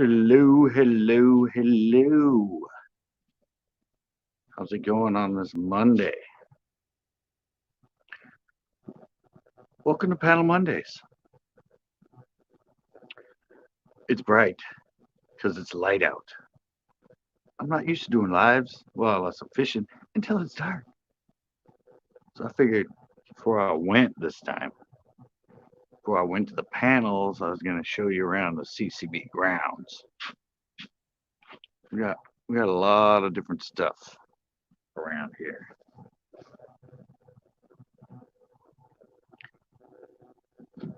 Hello, hello, hello. How's it going on this Monday? Welcome to Panel Mondays. It's bright because it's light out. I'm not used to doing lives, well, unless I'm fishing, until it's dark. So I figured before I went this time, before I went to the panels, I was going to show you around the CCB grounds. We got a lot of different stuff around here.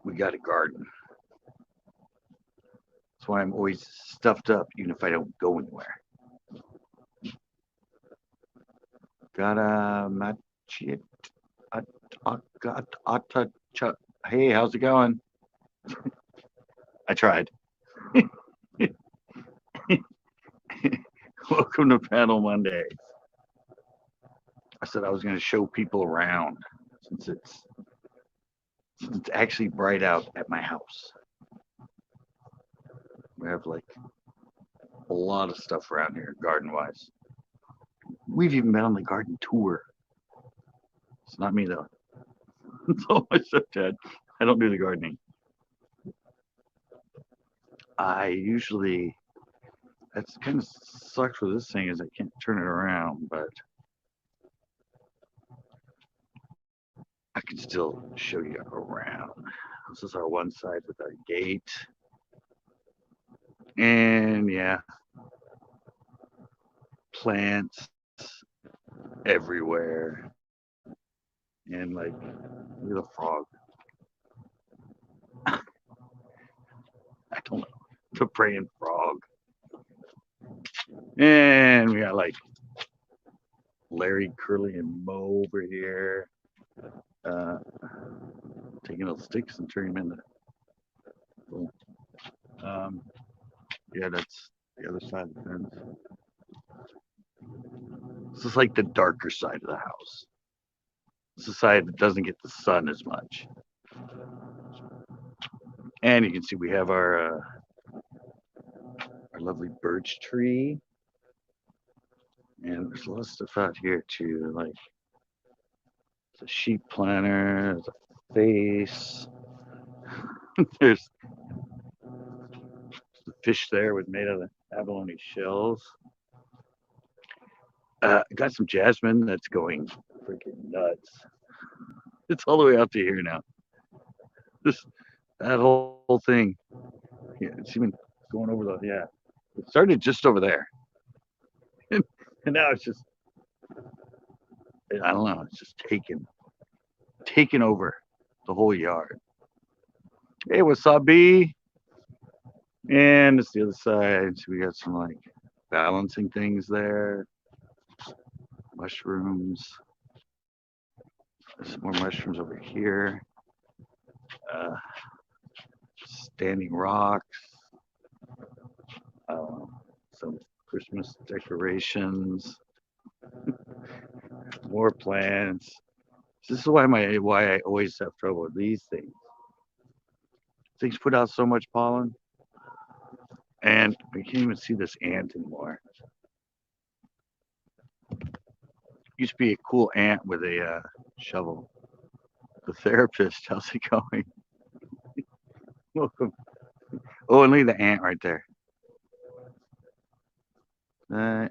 We got a garden. That's why I'm always stuffed up, even if I don't go anywhere. Got a match. Hey, how's it going? I tried. Welcome to Panel Monday. I said I was going to show people around since it's actually bright out at my house. We have like a lot of stuff around here, garden-wise. We've even been on the garden tour. It's not me though. It's all my stepdad. I don't do the gardening. I usually, that's kind of sucks with this thing is I can't turn it around, but I can still show you around. This is our one side with our gate. And yeah, plants everywhere. And like, look at the frog. I don't know. The praying frog. And we got like Larry, Curly, and Mo over here. Taking those sticks and turning them into. Yeah, that's the other side of the fence. This is like the darker side of the house. This is the side that doesn't get the sun as much. And you can see we have our lovely birch tree. And there's a lot of stuff out here too, like there's a sheep planter, there's a face. There's the fish there with made out of abalone shells. Got some jasmine that's going freaking nuts. It's all the way out to here now. That whole thing. Yeah, it's even going over the It started just over there, and now it's just I don't know. It's just taking over the whole yard. Hey, wasabi. And it's the other side. So we got some like balancing things there. Mushrooms. There's some more mushrooms over here. Standing rocks. Some Christmas decorations. More plants. This is why I always have trouble with these things. Things put out so much pollen, and we can't even see this ant anymore. Used to be a cool ant with a shovel. The therapist, how's it going? Welcome. Oh, and look at the ant right there. Yeah,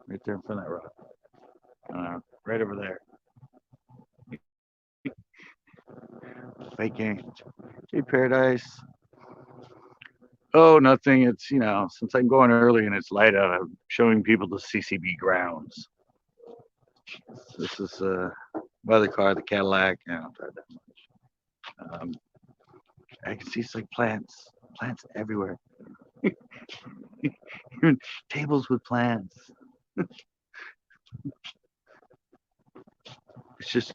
right there in front of that rock. Right over there. Fake ant. Hey, Paradise. Oh, nothing. It's, since I'm going early and it's light out, I'm showing people the CCB grounds. This is my other car, the Cadillac. I don't drive that much. I can see it's like plants everywhere. Even tables with plants. It's just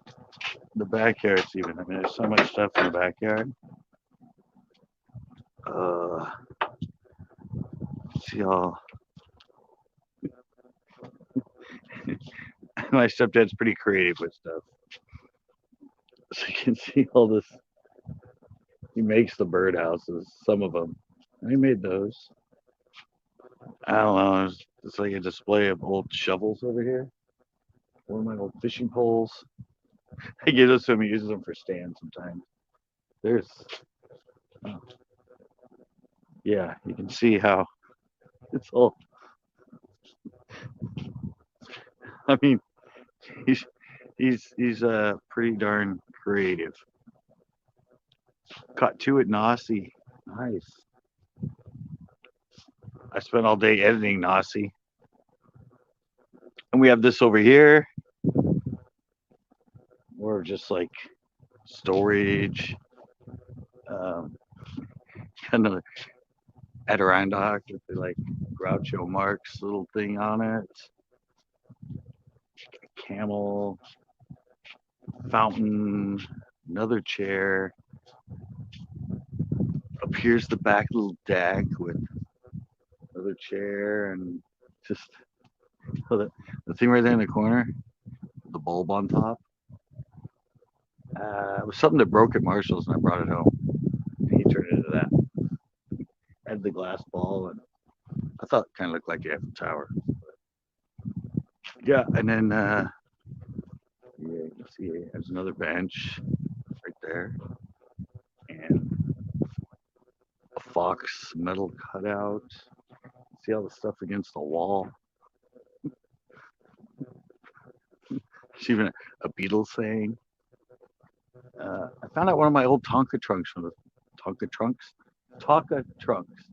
the backyards even. I mean, there's so much stuff in the backyard. See all. My stepdad's pretty creative with stuff. So you can see all this. He makes the birdhouses, some of them. And he made those. I don't know. It's like a display of old shovels over here. One of my old fishing poles. I give those to him. He uses them for stands sometimes. There's, oh, yeah, you can see how it's all. I mean, he's he's pretty darn creative. Caught two at Nasi. Nice. I spent all day editing Nasi, and we have this over here. More of just like storage. Um, Another Adirondack with the like Groucho Marx little thing on it. Camel, fountain, another chair. Up here's the back little deck with another chair and just oh, the thing right there in the corner, the bulb on top. It was something that broke at Marshall's and I brought it home. He turned it into that. Had the glass ball and I thought it kind of looked like the Eiffel Tower. Yeah, and then yeah, you can see there's another bench right there and a fox metal cutout. See all the stuff against the wall. There's even a Beatles saying. I found out one of my old Tonka trunks from the Tonka trunks. Tonka trunks.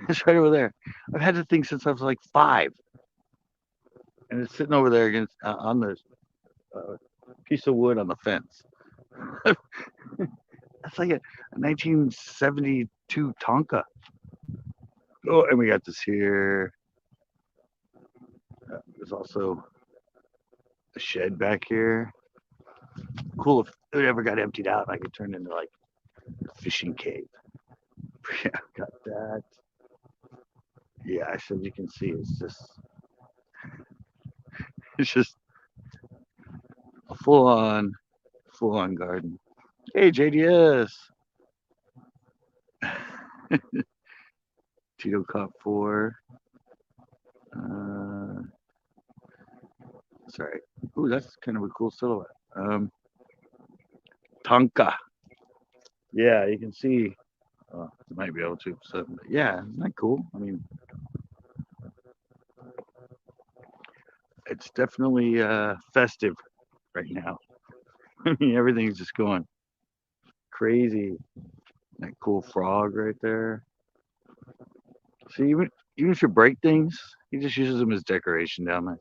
It's right over there. I've had the thing since I was like 5, and it's sitting over there against on the uh, piece of wood on the fence. That's like a 1972 Tonka. Oh, and we got this here. There's also a shed back here. Cool if it ever got emptied out and I could turn into like a fishing cave. Yeah, got that. Yeah, I said you can see it's just a full on garden. Hey JDS. Tito Cop 4. Sorry. Ooh, that's kind of a cool silhouette. Tonka. Yeah, you can see. You might be able to. So, yeah, isn't that cool? I mean, it's definitely festive right now. I mean, everything's just going crazy. That cool frog right there. See, even if you break things, he just uses them as decoration down there.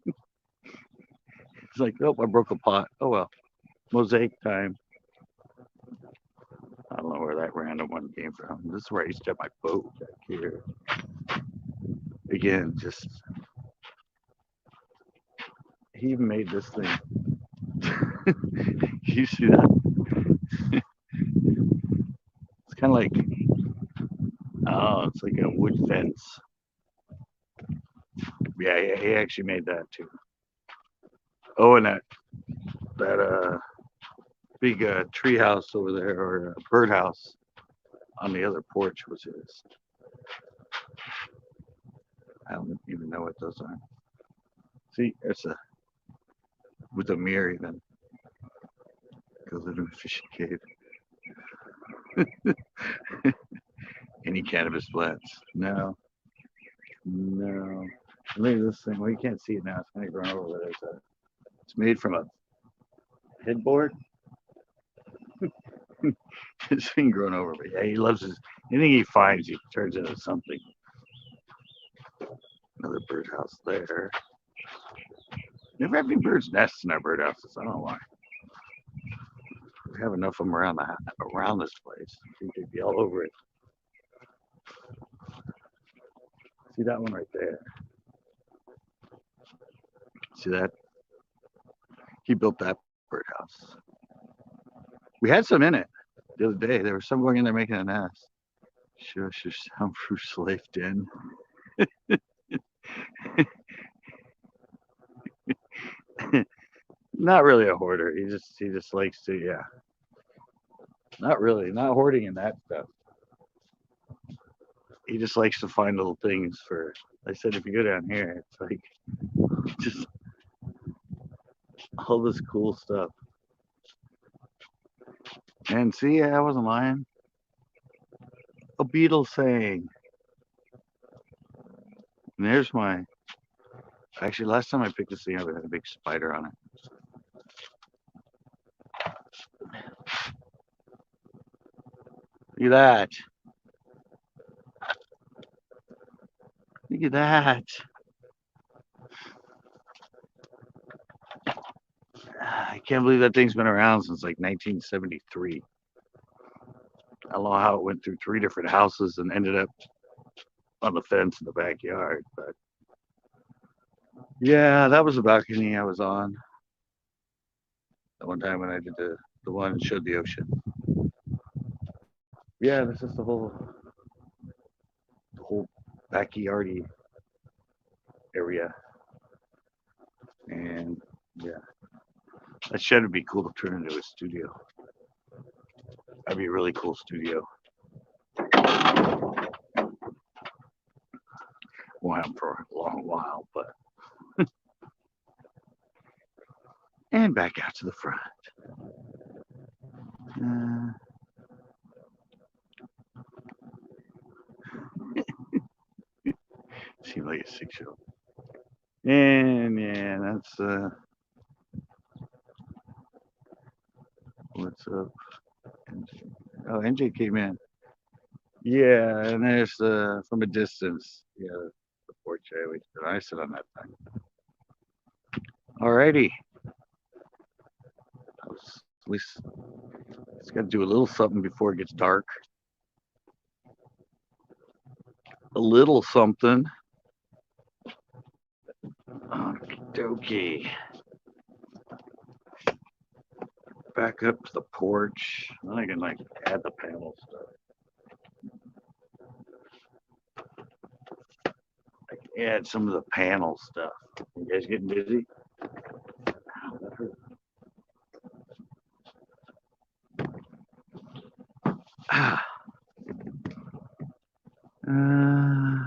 It's like, oh, I broke a pot. Oh well, mosaic time. I don't know where that random one came from. This is where I used to have my boat back here. Again, just he even made this thing. You see that? It's kind of like it's like a wood fence. Yeah, he actually made that too. Oh, and that big tree house over there or birdhouse on the other porch was his. I don't even know what those are. See, it's a with a mirror even. Goes into a fishing cave. Any cannabis plants? No, no. Look at this thing. Well, you can't see it now. It's kind of grown over. It's made from a headboard. It's been grown over, but yeah, he loves his. Anything he finds, he turns into something. Another birdhouse there. Never have any birds' nests in our birdhouses. I don't know why. We have enough of them around this place. I think they'd be all over it. See that one right there? See that? He built that birdhouse. We had some in it the other day. There was some going in there making a nest. Shush, soundproof slave den. Not really a hoarder. He just likes to, yeah. Not really. Not hoarding in that stuff. he just likes to find little things for. I said, if you go down here, it's like just all this cool stuff. And see, I wasn't lying. A beetle sang. And there's my. Actually, last time I picked this thing up, it had a big spider on it. Look at that. Look at that. I can't believe that thing's been around since like 1973. I don't know how it went through 3 different houses and ended up on the fence in the backyard, but yeah, that was the balcony I was on. That one time when I did the one that showed the ocean. Yeah, this is the whole backyardy area. And yeah. That shed would be cool to turn into a studio. That'd be a really cool studio. Won't happen for a long while, but and back out to the front. Seems like a 6-year-old. And yeah, that's what's up. Oh, NJ came in. Yeah, and there's from a distance. Yeah, the porch I always sit on. I sit on that thing. Alrighty. At least it's got to do a little something before it gets dark. A little something. Okie dokie. Back up to the porch. Then I can like add the panel stuff. I can add some of the panel stuff. You guys getting dizzy? Ow, that hurt.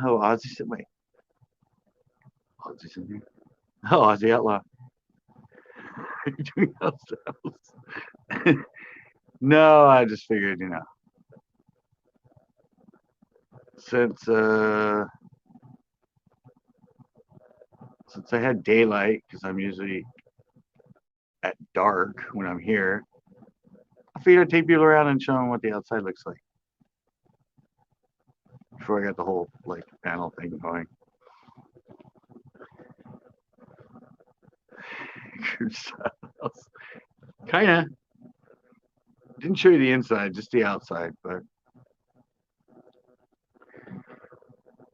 Oh, Ozzy's in. Wait. Ozzy's in here. Oh, Ozzy Outlaw. Are you doing house to house? No, I just figured, since I had daylight, because I'm usually at dark when I'm here, I figured I'd take people around and show them what the outside looks like before I got the whole like panel thing going. Kinda. Didn't show you the inside, just the outside, but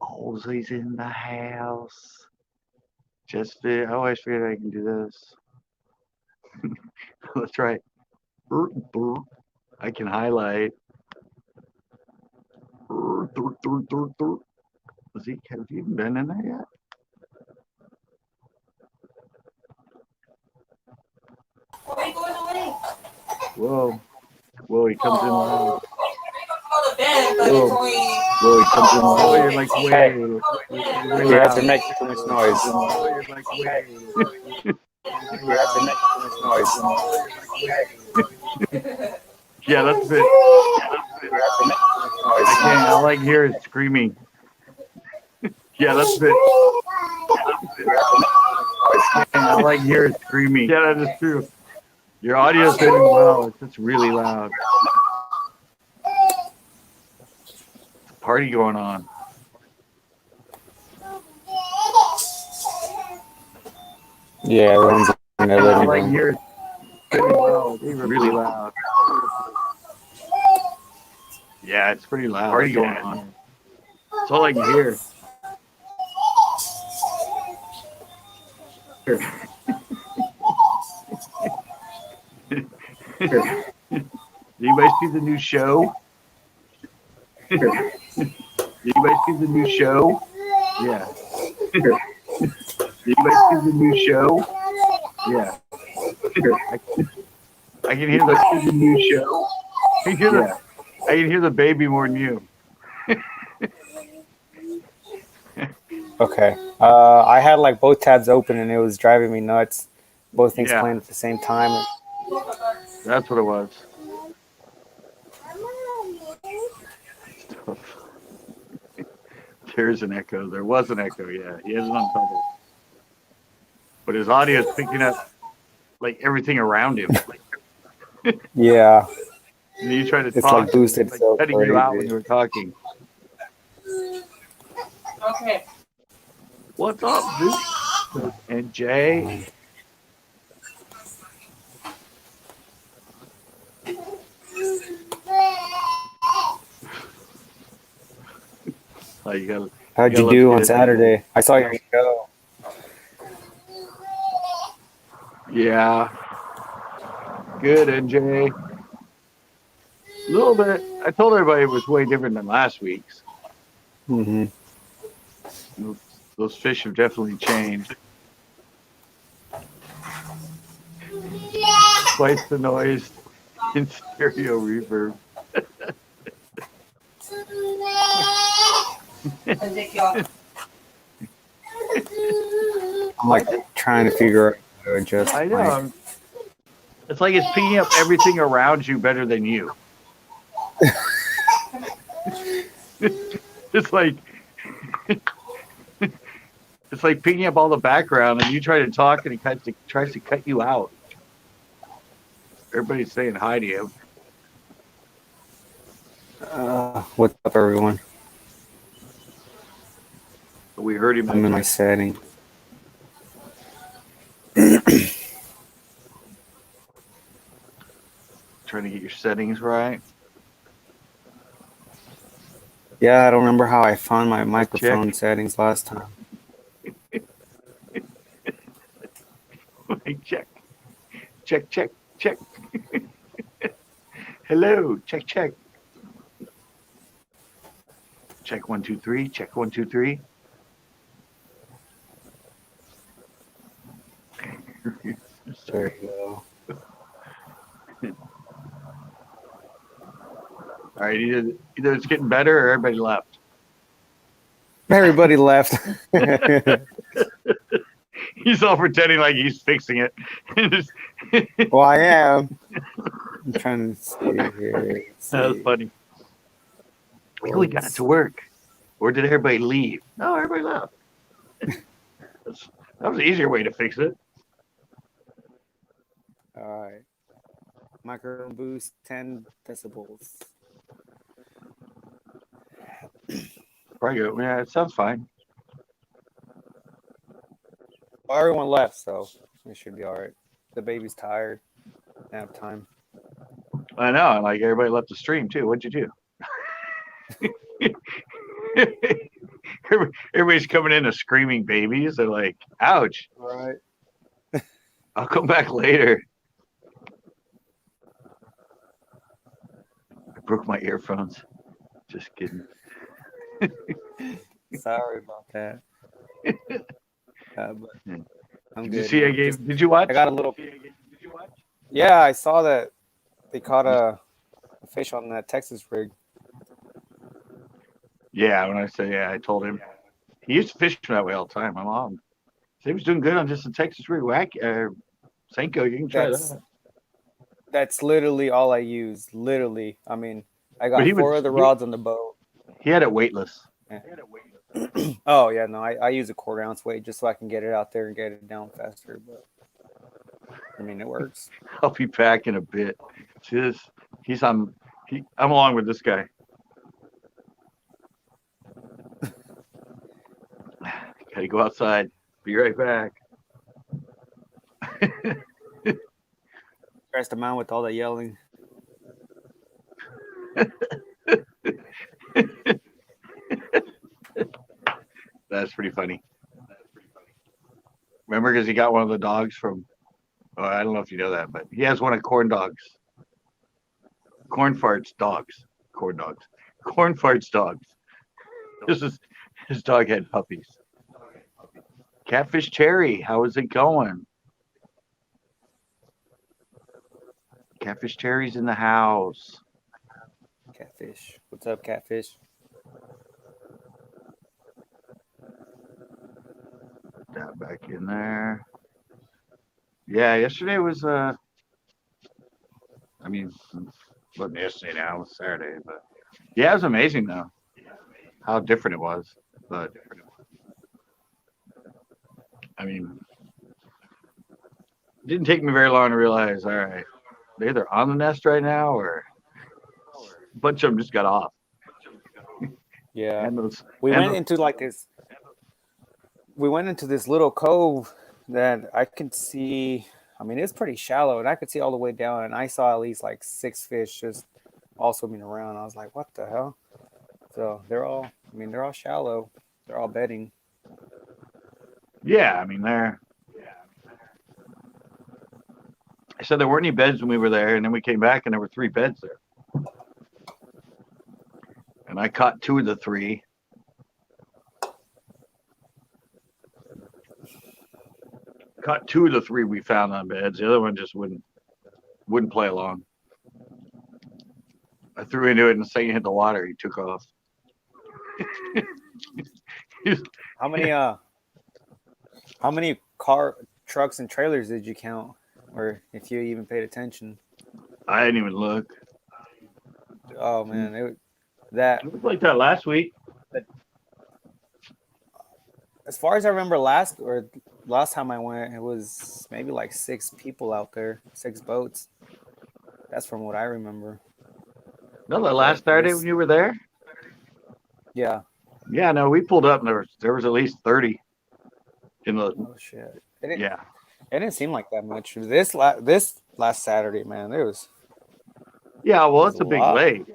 Ozzy's in the house. I always figured I can do this. Let's try it. I can highlight. Have you even been in there yet? Why are you going away? Whoa, he comes in loud. Whoa, he comes in loud. Oh, you're like way. Hey, you have to make too much noise. Oh, you're like way. You have to make too much noise. Yeah, that's it. I can't. All I hear is screaming. Yeah, that's it. All I hear is screaming. Yeah, that is true. Your audio's doing well. It's just really loud. Party going on. Yeah, everyone's in their living All I room. hear is really loud. Yeah, it's pretty loud. Party going on. That's all I can hear. Did anybody see the new show? Did anybody see the new show? Yeah. Did anybody see the new show? Yeah. I can hear the new show. I can hear the baby more than you. Okay. I had like both tabs open and it was driving me nuts. Both things Yeah, playing at the same time. that's what it was. Stuff. There's an echo. There was an echo. Yeah, he has it on double, but his audio is picking up like everything around him. Yeah, And you try to it's like talk, and it's boosted like so cutting you out when crazy. you were talking. Okay. What's up, dude? And Jay, oh, you How'd gotta you love do on kids. Saturday? I saw your show. Yeah, good, NJ. A little bit. I told everybody it was way different than last week's. Hmm. Those, those fish have definitely changed. Twice the noise in stereo reverb. And take you off. I'm Why like is it? trying to figure out how to adjust I my. know. It's like it's picking up everything around you better than you. It's like it's like picking up all the background, and you try to talk, and tries to cut you out. Everybody's saying hi to you. What's up, everyone? But we heard him I'm that in my time. settings. Trying to get your settings right. Yeah, I don't remember how I found my Check, check. microphone settings last time. Check, check, check, check. Hello, check, check. Check 1 2 3. Check 1 2 3. There you go. All right, either it's getting better or everybody left. Everybody left. He's all pretending like he's fixing it. Well, I am. I'm trying to see here. That was funny. We got to work. Or did everybody leave? No, everybody left. That was an easier way to fix it. All right. Microphone boost 10 decibels. Probably good. Yeah, it sounds fine. Well, everyone left, so it should be all right. The baby's tired. Nap time. I know. And like everybody left the stream too. What'd you do? Everybody's coming in as screaming babies. They're like, ouch. Right. I'll come back later. I broke my earphones. Just kidding. Sorry about that. But I'm Did good. you see? Now. Did you watch? I got a little. Yeah, I saw that they caught a fish on that Texas rig. Yeah. When I say yeah, I told him he used to fish that way all the time. My mom. So he was doing good on just a Texas rig whack. Senko, you can try that. That's literally all I use. Literally, I mean, I But got four other rods on the boat. he had it weightless. Oh yeah, no, I use a 1/4 ounce weight just so I can get it out there and get it down faster. But I mean, it works. I'll be back in a bit. He's on. I'm along with this guy. Gotta go outside. Be right back. Stressed them out with all the yelling. That's pretty funny. Remember, because he got one of the dogs from. Oh, I don't know if you know that, but he has one of corn dogs. Corn farts dogs. Corn dogs. Corn farts dogs. His dog had puppies. Catfish Cherry, how is it going? Catfish Cherry's in the house. Catfish. What's up, Catfish? that back in there. Yeah, yesterday was I mean, it wasn't yesterday now, it was Saturday, but yeah, it was amazing though how different it was. But I mean, it didn't take me very long to realize, all right, they're either on the nest right now or a bunch of them just got off. Yeah. And those We and went those, into like this. We went into this little cove that I could see. I mean, it's pretty shallow, and I could see all the way down. And I saw at least like 6 fish just all swimming around. I was like, "What the hell?" So they're all. I mean, they're all shallow. They're all bedding. yeah, I mean there. I said there weren't any beds when we were there, and then we came back and there were 3 beds there. And I caught 2 of the 3. Caught 2 of the 3 we found on beds. The other one just wouldn't play along. I threw into it and the second hit the water, he took off. How many trucks and trailers did you count, or if you even paid attention? I didn't even look. Oh man, that It was like that last week. as far as I remember, last time I went, it was maybe like 6 people out there, 6 boats. That's from what I remember. No, the last Saturday this- when you were there? Yeah. Yeah, no, we pulled up and there was at least 30 in the Oh shit. yeah. It didn't seem like that much. This last Saturday, man, there was. Yeah, well, There's it's a a big lot. lake.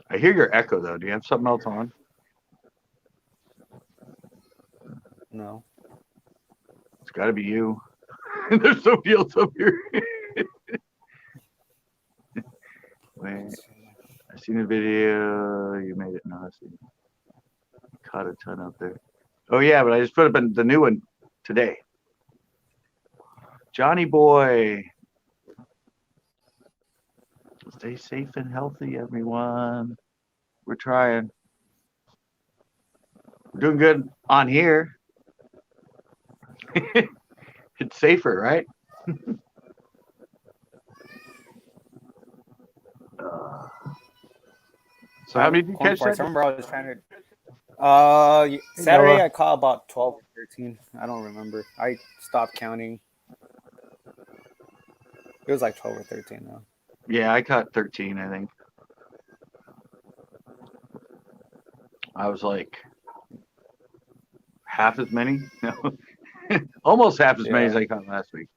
I hear your echo though. Do you have something else on? No. It's got to be you. There's somebody else up here. Wait, I seen a video. You made it. No, I see. Caught a ton up there. Oh yeah, but I just put up the new one today. Johnny boy. Stay safe and healthy, everyone. We're trying. We're doing good on here. It's safer, right? So how many did you catch I that? remember I was trying to. Hey, Saturday Noah. I caught about 12 or 13. I don't remember. I stopped counting. It was like 12 or 13 though. Yeah, I caught 13, I think. I was like half as many. No. Almost half as many as I caught last week.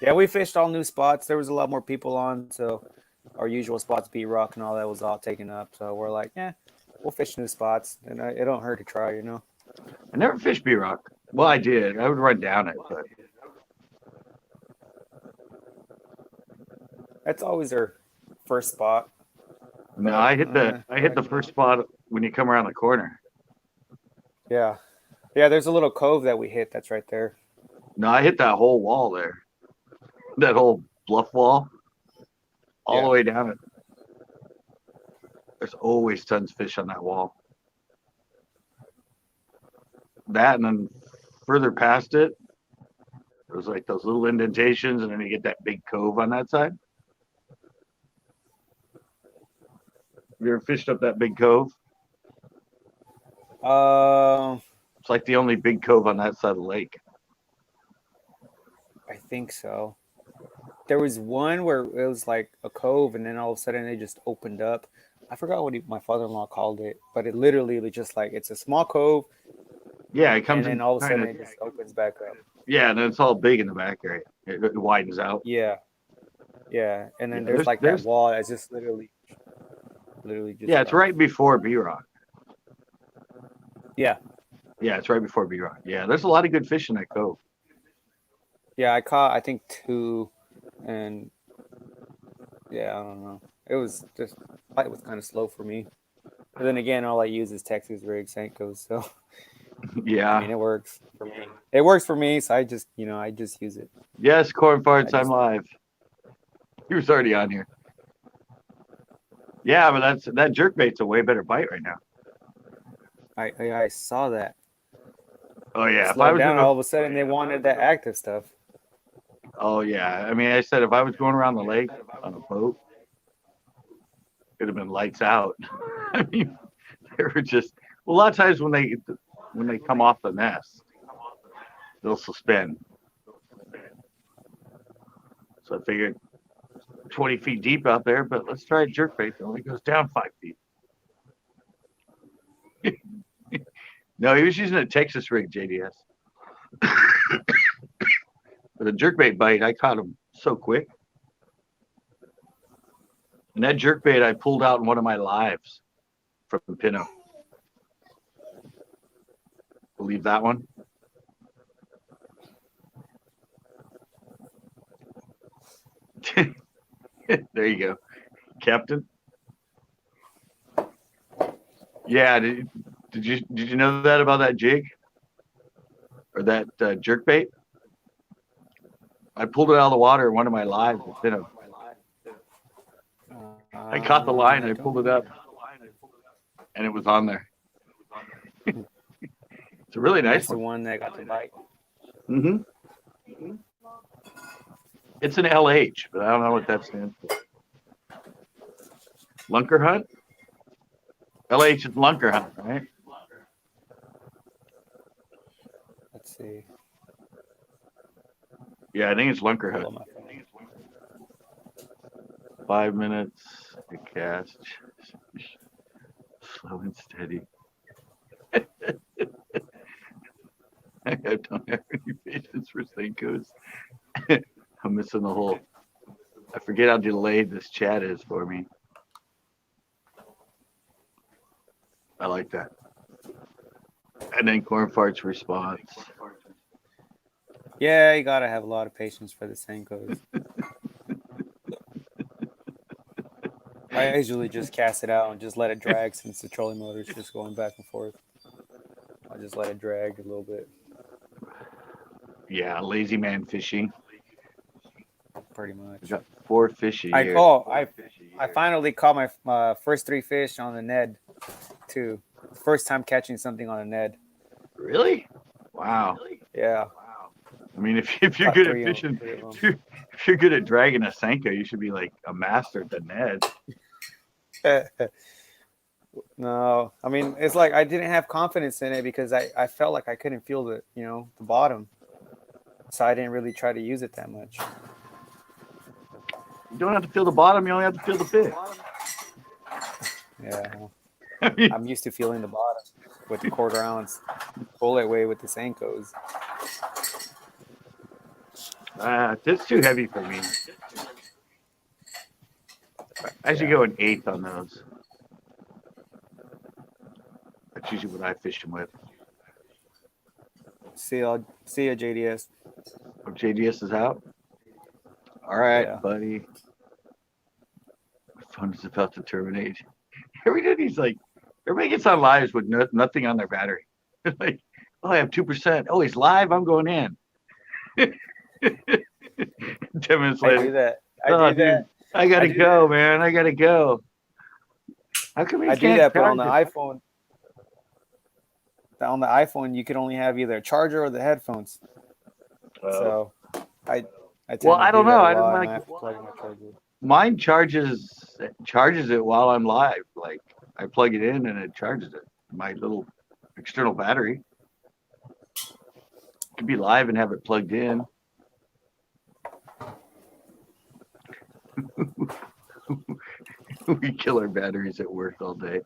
Yeah, we fished all new spots. There was a lot more people on, so our usual spots, B Rock and all that, was all taken up. So we're like, yeah, we'll fish new spots, and it don't hurt to try, you know. I never fished B-Rock. Well, I did. I would run down it, but That's always our first spot. no, I hit the first spot when you come around the corner. Yeah, there's a little cove that we hit. That's right there. No, I hit that whole wall there. That whole bluff wall. All the way down it. There's always tons of fish on that wall. That and then further past it, it was like those little indentations, and then you get that big cove on that side. Have you ever fished up that big cove? It's like the only big cove on that side of the lake. I think so. There was one where it was like a cove, and then all of a sudden it just opened up. I forgot what my father-in-law called it, but it literally was just like it's a small cove. Yeah, it comes and then in all of a sudden kinda, it just opens back up. yeah, and then it's all big in the back area. It widens out. Yeah, and then Yeah, there's like there's- that wall that's just literally just. Yeah, it's right before B-Rock. Yeah, Yeah, it's right before B-Rock. Yeah, there's a lot of good fish in that cove. yeah. I caught I think 2, and yeah, I don't know. It was kind of slow for me. But then again, all I use is Texas rig Senkos, so Yeah. I mean it works for me. It works for me, so I just use it. Yes, corn farts, I I'm just- live. He was already on here. Yeah, but that jerkbait's a way better bite right now. I saw that. Oh yeah, if I Slowed was down. gonna. All of a sudden, they wanted that active stuff. Oh yeah, I mean, I said if I was going around the lake on a boat, it'd have been lights out. I mean, they were just. Well, a lot of times when they come off the nest, they'll suspend. So I figured 20 feet deep out there, but let's try a jerkbait. It only goes down 5 feet. No, he was using a Texas rig, JDS. With a jerkbait bite, I caught him so quick. And that jerkbait I pulled out in one of my lives from Pinot. Believe that one? There you go, Captain. Yeah, did you know that about that jig or that jerkbait? I pulled it out of the water in one of my lives with Pinot. I caught the line, I I don't pulled it up, remember. and it was on there. It's a really And nice that's the one. one that got the bite. Hmm. It's an LH, but I don't know what that stands for. Lunker hunt? LH is lunker hunt, right? Let's see. Yeah, I think it's lunker Pull hunt. up my phone. 5 minutes to cast. Slow and steady. I don't have any patience for Senkos. I'm missing the whole. I forget how delayed this chat is for me. I like that. And then Corn Fart's response. Yeah, you gotta have a lot of patience for the Senkos. I usually just cast it out and just let it drag since the trolling motor is just going back and forth. I just let it drag a little bit, Yeah, lazy man fishing. pretty We much. got 4 fish a I year. oh I finally caught my first 3 fish on the Ned too. First time catching something on a Ned. Really? Wow. Yeah, I mean, if you're caught good at three of fishing, them. if you're good at dragging a Senko, you should be like a master at the Ned. No, I mean it's like I didn't have confidence in it because I felt like I couldn't feel the bottom, so I didn't really try to use it that much. You don't have to feel the bottom. You only have to feel the fish. Yeah, I mean, I'm used to feeling the bottom with the 1/4 ounce bullet weight with the Senkos. it's too heavy for me. I should Yeah. go an eighth on those. That's usually what I fish them with. See ya, JDS. Oh, JDS is out. All right, Yeah. buddy. My phone is about to terminate. Every day he's like, everybody gets on lives with nothing on their battery. Like, oh, I have 2%. Oh, he's live. I'm going in. 10 minutes I later. do that. Oh, dude, I gotta go, man. I gotta go. How come you I do can't that, but on charge the it? iPhone, you can only have either a charger or the headphones. So I tend Well, to I do don't that know. a I don't lot, and like I have to plug in my charger. mine charges it while I'm live. Like I plug it in and it charges it. My little external battery. Could be live and have it plugged in. We kill our batteries at work all day.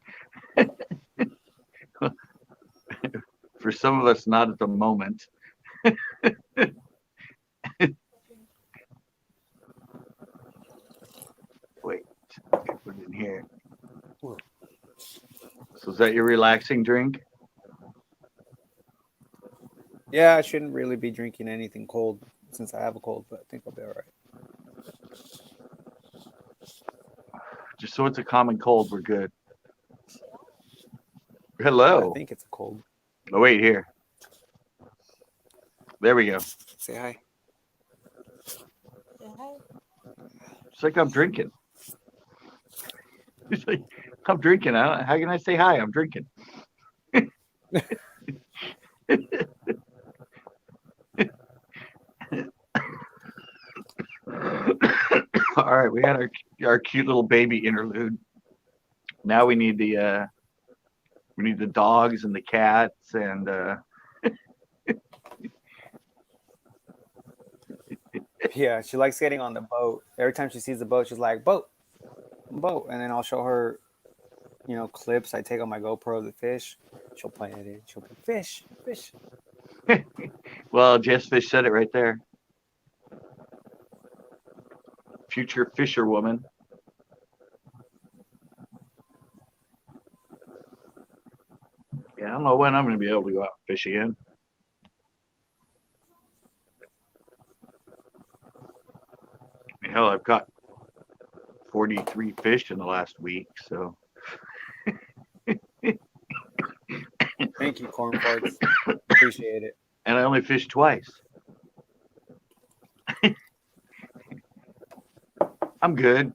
For some of us, not at the moment. Wait, put it in here. So is that your relaxing drink? Yeah, I shouldn't really be drinking anything cold since I have a cold, but I think I'll be all right. Just so it's a common cold, we're good. I Hello. think it's a cold. Oh, wait, here. There we go. Say hi. It's like I'm drinking. He's like, I'm drinking. How can I say hi? I'm drinking. All right, we had our cute little baby interlude. Now we need the dogs and the cats and Yeah, she likes getting on the boat. Every time she sees the boat, she's like, boat, boat. And then I'll show her, clips. I take on my GoPro of the fish. She'll point at it. She'll be fish, fish. well, Jess Fish said it right there. Future fisherwoman. Yeah, I don't know when I'm going to be able to go out and fish again. Hell, I've caught 43 fish in the last week, so. Thank you, corn farts. Appreciate it. And I only fished twice. I'm good.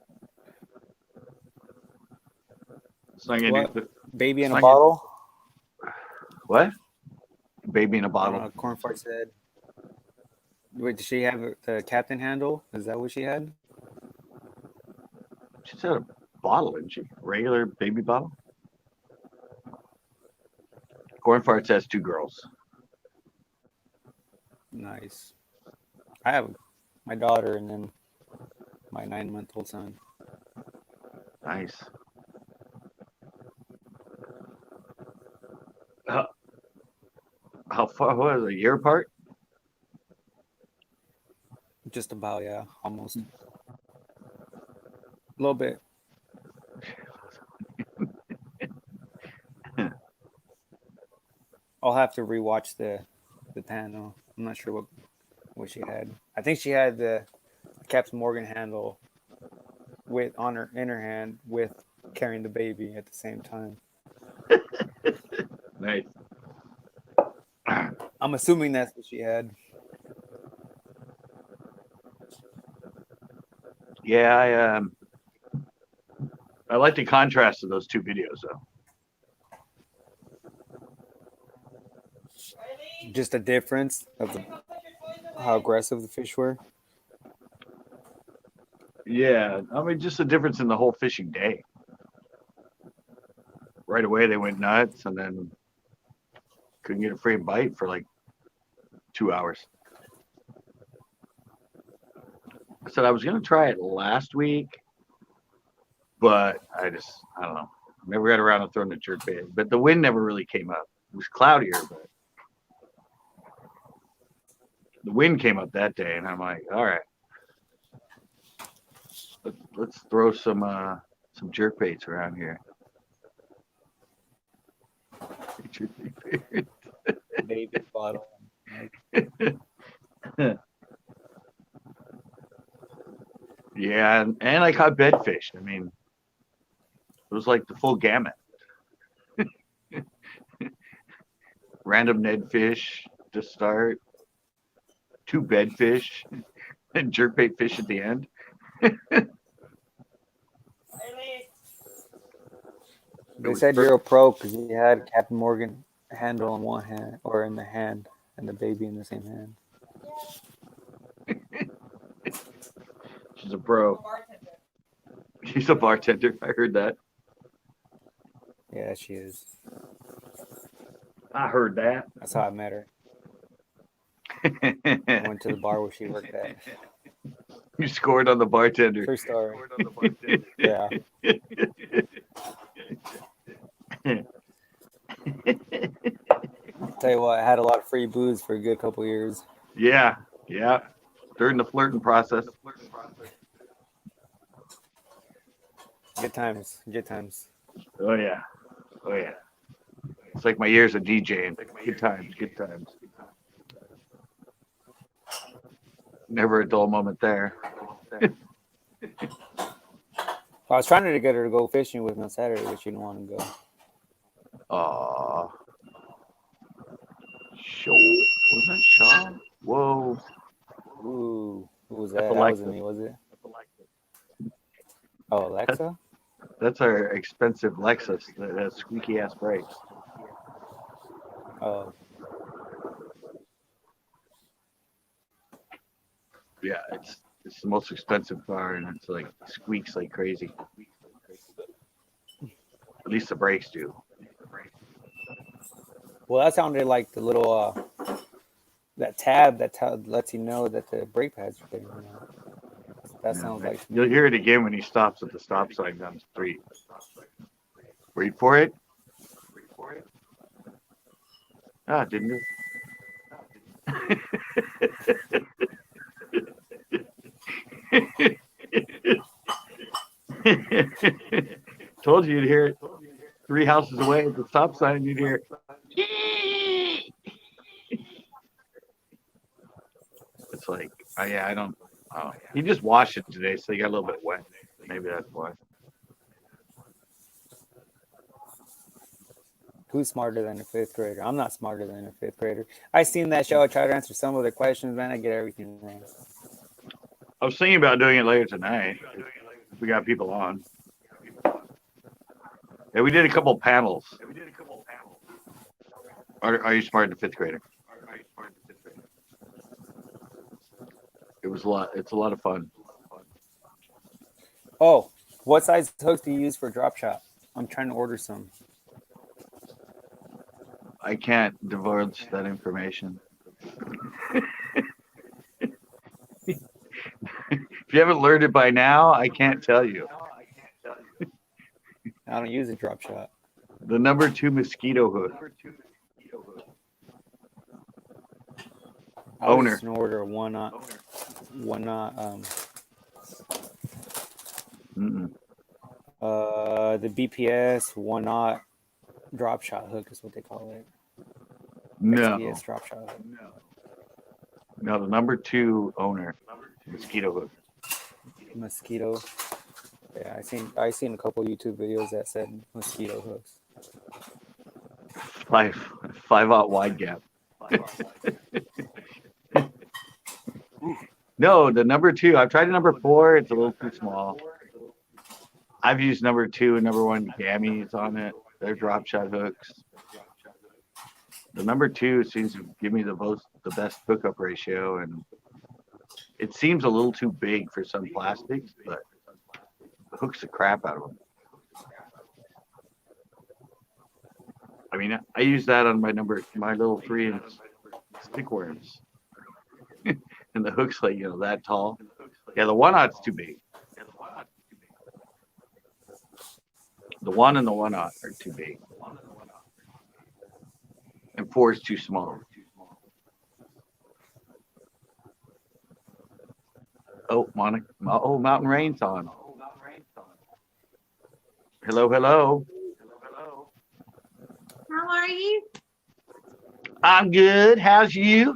It's not gonna What? do the, Baby in it's a not gonna- bottle? What? Baby in a I don't bottle. know, corn fart said. Wait, did she have the captain handle? Is that what she had? She said a bottle, didn't she? Regular baby bottle. Corn Farts has 2 girls. Nice. I have my daughter and then my 9-month-old son. Nice. How far was it? A year apart? Just about, yeah, almost. A little bit. I'll have to rewatch the panel. I'm not sure what she had. I think she had the Captain Morgan handle in her hand with carrying the baby at the same time. Nice. I'm assuming that's what she had. Yeah, I like the contrast of those 2 videos though. Just a difference of how aggressive the fish were. Yeah, I mean just the difference in the whole fishing day. Right away they went nuts and then couldn't get a free bite for like 2 hours. I said I was gonna try it last week, but I don't know. Never got around to throwing the jerk bait. But the wind never really came up. It was cloudier, but the wind came up that day, and I'm like, all right, let's throw some jerk baits around here. Baby bottle. Yeah, and I caught bedfish. I mean, it was like the full gamut. Random Ned fish to start, 2 bedfish, and jerkbait fish at the end. They said you're a pro because you had Captain Morgan handle in one hand or in the hand and the baby in the same hand. She's a pro. She's a bartender. I heard that. Yeah, she is. I heard that. That's how I met her. I went to the bar where she worked at. You scored on the bartender. True story. Yeah. Tell you what, I had a lot of free booze for a good couple years. Yeah. During the flirting process. Good times. Good times. Oh yeah. It's like my years of DJing. Good times. Never a dull moment there. I was trying to get her to go fishing with me on Saturday, but she didn't want to go. Aw. Shaw. Was that Shaw? Whoa. Ooh, who was That's that? That Alexa. wasn't me, was it? Oh, Alexa? That's our expensive Lexus that has squeaky ass brakes. Oh, Yeah, it's the most expensive car, and it's like squeaks like crazy. At least the brakes do. well, that sounded like the little that tab that lets you know that the brake pads are getting out. That Yeah, sounds like you'll hear it again when he stops at the stop sign down the street. Wait for it. Ah, didn't it? Told you you'd hear it. 3 houses away at the stop sign, you'd hear it. It's like, oh yeah, I don't. Oh, he just washed it today, so he got a little bit wet. Maybe that's why. who's smarter than a fifth grader? I'm not smarter than a fifth grader. I seen that show. I try to answer some of the questions, man. I get everything wrong. I was thinking about doing it later tonight. If we got people on. Yeah, we did a couple panels. Are you smart in fifth grader? It was a lot. It's a lot of fun. Oh, what size hooks do you use for drop shot? I'm trying to order some. I can't divulge that information. If you haven't learned it by now, I can't tell you. I don't use a drop shot. The number 2 mosquito hook. I was Owner. just gonna order a one knot. Mm-mm. The BPS one knot drop shot hook is what they call it. No, XPS drop shot hook. no, the number 2 owner mosquito hook. Mosquito. Yeah, I seen a couple YouTube videos that said mosquito hooks. 5/0 wide gap. No, the number 2. I've tried the number 4. It's a little too small. I've used number 2 and number 1 gammies on it. They're drop shot hooks. The number 2 seems to give me the best hookup ratio, and it seems a little too big for some plastics, but it hooks the crap out of them. I mean, I use that on my little 3-inch stick worms, and the hook's like that tall. Yeah, the 1/0's too big. The 1 and the 1/0 are too big, and 4 is too small. Oh, Monica! Oh, Mountain Rain's on. Hello, hello. How are you? I'm good. How's you?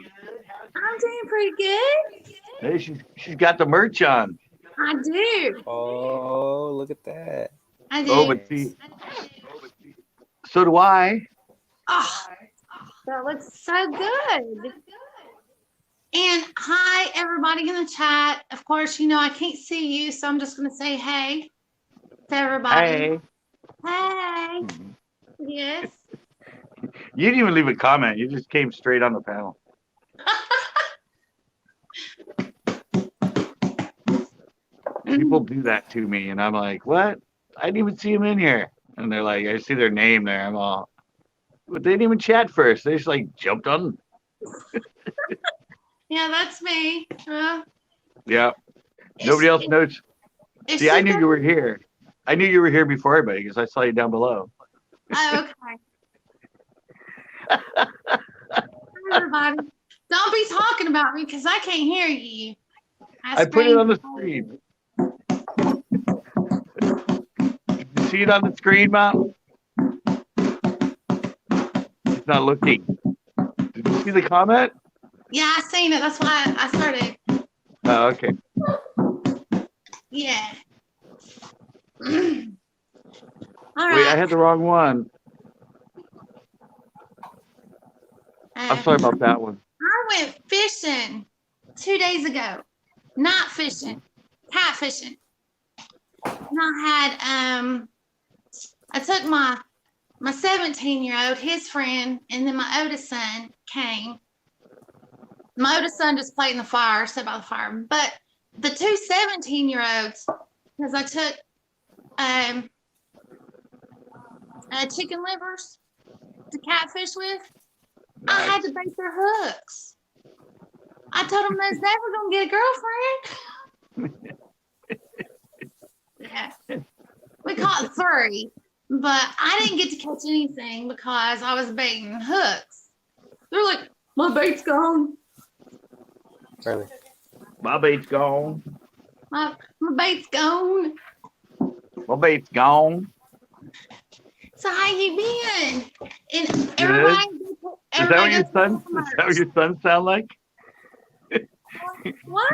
I'm doing pretty good. Hey, she's got the merch on. I do. Oh, look at that. I do. Oh, but see, so do I. Oh, that looks so good. And hi, everybody in the chat. Of course, I can't see you, so I'm just going to say hey to everybody. Hey. Hey. Yes. You didn't even leave a comment. You just came straight on the panel. People do that to me, and I'm like, what? I didn't even see them in here. And they're like, I see their name there. I'm all, but they didn't even chat first. They just like jumped on. Yeah, that's me. Yeah. Nobody else knows. See, I knew you were here. I knew you were here before everybody because I saw you down below. Oh, okay. Hi, everybody. Don't be talking about me because I can't hear you. I put it on the screen. Did you see it on the screen, Mom? He's not looking. Did you see the comment? Yeah, I seen it. That's why I started. Oh, okay. Yeah. All Wait, I right. had the wrong one. I'm sorry about that one. I went fishing 2 days ago. Not fishing, cat fishing. And I had I took my 17-year-old, his friend, and then my oldest son came. My oldest son just played in the fire, sat by the fire. But the two 17-year-olds, because I took chicken livers to catfish with, I had to bait their hooks. I told them they're never gonna get a girlfriend. Yeah. We caught 3, but I didn't get to catch anything because I was baiting hooks. They're like, my bait's gone. Really? My bait's gone. My bait's gone. My bait's gone. So how you been? And Good. everybody, Is that what your son? Is that what your son sound like? What?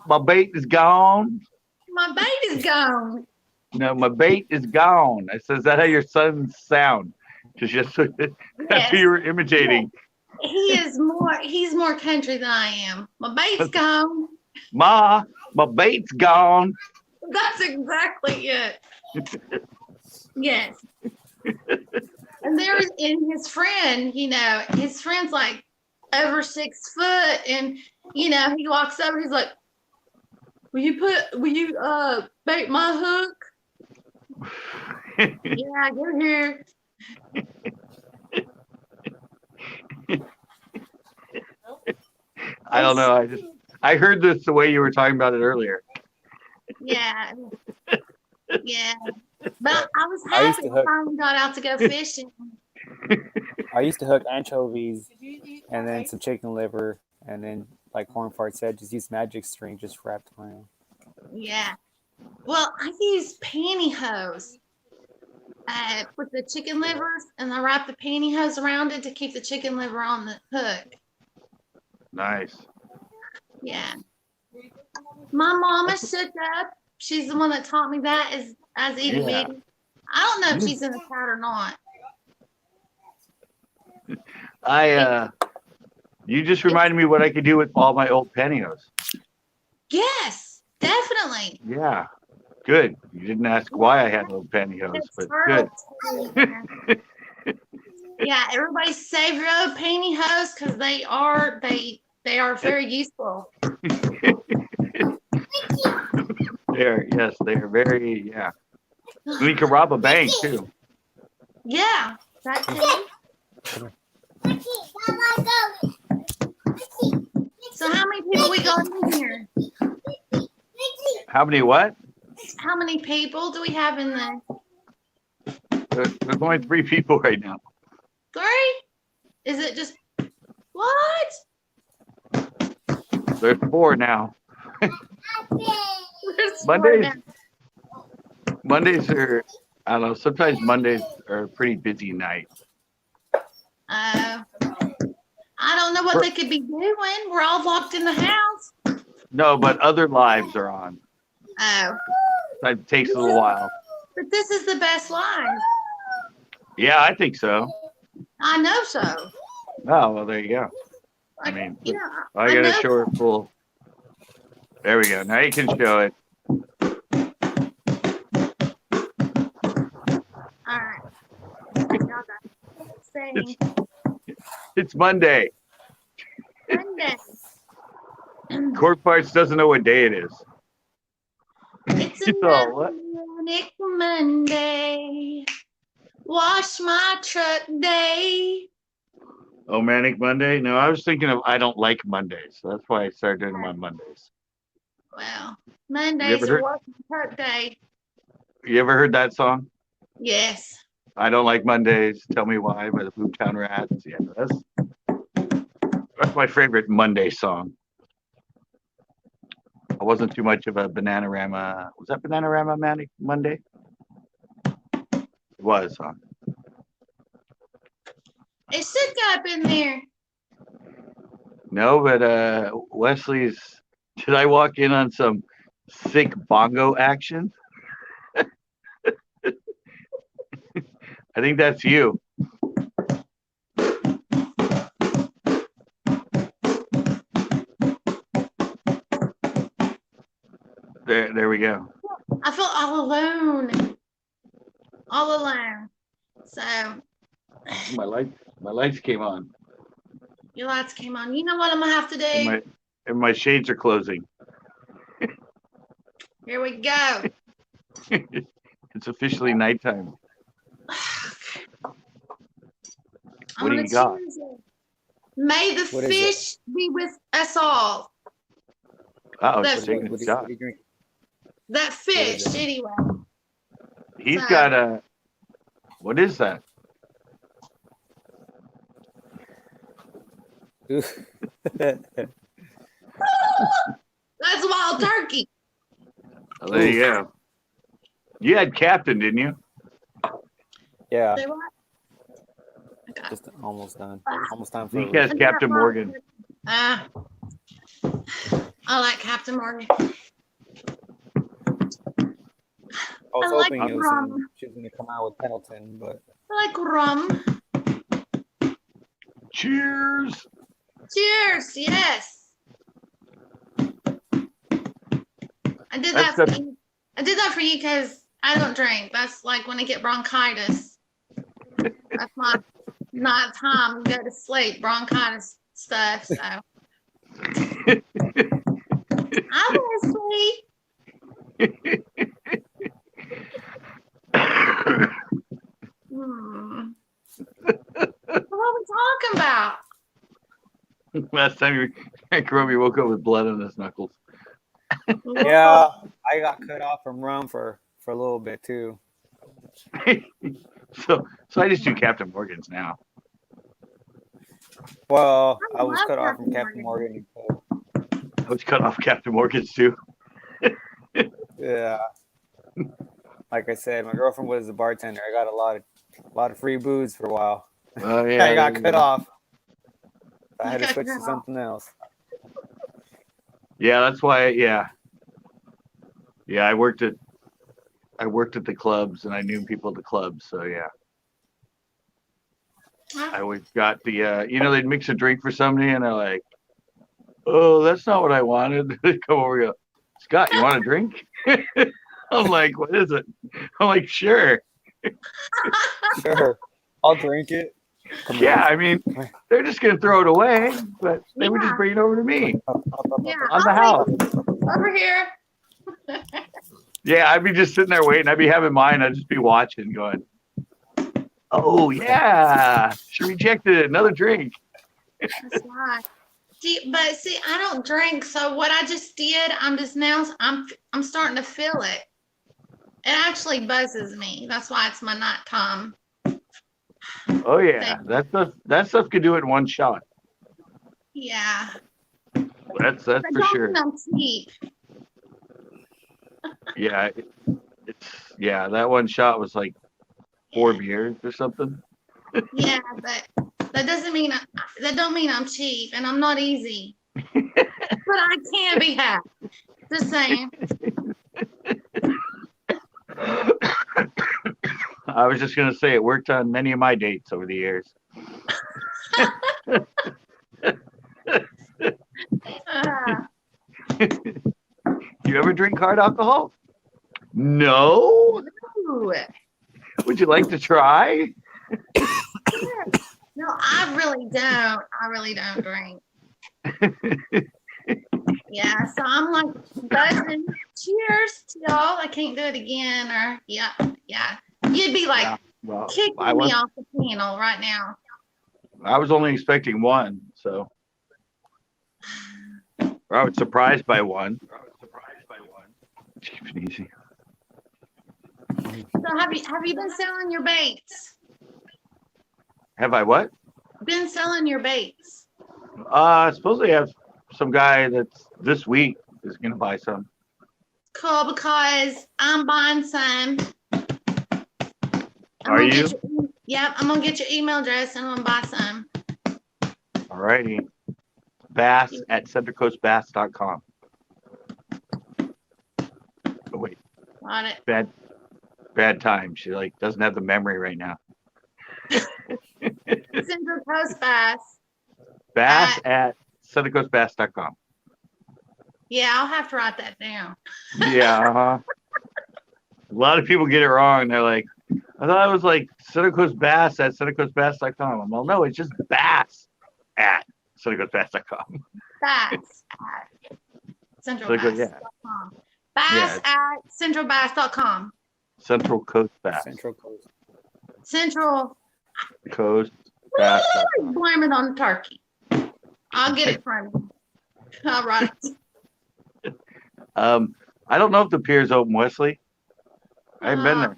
My bait is gone. My bait is gone. No, my bait is gone. I said, is that how your sons sound? Because that's who you were imitating. He's more country than I am. My bait's gone. My bait's gone. That's exactly it. Yes. And his friend, his friend's like over 6 foot, and he walks over, he's like, will you bait my hook? Yeah, get here. I don't know. I heard this the way you were talking about it earlier. Yeah. Yeah. But I was happy I finally got out to go fishing. I used to hook anchovies and then some chicken liver, and then, like Cornfart said, just use magic string just wrapped around. Yeah. Well, I use pantyhose with the chicken livers, and I wrap the pantyhose around it to keep the chicken liver on the hook. Nice. Yeah. My mama shook up. She's the one that taught me that as itty bitty. I don't know if she's in the chat or not. You just reminded me what I could do with all my old pantyhose. Yes, definitely. Yeah, good. You didn't ask why I had old pantyhose, but good. Yeah, everybody save your old pantyhose because they are very useful. They are very, yeah. We can rob a bank too. Yeah, that too. So how many people we got in here? How many what? How many people do we have in there? There's only 3 people right now. 3? Is it just what? There's 4 now. There's 4 Mondays. now. Mondays are, I don't know, sometimes Mondays are a pretty busy night. I don't know what they could be doing. We're all locked in the house. No, but other lives are on. Oh. It takes a little while. But this is the best live. Yeah, I think so. I know so. Oh, well, there you go. I mean, I got to show it full. There we go. Now you can show it. All right. It's Monday. Monday. Cork Parts doesn't know what day it is. It's another Manic Monday. Wash my truck day. Oh, Manic Monday? No, I was thinking of I don't like Mondays. So that's why I started doing them on Mondays. Well, Mondays are washing truck day. You ever heard that song? Yes. I don't like Mondays. Tell me why by the Boomtown Rats. Yeah, that's my favorite Monday song. I wasn't too much of a Bananarama. Was that Bananarama Manic Monday? It was, huh? It should go up in there. No, but Wesley's. Did I walk in on some sick bongo action? I think that's you. There we go. I feel all alone. all alone. So My lights came on, your lights came on. You know what I'm gonna have to and do? my shades are closing. Here we go. It's officially nighttime. I'm What do gonna you got? choose it. May the What is it? fish be with us all. Uh-oh, That she's taking a What do shot. you drink? That fish, it? anyway. He's So- got a. What is that? That's wild turkey. Oh, there you go. You had Captain, didn't you? Yeah, Say what? Okay. just almost done. Almost time for Zeke a has Captain Morgan. I like Captain Morgan. I was I like hoping it was rum. she was going to come out with Pendleton, but I like rum. Cheers. Cheers, yes. I did That's that for the- you. I did that for you because I don't drink. That's like when I get bronchitis. That's my night time to go to sleep, bronchitis stuff. So obviously, what are we talking about? Last time Roby woke up with blood on his knuckles. yeah, I got cut off from rum for a little bit too. So I just do Captain Morgan's now. Well, I I was love cut off from Captain Captain Morgan. So, I was cut off Captain Morgan's too. yeah, like I said, my girlfriend was a bartender. I got a lot of free booze for a while. Oh yeah. I got cut off. I had to got switch cut to off. something else. Yeah, that's why. Yeah. I worked at the clubs and I knew people at the clubs. So yeah, I always got the they'd mix a drink for somebody and they're like, oh, that's not what I wanted. They come over and go, Scott, you want a drink? I'm like, what is it? I'm like, sure. Sure, I'll drink it. Come Yeah, I mean, they're just gonna throw it away, but they would just Yeah. bring it over to me Yeah, on the I'll house. take over here. Yeah, I'd be just sitting there waiting. I'd be having mine. I'd just be watching, going, "Oh yeah, she rejected it. Another drink." That's right. See, I don't drink. So what I just did, I'm starting to feel it. It actually buzzes me. That's why it's my nighttime. Oh yeah, that stuff could do it in one shot. Yeah. That's But for don't sure. think I'm cheap. Yeah, that one shot was like 4 beers or something. Yeah, but that don't mean I'm cheap and I'm not easy. But I can be had. Just saying. I was just gonna say it worked on many of my dates over the years. You ever drink hard alcohol? No. Ooh. Would you like to try? No, I really don't. I really don't drink. Yeah, so I'm like buzzing. Cheers to y'all. I can't do it again. Or yeah. You'd be like Yeah, well, kicking I me was off the panel right now. only expecting one, so or I was surprised by one. Cheap and easy. So have you been selling your baits? Have I what? Been selling your baits? Supposedly I have some guy that's this week is gonna buy some. Cool, because I'm buying some. Are you? Yep, I'm gonna get your email address and I'm gonna buy some. Alrighty. Bass at centercoastbass.com. Oh wait, Got it. bad time. She doesn't have the memory right now. Central Coast Bass. Bass at centercoastbass.com. Yeah, I'll have to write that down. Yeah, a lot of people get it wrong. They're like, I thought it was like Center Coast Bass at centercoastbass.com. Well, no, it's just bass at centercoastbass.com. Bass at centralbass.com. Bass at centralbass.com. Central Coast Bass. Central Coast. Central. Coast Bass. Blame it on the turkey. I'll get it from you. All right. I don't know if the pier's open, Wesley. I ain't been there.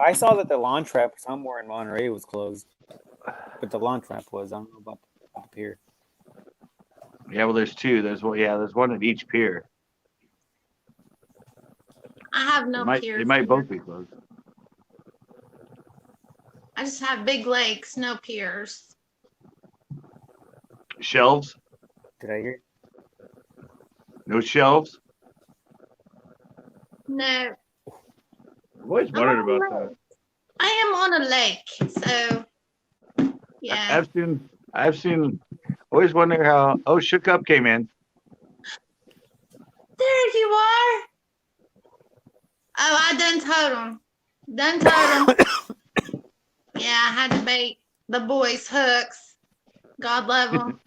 I saw that the launch ramp somewhere in Monterey was closed, but the launch ramp was. I don't know about the pier. Yeah, well, there's two. There's one at each pier. I have no piers. They might both be closed. I just have big lakes, no piers. Shelves? Did I hear? No shelves? No. I've always wondered about that. I am on a lake, so yeah. I've seen. Always wonder how. Oh, Shook Up came in. There you are. Oh, I done told him. Yeah, I had to bait the boys' hooks. God love them.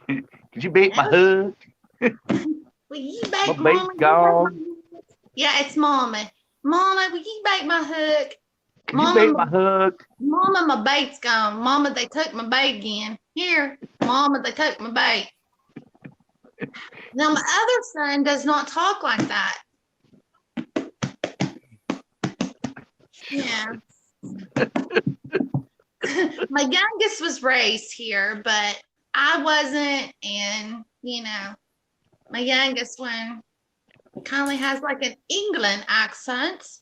Did you bait my hook? Will you bait My Mama? bait's gone. Yeah, it's Mama. Mama, will you bait my hook? Can you bait my hook? Mama, my bait's gone. Mama, they took my bait again. Here, Mama, they took my bait. Now, my other son does not talk like that. Yeah. My youngest was raised here, but I wasn't. And, my youngest one kind of has like an England accent.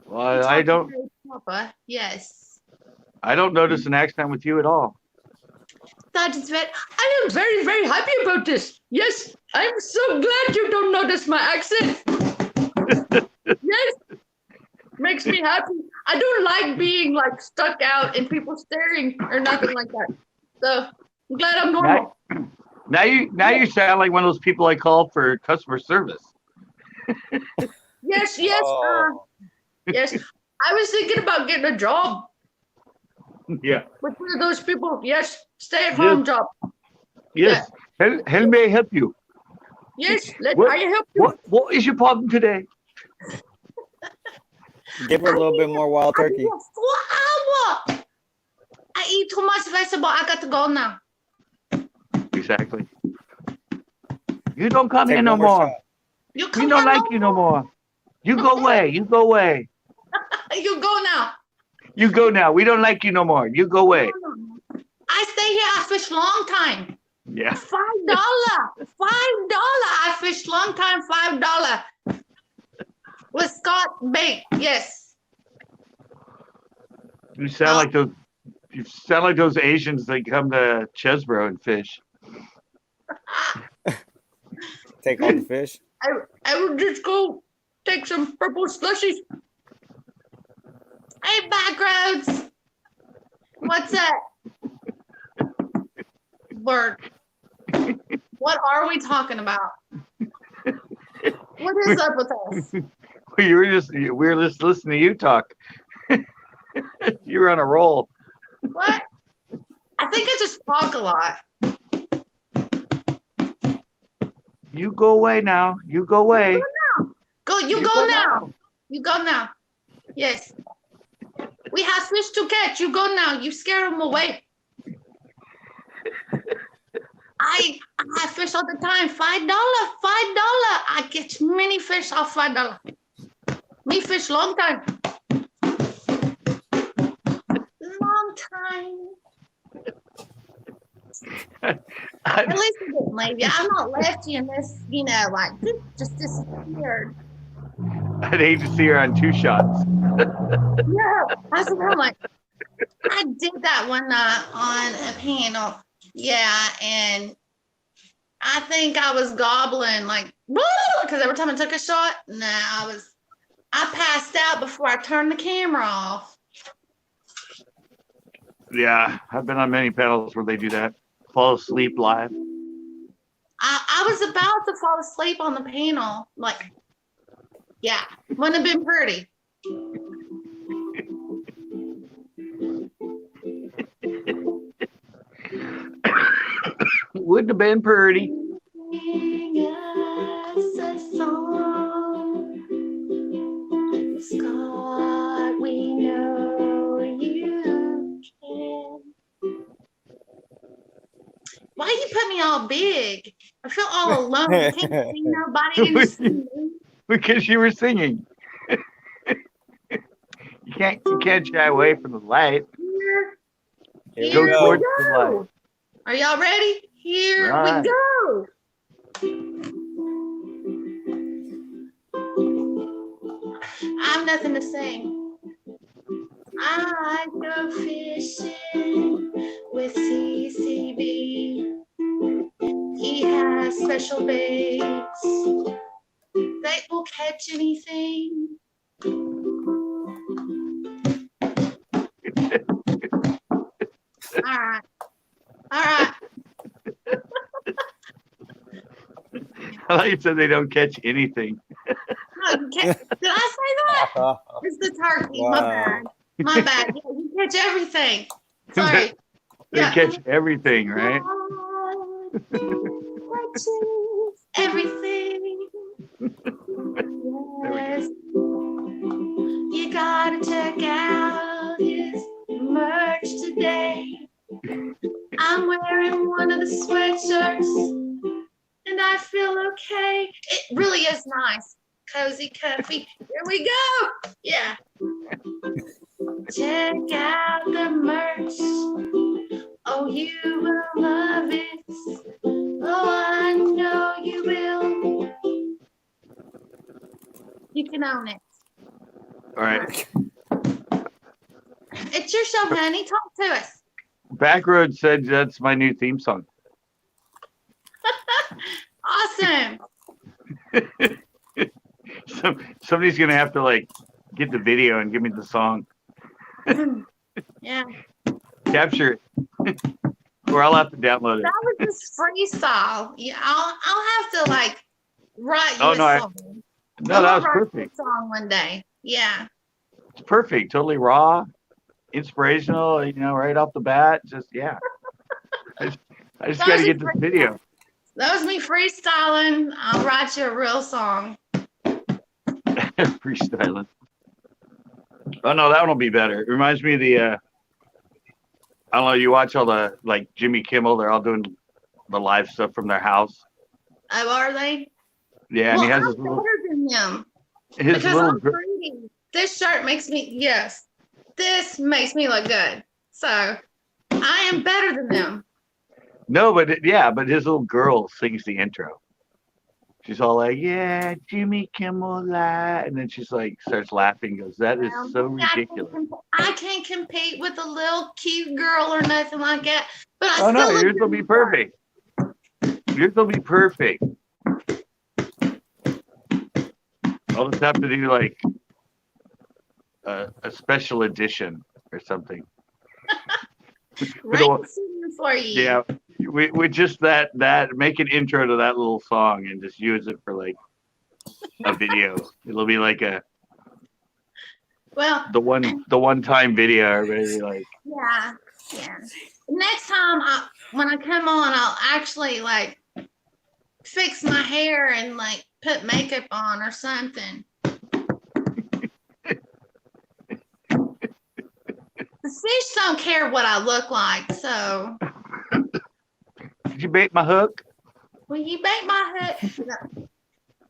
Well, I don't. Papa. Yes. I don't notice an accent with you at all. That is very. I am very, very happy about this. Yes, I'm so glad you don't notice my accent. Yes, makes me happy. I don't like being like stuck out and people staring or nothing like that. So I'm glad I'm normal. Now you sound like one of those people I call for customer service. Yes. Oh. Yes. I was thinking about getting a job Yeah. with one of those people. Yes, stay-at-home job. Yes. How may I help you? Yes, What- I help you. What is your problem today? Give her a little bit more wild I turkey. need a 4 hour. I eat too much vegetable. I got to go now. Exactly. You don't come Take here no one more more. shot. You We come don't here like you no more. You go away. You go away. You go now. You go now. We don't like you no more. You go away. I stay here. I fish long time. Yeah. $5. I fish long time. $5 with Scott bait. Yes. You sound like those. You sound like those Asians that come to Chesbro and fish. Take all the fish. I would just go take some purple slushies. Hey, Backroads. What's up? Word. What are we talking about? What is up with us? We were just listening to you talk. You were on a roll. What? I think I just talk a lot. You go away now. You go away. You go now. You go now. Yes. We have fish to catch. You go now. You scare them away. I have fish all the time. $5. I catch many fish off $5. Me fish long time. Long time. At least I didn't leave you. I'm not left you in this, like just disappeared. I'd hate to see her on 2 shots. Yeah, that's what I'm like. I did that one night on a panel. Yeah, and I think I was gobbling like, because every time I took a shot, I passed out before I turned the camera off. Yeah, I've been on many panels where they do that. Fall asleep live. I was about to fall asleep on the panel. Like, yeah, wouldn't have been pretty. Wouldn't have been pretty. Sing us a song, Scott. We know you can. Why you put me all big? I feel all alone. I can't see nobody to see me. Because you were singing. You can't shy away from the light. Here Go we go. towards the light. Are y'all ready? Here Right. we go. I'm nothing to sing. I go fishing with CCB. He has special baits. They will catch anything. All right. All right. I thought you said they don't catch anything. No, you can't. Did I say that? It's the turkey. My bad. My bad. Yeah, you catch everything. Sorry. They Yeah. catch everything, right? Catches everything. Yes. You gotta check out his merch today. I'm wearing one of the sweatshirts and I feel okay. It really is nice. Cozy, comfy. Here we go. Yeah. Check out the merch. Oh, you will love it. Oh, I know you will. You can own it. All right. It's your show, honey. Talk to us. Backroad said that's my new theme song. Awesome. Somebody's gonna have to like get the video and give me the song. Yeah. Capture it. Or I'll have to download it. That was just freestyle. Yeah, I'll have to like write you Oh, a no, song. No, I'm that gonna was write you perfect. a song one day. Yeah. It's perfect. Totally raw, inspirational, right off the bat. Just yeah. I just got to get this video. That was me freestyling. I'll write you a real song. Freestyling. Oh no, that one will be better. It reminds me of the I don't know, you watch all the like Jimmy Kimmel, they're all doing the live stuff from their house. Oh, are they? Yeah, Well, and he has I'm his little better than them his because little I'm pretty. This shirt makes me, yes, this makes me look good. So I am better than them. No, but but his little girl sings the intro. She's all like, "Yeah, Jimmy Kimmel live," and then she's like starts laughing. Goes, "That is so ridiculous." I can't compete with a little cute girl or nothing like that. But I Oh no, still look yours will good. be perfect. Yours will be perfect. I'll just have to do like a special edition or something. Great singing for you. Yeah, we just that make an intro to that little song and just use it for like a video. It'll be like Well, the one time video. Everybody like, yeah. Next time, when I come on, I'll actually like fix my hair and like put makeup on or something. The fish don't care what I look like, so. did you bait my hook? Will you bait my hook? No.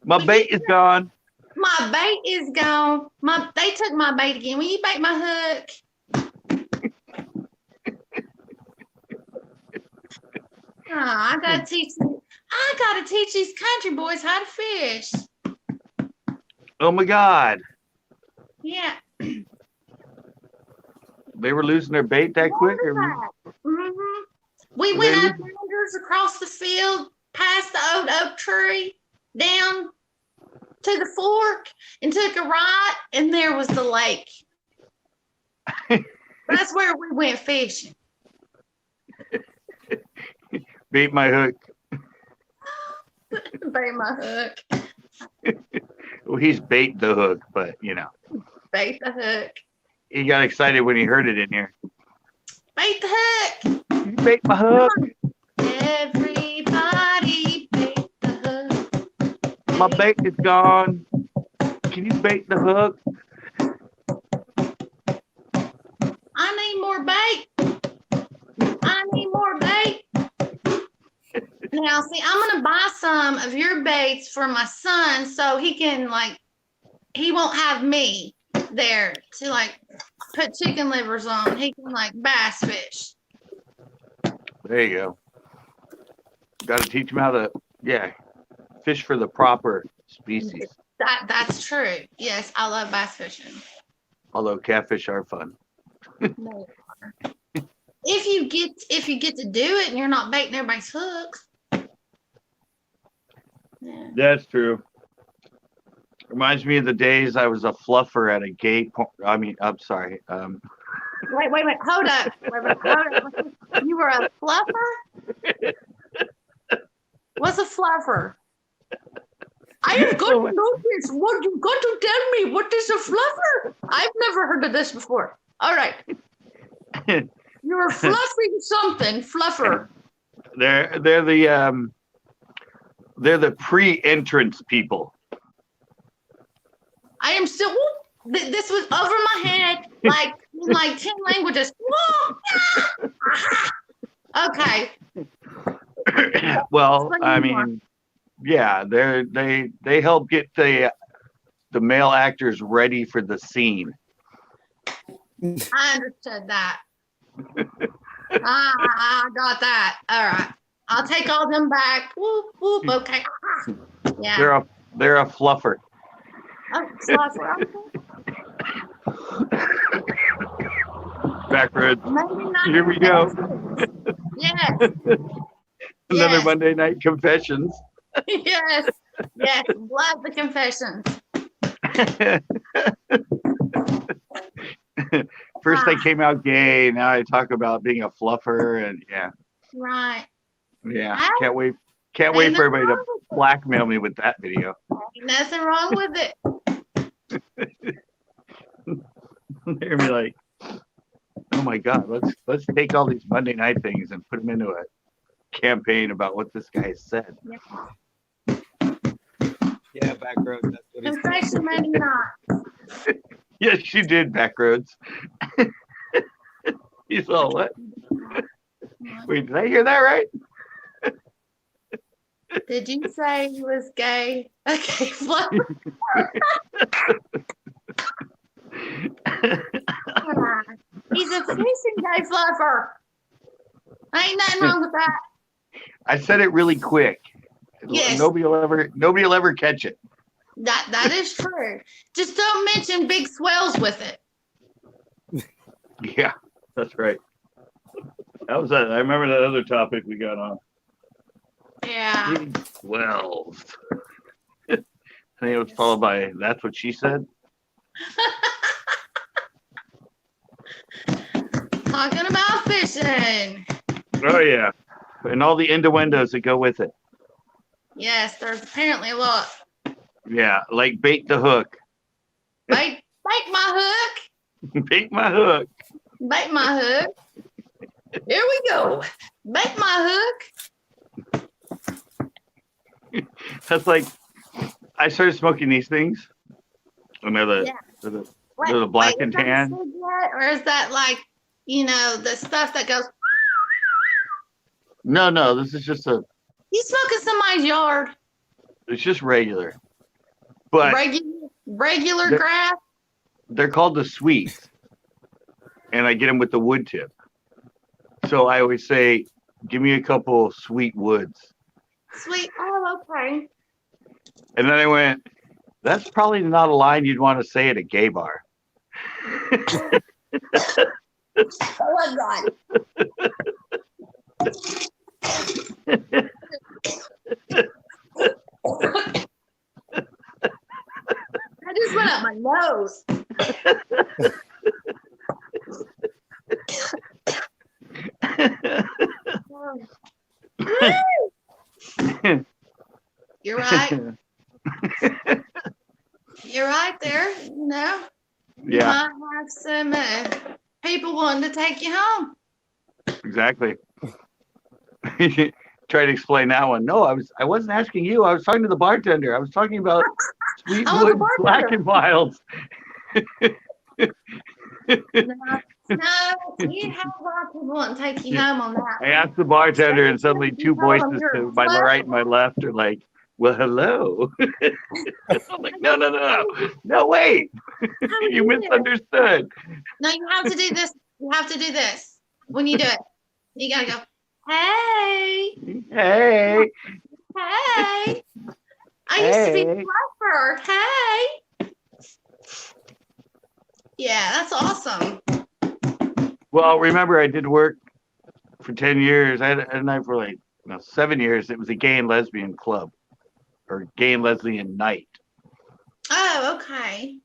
My bait is gone. My bait is gone. They took my bait again. Will you bait my hook? Oh, I gotta teach these country boys how to fish. Oh my God, Yeah. they were losing their bait that quick. Mm-hmm. We went up yonder across the field, past the old oak tree, down to the fork, and took a right, and there was the lake. That's where we went fishing. Bait my hook. bait my hook. Well, he's bait the hook, but Bait the hook. he got excited when he heard it in here. Bait the hook. You bait my hook. Everybody bait the hook. My bait is gone. Can you bait the hook? I need more bait. I need more bait. Now, see, I'm gonna buy some of your baits for my son so he can he won't have me there to put chicken livers on. He can bass fish. There you go. Got to teach him how to, fish for the proper species. That's true. Yes, I love bass fishing. Although catfish are fun. No. If you get to do it and you're not baiting everybody's hooks. Yeah. That's true. Reminds me of the days I was a fluffer at a gay. I'm sorry. Wait. Hold up. You were a fluffer? What's a fluffer? I have got to know this. What you got to tell me? What is a fluffer? I've never heard of this before. All right. You're fluffing something. Fluffer. They're the pre-entrance people. I am still. This was over my head, in 10 languages. Okay. Well, I mean, yeah, they help get the male actors ready for the scene. I understood that. I got that. All right. I'll take all them back. Whoop, whoop. Okay. Yeah. They're a fluffer. Oh, fluffer. Backroads. Maybe not. Here we go. Yes. Another Yes. Monday night confessions. Yes. Yes. Love the confessions. First they came out gay. Now I talk about being a fluffer, and Right. can't wait for everybody to blackmail me with that video. Ain't nothing wrong with it. They're gonna be like, oh my god, let's take all these Monday night things and put them into a campaign about what this guy said. Yeah, Backroads. That's what he's Confession, maybe not. Yes, you did, Backroads. You saw what? Wait, did I hear that right? Did you say he was gay? Okay, fluffer. He's a fishing gay fluffer. Ain't nothing wrong with that. I said it really quick. Yes. Nobody will ever catch it. That is true. Just don't mention big swells with it. Yeah, that's right. That was that. I remember that other topic we got on. Yeah. Big swells. I think it was followed by "That's what she said." Talking about fishing. Oh yeah, and all the innuendos that go with it. Yes, there's apparently a lot. Yeah, like bait the hook. Bait my hook. Bait my hook. Bait my hook. Here we go. Bait my hook. That's like I started smoking these things. And they're the black and is that a tan. cigarette, or is that the stuff that goes? No, this is just You smoking somebody's yard? it's just regular. But Regular The- grass. they're called the sweets. And I get them with the wood tip. So I always say, give me a couple sweet woods. Sweet. Oh, okay. And then I went, that's probably not a line you'd want to say at a gay bar. Oh my God. I just went up my nose. You're You're right. You're right there. You know, you Yeah, might have some people wanting to take you home. exactly. Try to explain that one. No, I wasn't asking you. I was talking to the bartender. I was talking about Oh, the Sweetwood Black bartender. and Wilds. No, you have lots of people wanting to take you home on that. I asked the bartender, and suddenly You two told them voices you're to a my right and fluffer. my left are like, "Well, hello." I'm like, no, no, no, no, wait. How would You you do it? misunderstood. No, you have to do this. You have to do this when you do it. You gotta go, hey, Hey, hey. I used to be a hey. fluffer. Hey. Yeah, that's awesome. Well, remember, I did work for 10 years. I had a night for like 7 years. It was a gay and lesbian club or gay and lesbian night. Oh, okay.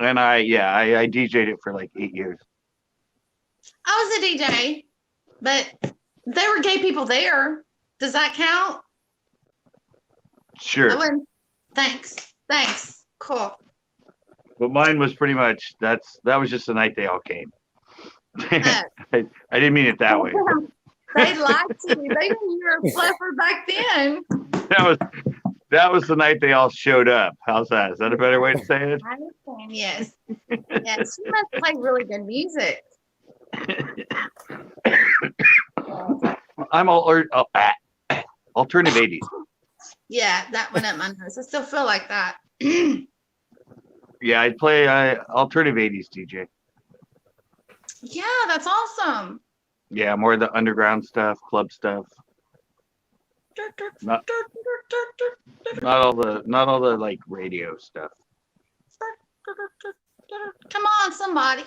And I DJ'd it for like 8 years. I was a DJ, but there were gay people there. Does that count? I Sure. wouldn't. Thanks. Thanks. Cool. But mine was pretty much, that was just the night they all came. Oh. I didn't mean it that way. They liked you. They knew you were a fluffer back then. That was the night they all showed up. How's that? Is that a better way to say it? I understand. Yes. Yes. She must play really good music. I'm alternative 80s. Yeah, that went up my nose. I still feel like that. Yeah, I play alternative 80s DJ. Yeah, that's awesome. Yeah, more of the underground stuff, club stuff. Not all the like radio stuff. Come on, somebody.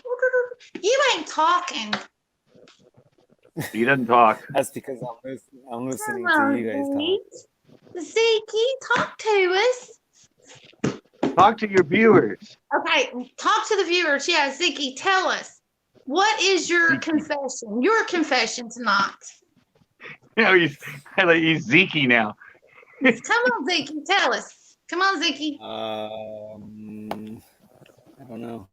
You ain't talking. He doesn't talk. That's because I'm listening Come to you guys on, talk. Zeke, talk to us. Talk to your viewers. Okay, talk to the viewers. Yeah, Zeke, tell us. What is your confession? Your confession tonight. You know, he's Zeke now. Come on, Zeke, tell us. Come on, Zeke. I don't know.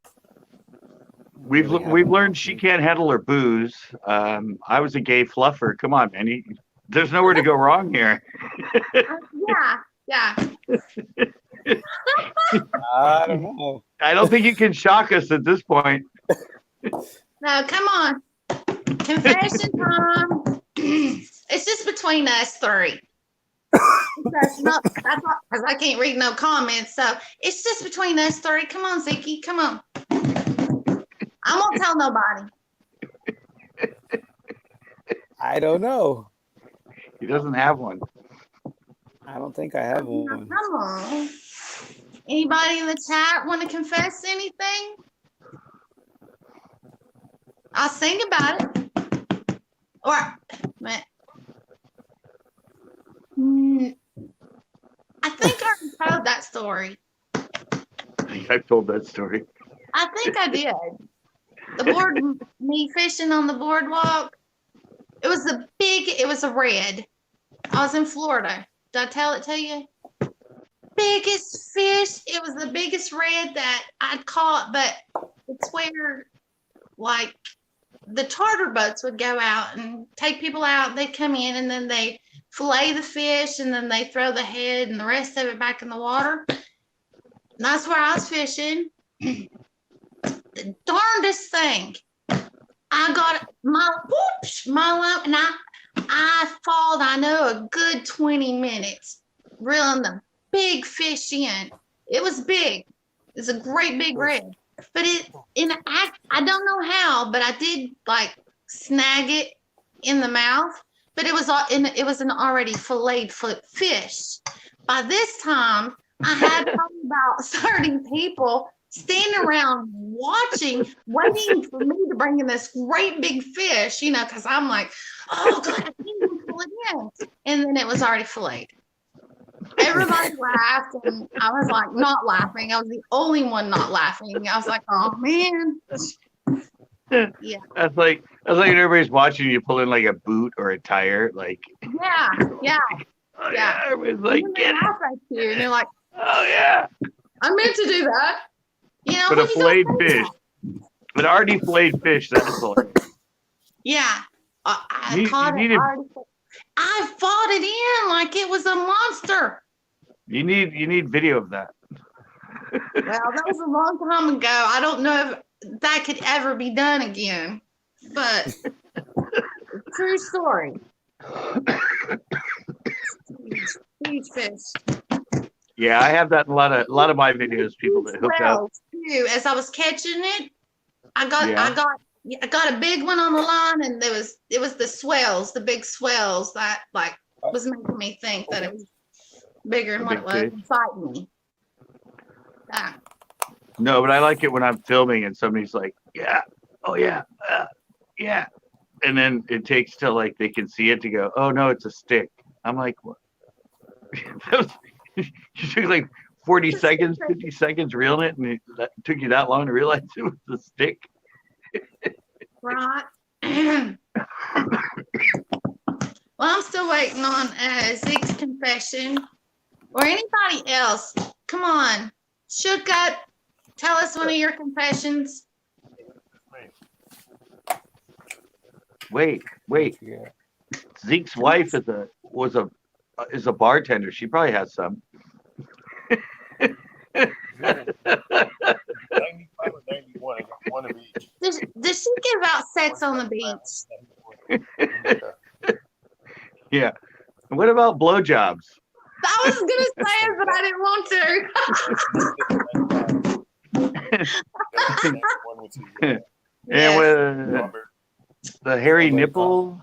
We've learned she can't handle her booze. I was a gay fluffer. Come on, man. There's nowhere to go wrong here. Yeah. I don't know. I don't think you can shock us at this point. No, come on. Confession time. It's just between us three. That's because I can't read no comments. So it's just between us three. Come on, Zeke. Come on. I won't tell nobody. I don't know. He doesn't have one. I don't think I have one. Come on. Anybody in the chat want to confess anything? I'll sing about it. Or, I think I already told that story. I think I've told that story. I think I did. Me fishing on the boardwalk. It was a red. I was in Florida. Did I tell it to you? Biggest fish. It was the biggest red that I'd caught, but it's where, like, the charter boats would go out and take people out. They'd come in and then they fillet the fish and then they throw the head and the rest of it back in the water. And that's where I was fishing. The darndest thing. I got my line, and I fought, I know, a good 20 minutes reeling the big fish in. It was big. It's a great big red. But I don't know how, but I did like snag it in the mouth. But it was an already filleted fish. By this time, I had probably about 30 people standing around watching, waiting for me to bring in this great big fish, because I'm like, oh, God, I can't even pull it in. And then it was already filleted. Everybody laughed, and I was like, not laughing. I was the only one not laughing. I was like, oh, man. Yeah. That's like when everybody's watching you pull in like a boot or a tire. Like, Yeah. Oh, Yeah. Everybody's like, And get they it. laugh at you, and they're like, Oh, yeah. I meant to do that. You know, But when a you gonna filleted say fish. that? But already filleted fish, that's hilarious. Yeah. I You, caught you it need already. I fought it in like it was a monster. you need video of that. Well, that was a long time ago. I don't know if that could ever be done again. But true story. Huge fish. Yeah, I have that in a lot of my videos. People that hook up. Swells too. As I was catching it, I Yeah. got a big one on the line, and it was the swells, the big swells that like was making me think that it was bigger than A what big it was fish. and fighting me. Ah, No, but I like it when I'm filming and somebody's like, yeah, oh yeah, yeah, and then it takes till like they can see it to go, oh no, it's a stick. I'm like, what? You took like 40 seconds, 50 seconds reeling it, and that took you that long to realize it was a stick. right. Well, I'm still waiting on Zeke's confession or anybody else. Come on, Shook Up. Tell us one of your confessions. Wait, Yeah. Zeke's wife is a bartender. She probably has some. 95 or 91. I got one of each. Does she give out sex on the beach? Yeah. And what about blowjobs? I was gonna say it, but I didn't want to. One with you. And Yes. with Robert. the hairy nipple,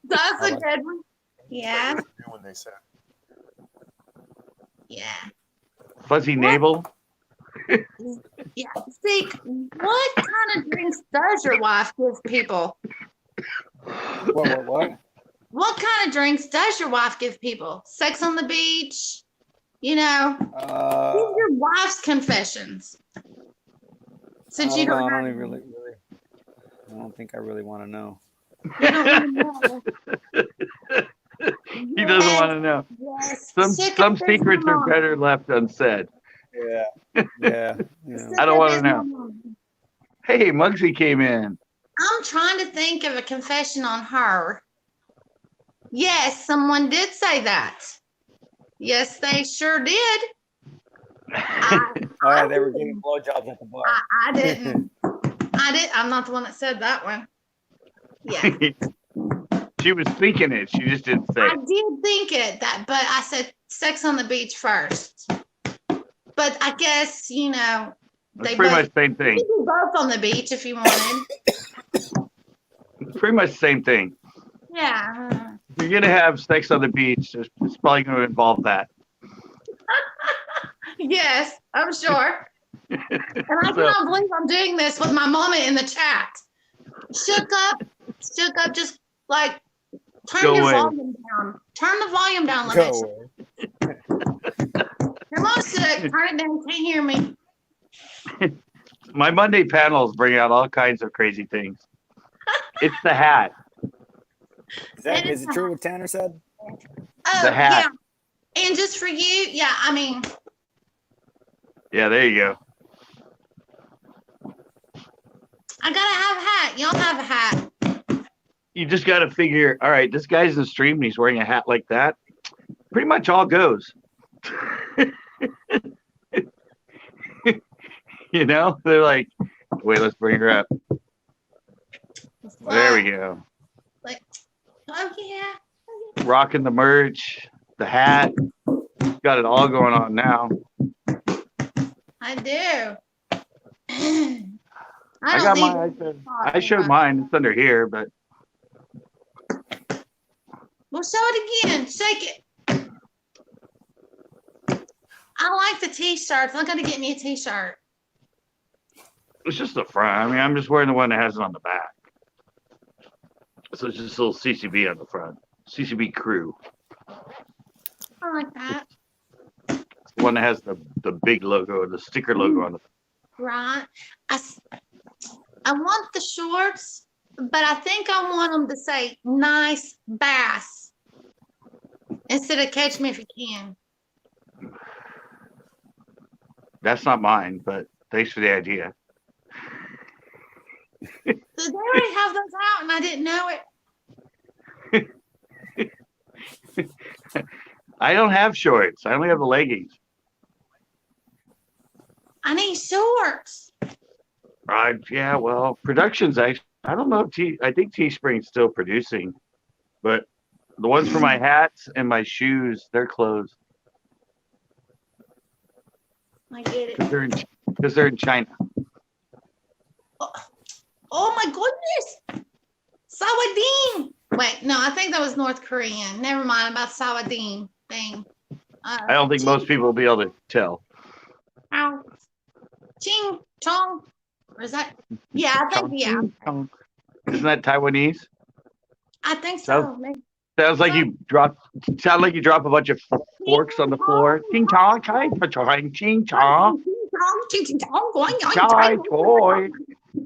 That's a good one. Yeah, When they said, yeah, fuzzy navel. yeah. Zeke, what kind of drinks does your wife give people? What? What kind of drinks does your wife give people? Sex on the beach? You know, these are your wife's confessions. Since you don't have really. I don't think I really want to know. you don't know. He doesn't want to know. Yes. Some Shook some Up is secrets my are mom. better left unsaid. Yeah. Yeah. You know. Shook I don't Up wanna is my know. mom. Hey, Muggsy came in. I'm trying to think of a confession on her. Yes, someone did say that. Yes, they sure did. Oh, yeah, they were getting blowjobs at the bar. I didn't. I'm not the one that said that one. Yeah, She was thinking it. She just didn't say I it. did think it that, but I said sex on the beach first. But I guess you know It's they pretty both. much the same You thing. could do both on the beach if you wanted. It's pretty much the same thing. Yeah. If you're gonna have sex on the beach, it's probably gonna involve that. Yes, I'm sure. And I So- cannot believe I'm doing this with my mama in the chat. Shook up, just like turn Go your away. volume down. Turn the volume down, Go Lamesha. away. Come on, Shook, turn it down. Can't hear me. My Monday panels bring out all kinds of crazy things. It's the hat. Is it true what Tanner said? Oh, The hat. yeah. And just for you, yeah, I mean, Yeah, there you go. I gotta have a hat. Y'all have a hat. You just got to figure, all right, this guy's in the stream and he's wearing a hat like that. Pretty much all goes. You know, they're like, wait, let's bring her up. There we go. Oh, yeah. Rocking the merch, the hat. Got it all going on now. I do. I got mine. I showed mine. It's under here, but Well, show it again. Shake it. I like the t-shirts. I'm gonna get me a t-shirt. it's just the front. I mean, I'm just wearing the one that has it on the back. So it's just a little CCB on the front. CCB crew. I like that. It's the one that has the big logo, the sticker logo on the Right. I want the shorts, but I think I want them to say nice bass instead of Catch Me If You Can. That's not mine, but thanks for the idea. So they already have those out, and I didn't know it. I don't have shorts. I only have the leggings. I need shorts. Yeah, well, production's actually, I don't know if I think Teespring's still producing, but the ones for my hats and my shoes, they're closed I get it. because they're in China. Oh my goodness. Sawadeen. Wait, no, I think that was North Korean. Never mind about Sawadeen thing. I don't think most people will be able to tell. Ow. Ching chong. Or is that? Yeah, I think, yeah. Isn't that Taiwanese? I think so. Sounds like you drop a bunch of forks on the floor. Ching chong, ching chong, ching chong. Chai toy.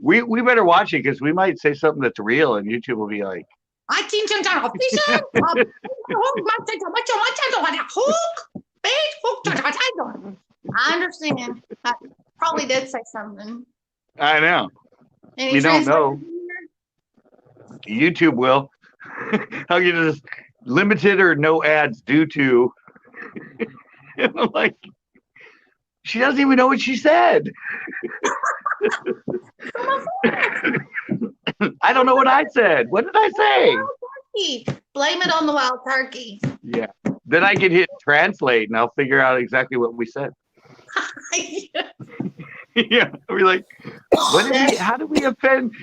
We better watch it because we might say something that's real and YouTube will be like, I understand. I probably did say something. I know. Any You don't know. translators YouTube will. How you just limited or no ads due to. And I'm like, she doesn't even know what she said. I don't know what I said. What did I say? here? Blame it on the wild turkey. Yeah. Then I can hit translate and I'll figure out exactly what we said. Yeah. I'll be like, how do we offend?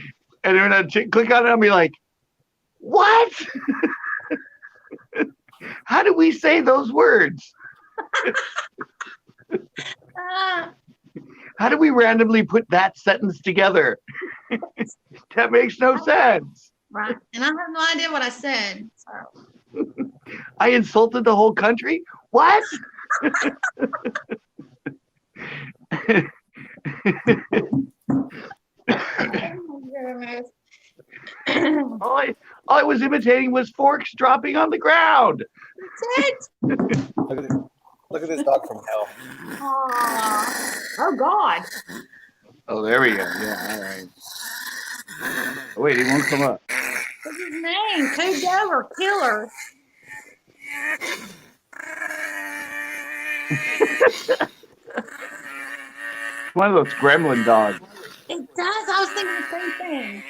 And then I click on it, I'll be like, what? How do we say those words? How do we randomly put that sentence together? That makes no sense. Right. And I have no idea what I said. So. I insulted the whole country? What? all I was imitating was forks dropping on the ground. That's it. Look at this dog from hell. Aw. Oh God. Oh, there we go. Yeah, all right. Oh, wait, he won't come up. What's his name? Kudo or Killer? One of those gremlin dogs. It does. I was thinking the same thing.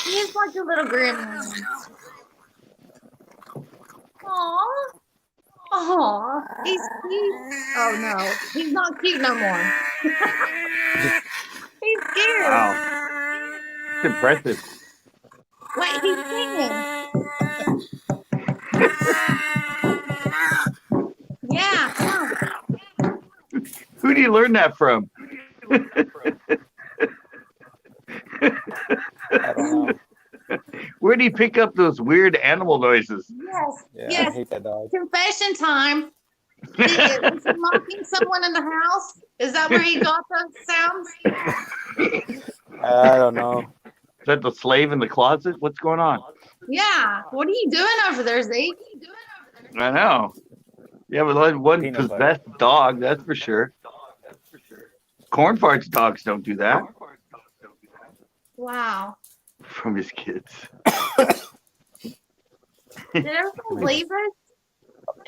He is like a little gremlin. Aw. Aw. He's cute. Oh no. He's not cute no more. He's scared. Wow. It's impressive. Wait, he's singing. Yeah, come on. Who do you learn that from? I don't know. Where do you pick up those weird animal noises? Yes. Yeah, Yes. I hate that dog. Confession time. Was he mocking someone in the house? Is that where he got those sounds? I don't know. Is that the slave in the closet? What's going on? Yeah. What are you doing over there, Zeke? I know. Yeah, but one Peanut possessed dog, that's for sure. Corn farts dogs don't do that Wow. from his kids. Did everyone leave us?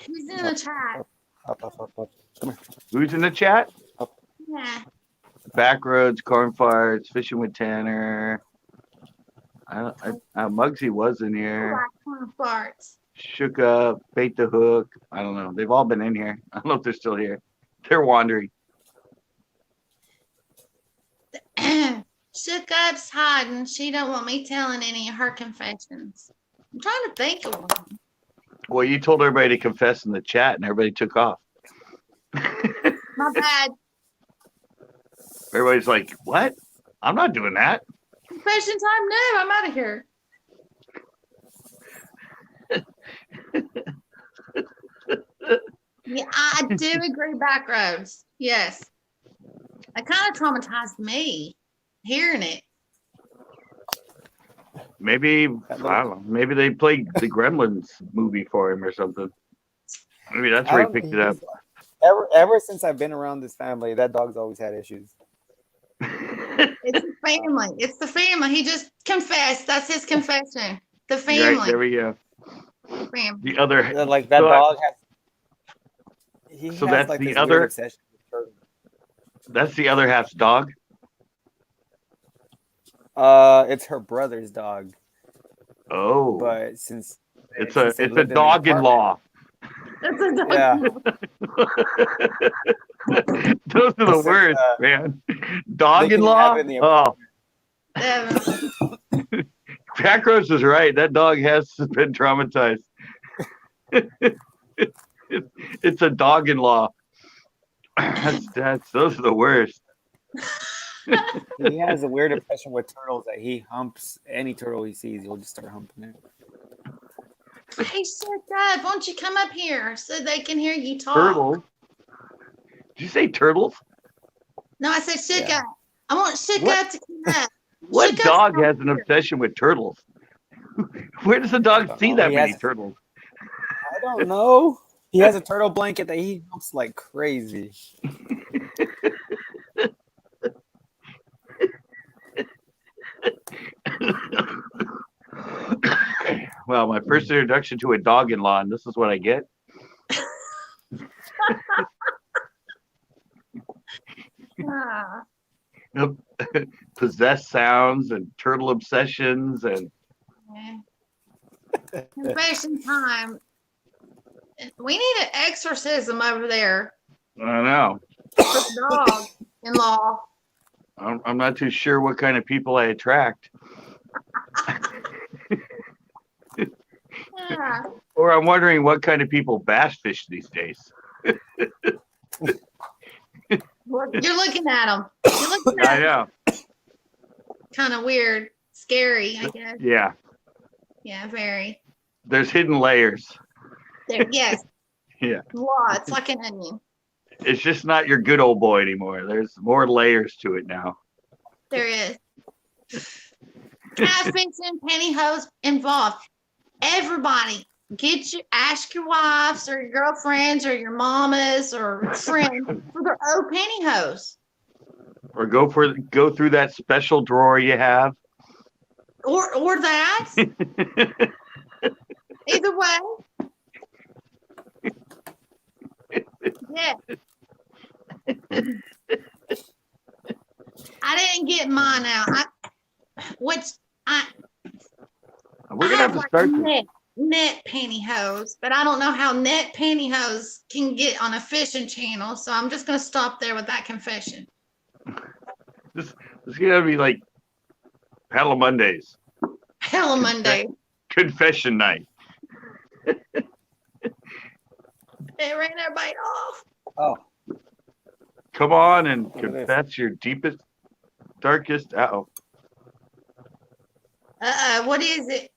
Who's in the chat? Up. Come here. Who's in the chat? Yeah. Backroads, corn farts, fishing with Tanner. Muggsy was in here. Corn farts. Shook up, bait the hook. I don't know. They've all been in here. I don't know if they're still here. They're wandering. Shook up's hiding. She don't want me telling any of her confessions. I'm trying to think of one. Well, you told everybody to confess in the chat, and everybody took off. My bad. Everybody's like, "What? I'm not doing that." Confession time? No, I'm out of here. Yeah, I do agree. Backroads. Yes. It kind of traumatized me hearing it. Maybe I That don't little, know. Maybe they played the Gremlins movie for him or something. Maybe that's I where he don't. picked it up. He's ever since I've been around this family, that dog's always had issues. It's the family. It's the family. He just confessed. That's his confession. The Right, there family. we go. Family. The other, Like that so, dog has. He so has that's like the this weird other. obsession with turtles. That's the other half's dog. It's her brother's dog, Oh, but since it's they a lived in an apartment, dog-in-law. That's a dog. yeah, Those are the since worst, man. they couldn't have Dog-in-law. it in the Oh, Definitely. Packros is right. That dog has been traumatized. It's a dog-in-law. That's those are the worst. he has a weird obsession with turtles that he humps any turtle he sees. He'll just start humping it. Hey, shut up. Why don't you come up here so they can hear you talk? Turtles. Did you say turtles? No, I said Suka. Yeah. I want Suka What? to come up. What Suka's dog not has an here. obsession with turtles? Where does a I dog don't see know. that He many has. turtles? I don't know. He has a turtle blanket that he humps like crazy. Well, my first introduction to a dog-in-law, and this is what I get. Ah, Possessed sounds and turtle obsessions and yeah. Confession time. We need an exorcism over there I don't know. for the dog-in-law. I'm not too sure what kind of people I attract, Yeah. or I'm wondering what kind of people bass fish these days. Well, you're looking at them. You're looking I at them. know. Kind of weird. Scary, I guess. Yeah, Yeah, very. there's hidden layers. There, yes. Yeah, Lots, like an onion. it's just not your good old boy anymore. There's more layers to it now. There is. Catfishing, pantyhose involved. Everybody, ask your wives or your girlfriends or your mamas or friends for their old pantyhose. Or go through that special drawer you have. Or that. Either way. Yeah. I didn't get mine out. We're I gonna have have to like start this. net pantyhose, but I don't know how net pantyhose can get on a fishing channel, so I'm just gonna stop there with that confession. This is gonna be like Paddle Mondays, Hell of Monday. confession night. It ran everybody off. Oh, Come on and Look at this. confess your deepest, darkest. Uh-oh. What is it?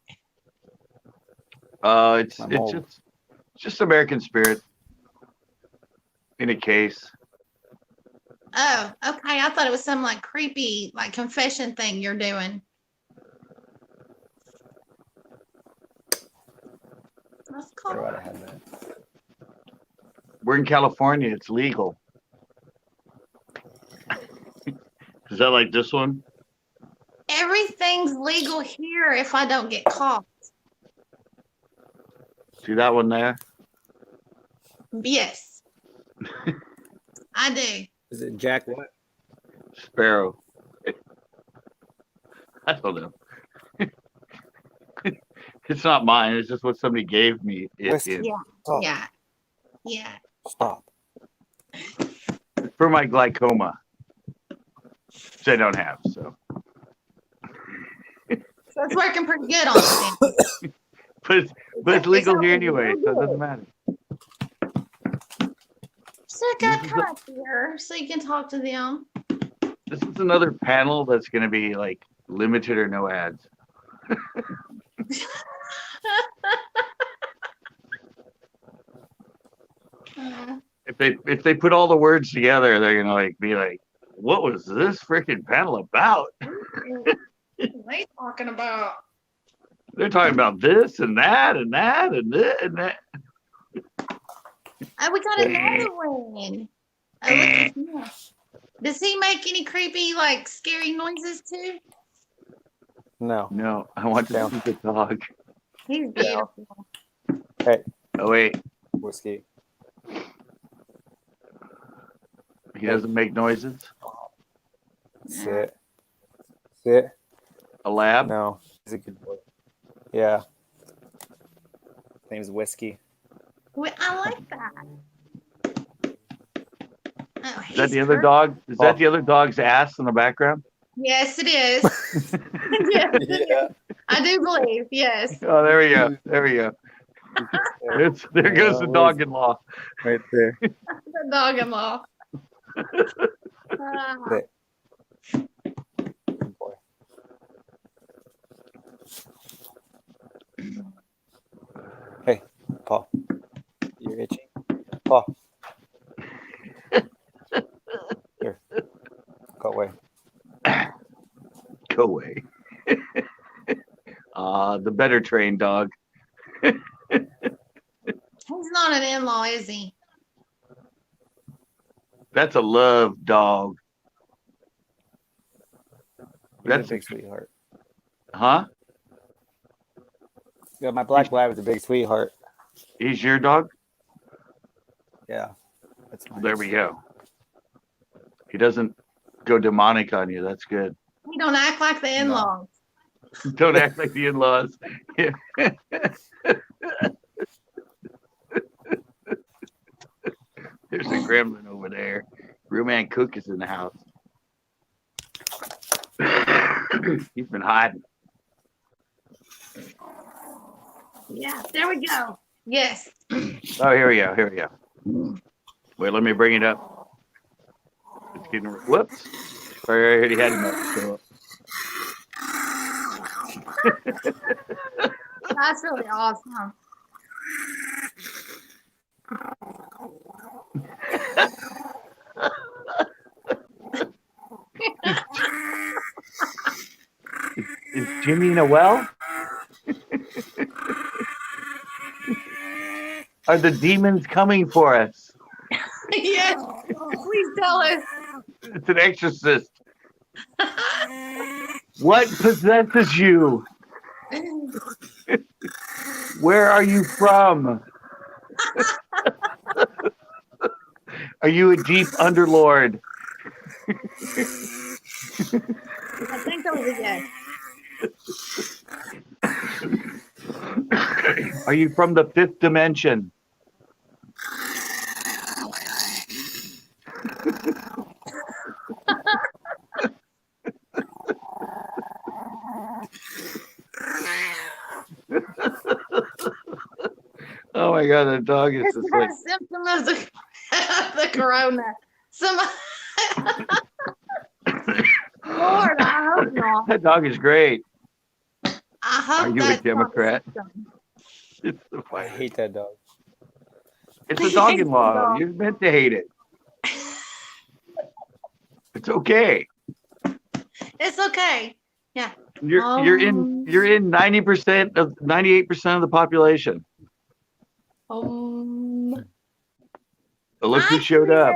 It's My it's mold. just American Spirit in a case. Oh, okay. I thought it was some like creepy like confession thing you're doing. That's where cool. would I have that? We're in California. It's legal. Is that like this one? Everything's legal here if I don't get caught. See that one there? Yes. I do. Is it Jack what? Sparrow. I don't know. It's not mine. It's just what somebody gave me. Whiskey. Yeah. Stop. Yeah. Yeah. Stop. For my glaucoma, which I don't have. So, So it's working pretty good on it. but it's legal here anyway, so it doesn't matter. So come up here so you can talk to them. This is another panel that's going to be like limited or no ads. If they put all the words together, they're gonna like be like, "What was this freaking panel about?" What are they talking about? They're talking about this and that and that and this and that. Oh, we got another one. Oh, look at him. Does he make any creepy, like, scary noises too? No. No, I want to Down. see the dog. He's beautiful. Hey, Oh wait, whiskey. he doesn't make noises. Sit. Sit. A lab? No, he's a good boy. Yeah. His name's Whiskey. Well, I like that. Oh, Is that he's the other perfect. dog? Is that the other dog's ass in the background? Yes, it is. Yes, it is. I do believe. Yes. Oh, there we go. There we go. There goes the dog-in-law. Right there. The dog-in-law. Sit. Good boy. Hey, Paul. You're itching? Paul. Here. Go away. Go away. The better trained dog. He's not an in-law, is he? That's a love dog. He's a That's big sweetheart. huh? Yeah, my black lab is a big sweetheart. He's your dog? Yeah. That's mine. There we go. He doesn't go demonic on you. That's good. He don't act like the in-laws. Don't act like the in-laws. There's a gremlin over there. Real man Cook is in the house. He's been hiding. Yeah, there we go. Yes. Oh, here we go. Here we go. Wait, let me bring it up. It's getting, whoops. Sorry, I already had him up. So. That's really awesome. Is Jimmy in a well? Are the demons coming for us? Yes. Please tell us. It's an exorcist. What possesses you? Where are you from? Are you a deep underlord? I think that was a yes. Are you from the fifth dimension? Oh my god, the dog is It's just not like a symptom of the corona. Some Lord, I hope not. that dog is great. I hope Are you a that's not Democrat? symptom. It's the I fight. hate that dog. It's a dog-in-law. You're meant to hate it. It's okay. It's okay. Yeah. You're in 90% of 98% of the population. Um, But look who showed up.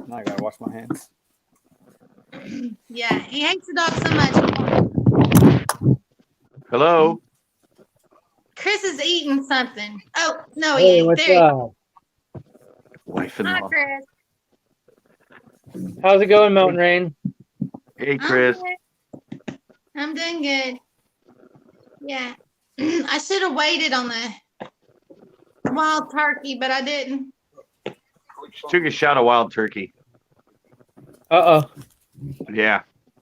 Now I gotta wash my hands. Yeah, he hates the dog so much. Hello. Chris is eating something. Oh, no, he Hey, ain't. what's There he up? Wife and Hi, law. Chris. How's it going, Mountain Rain? Hey, Chris. I'm doing good. Yeah. I should have waited on the wild turkey, but I didn't. Took a shot of wild turkey. Uh-oh. Yeah.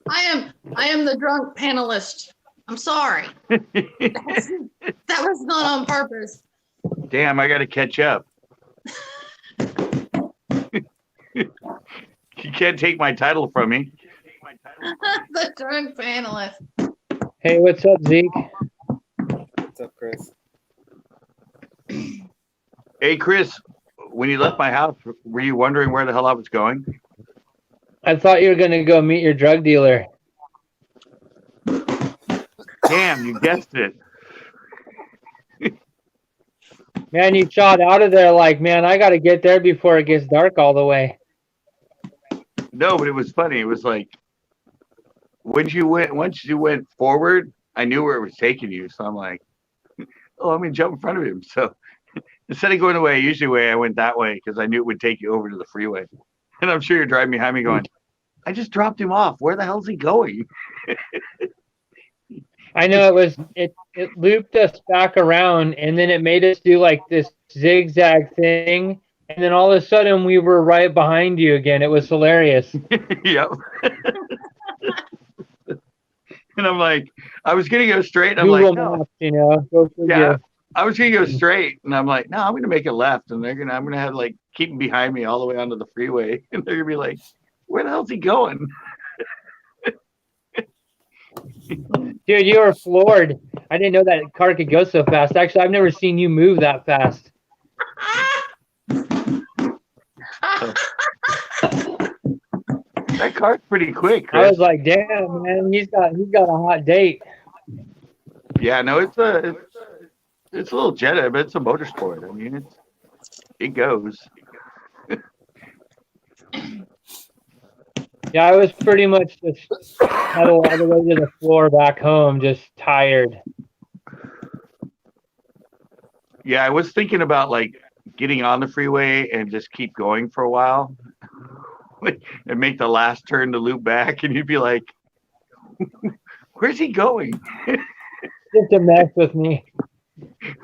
I am the drunk panelist. I'm sorry. That was not on purpose. Damn, I got to catch up. You can't take my title from me. The drunk panelist. Hey, what's up, Zeke? What's up, Chris? Hey, Chris, when you left my house, were you wondering where the hell I was going? I thought you were going to go meet your drug dealer. Damn Damn, you guessed it. Man, you shot out of there like, man, I got to get there before it gets dark all the way. No, but it was funny. It was like once you went forward, I knew where it was taking you. So I'm like, oh, I'm gonna jump in front of him. So instead of going the way I usually way, I went that way because I knew it would take you over to the freeway. And I'm sure you're driving behind me going, I just dropped him off. Where the hell's he going? I know it looped us back around, and then it made us do like this zigzag thing, and then all of a sudden we were right behind you again. It was hilarious. Yep. And I'm like, I was gonna go straight. And I'm Google like, no. Maps, go figure. Yeah. I was gonna go straight, and I'm like, no, I'm gonna make a left, and I'm gonna have like keep him behind me all the way onto the freeway, and they're gonna be like, where the hell's he going? Dude, you were floored. I didn't know that car could go so fast. Actually, I've never seen you move that fast. That car's pretty quick, Chris. I was like, damn, man, he's got a hot date. Yeah, no, it's a little Jetta, but it's a motorsport. I mean, it goes. Yeah, I was pretty much just pedal all the way to the floor back home, just tired. Yeah, I was thinking about like getting on the freeway and just keep going for a while and make the last turn to loop back, and you'd be like, where's he going? Just to mess with me.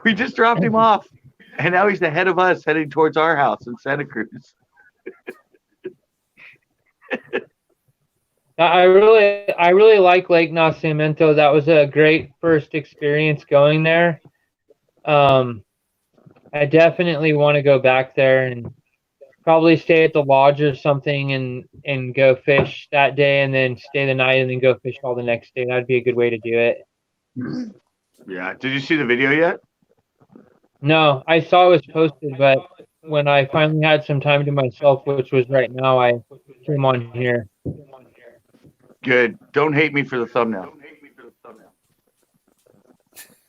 We just dropped him off, and now he's ahead of us heading towards our house in Santa Cruz. I really like Lake Nacimiento. That was a great first experience going there. I definitely want to go back there and probably stay at the lodge or something and go fish that day, and then stay the night and then go fish all the next day. That'd be a good way to do it. Yeah. Did you see the video yet? No, I saw it was posted, but when I finally had some time to myself, which was right now, I came on here. Good. Don't hate me for the thumbnail.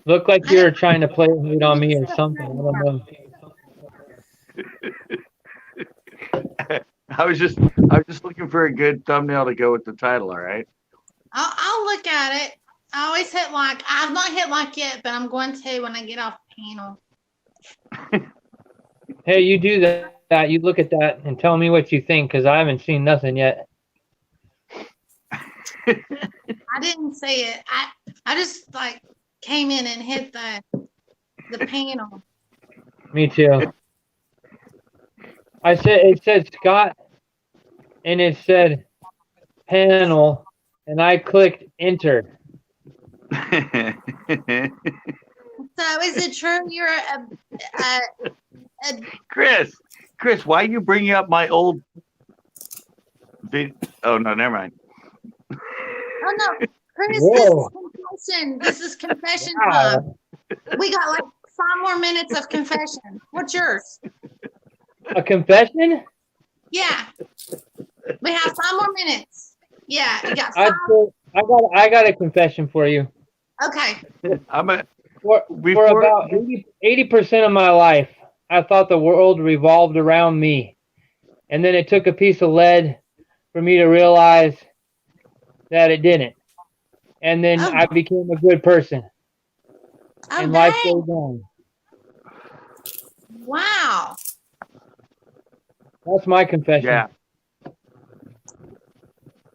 Looked like you were trying to play it on me or something. I don't know. I was just looking for a good thumbnail to go with the title. All right. I'll look at it. I always hit like. I've not hit like yet, but I'm going to when I get off the panel. Hey, you do that. You look at that and tell me what you think, because I haven't seen nothing yet. I didn't say it. I just like came in and hit the panel. Me too. It said Scott, and it said panel, and I clicked enter. So is it true you're a Chris, why are you bringing up my old Oh no, never mind. Oh no, Chris, Whoa. this is confession time. We got like 5 more minutes of confession. What's yours? A confession? Yeah. We have 5 more minutes. Yeah, you got I 5. got a confession for you. Okay. For about 80% of my life, I thought the world revolved around me. And then it took a piece of lead for me to realize that it didn't. And then I became a good person. And life goes on. Wow. That's my confession.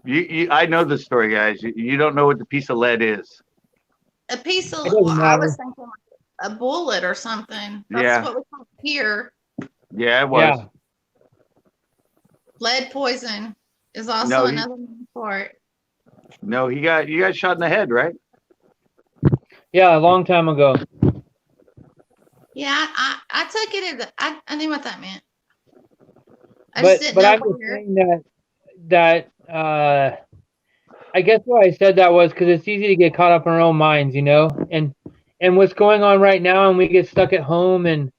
Yeah. I know this story, guys. You don't know what the piece of lead is. A piece of It doesn't I matter. was thinking like a bullet or something. That's Yeah. what we call it here. Yeah, it was. Yeah. Lead poison is also No, another name for it. No, you got shot in the head, right? Yeah, a long time ago. Yeah, I took it as I knew what that meant. I just But didn't know I'm just where. saying that I guess why I said that was because it's easy to get caught up in our own minds, and what's going on right now, and we get stuck at home, and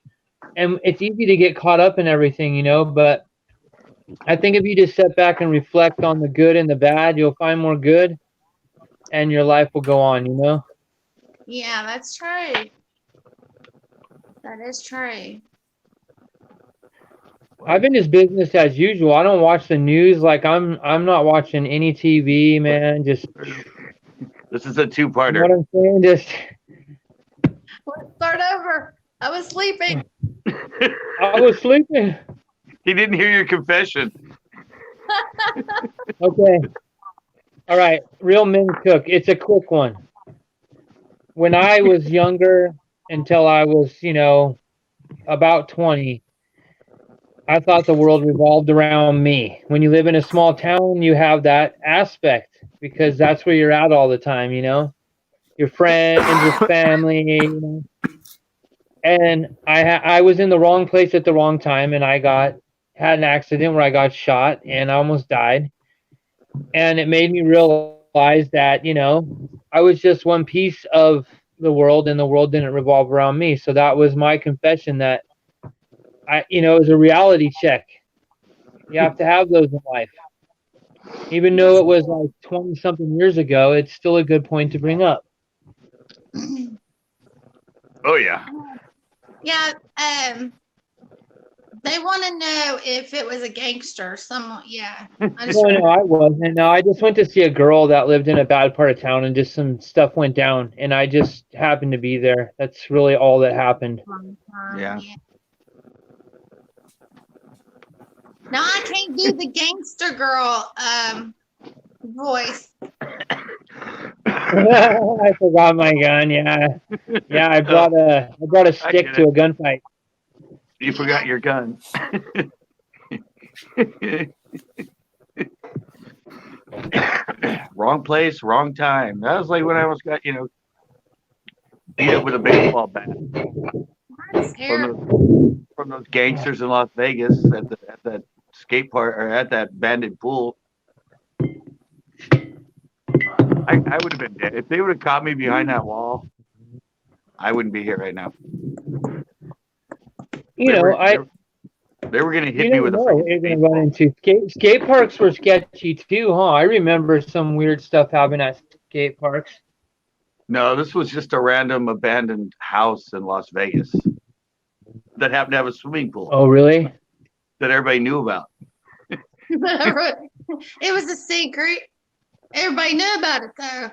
it's easy to get caught up in everything, but I think if you just sit back and reflect on the good and the bad, you'll find more good, and your life will go on, Yeah, that's true. That is true. I've been just business as usual. I don't watch the news. Like I'm not watching any TV, man. Just This is a you know two-parter. what I'm saying? Just Let's start over. I was sleeping. I was sleeping. He didn't hear your confession. Okay. All right. Real men cook. It's a quick one. When I was younger, until I was, about 20, I thought the world revolved around me. When you live in a small town, you have that aspect because that's where you're at all the time, your friends, your family. And I was in the wrong place at the wrong time, and had an accident where I got shot and I almost died. And it made me realize that I was just one piece of the world, and the world didn't revolve around me. So that was my confession that it was a reality check. You have to have those in life. Even though it was like 20 something years ago, it's still a good point to bring up. Oh yeah. Yeah, they want to know if it was a gangster. Someone, yeah. No, I wasn't. No, I just went to see a girl that lived in a bad part of town, and just some stuff went down, and I just happened to be there. That's really all that happened. Yeah. No, I can't do the gangster girl voice. I forgot my gun. Yeah, I brought a stick to a gunfight. You forgot your gun. Wrong place, wrong time. That was like when I almost got, beat up with a baseball bat That's terrible. from those gangsters in Las Vegas at that skate park or at that bandit pool. I would have been dead if they would have caught me behind that wall. I wouldn't be here right now. They were going to hit me with a freaking you're gonna run into skate parks were sketchy too, huh? I remember some weird stuff happening at skate parks. No, this was just a random abandoned house in Las Vegas that happened to have a swimming pool. Oh, really? That everybody knew about. It was a secret. Everybody knew about it though.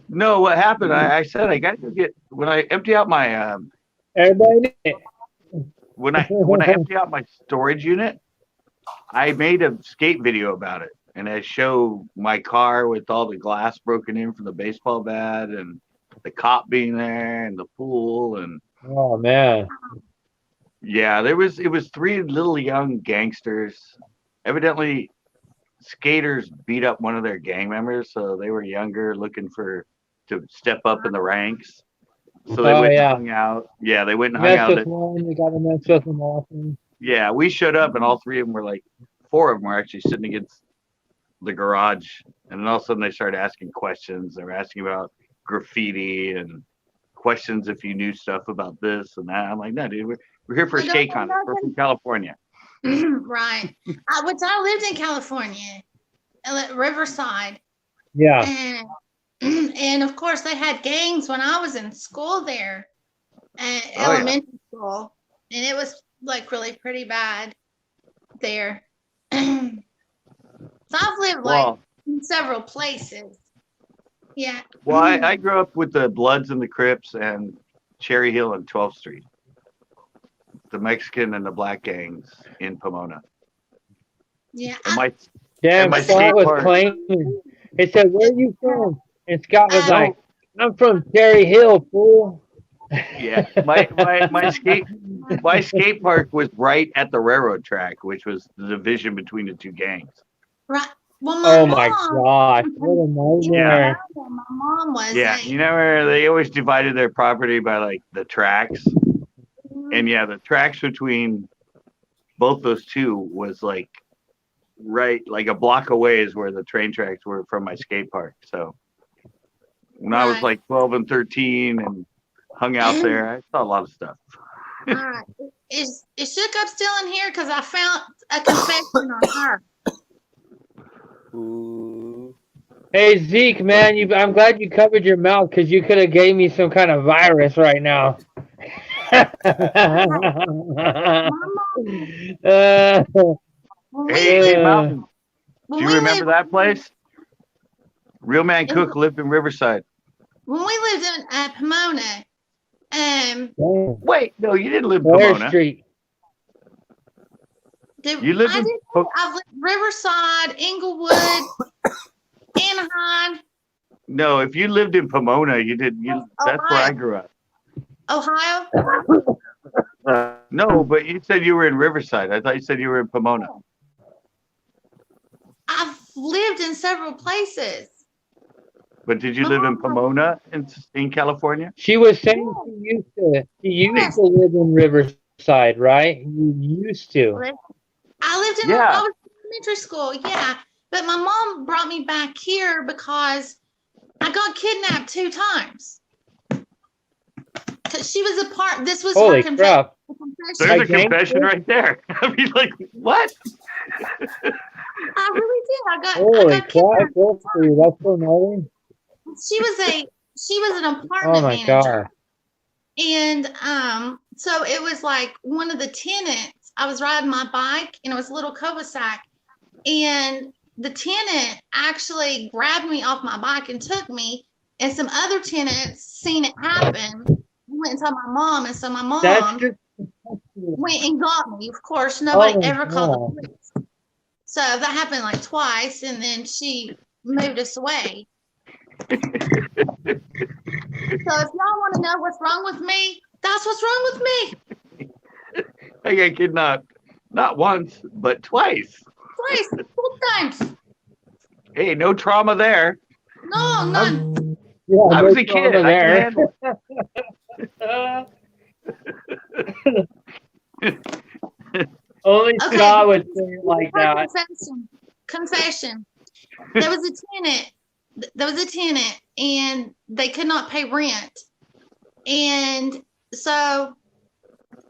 No, what happened? I said I got to get when I empty out my everybody knew it. when I empty out my storage unit, I made a skate video about it, and I show my car with all the glass broken in from the baseball bat, and the cop being there, and the pool, and oh man, yeah, it was three little young gangsters. Evidently, skaters beat up one of their gang members, so they were younger, looking to step up in the ranks. So they went and hung out. Yeah, they went and hung out. With one, you got to mess with them often. Yeah, we showed up, and all three of them were like, four of them were actually sitting against the garage, and then all of a sudden they started asking questions. They were asking about graffiti and questions if you knew stuff about this and that. I'm like, no, dude, we're here for a skate con. We're from California. Right. Which I lived in California, Riverside. Yeah. And of course, they had gangs when I was in school there, elementary school, and it was like really pretty bad there. So I've lived like in several places. Yeah. Well, I grew up with the Bloods and the Crips and Cherry Hill and 12th Street, the Mexican and the black gangs in Pomona. Yeah. And my Scott was playing. It said, "Where are you from?" And Scott was like, "I'm from Cherry Hill, fool." Yeah, my skate park was right at the railroad track, which was the division between the two gangs. Right. Well, my gosh, what a nightmare! Yeah, my mom was. Yeah, where they always divided their property by like the tracks, and yeah, the tracks between both those two was like right like a block away is where the train tracks were from my skate park. So when I was like 12 and 13 and hung out there, I saw a lot of stuff. All right. Is Shook Up still in here? Because I found a confession on her. Ooh. Hey Zeke, man, I'm glad you covered your mouth because you could have gave me some kind of virus right now. uh, When we Hey, lived, Mountain. Do when you we remember lived, that place? Real Man in, Cook lived in Riverside. when we lived in Pomona, Wait, no, you didn't live in Blair Pomona. Street. You lived in. I've lived Riverside, Inglewood, Anaheim, No, if you lived in Pomona, you did. That's where I grew up. Ohio. No, but you said you were in Riverside. I thought you said you were in Pomona. I've lived in several places. But did you live in Pomona in California? She was saying she used to live in Riverside, right? You used to. I lived in Yeah. I was in elementary school, yeah. But my mom brought me back here because I got kidnapped 2 times. Cause she was a part. This was Holy her crap. There's Like a confession gangster? right there. I mean, like, what? I really did. I Holy got crap, kidnapped. good for you. That's so gnarly. She was an apartment Oh my manager. god. And so it was like one of the tenants. I was riding my bike and it was a little cul-de-sac. And the tenant actually grabbed me off my bike and took me. And some other tenants seen it happen. Went and told my mom. And so my mom That's just went and got me. Of course, nobody Oh, ever called the no. police. So that happened like twice. And then she moved us away. So if y'all want to know what's wrong with me, that's what's wrong with me. I got kidnapped. Not once, but twice. Twice, 4 times. Hey, no trauma there. No, none. Yeah, I no was a kid. trauma I can there. handle it. Only Okay. Scott would say it like that. Confession. There was a tenant and they could not pay rent. And so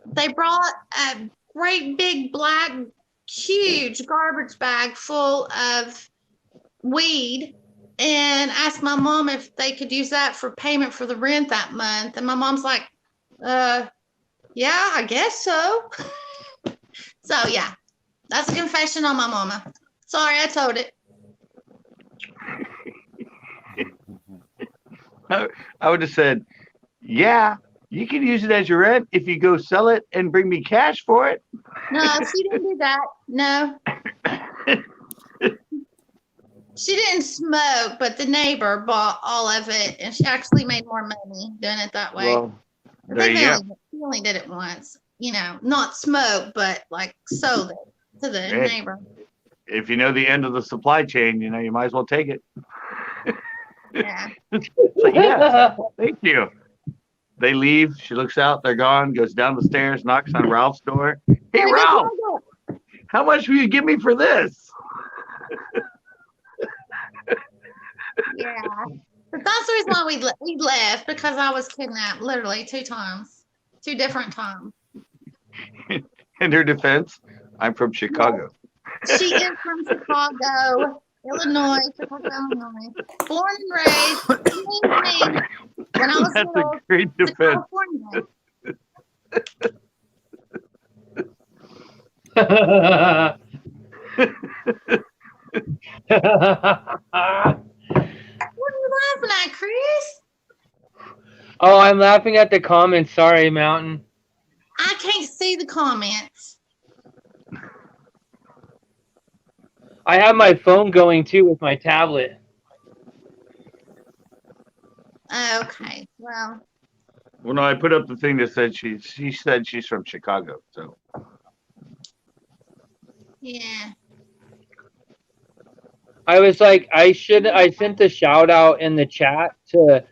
they brought a great big black huge garbage bag full of weed and asked my mom if they could use that for payment for the rent that month. And my mom's like, yeah, I guess so. So yeah, that's a confession on my mama. Sorry, I told it. I would have said, yeah, you can use it as your rent if you go sell it and bring me cash for it. No, she didn't do that. No. She didn't smoke, but the neighbor bought all of it, and she actually made more money doing it that way. Well, there you go. She only did it once, not smoke, but like sold it to the Hey. neighbor. If you know the end of the supply chain, you might as well take it. Yeah. So, yeah, thank you. They leave. She looks out. They're gone. Goes down the stairs. Knocks on Ralph's door. Hey, Ralph, how much will you give me for this? Yeah. But that's the reason why we left, because I was kidnapped literally 2 times, 2 different times. In her defense, I'm from Chicago. She is from Chicago, Illinois. Born and raised. When I was That's little, a great to defense. California. What are you laughing at, Chris? Oh, I'm laughing at the comments. Sorry, Mountain. I can't see the comments. I have my phone going too with my tablet. Okay, well, Well, no, I put up the thing that said she said she's from Chicago. So yeah. I was like, I sent a shout out in the chat to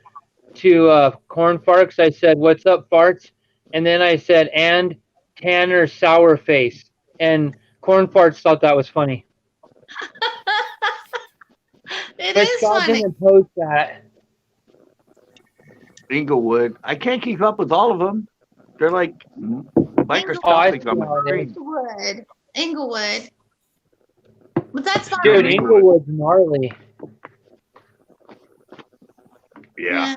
Corn Farks. I said, "What's up, Farts?" And then I said, "And Tanner Sourface." And Corn Farts thought that was funny. It But is Scott funny. didn't post that. Inglewood, I can't keep up with all of them. They're like microscopic on my screen. Inglewood. But that's not Dude, Inglewood. Inglewood's gnarly. Yeah.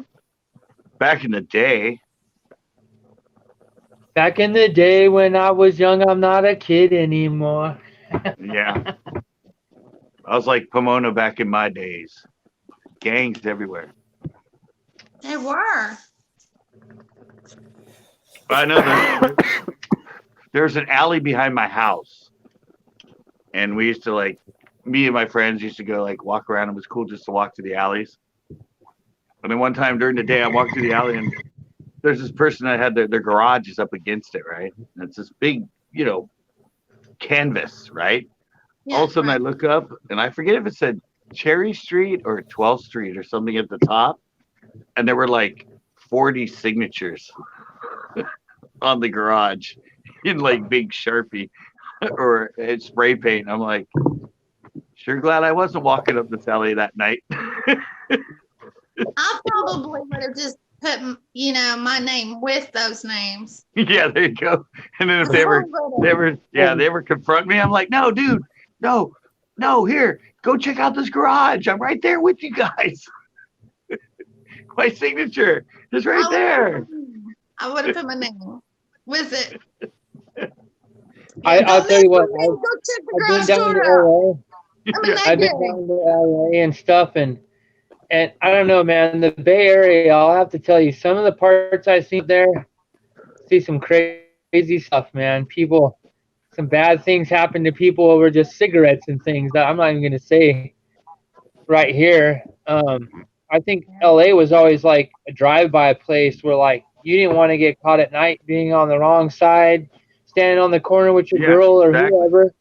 Back in the day. Back in the day when I was young, I'm not a kid anymore. Yeah. I was like Pomona back in my days. Gangs everywhere. They were. I know there's an alley behind my house. And we used to like, me and my friends used to go like walk around. It was cool just to walk through the alleys. And then one time during the day, I walked through the alley and there's this person that had their garage is up against it, right? And it's this big, canvas, right? Yeah, All of a sudden right. I look up and I forget if it said Cherry Street or 12th Street or something at the top. And there were like 40 signatures on the garage in like big Sharpie or spray paint. I'm like, sure glad I wasn't walking up this alley that night. I probably would have just put, my name with those names. Yeah, there you go. And then if they ever confront me, I'm like, no, dude, no, here, go check out this garage. I'm right there with you guys. My signature is right there. I would have put my name with it. I'll tell you what. Go check the I've garage been down to door out. LA. I've been down to LA and stuff, and I don't know, man. The Bay Area, I'll have to tell you, some of the parts I've seen there, see some crazy stuff, man. Some bad things happen to people over just cigarettes and things that I'm not even gonna say right here. I think LA was always like a drive-by place where like you didn't want to get caught at night being on the wrong side, standing on the corner with your girl or whoever.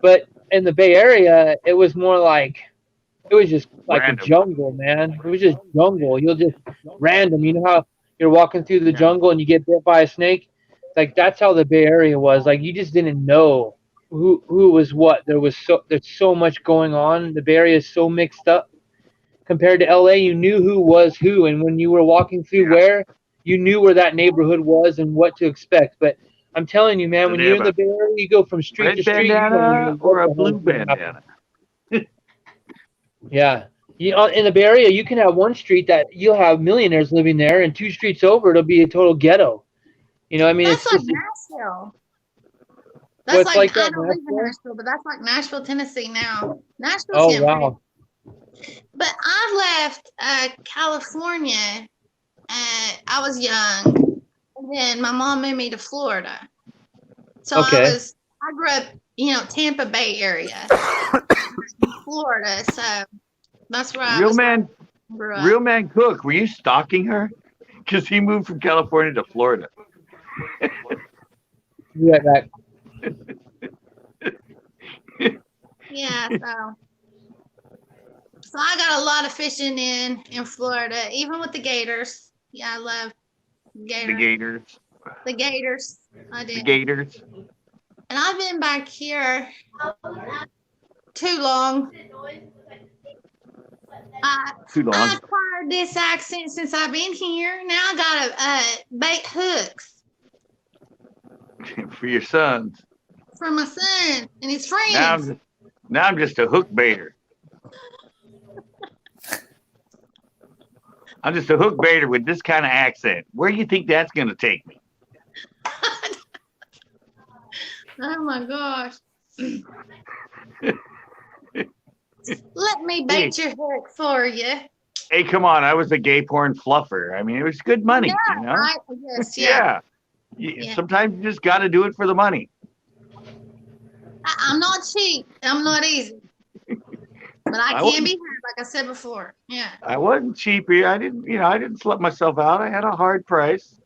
But in the Bay Area, it was more like it was just like Random. a jungle, man. It was just jungle. You'll just random. You know how you're walking through the jungle and you get bit by a snake? Like that's how the Bay Area was. Like you just didn't know who was what. There's so much going on. The Bay Area is so mixed up. Compared to LA, you knew who was who, and when you were walking through where, you knew where that neighborhood was and what to expect. But I'm telling you, man, when you're in the Bay Area, you go from street to street. Bandana or a blue bandana. Yeah. In the Bay Area, you can have one street that you'll have millionaires living there, and 2 streets over, it'll be a total ghetto. I mean, that's it's like just Nashville. That's what's like like I that, don't live in Nashville? Nashville, but that's like Nashville, Tennessee now. Nashville's Oh getting wow. pretty. But I left California. I was young, and then my mom moved me to Florida. So Okay. I grew up, Tampa Bay area, Florida. So that's where I grew up. Real man Cook, were you stalking her? Because he moved from California to Florida. Yeah, that. Yeah, so I got a lot of fishing in Florida, even with the gators. Yeah, I love gators. The Gators. The gators. I do. The Gators. And I've been back here too long. Too long. I acquired this accent since I've been here. Now I gotta bait hooks For your sons. for my son and his friends. Now I'm just a hook baiter. I'm just a hook baiter with this kind of accent. Where do you think that's going to take me? Oh my gosh. Let me bait your hook for you. Hey, come on. I was a gay porn fluffer. I mean, it was good money, Yeah, right? Yes, yeah. Yeah. Sometimes you just got to do it for the money. I'm not cheap. I'm not easy. But I can be hurt, like I said before. Yeah. I wasn't cheap. I didn't slut myself out. I had a hard price.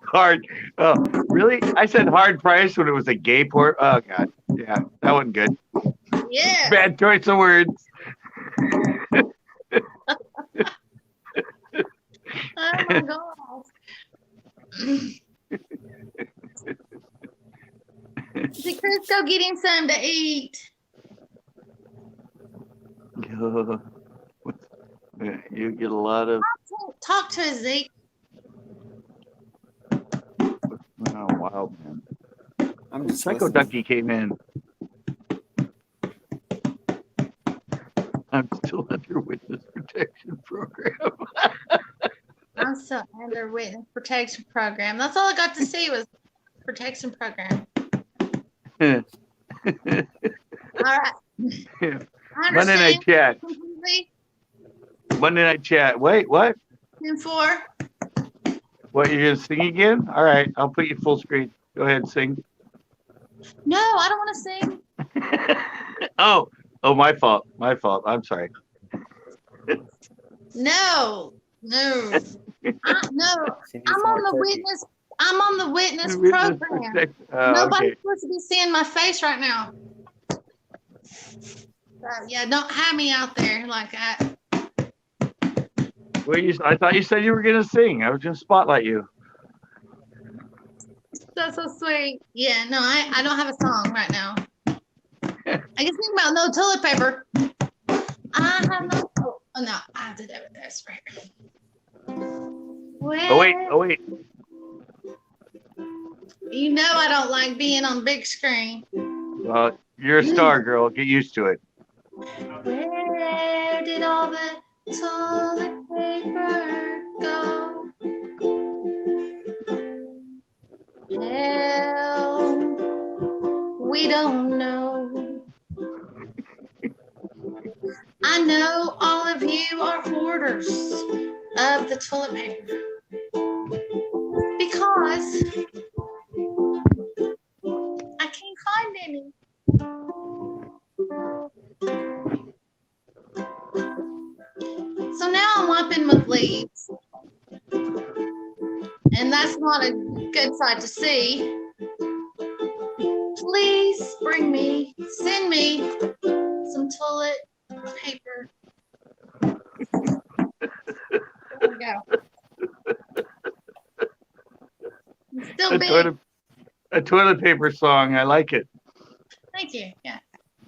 Hard. Oh, really? I said hard price when it was a gay porn. Oh, God. Yeah, that wasn't good. Yeah. Bad choice of words. Oh my gosh. Did Chris go get him something to eat? You get a lot of. Talk to Zeke. Oh, wow, man. I'm just Psycho listening. Ducky came in. I'm still under witness protection program. I'm still under witness protection program. That's all I got to see was protection program. All right. I Monday night understand chat. completely. Monday night chat. Wait, what? 10-4. What, you're gonna sing again? All right, I'll put you full screen. Go ahead, sing. No, I don't want to sing. oh, my fault. My fault. I'm sorry. No. No. No. She needs I'm more on the turkey. witness. I'm on the witness Witness program. protection. Nobody's Okay. supposed to be seeing my face right now. Yeah, don't have me out there like that. Well, I thought you said you were gonna sing. I was gonna spotlight you. That's so sweet. Yeah, no, I don't have a song right now. I can sing about no toilet paper. I have no. Oh no, I have to do it this right. Oh wait. You know I don't like being on big screen. Well, you're a star, girl. Get used to it. Where did all the toilet paper go? Hell, we don't know. I know all of you are hoarders of the toilet paper because I can't find any. So now I'm wiping with leaves. And that's not a good sight to see. Please send me some toilet paper. There we go. It's still big. A toilet paper song. I like it. Thank you. Yeah.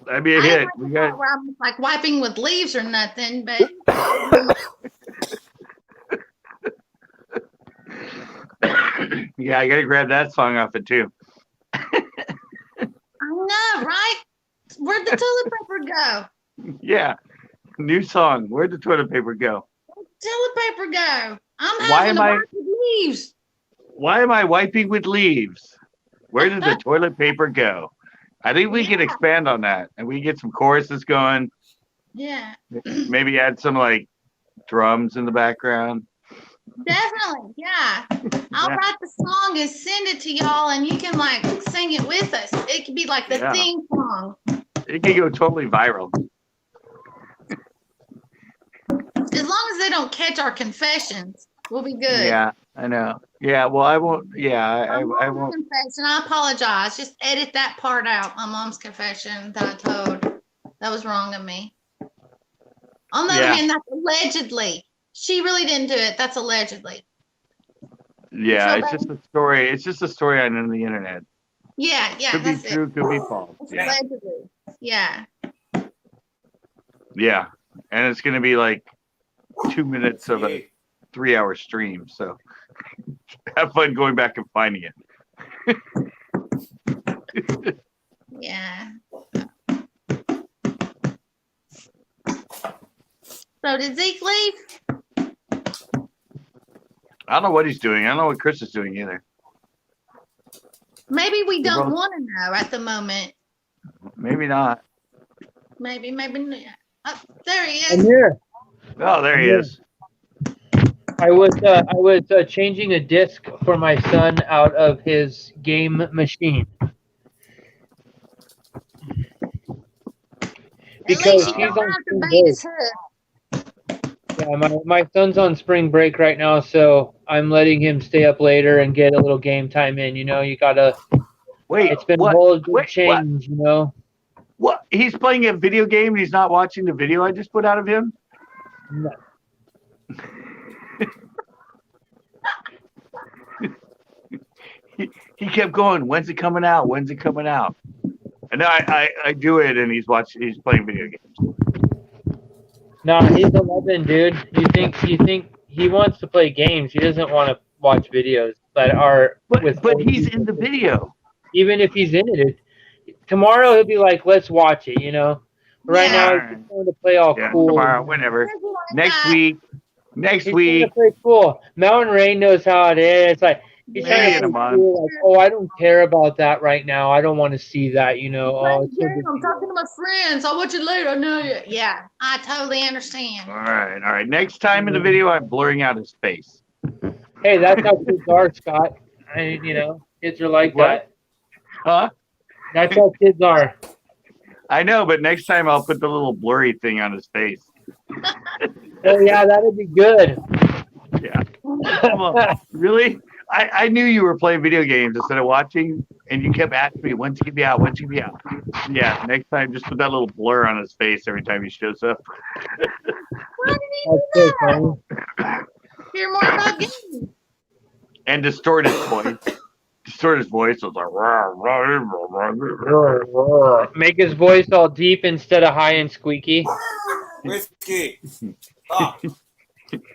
That'd be a I hit. don't We like got. the part where I'm like wiping with leaves or nothing, but Yeah, I gotta grab that song off it too. I know, right? Where'd the toilet paper go? Yeah, new song. Where'd the toilet paper go? Toilet paper go? I'm Why having am to I- wipe with leaves. Why am I wiping with leaves? Where did the toilet paper go? I think we can Yeah. expand on that, and we get some choruses going. Yeah, Maybe add some like drums in the background. definitely. Yeah. I'll Yeah. write the song and send it to y'all, and you can like sing it with us. It could be like the Yeah. theme song. It could go totally viral. As long as they don't catch our confessions, we'll be good. Yeah, I know. Yeah, well, I won't. Yeah, I My mom's won't. confession. I apologize. Just edit that part out. My mom's confession that I told. That was wrong of me. On the other Yeah. hand, that's allegedly. She really didn't do it. That's allegedly. Yeah, So it's just a story. It's just a story on the internet. Yeah, yeah, Could be that's true, it. could be false. It's Yeah, allegedly. Yeah. yeah, and it's gonna be like 2 minutes of a 3-hour stream. So have fun going back and finding it. Yeah. So did Zeke leave? I don't know what he's doing. I don't know what Chris is doing either. Maybe we don't both- want to know at the moment. Maybe not. Maybe not. Oh, there he I'm is. here. Oh, there he Yeah. is. I was changing a disc for my son out of his game machine At because least you he's don't on have to spring bait break. his hook. Yeah, my son's on spring break right now, so I'm letting him stay up later and get a little game time in. You know, you gotta. Wait, It's been what? a whole big Wait, what? change. You know. What? He's playing a video game and he's not watching the video I just put out of him? No. He kept going, when's it coming out? When's it coming out? And then I do it and he's playing video games. No, he's 11, dude. You think he wants to play games? He doesn't want to watch videos that are with. But old he's people. in the video. Even if he's in it, tomorrow he'll be like, "Let's watch it," you know. Right now, All he's right. just trying to play all Yeah, cool. tomorrow, whenever. Next week. Next He's trying week. to play cool. Mountain Rain knows how it is. It's like he's trying Maybe to in a play month. cool. Like, oh, I don't care about that right now. I don't want to see that. You know. Oh, it's so big I'm deal. talking to my friends. I'll watch you later. I know you. Yeah, I totally understand. All right. Next time in the video, I'm blurring out his face. Hey, that's how kids are, Scott. You know, kids are like What? that. Huh? That's how kids are. I know, but next time I'll put the little blurry thing on his face. Oh yeah, that'd be good. Yeah. Well, really? I knew you were playing video games instead of watching, and you kept asking me, when's he gonna be out? When's he gonna be out? Yeah, next time just put that little blur on his face every time he shows up. Why did he That's do so funny. that? Hear more about games. And distort his voice. Distort his voice. So it's like, Make his voice all deep instead of high and squeaky. Whiskey. Stop.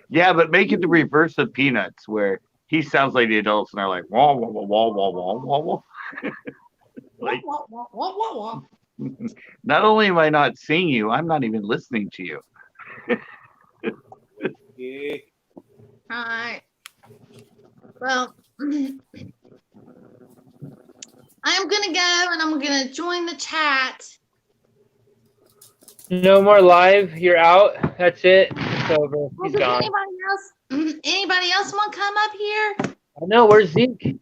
yeah, but make it the reverse of Peanuts, where he sounds like the adults and they're like, wah, wah, wah, wah, wah, wah, wah, wah. Like, Wah, wah, wah, wah, wah. not only am I not seeing you, I'm not even listening to you. Yeah. All right. Well, I'm gonna go and I'm gonna join the chat. No more live. You're out. That's it. It's over. Well, He's does gone. anybody else want to come up here? I know. Where's Zeke?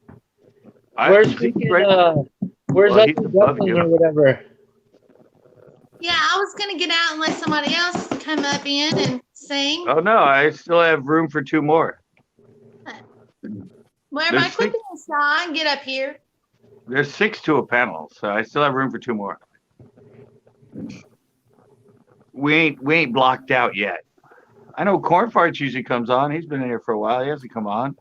Where's freaking? Where's Well, he's Ugly above Duckling you. or whatever? Yeah, I was gonna get out and let somebody else come up in and sing. Oh no, I still have room for 2 more. Well, everybody there's quit being shy and get up here. There's 6 to a panel, so I still have room for 2 more. We ain't blocked out yet. I know Corn Farts usually comes on. He's been in here for a while. He hasn't come on.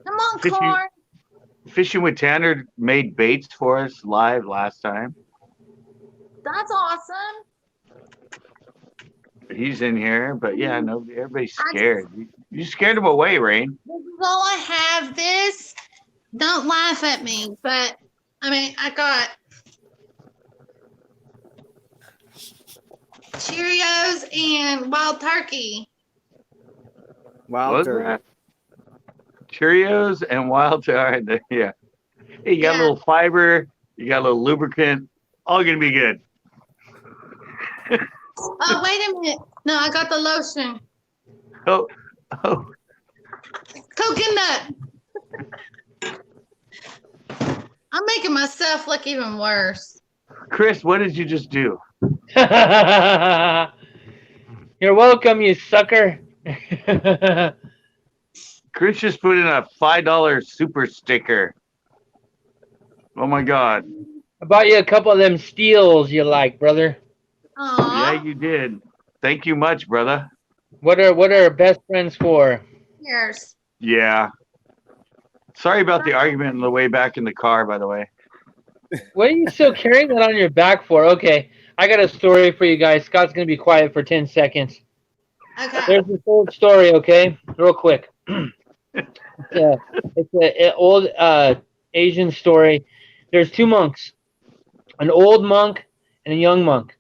Come on, Fishing- Corn. Fishing with Tanner made baits for us live last time. That's awesome. He's in here, but yeah, no, everybody's scared. You scared him away, Rain. This is all I have. This. Don't laugh at me, but I mean, I got Cheerios and wild turkey. Wild What's turkey. that? Cheerios and wild turkey. Yeah. Hey, you got a Yeah. little fiber. You got a little lubricant. All gonna be good. Oh, wait a minute. No, I got the lotion. Oh. Coconut. I'm making myself look even worse. Chris, what did you just do? You're welcome, you sucker. Chris just put in a $5 super sticker. Oh my God. I bought you a couple of them steals you like, brother. Aw. Yeah, you did. Thank you much, brother. What are best friends for? Cheers. Yeah. Sorry about the argument on the way back in the car, by the way. What are you still carrying that on your back for? Okay, I got a story for you guys. Scott's gonna be quiet for 10 seconds. Okay. There's this old story, okay? Real quick. It's an old Asian story. There's 2 monks, an old monk and a young monk.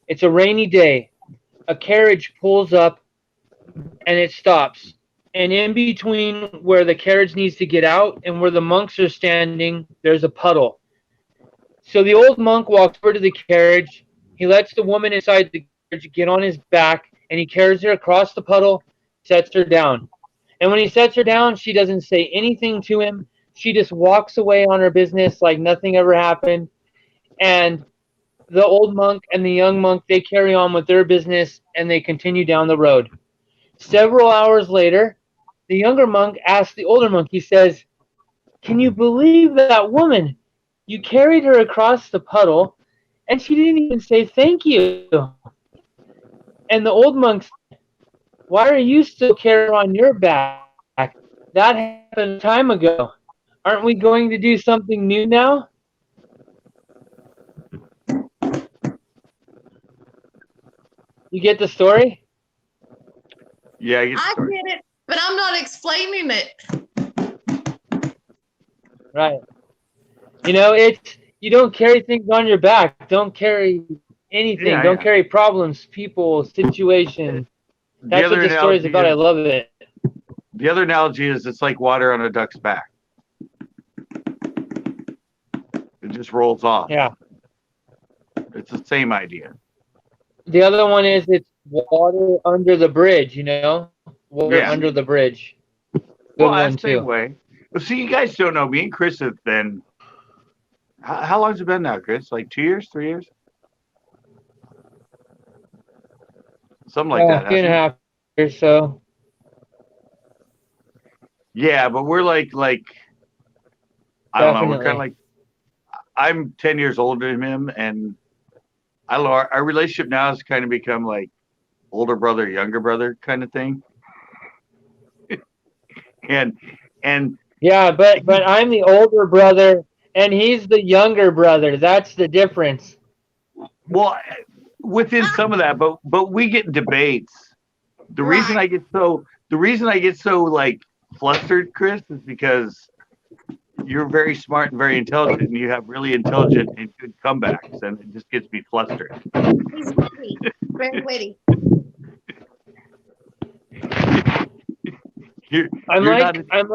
It's a rainy day. A carriage pulls up and it stops. And in between where the carriage needs to get out and where the monks are standing, there's a puddle. So the old monk walks over to the carriage. He lets the woman inside the carriage get on his back, and he carries her across the puddle, sets her down. And when he sets her down, she doesn't say anything to him. She just walks away on her business like nothing ever happened. And the old monk and the young monk, they carry on with their business, and they continue down the road. Several hours later, the younger monk asks the older monk, he says, "Can you believe that woman? You carried her across the puddle, and she didn't even say thank you." And the old monk said, "Why are you still carrying her on your back? That happened a time ago. Aren't we going to do something new now?" You get the story? Yeah, I get the I story. get it, but I'm not explaining it. Right. You know, it's you don't carry things on your back. Don't carry anything. Yeah, Don't yeah. carry problems, people, situation. That's what the story's about. I love it. The other analogy is it's like water on a duck's back. It just rolls off. Yeah. It's the same idea. The other one is it's water under the bridge, you know? Water Yeah. under the bridge. Good Well, one, that's the same too. way. Well, see, you guys don't know. Me and Chris have been. How long's it been now, Chris? Like 2 years, 3 years? Something like that. 2.5 hasn't it? years or so. Yeah, but we're like I don't know. We're kind of Definitely. like I'm 10 years older than him, and I don't know. Our relationship now has kind of become like older brother, younger brother kind of thing. and Yeah, but I'm the older brother and he's the younger brother. That's the difference. well, within some of that, but we get in debates. The reason I get so like flustered, Chris, is because you're very smart and very intelligent, and you have really intelligent and good comebacks, and it just gets me flustered. He's witty, very witty. My You're not friends an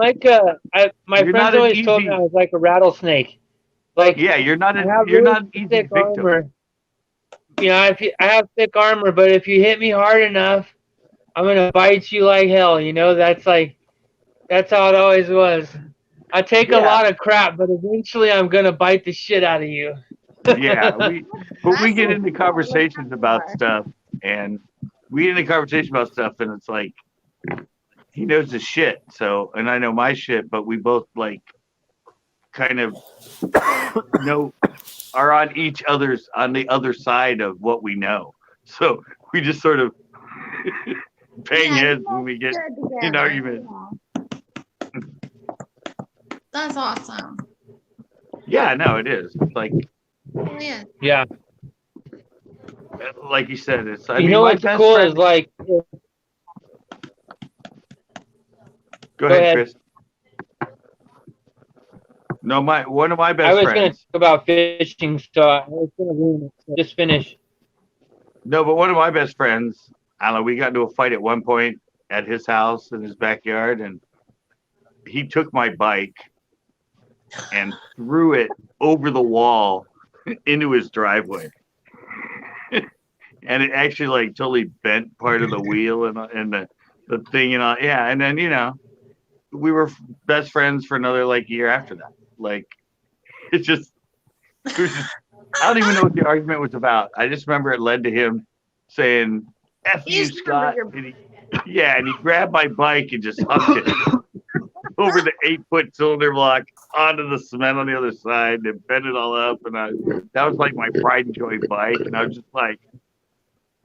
always told me easy- I was like a rattlesnake. Like, Yeah, you're not I an have you're really not an easy thick victim. armor. You know, I have thick armor, but if you hit me hard enough, I'm gonna bite you like hell. You know, that's how it always was. I take a Yeah. lot of crap, but eventually I'm gonna bite the shit out of you. Yeah, we get into conversations about stuff, and and it's like he knows his shit, so and I know my shit, but we both like kind of know are on the other side of what we know. So we just sort of bang heads when we get in arguments. That's awesome. Yeah, no, it is. It's like Yeah. Yeah. like you said, it's You know what's cool is like. Go ahead, ahead. Chris. No, one of my I best was going to friends. talk about fishing, so I was going to ruin it. So just finish. No, but one of my best friends, I don't know, we got into a fight at one point at his house in his backyard, and he took my bike and threw it over the wall into his driveway. And it actually like totally bent part of the wheel and the thing, you know. Yeah, and then, you know, we were best friends for another like year after that. Like it was just I don't even know what the argument was about. I just remember it led to him saying, F you, Scott. And he grabbed my bike and just hucked it over the 8-foot cylinder block onto the cement on the other side and bent it all up. And that was like my pride and joy bike. And I was just like,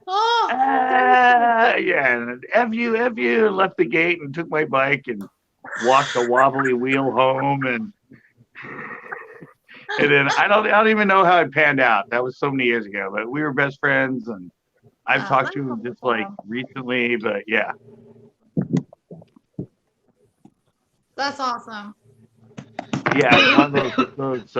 yeah, and F you, left the gate and took my bike and walked a wobbly wheel home. And then I don't even know how it panned out. That was so many years ago, but we were best friends, and I've talked to him just like recently, but yeah. That's awesome. Yeah, it's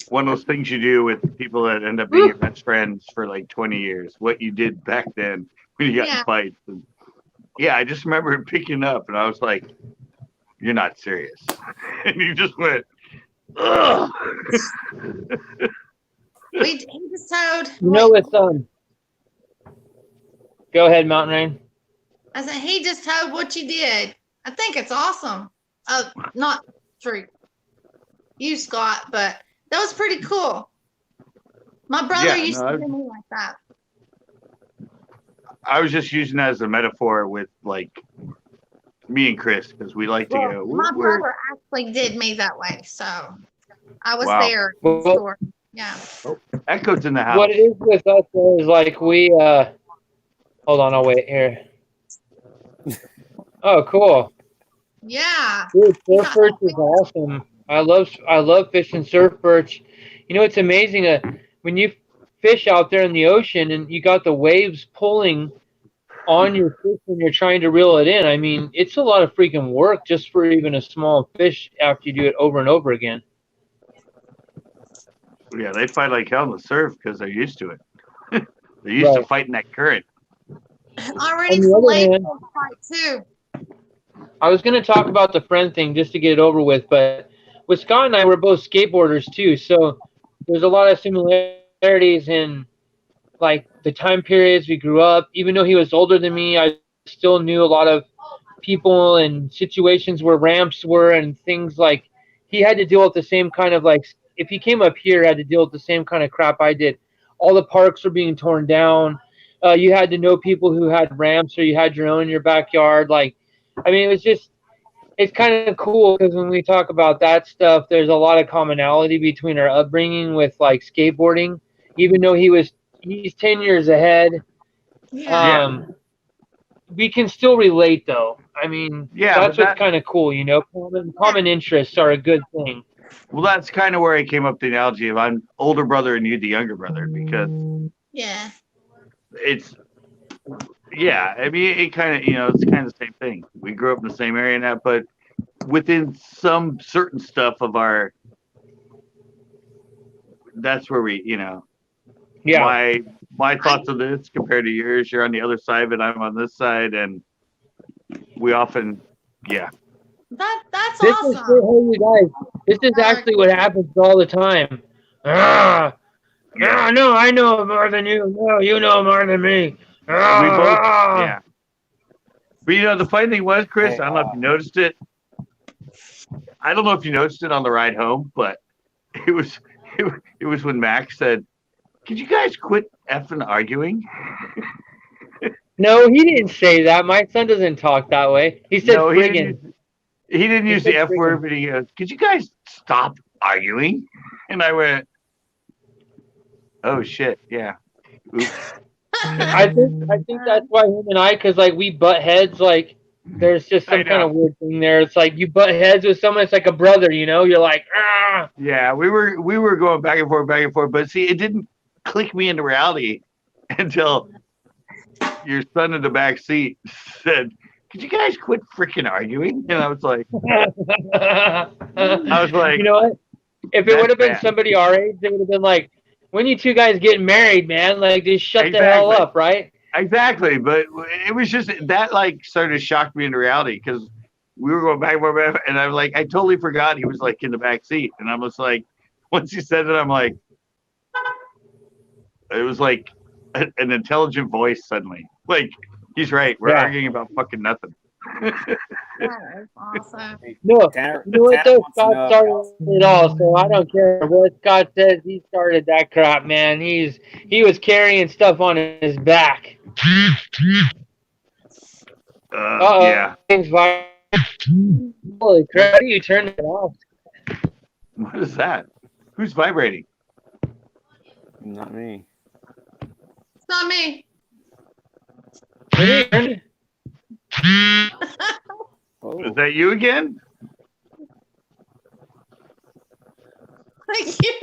one of those things you do with people that end up being your best friends for like 20 years. What you did back then when you got in fights. And yeah, I just remember him picking up, and I was like, "You're not serious," and he just went, "Ugh." He just towed. You know, with go ahead, Mountain Rain. I said he just towed what you did. I think it's awesome. Not for you, Scott, but that was pretty cool. My brother used to do me like that. I was just using that as a metaphor with like me and Chris, because we like to go. My brother actually did me that way, so I was there in the store. Yeah. Oh, Echo's in the house. What it is with us though is like we hold on, I'll wait here. Oh, cool. Yeah. Dude, surf perch is awesome. I love fishing surf perch. You know, it's amazing when you fish out there in the ocean and you got the waves pulling on your fish when you're trying to reel it in. I mean, it's a lot of freaking work just for even a small fish after you do it over and over again. Yeah, they fight like hell in the surf because they're used to it. They're used to Right. fighting that current. Already On the other filleted hand, fight too. I was going to talk about the friend thing just to get it over with, but with Scott and I, we're both skateboarders too. So there's a lot of similarities in like the time periods we grew up. Even though he was older than me, I still knew a lot of people and situations where ramps were and things like he had to deal with the same kind of like if he came up here, had to deal with the same kind of crap I did. All the parks were being torn down. You had to know people who had ramps or you had your own in your backyard. Like, I mean, it was just it's kind of cool because when we talk about that stuff, there's a lot of commonality between our upbringing with like skateboarding. Even though he's 10 years ahead, Yeah. Yeah, um, we can still relate though. I mean, yeah, that's but what's kind of cool, you know. Common interests are a good thing. that's kind of where I came up with the analogy of I'm older brother and you the younger brother because Yeah. it's yeah. I mean, it kind of it's kind of the same thing. We grew up in the same area and that, but within some certain stuff of our that's where we Yeah, my thoughts of this compared to yours. You're on the other side of it. I'm on this side, and we often yeah. That's this is awesome. hey you guys. This is actually what happens all the time. Ah, Yeah, no, I know more than you. No, you know more than me. we both Ah. yeah. But the funny thing was, Chris, Hey, I don't know if you noticed it. I don't know if you noticed it on the ride home, but it was it was when Max said, "Could you guys quit effing arguing?" No, he didn't say that. My son doesn't talk that way. He said No, friggin'. he didn't He use the said F word, friggin'. but he goes, "Could you guys stop arguing?" And I went, "Oh shit, yeah, oops." I think that's why him and I, cause like we butt heads. Like there's just I some kind know. of weird thing there. It's like you butt heads with someone. It's like a brother, you know. You're like ah. Yeah, we were going back and forth, but see, it didn't click me into reality until your son in the back seat said, "Could you guys quit freaking arguing?" And I was like, You know what? If it would "That's have been bad." somebody our age, they would have been like, "When you two guys getting married, man? Like, just shut the hell Exactly, up, right?" exactly. But it was just that like started to shock me into reality because we were going back and forth, and I was like, I totally forgot he was like in the back seat, and I was like, once he said it, I'm like, it was like an intelligent voice suddenly. Like he's right. We're Yeah. arguing about fucking nothing. That is awesome. hey, No, Tanner, you know what Tanner though? wants to Scott know if started Cal's it all, so I don't care what Scott says. He started that crap, man. He was carrying stuff on his back. Yeah. Things holy crap! How do you turn it off? What is that? Who's vibrating? not me. It's not me. What do you turn it? Oh, Is that you again? Thank you.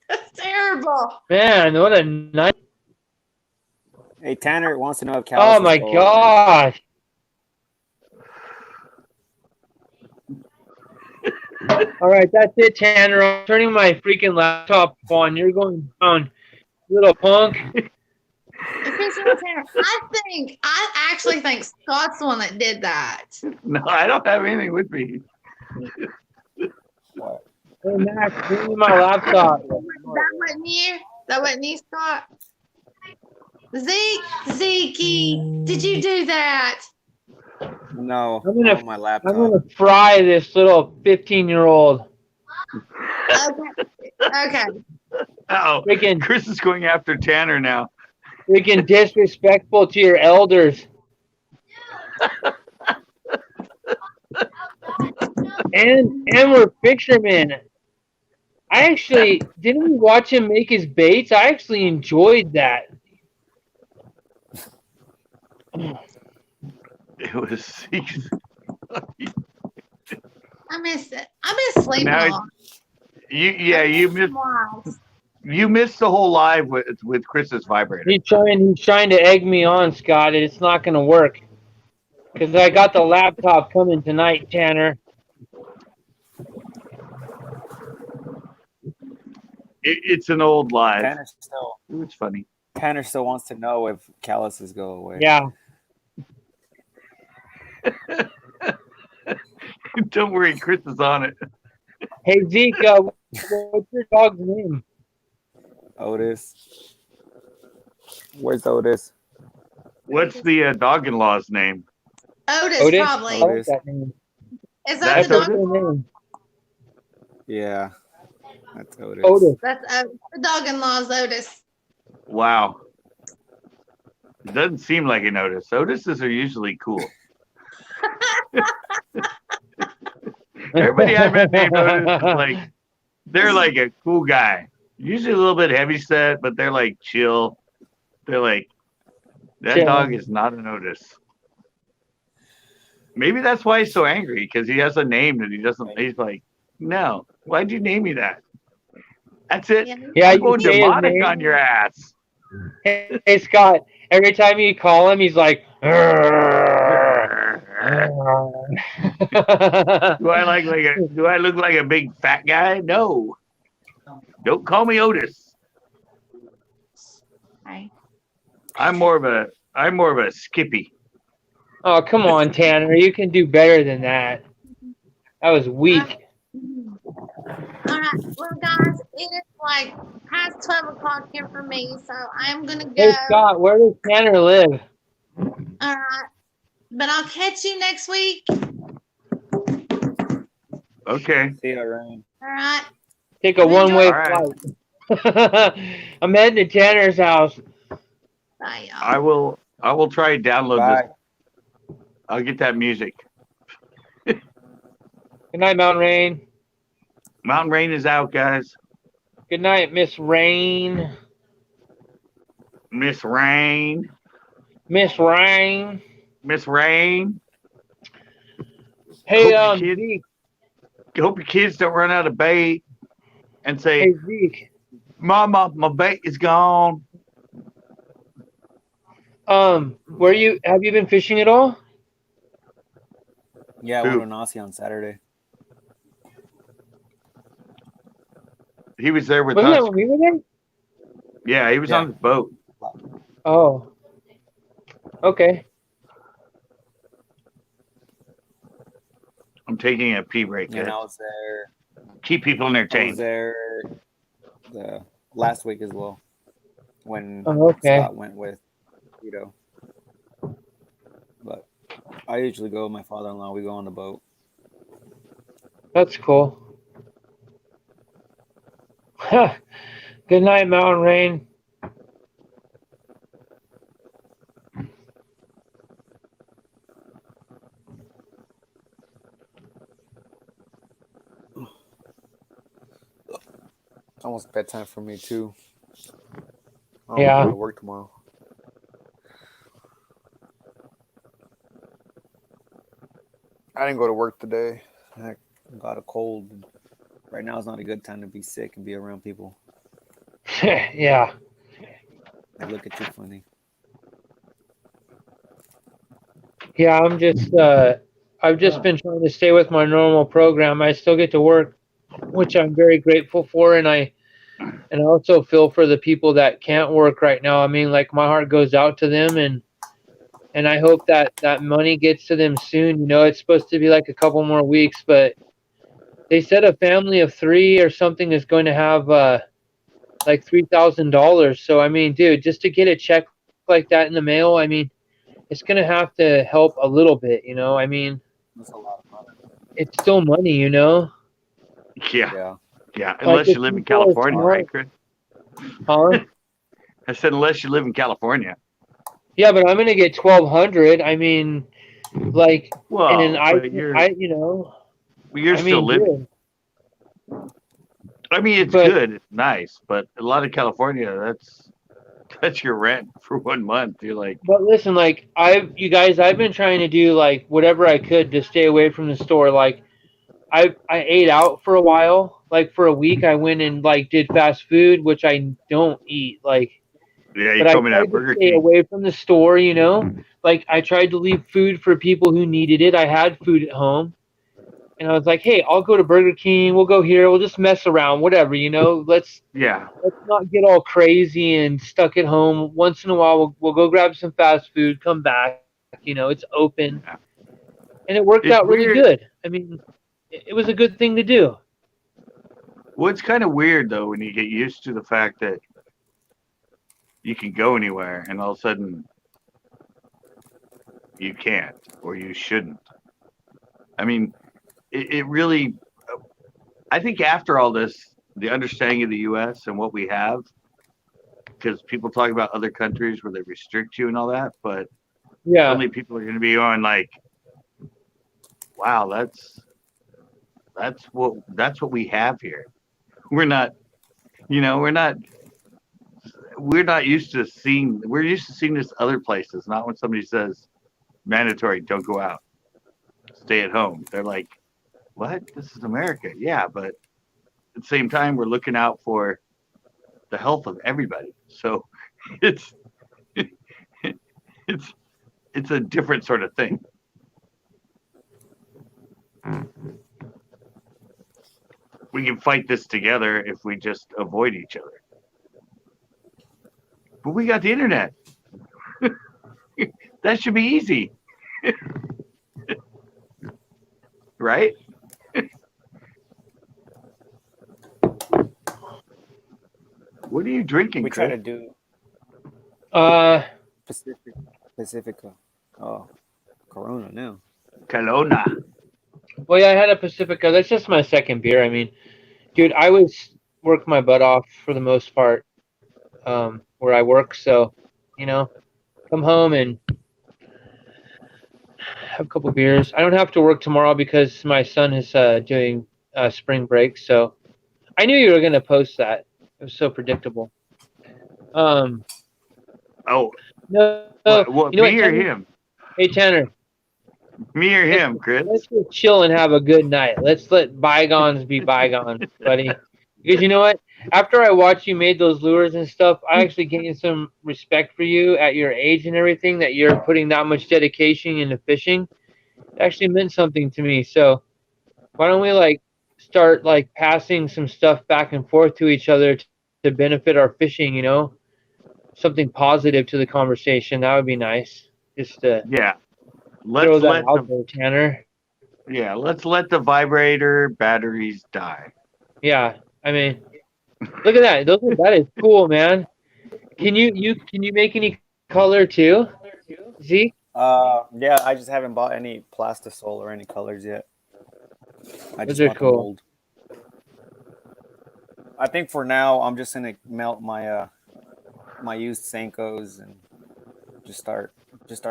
That's terrible. Man, what a nice. hey, Tanner wants to know if Cal's Oh is my old. gosh. All right, that's it, Tanner. I'm turning my freaking laptop on. You're going down, little punk. I actually think Scott's the one that did that. No, I don't have anything with me. Hey, Max, bring me my laptop. That wasn't you. That wasn't you, Scott. Zeke, did you do that? No, I'm gonna- on my laptop. I'm going to fry this little 15-year-old. Okay. Oh, Freaking, Chris is going after Tanner now. freaking disrespectful to your elders. And we're fishermen. I actually didn't we watch him make his baits. I actually enjoyed that. It was. I missed it. I've been sleeping Now a lot. you missed the whole live with Chris's vibrator. He's trying to egg me on, Scott. It's not gonna work. Because I got the laptop coming tonight, Tanner. It's an old live. It's funny. Tanner still wants to know if calluses go away. Yeah. Don't worry, Chris is on it. Hey Zeke, what's your dog's name? Otis. Where's Otis? What's the dog-in-law's name? Otis, probably. I like that name. Is that That's the dog? Otis? Name. Yeah, that's Otis. Otis. That's the dog-in-law's Otis. Wow. It doesn't seem like an Otis. Otises are usually cool. Everybody I've met named Otis is like, they're like a cool guy. Usually a little bit heavy set, but they're like chill. They're like, that dog is not an Otis. Maybe that's why he's so angry, because he has a name that he doesn't. He's like, no, why'd you name me that? That's it. Yeah, I'm going you say his demonic name. on your ass. Hey Scott, every time you call him, he's like, Do I look like a big fat guy? No. Don't call me Otis. Right. I'm more of a Skippy. Oh, come on, Tanner. You can do better than that. That was weak. All right, well, guys, it is like past 12 o'clock here for me, so I'm gonna go. Hey Scott, where does Tanner live? All right, but I'll catch you next week. Okay. See you, Ryan. All right. Take a one-way All right. flight. I'm heading to Tanner's house. Bye, y'all. I will try and download Bye. this. I'll get that music. Good night, Mountain Rain. Mountain Rain is out, guys. Good night, Miss Rain. Miss Rain. Miss Rain. Miss Rain. Hey, Hope your Zeke. Hope your kids don't run out of bait and say, Hey, Zeke. Mama, my bait is gone. Have you been fishing at all? Yeah, I Who? went to Aussie on Saturday. He was there with Wasn't us. that when we were there? Yeah, he was Yeah. on his boat. Oh. Okay. I'm taking a pee break. And guys. I was there. Keep people I was entertained. there the last week as well when Oh, okay. Scott went with Tito. But I usually go with my father-in-law. We go on the boat. That's cool. Good night, Mountain Rain. It's almost bedtime for me too. Yeah. I go to work tomorrow. I didn't go to work today. I got a cold. Right now is not a good time to be sick and be around people. Yeah. They look at you funny. Yeah, I've just been trying to stay with my normal program. I still get to work, which I'm very grateful for, and I also feel for the people that can't work right now. I mean, like, my heart goes out to them, and I hope that money gets to them soon. You know, it's supposed to be like a couple more weeks, but they said a family of 3 or something is going to have like $3,000. So I mean, dude, just to get a check like that in the mail, I mean, it's going to have to help a little bit, you know? I mean, That's a lot of money. it's still money, you know? Yeah. Yeah. Unless if you live in people are California, smart- right, Chris? Huh? I said unless you live in California. Yeah, but I'm going to get 1,200. I mean, like, Well, and but you're you know, you're I still mean, living. dude, I mean, it's but- good, it's nice, but a lot of California, that's your rent for 1 month. You're like, but listen, like, I've been trying to do like whatever I could to stay away from the store. Like, I ate out for a while. Like, for a week, I went and like did fast food, which I don't eat. Like, yeah, but you're I coming tried out to Burger stay King. away from the store, you know? Like, I tried to leave food for people who needed it. I had food at home. And I was like, hey, I'll go to Burger King. We'll go here. We'll just mess around, whatever, Let's Yeah. not get all crazy and stuck at home. Once in a while, we'll go grab some fast food, come back. It's open, Yeah. and it worked out It's really weird. good. I mean, it was a good thing to do. Well, it's kind of weird though when you get used to the fact that you can go anywhere and all of a sudden you can't or you shouldn't. I mean, it really. I think after all this, the understanding of the U.S. and what we have, because people talk about other countries where they restrict you and all that, but Yeah. suddenly people are going to be on like, wow, that's what we have here. We're not, we're not used to seeing. We're used to seeing this other places. Not when somebody says mandatory, don't go out, stay at home. They're like, what? This is America. Yeah, but at the same time, we're looking out for the health of everybody. So it's it's it's a different sort of thing. We can fight this together if we just avoid each other. But we got the internet. That should be easy. Right? What are you drinking, We try Chris? to do Pacifica. Oh, Corona now. Kelowna. Well, yeah, I had a Pacifica. That's just my second beer. I mean, dude, I was work my butt off for the most part where I work. So, come home and have a couple beers. I don't have to work tomorrow because my son is doing spring break. So I knew you were gonna post that. It was so predictable. Um, Oh, no, what, you know what, me or Tanner? him? Hey, Tanner, Me or him, Chris? let's just chill and have a good night. Let's let bygones be bygones, buddy. Because you know what? After I watched you made those lures and stuff, I actually gained some respect for you at your age and everything. That you're putting that much dedication into fishing. It actually meant something to me. So why don't we start passing some stuff back and forth to each other to benefit our fishing? Something positive to the conversation. That would be nice. Just to Yeah. throw Let's that let out the there, Tanner. vibrator batteries die. Yeah, I mean, look at that. That is cool, man. Can you make any color too? Zeke? Yeah, I just haven't bought any plastisol or any colors yet. I Those just are bought the cool. mold. I think for now I'm just gonna melt my my used Senkos and just start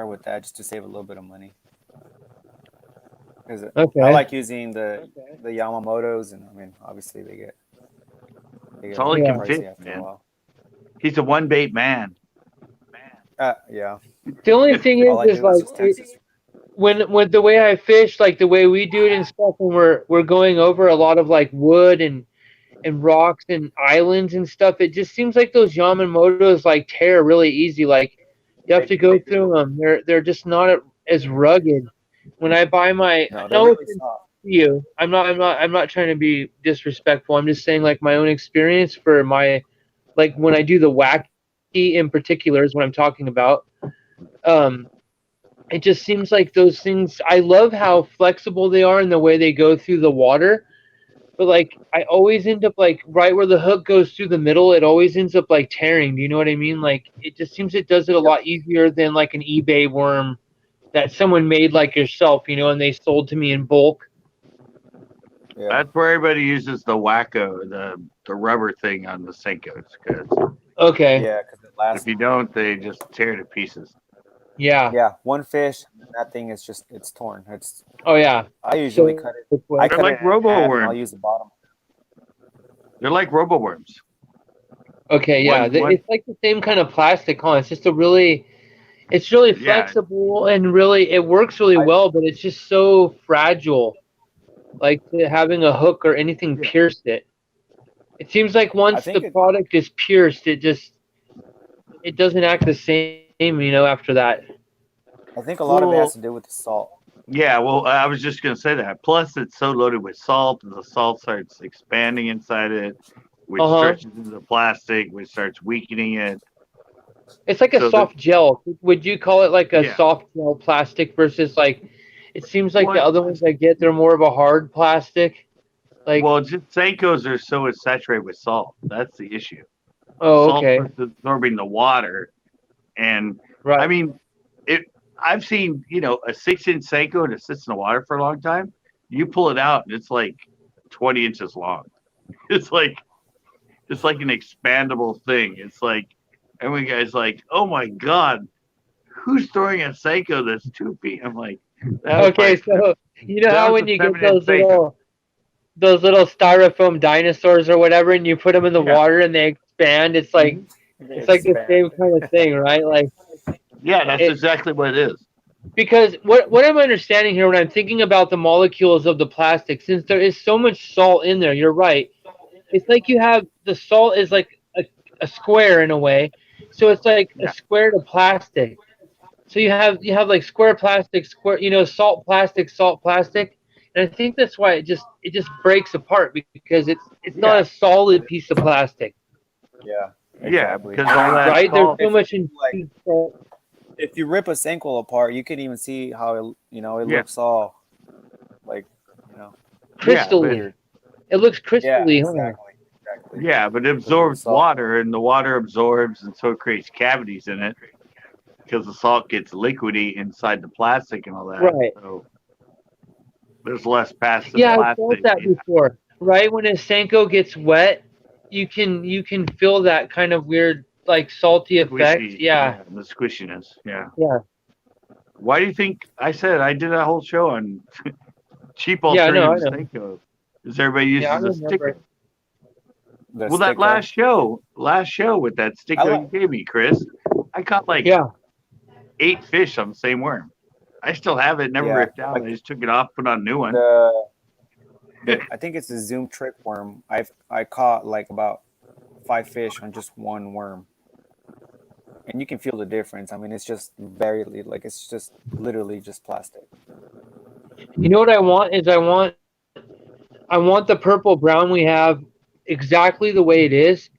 with that just to save a little bit of money. Because I Okay. like using the Yamamotos, and I mean obviously they get It's a all he little Yeah. can pricey fit, after a man. while. He's a one bait man. Yeah. The only thing All I is do is just Texas. when the way I fish, like the way we do it and stuff, when we're going over a lot of wood and rocks and islands and stuff, it just seems like those Yamamotos tear really easy. Like you have to go through them. They're just not as rugged. When I buy my No, they're no really offense soft. to you, I'm not trying to be disrespectful. I'm just saying my own experience for my when I do the wacky in particular is what I'm talking about. Um, it just seems like those things. I love how flexible they are and the way they go through the water. But I always end up right where the hook goes through the middle, it always ends up tearing. Do you know what I mean? It just seems it does it a lot easier than an eBay worm that someone made yourself, and they sold to me in bulk. Yeah. That's where everybody uses the wacko, the rubber thing on the Senkos. Because Okay. Yeah, because it if lasts. you don't, they just tear to pieces. Yeah. Yeah, one fish, and that thing is it's torn. Oh yeah. I usually cut it. I They're cut like it in half, and I'll robo-worms. use the bottom. They're like robo-worms. Okay. Yeah. One, It's the same kind of plastic, huh? It's just it's really yeah. flexible and really it works really well, but it's just so fragile. Having a hook or anything Yeah. pierce it. It seems like I once think the product is pierced, it doesn't act the same, after that. I think a lot of it has Well, to do with the salt. Yeah, well, I was just gonna say that. Plus, it's so loaded with salt, and the salt starts expanding inside it, which Uh-huh. stretches into the plastic, which starts weakening it. It's like a So the soft gel. Would you call it like a yeah, soft gel plastic versus like it seems like the what? other ones I get they're more of a hard plastic. Like, Well, just Senkos are so saturated with salt. That's the issue. The oh, salt okay. starts absorbing the water, and I Right. mean, it. I've seen a 6-inch Senko that sits in the water for a long time. You pull it out, and it's like 20 inches long. It's like an expandable thing. It's like every guy's like, "Oh my god, who's throwing a Seiko that's 2 feet?" I'm like, that was Okay, probably so you know that how was when a you get 7-inch Seiko. those little styrofoam dinosaurs or whatever and you put them in the Yeah, water and they expand, hmm They it's like the expand. same kind of thing, right? Like yeah, that's it exactly what it is. because what I'm understanding here when I'm thinking about the molecules of the plastic, since there is so much salt in there, you're right. It's like you have the salt is like a square in a way. So it's like a Yeah, square to plastic. So you have like square plastic, square, salt plastic. And I think that's why it just breaks apart because it's not a yeah, solid piece of plastic, Yeah, yeah, exactly. because I all mean, that right? There's salt. so if much you in like, if you rip a Senko apart, you can even see how it Yeah, looks all like, you know, yeah, but crystally. weird. It looks Yeah, crystally, huh? exactly. yeah, but it Because of the absorbs salt. water, and the water absorbs, and so it creates cavities in it because the salt gets liquidy inside the plastic and all that. Right. So there's less passive Yeah, I felt plastic. that before. Right when a Senko gets wet, you can feel that kind of weird like salty effect. Squishy, Yeah. yeah, the squishiness, yeah. Yeah. Why do you think I said I did a whole show on cheap Yeah, I know, I alternatives to know. Senko? Because everybody Yeah, I uses a sticker. remember. The Well, that sticker. last show with that I sticker like. you gave me, Chris, I caught like Yeah. 8 fish on the same worm. I still have it, never Yeah, ripped out. I like just took it off, put on a new one. the I think it's the Zoom trick worm. I caught like about 5 fish on just one worm, and you can feel the difference. I mean, it's just like it's just literally just plastic. You know what I want is I want the purple brown we have exactly the way it is.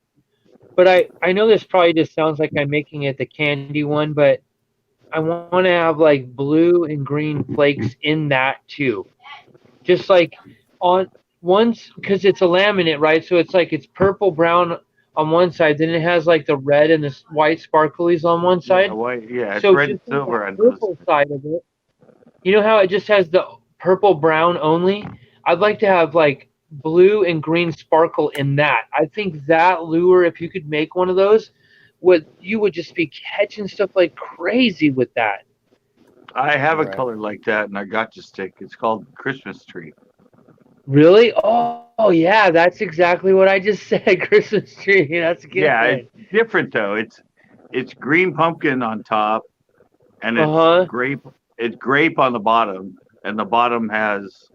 But I know this probably just sounds like I'm making it the candy one, but I want to have like blue and green flakes in that too. Just like on once because it's a laminate, right? So it's like it's purple brown on one side, then it has like the red and the white sparklies on one Yeah, side. white. Yeah, it's So red and just on the silver on those. purple side of it, you know how it just has the purple brown only? I'd like to have like blue and green sparkle in that. I think that lure, if you could make one of those, you would just be catching stuff like crazy with that. I have a Right. color like that, and I got to stick. It's called Christmas tree. Really? Oh yeah, that's exactly what I just said. Christmas tree. That's a good Yeah, one. it's different though. It's green pumpkin on top, and Uh huh. It's grape on the bottom, and the bottom has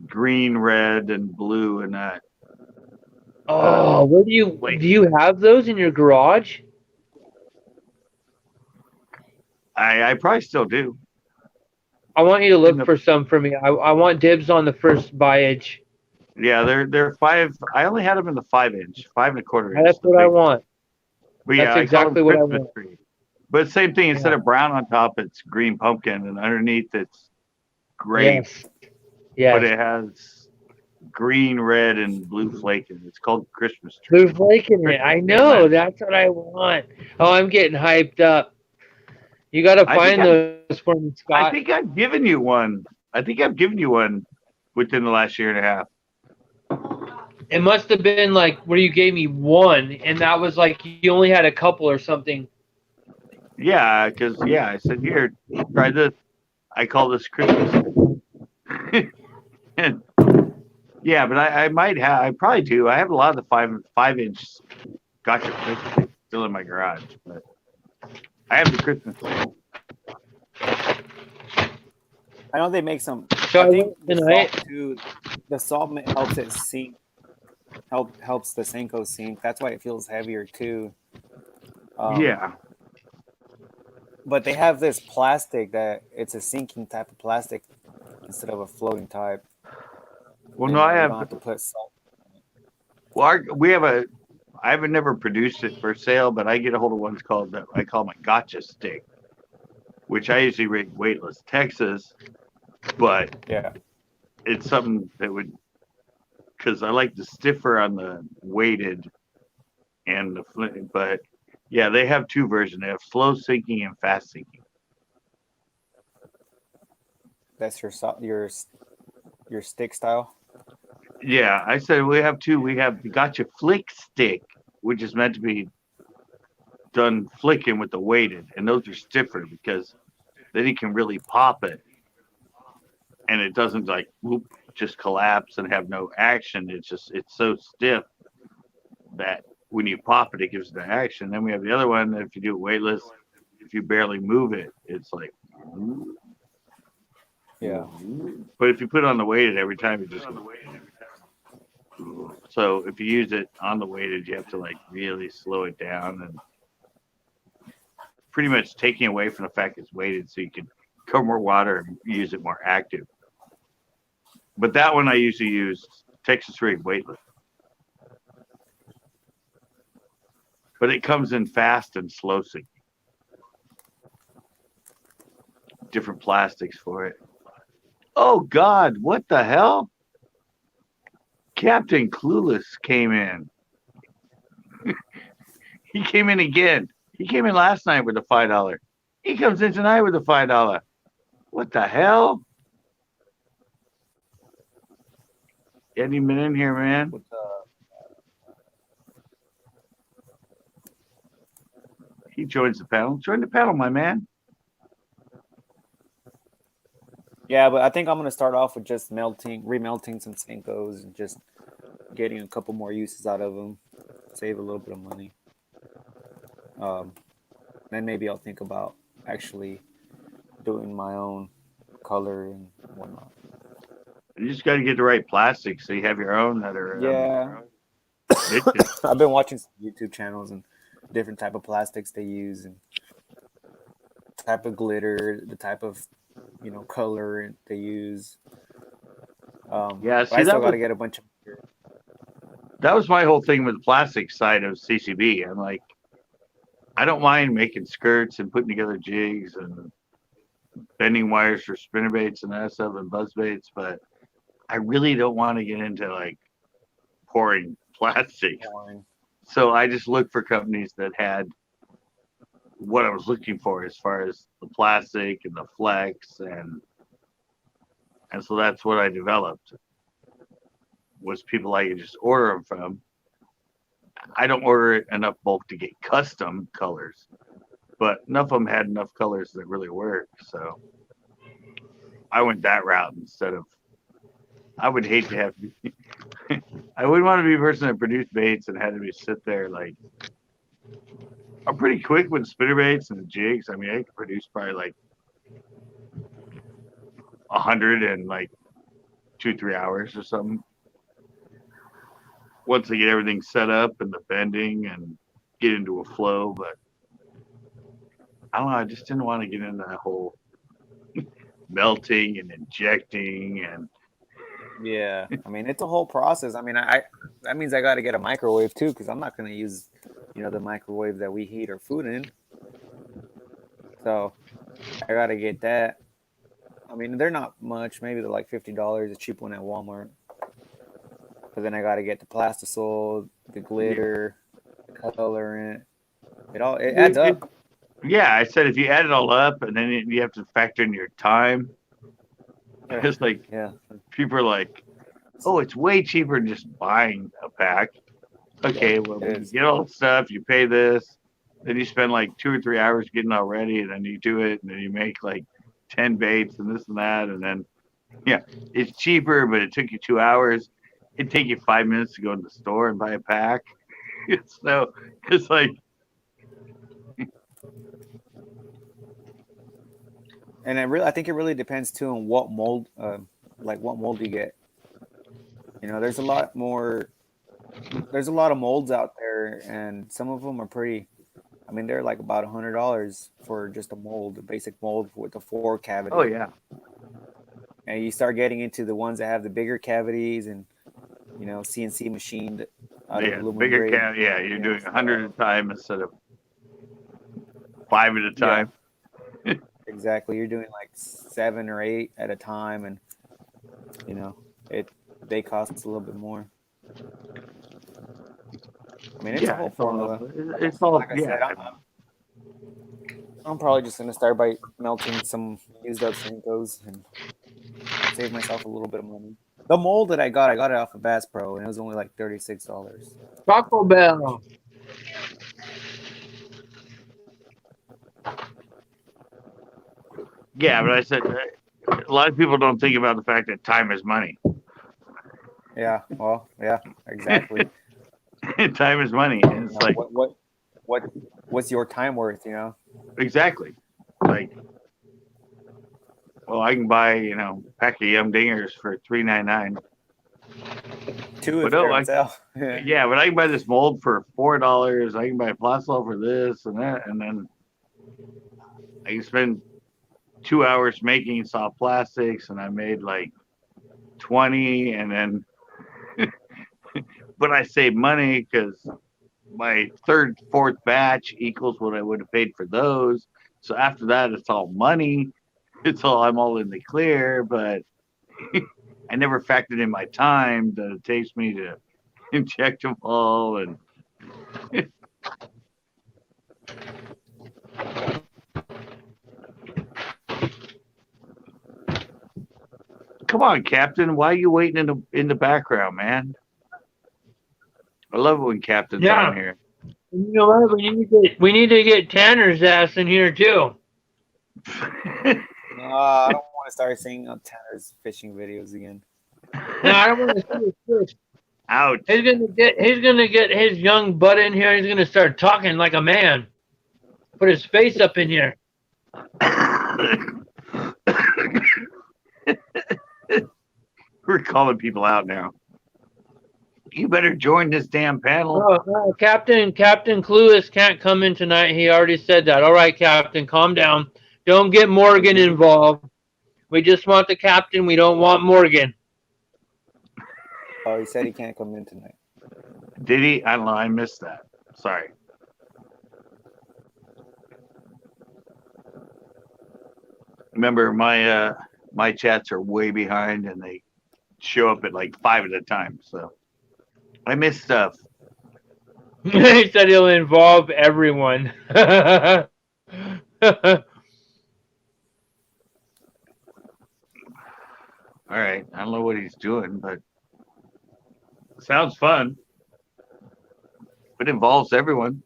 green, red, and blue, and that. Oh, where do Flake. you have those in your garage? I probably still do. I want you to In look the for some for me. I want dibs on the first buyage. Yeah, they're five. I only had them in the 5 inch, 5 1/4 inch, That's the what I big one. want. But That's yeah, I call them exactly what I Christmas want. tree. But same thing. Instead Yeah. of brown on top, it's green pumpkin, and underneath it's grape. Yes. But Yes. it has green, red, and blue flake in it. It's called Christmas tree. Blue flake in it. Christmas I tree know. Lent. That's what I want. Oh, I'm getting hyped up. You got to I think find I've those for me, I Scott. think I've given you one. I think I've given you one within the last year and a half. It must have been like where you gave me one, and that was like you only had a couple or something. Yeah, because I said here, try this. I call this Christmas tree. And yeah, but I might have. I probably do. I have a lot of the 5 inch gotcha fish still in my garage, but I have the Christmas tree. I know they make some. So I I think went the tonight. salt too. The salt helps it sink. Helps the Senko sink. That's why it feels heavier too. Um, Yeah, But they have this plastic that it's a sinking type of plastic instead of a floating type. Well, And no, I you have. don't have to put salt. Well, we have a. I haven't never produced it for sale, but I get a hold of ones called that I call my gotcha stick, which I usually rate weightless Texas, but Yeah. it's something that would because I like the stiffer on the weighted and the flint. But yeah, they have two versions. They have slow sinking and fast sinking. That's your stick style. Yeah, I said we have two. We have the gotcha flick stick, which is meant to be done flicking with the weighted, and those are stiffer because then you can really pop it, and it doesn't like whoop just collapse and have no action. It's so stiff that when you pop it, it gives the action. Then we have the other one that if you do it weightless, if you barely move it, it's like. Yeah. But if you put it on the weighted every time, you just. So if you use it on the weighted, you have to like really slow it down and pretty much taking away from the fact it's weighted so you can cover more water and use it more active. But that one I usually use Texas rig weightless. But it comes in fast and slow sinking. Different plastics for it. Oh God, what the hell? Captain Clueless came in. He came in again. He came in last night with a $5. He comes in tonight with a $5. What the hell? You hadn't even been in here, man. He joins the panel. Join the panel, my man. Yeah, but I think I'm gonna start off with just remelting some Senkos and just getting a couple more uses out of them, save a little bit of money. Then maybe I'll think about actually doing my own color and whatnot. You just got to get the right plastic so you have your own that are. Yeah, I've been watching some YouTube channels and different type of plastics they use and type of glitter, the type of color they use. Yeah, but see, I still got to get a bunch of. that was my whole thing with the plastic side of CCB. I'm like, I don't mind making skirts and putting together jigs and bending wires for spinner baits and that stuff and buzz baits, but I really don't want to get into like pouring plastics. So I just looked for companies that had what I was looking for as far as the plastic and the flex and so that's what I developed was people I could just order them from. I don't order enough bulk to get custom colors, but enough of them had enough colors that really work. So I went that route instead of. I would hate to have. I wouldn't want to be a person that produced baits and had to be sit there like. I'm pretty quick with spinner baits and jigs. I mean, I could produce probably like 100 in like 2-3 hours or something. Once I get everything set up and the bending and get into a flow, but I don't know. I just didn't want to get into that whole melting and injecting and. Yeah, I mean it's a whole process. I mean, I that means I got to get a microwave too because I'm not going to use, the microwave that we heat our food in. So I got to get that. I mean, they're not much. Maybe they're like $50, a cheap one at Walmart. But then I got to get the plastisol, the glitter, the colorant. It adds up. Yeah, I said if you add it all up and then you have to factor in your time. It's like people are like, oh, it's way cheaper than just buying a pack. Okay, well, you get all the stuff, you pay this, then you spend like 2 or 3 hours getting all ready, and then you do it, and then you make like 10 baits and this and that, and then, it's cheaper, but it took you 2 hours. It'd take you 5 minutes to go to the store and buy a pack. So it's like. And I think it really depends too on what mold, what mold you get. There's a lot of molds out there, and some of them are pretty. I mean, they're like about $100 for just a mold, a basic mold with a 4 cavity. Oh yeah. And you start getting into the ones that have the bigger cavities and, you know, CNC machined out of Yeah, aluminum bigger grade. can. Yeah, you're doing 100 at a time instead of 5 at a time. Yeah, exactly. You're doing like 7 or 8 at a time, and you know, they cost a little bit more. I mean, it's a whole formula. It's all. Like I Yeah. said, I'm probably just gonna start by melting some used up Senkos and save myself a little bit of money. The mold that I got it off of Bass Pro, and it was only like $36. Taco Bell. Yeah, but I said a lot of people don't think about the fact that time is money. Yeah, well, yeah, exactly. Time is money. And it's like what's your time worth? You know. exactly. Like, well, I can buy a pack of Yum Dingers for $3.99. 2 But if no, they're on sale. Yeah, but I can buy this mold for $4. I can buy Plasol for this and that, and then I can spend 2 hours making soft plastics, and I made like 20, and then but I save money because my third, fourth batch equals what I would have paid for those. So after that, it's all money. I'm all in the clear, but I never factored in my time that it takes me to inject them all. And come on, Captain, why are you waiting in the background, man? I love it when Captain's on here. You know what? We need to get Tanner's ass in here too. No, I don't want to start seeing Tanner's fishing videos again. No, I don't want to see his fish. Ouch. He's gonna get his young butt in here. He's gonna start talking like a man. Put his face up in here. We're calling people out now. You better join this damn panel. Oh, Captain Clueless can't come in tonight. He already said that. All right, Captain, calm down. Don't get Morgan involved. We just want the captain. We don't want Morgan. Oh, he said he can't come in tonight. Did he? I don't know. I missed that. Sorry. Remember, my chats are way behind, and they show up at like 5 at a time. So I miss stuff. He said he'll involve everyone. All right. I don't know what he's doing, but it sounds fun. It involves everyone.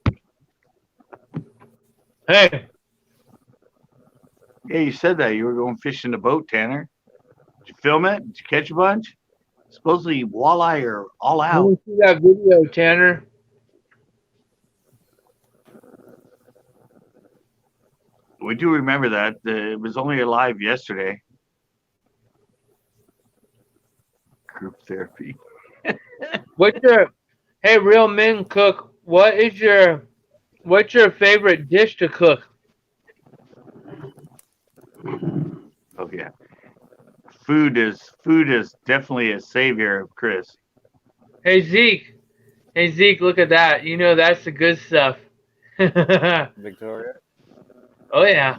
Hey. Yeah, you said that. You were going fishing the boat, Tanner. Did you film it? Did you catch a bunch? Supposedly walleye are all Let out. me see that video, Tanner. We do remember that. It was only alive yesterday. Group therapy. Hey, Real Men Cook, what's your favorite dish to cook? Oh yeah. Food is definitely a savior of Chris. Hey Zeke, look at that. You know that's the good stuff. Victoria. Oh yeah.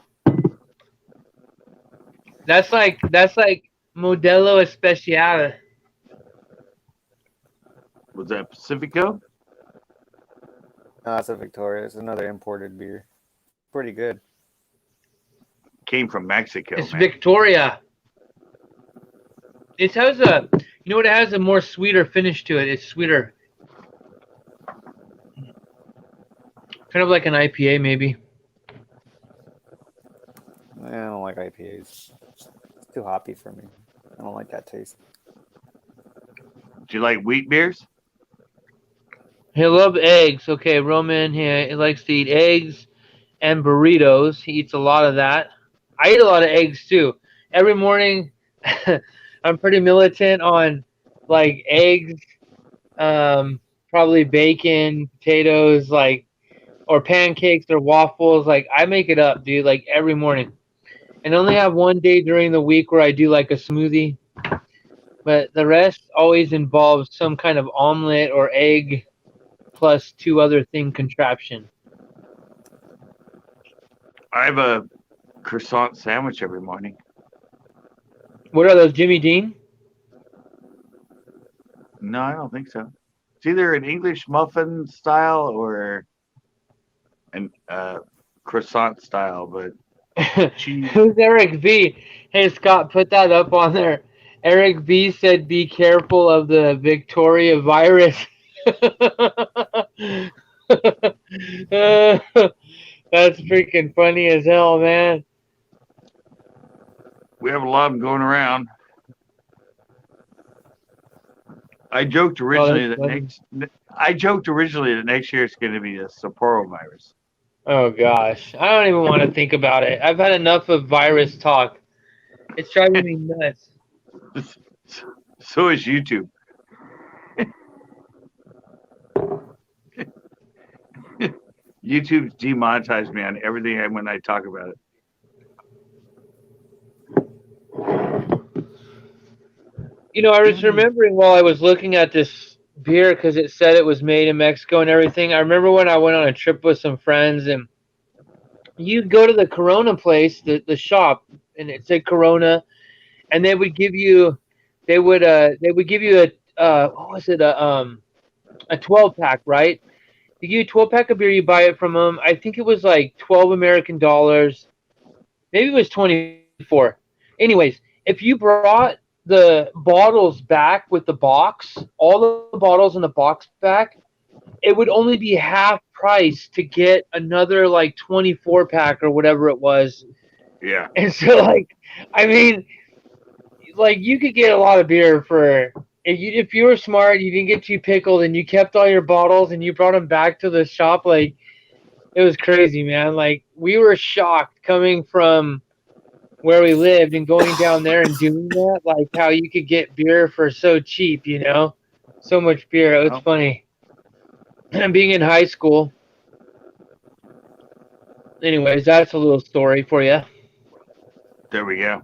That's like Modelo Especial. Was that Pacifico? No, it's a Victoria. It's another imported beer. Pretty good. Came from Mexico. It's man. Victoria. It has it has a more sweeter finish to it. It's sweeter. Kind of like an IPA maybe. I don't like IPAs. It's too hoppy for me. I don't like that taste. Do you like wheat beers? He loves eggs. Okay, Roman he likes to eat eggs and burritos. He eats a lot of that. I eat a lot of eggs too. Every morning, I'm pretty militant on like eggs, probably bacon, potatoes, like or pancakes or waffles. Like I make it up, dude, like every morning. And only have one day during the week where I do like a smoothie. But the rest always involves some kind of omelet or egg plus two other thing contraption. I have a croissant sandwich every morning. What are those, Jimmy Dean? No, I don't think so. It's either an English muffin style or an croissant style, but cheese. Who's Eric V? Hey Scott, put that up on there. Eric V said, "Be careful of the Victoria virus." That's freaking funny as hell, man. We have a lot of them going around. I joked originally that next year it's going to be a Sapporo virus. Oh gosh, I don't even want to think about it. I've had enough of virus talk. It's driving me nuts. So is YouTube. YouTube's demonetized me on everything when I talk about it. You know, I was remembering while I was looking at this beer because it said it was made in Mexico and everything. I remember when I went on a trip with some friends and you go to the Corona place, the shop, and it said Corona, and they would give you a what was it, a 12-pack, right? They give you a 12-pack of beer, you buy it from them. I think it was like 12 American dollars. Maybe it was 24. Anyways, if you brought the bottles back with the box, all the bottles in the box back, it would only be half price to get another like 24-pack or whatever it was. Yeah. And so, like, I mean, like you could get a lot of beer for if you were smart, you didn't get too pickled, and you kept all your bottles and you brought them back to the shop. Like, it was crazy, man. Like, we were shocked coming from where we lived and going down there and doing that. Like, how you could get beer for so cheap, you know, so much beer. It was funny. And being in high school. Anyways, that's a little story for you. There we go.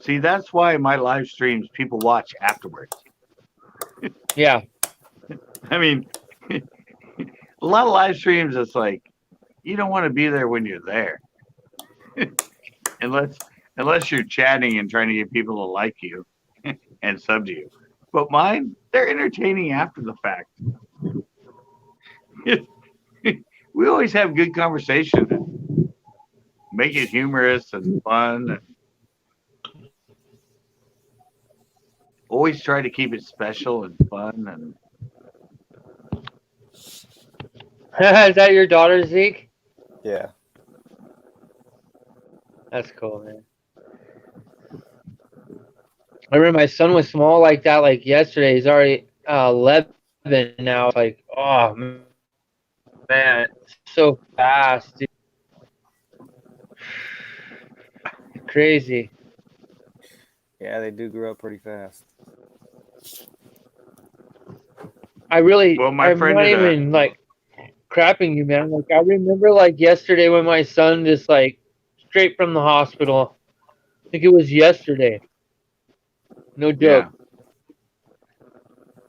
See, that's why my live streams people watch afterwards. Yeah. I mean, a lot of live streams, it's like you don't want to be there when you're there, unless you're chatting and trying to get people to like you and sub to you. But mine, they're entertaining after the fact. We always have good conversation and make it humorous and fun and always try to keep it special and fun. And Is that your daughter, Zeke? Yeah. That's cool, man. I remember my son was small like that, like yesterday. He's already 11 now. It's like, oh, man, so fast, dude. Crazy. Yeah, they do grow up pretty fast. I really, Well, my I'm friend not did a- even like crapping you, man. Like, I remember like yesterday when my son just like straight from the hospital. I think it was yesterday. No joke. yeah.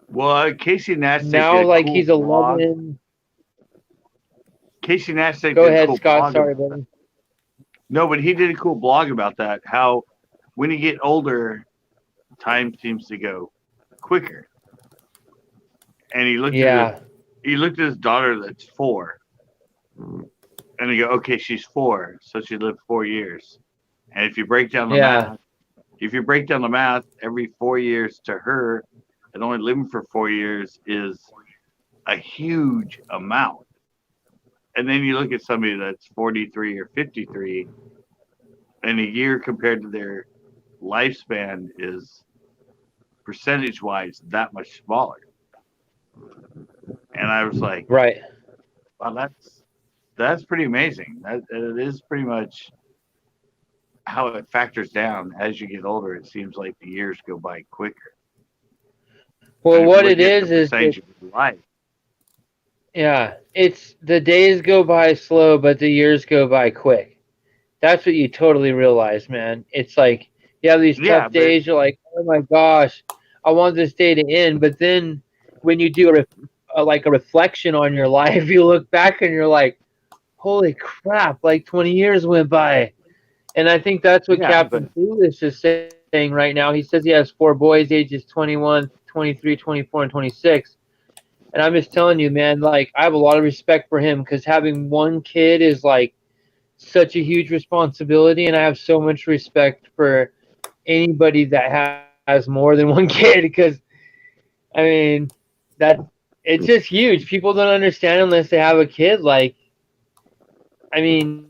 Well, Casey Nastic Now, did a like, cool he's blog. 11. Casey Nastic Go did a ahead, cool Scott. blog Sorry, about buddy. No, but he did a cool blog about that. How when you get older, time seems to go quicker. And he looked at his daughter that's 4, and he go, okay, she's 4, so she lived 4 years. And if you break down the math, every 4 years to her, and only living for 4 years is a huge amount. And then you look at somebody that's 43 or 53, and a year compared to their lifespan is percentage-wise that much smaller. And I was like, Right. wow, that's pretty amazing. That it is pretty much how it factors down as you get older. It seems like the years go by quicker. Well, And if what you it look at is the that percentage of life. Yeah, it's the days go by slow, but the years go by quick. That's what you totally realize, man. It's like you have these Yeah, tough but days. You're like, oh my gosh, I want this day to end. But then when you do like a reflection on your life, you look back and you're like, holy crap! Like 20 years went by. And I think that's what yeah, but Captain Foolish is saying right now. He says he has four boys, ages 21, 23, 24, and 26. And I'm just telling you, man, like I have a lot of respect for him because having one kid is like such a huge responsibility, and I have so much respect for anybody that has more than one kid because I mean that it's just huge. People don't understand unless they have a kid. Like I mean,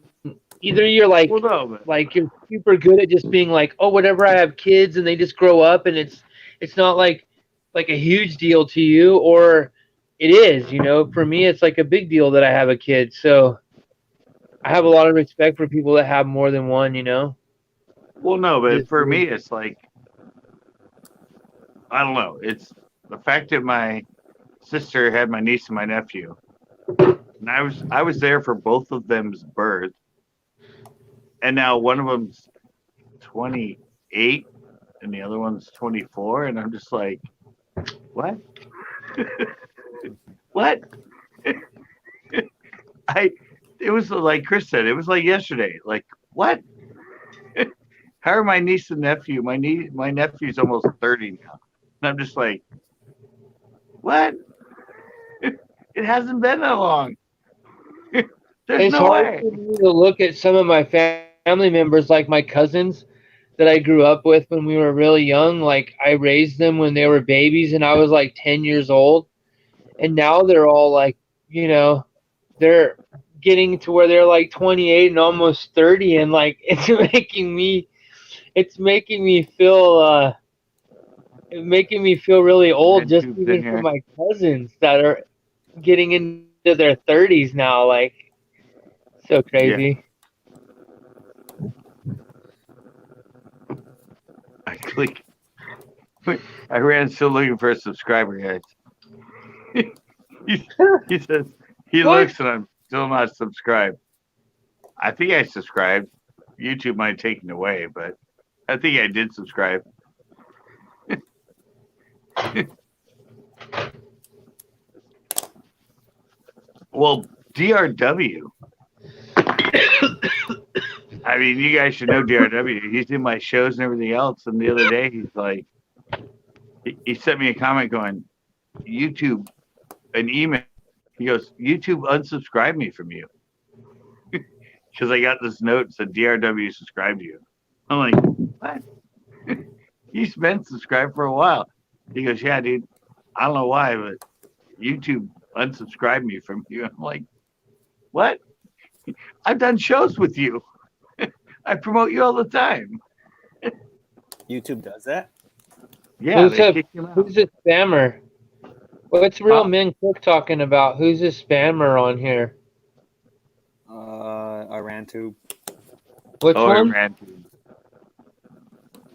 either you're well, no, like you're super good at just being like, oh, whatever, I have kids and they just grow up and it's not like a huge deal to you, or it is. For me, it's like a big deal that I have a kid. So I have a lot of respect for people that have more than one. well, no, but Just for me, it's like I don't know. It's the fact that my sister had my niece and my nephew, and I was there for both of them's birth, and now one of them's 28 and the other one's 24, and I'm just like, what? What? I it was like Chris said, it was like yesterday. Like, what? How are my niece and nephew? My nephew's almost 30 now. And I'm just like, what? It hasn't been that long. There's it's no hard way. for me to look at some of my family members, like my cousins that I grew up with when we were really young. Like I raised them when they were babies, and I was like 10 years old, and now they're all like, you know, they're getting to where they're like 28 and almost 30, and like it's making me feel really old Red just tubes in even for here. my cousins that are getting into their 30s now. Like so Yeah, crazy. I click. I ran still looking for a subscriber, guys. He says he What? looks and I'm still not subscribed. I think I subscribed. YouTube might have taken it away, but I think I did subscribe. Well, DRW. I mean, you guys should know DRW. He's in my shows and everything else. And the other day, he's like, he sent me a comment going, YouTube, an email. He goes, YouTube unsubscribed me from you because I got this note that said DRW subscribed to you. I'm like, what? He's been subscribed for a while. He goes, yeah, dude. I don't know why, but YouTube unsubscribed me from you. I'm like, what? I've done shows with you. I promote you all the time. YouTube does that? Yeah, Who's they a kicked him out. who's a spammer? What's Real Huh? Men Cook talking about? Who's a spammer on here? Iran tube. Which Oh, I one? ran to him.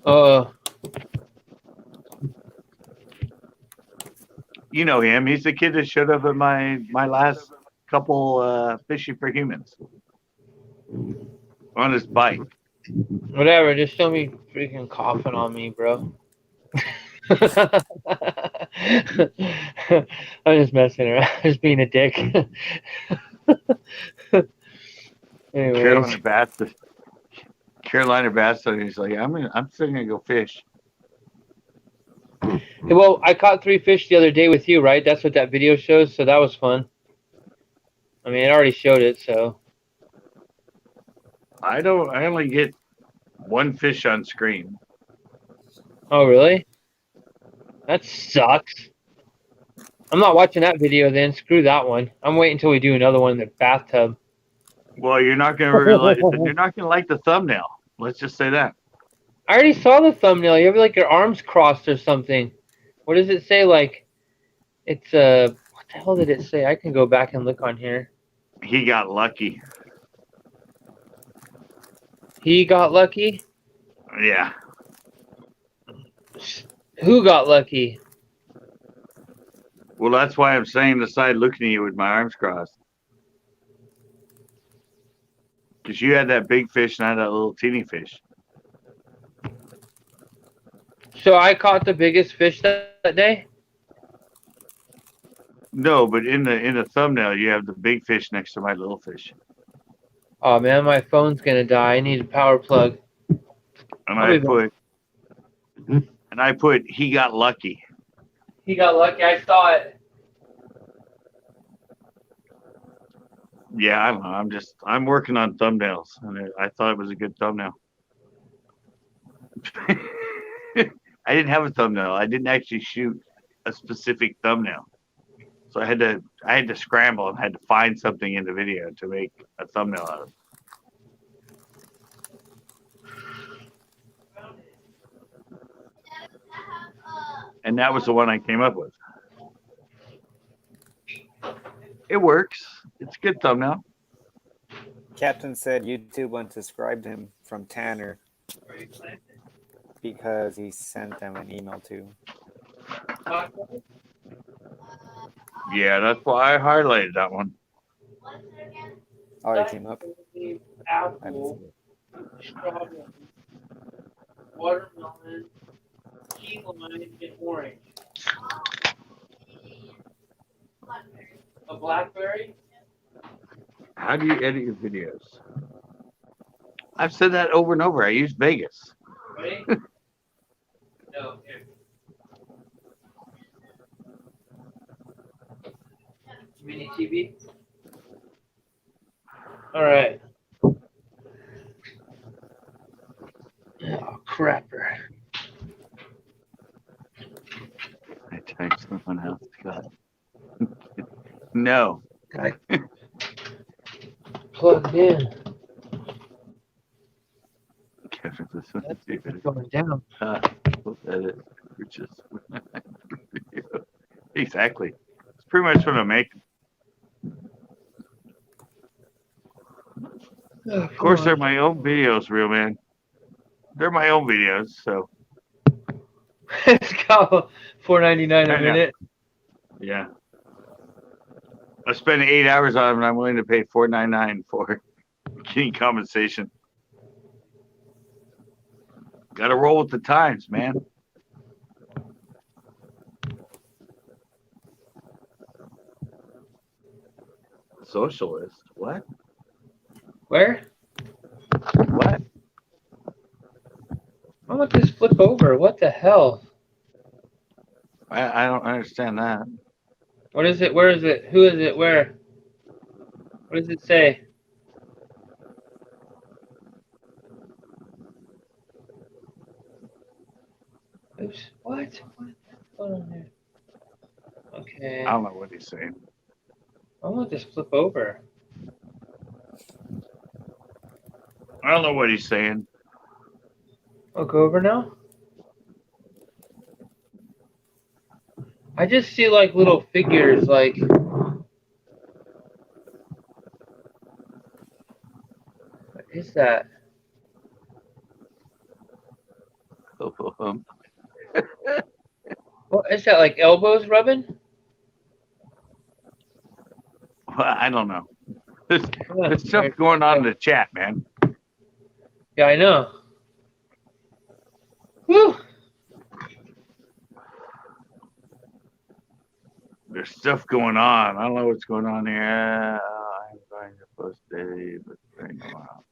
Uh, You know him. He's the kid that showed up at my last couple fishing for humans on his bike. whatever. Just show me freaking coughing on me, bro. I'm just messing around. Just being a dick. Anyways, Carolina Bass. He's like, I'm still gonna go fish. well, I caught 3 fish the other day with you, right? That's what that video shows. So that was fun. I mean, it already showed it. So I only get one fish on screen. oh, really? That sucks. I'm not watching that video then. Screw that one. I'm waiting until we do another one in the bathtub. Well, you're not gonna realize. You're not gonna like the thumbnail. Let's just say that. I already saw the thumbnail. You have like your arms crossed or something. What does it say? Like, it's what the hell did it say? I can go back and look on here. He got lucky. He got lucky? Yeah. Who got lucky? Well, that's why I'm staying aside looking at you with my arms crossed. Because you had that big fish and I had that little teeny fish. So I caught the biggest fish that day. No, but in the thumbnail you have the big fish next to my little fish. Oh man, my phone's gonna die. I need a power plug. And I'll be I put he got lucky. He got lucky. I saw it. Yeah, I don't know. I'm working on thumbnails, and I thought it was a good thumbnail. I didn't have a thumbnail. I didn't actually shoot a specific thumbnail, so I had to scramble and had to find something in the video to make a thumbnail out of. And that was the one I came up with. It works. It's a good thumbnail. Captain said YouTube unsubscribed him from Tanner because he sent them an email too. Yeah, that's why I highlighted that one. Oh, it came up. Apple, strawberry, watermelon, key lime, and orange. A blackberry? How do you edit your videos? I've said that over and over. I use Vegas. Ready? No, here. Mini TV? All right. Oh, crapper. I text someone else. God. No. Plugged in. Kevin, this one is It's going down. we'll edit. We're just exactly. It's pretty much what I'm making. Oh, Of course, they're my own videos, real man. They're my own videos, so It's got $4.99 a I know. minute. yeah. I spend 8 hours on them, and I'm willing to pay $4.99 for getting compensation. Got to roll with the times, man. Socialist? What? Where? What? Why don't this flip over? What the hell? I don't understand that. What is it? Where is it? Who is it? Where? What does it say? Oops. What? What's going on there? Okay. I don't know what he's saying. I want this flip over. I don't know what he's saying. I'll go over now. I just see like little figures, like. What is that? What is that? Like elbows rubbing? I don't know. There's stuff going on in the chat, man. Yeah, I know. Woo! There's stuff going on. I don't know what's going on here. I'm going to post daily, but right now.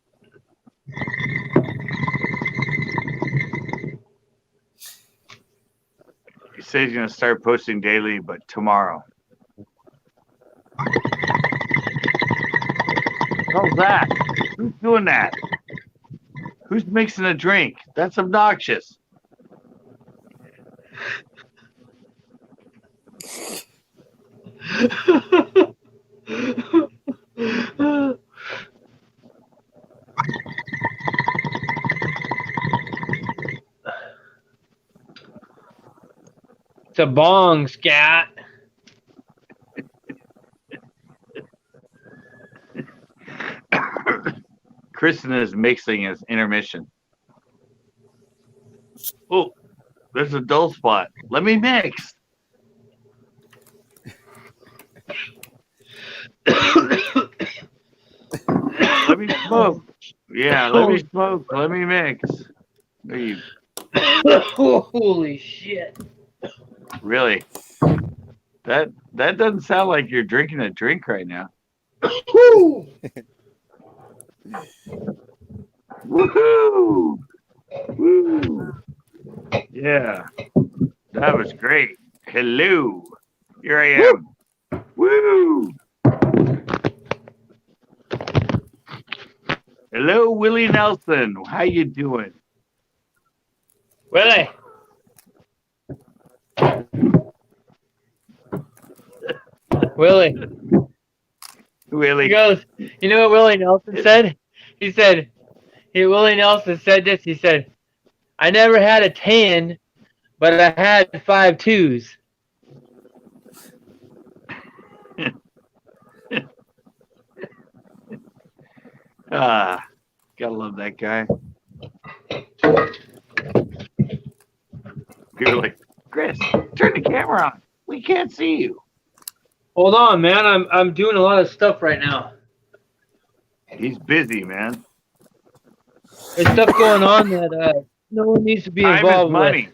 He says he's going to start posting daily, but tomorrow. How's that? Who's doing that? Who's mixing a drink? That's obnoxious. It's a bong, scat. Kristen is mixing his intermission. Oh, there's a dull spot. Let me mix. Let me smoke. Yeah, let me smoke. Let me mix. Are you Holy shit. really? That doesn't sound like you're drinking a drink right now. Woohoo! Woo! Yeah, that was great. Hello, here I am. Woo! Hello, Willie Nelson. How you doing? Willie. Willie. He Willie. goes, you know what Willie Nelson said? Willie Nelson said this. He said, I never had a 10, but I had 5 2s. Ah, gotta love that guy. People are like, Chris, turn the camera on. We can't see you. Hold on, man. I'm doing a lot of stuff right now. He's busy, man. There's stuff going on that no one needs to be Time is involved money.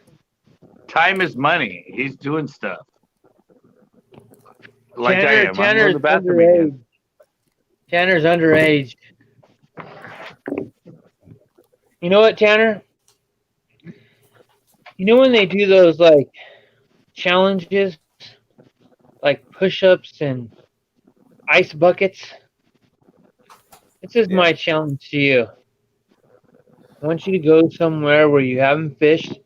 with. Time is money. He's doing stuff. Like I am. I'm going to the bathroom underage. again. Tanner's underage. You know what, Tanner? You know when they do those like challenges, like push-ups and ice buckets? This is my challenge to you. I want you to go somewhere where you haven't fished,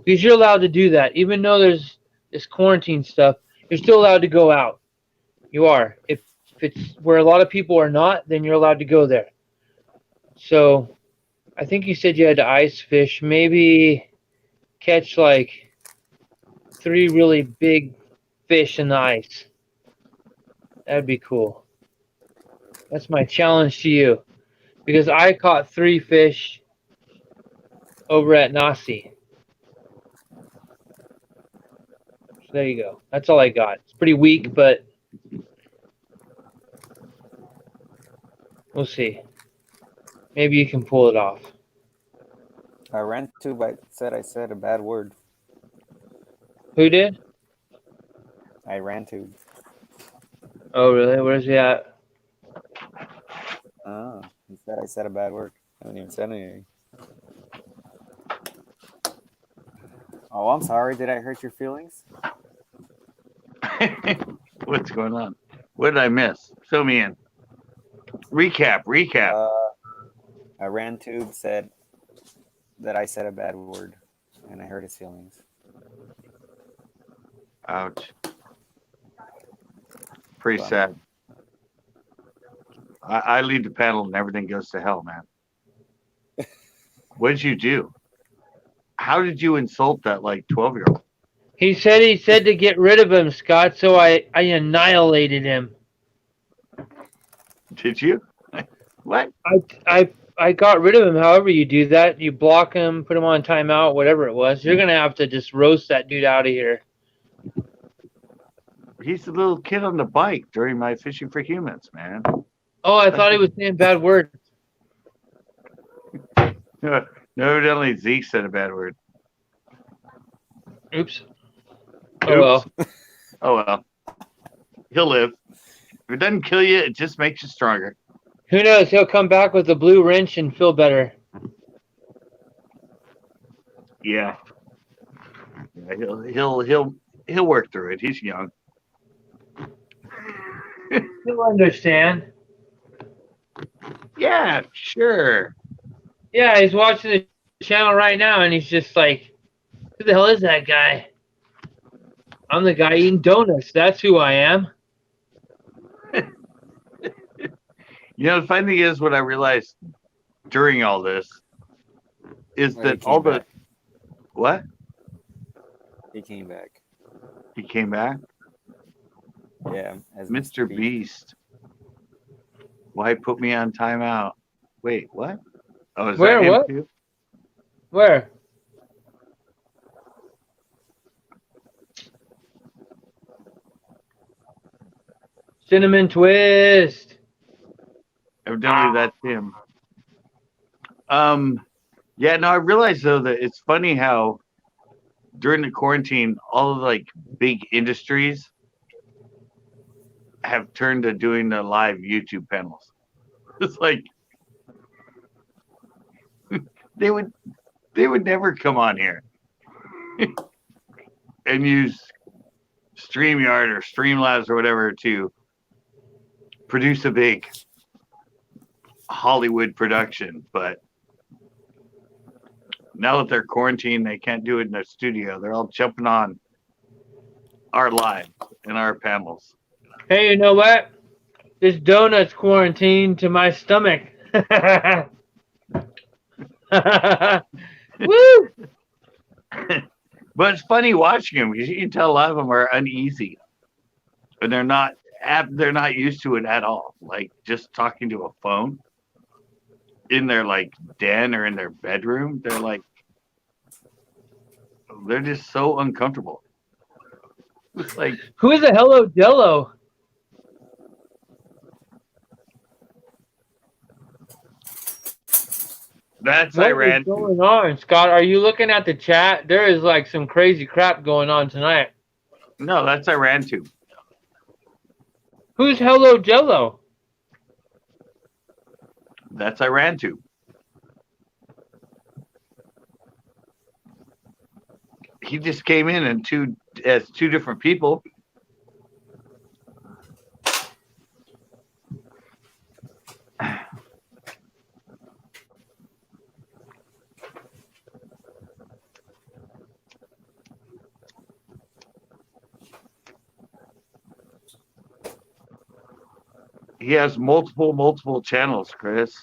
because you're allowed to do that. Even though there's this quarantine stuff, you're still allowed to go out. You are. If it's where a lot of people are not, then you're allowed to go there. So I think you said you had to ice fish, maybe catch like 3 really big fish in the ice. That'd be cool. That's my challenge to you. Because I caught 3 fish over at Nasi. So there you go. That's all I got. It's pretty weak, but we'll see. Maybe you can pull it off. I ran to, but I said a bad word. Who did? I ran to. Oh, really? Where's he at? Oh, he said I said a bad word. I haven't even said anything. Oh, I'm sorry. Did I hurt your feelings? What's going on? What did I miss? Fill me in. Recap. I ran to said that I said a bad word, and I hurt his feelings. Ouch. Pretty sad. I lead the panel and everything goes to hell, man. What did you do? How did you insult that like 12-year-old? He said to get rid of him, Scott, so I annihilated him. Did you? What? I got rid of him. However you do that, you block him, put him on timeout, whatever it was. You're gonna have to just roast that dude out of here. He's the little kid on the bike during my Fishing for Humans, man. Oh, I thought he was saying bad words. No, evidently Zeke said a bad word. Oops. Oops. Oh well. Oh well. He'll live. If it doesn't kill you, it just makes you stronger. Who knows? He'll come back with a blue wrench and feel better. Yeah. He'll work through it. He's young. He'll understand. Yeah, sure. Yeah, he's watching the channel right now, and he's just like, "Who the hell is that guy?" I'm the guy eating donuts. That's who I am. You know, the funny thing is, what I realized during all this is He that came all the back. what? He came back. He came back? Yeah, as Mr. Beast. Why put me on timeout? Wait, what? Oh, is Where, that him what? too? Where? Cinnamon twist. Evidently, that's him. Yeah, no, I realized though that it's funny how during the quarantine, all of like big industries have turned to doing the live YouTube panels. It's like they would never come on here and use StreamYard or Streamlabs or whatever to produce a big Hollywood production, but now that they're quarantined, they can't do it in their studio. They're all jumping on our live and our panels. Hey, you know what? This donut's quarantined to my stomach. Woo! But it's funny watching them because you can tell a lot of them are uneasy, and they're not used to it at all. Like just talking to a phone in their like den or in their bedroom, they're just so uncomfortable. It's like, who is a Hello Jello? that's What Iran. is going on, Scott? Are you looking at the chat? There is like some crazy crap going on tonight. No, that's Iran too. Who's Hello Jello? That's Iran too. He just came in and as two different people. He has multiple channels, Chris.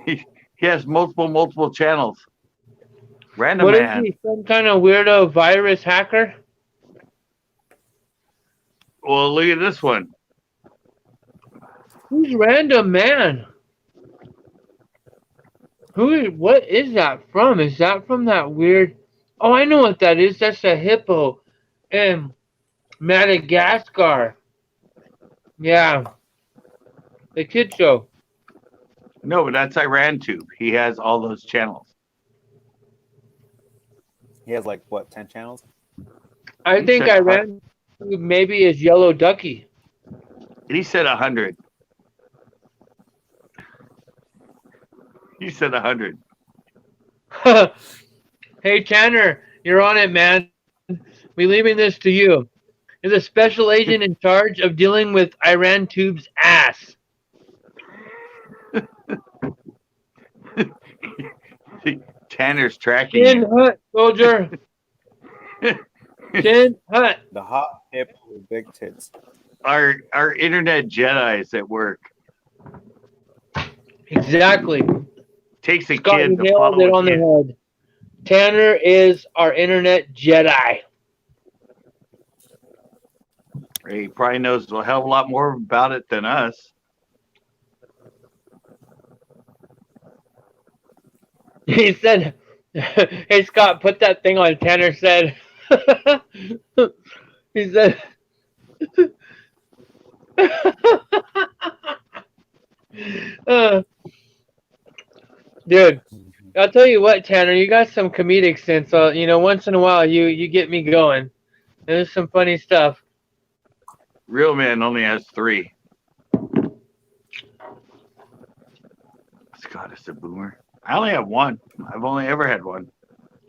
he has multiple channels. Random What is man. he? Some kind of weirdo virus hacker? Well, look at this one. Who's Random Man? What is that from? Is that from that weird? Oh, I know what that is. That's a hippo in Madagascar. Yeah. The kid show. No, but that's Iran tube. He has all those channels. He has like what, 10 channels? I think I ran maybe is Yellow Ducky. He said 100. He said 100. Hey Tanner, you're on it, man. We leaving this to you. You're the special agent in charge of dealing with Iran Tube's ass. Tanner's tracking. Chin Hut, soldier. Chin Hut. The hot hip with big tits. Our internet Jedi's at work. Exactly. Takes a Scott, kid you to nailed follow it a on the kid. head. Tanner is our internet Jedi. He probably knows a hell of a lot more about it than us. He said, hey, Scott, put that thing on. Tanner said, he said, dude, I'll tell you what, Tanner, you got some comedic sense. You know, once in a while, you get me going. There's some funny stuff. Real man only has 3. Scott is a boomer. I only have 1. I've only ever had 1.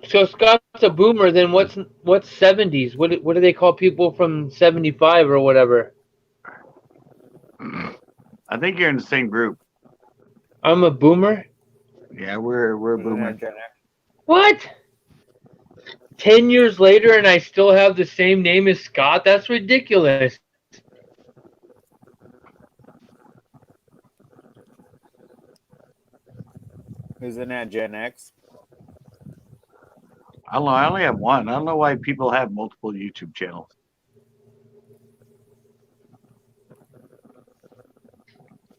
So Scott's a boomer. Then what's 70s? What do they call people from 75 or whatever? I think you're in the same group. I'm a boomer. Yeah, we're a boomer. What? 10 years later, and I still have the same name as Scott? That's ridiculous. Isn't that Gen X? I don't know. I only have 1. I don't know why people have multiple YouTube channels.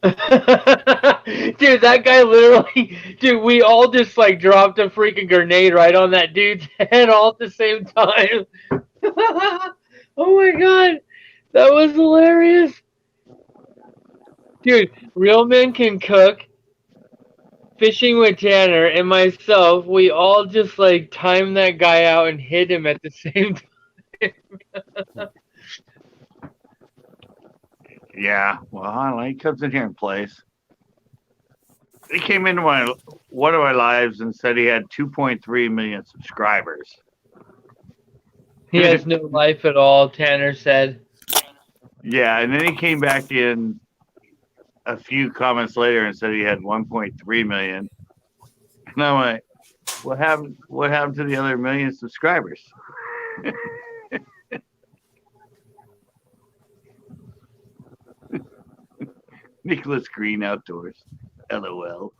Dude, that guy literally, dude, we all just like dropped a freaking grenade right on that dude's head all at the same time. Oh my god, that was hilarious. Dude, Real Men Can Cook, Fishing with Tanner, and myself, we all just like timed that guy out and hit him at the same time. Yeah, well, I don't know. He comes in here and plays. He came into one of my lives and said he had 2.3 million subscribers. He has no life at all, Tanner said. Yeah, and then he came back in a few comments later and said he had 1.3 million. And I'm like, what happened? What happened to the other million subscribers? Nicholas Green Outdoors. LOL.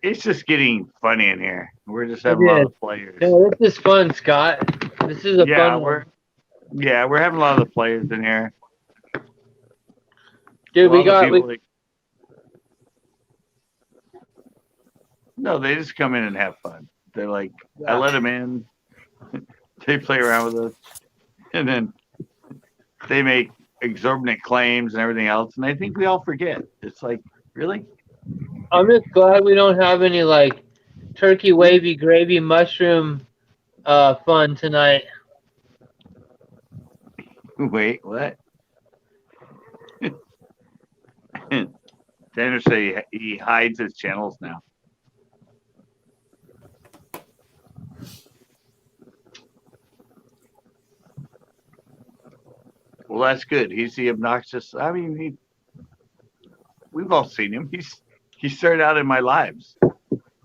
It's just getting funny in here. We're just having a lot of players. No, this is fun, Scott. This is a fun one. We're having a lot of the players in here. Dude, No, they just come in and have fun. They're like, I let them in. They play around with us, and then they make exorbitant claims and everything else. And I think we all forget. It's like, really? I'm just glad we don't have any like turkey wavy gravy mushroom fun tonight. Wait, what? Tanner say he hides his channels now. Well, that's good. He's the obnoxious. I mean, we've all seen him. He started out in my lives.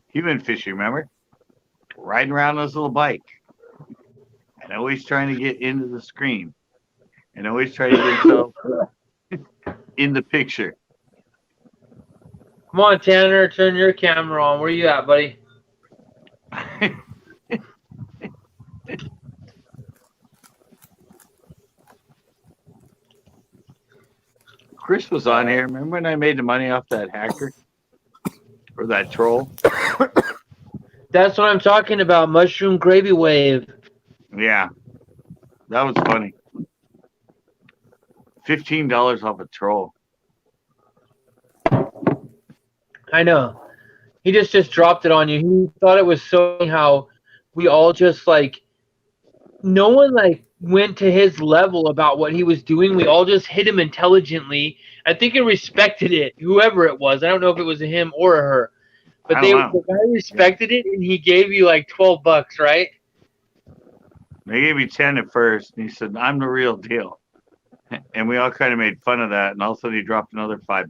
Human fishing, remember? Riding around on his little bike. And always trying to get into the screen. And always trying to get himself in the picture. Come on, Tanner, turn your camera on. Where you at, buddy? Chris was on here. Remember when I made the money off that hacker? Or that troll? That's what I'm talking about. Mushroom gravy wave. Yeah. That was funny. $15 off a troll. I know. He just dropped it on you. He thought it was so funny how we all just like no one like went to his level about what he was doing. We all just hit him intelligently. I think he respected it, whoever it was. I don't know if it was a him or a her. But the guy respected it and he gave you like $12, right? They gave me 10 at first, and he said, I'm the real deal. And we all kind of made fun of that, and all of a sudden he dropped another $5.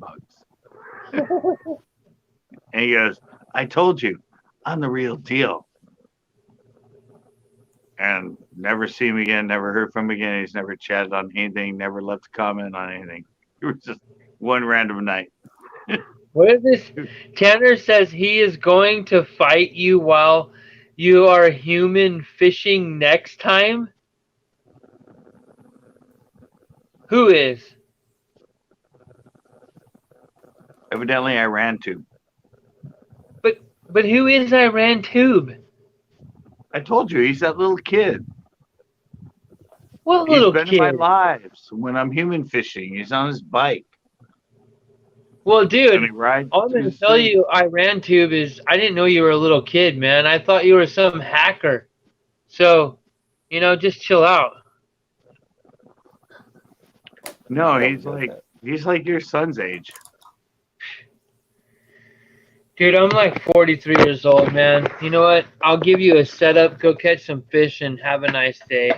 And he goes, I told you, I'm the real deal. And never see him again, never heard from him again. He's never chatted on anything, never left a comment on anything. It was just one random night. What is this? Tanner says he is going to fight you while you are human fishing next time. Who is? Evidently, I ran to. But who is Iran Tube? I told you, he's that little kid. What little kid? He's been in my lives when I'm human fishing. He's on his bike. Well, dude, all I'm going to tell you, Iran Tube, is I didn't know you were a little kid, man. I thought you were some hacker. So, just chill out. No, he's like your son's age. Dude, I'm like 43 years old, man. You know what? I'll give you a setup. Go catch some fish and have a nice day.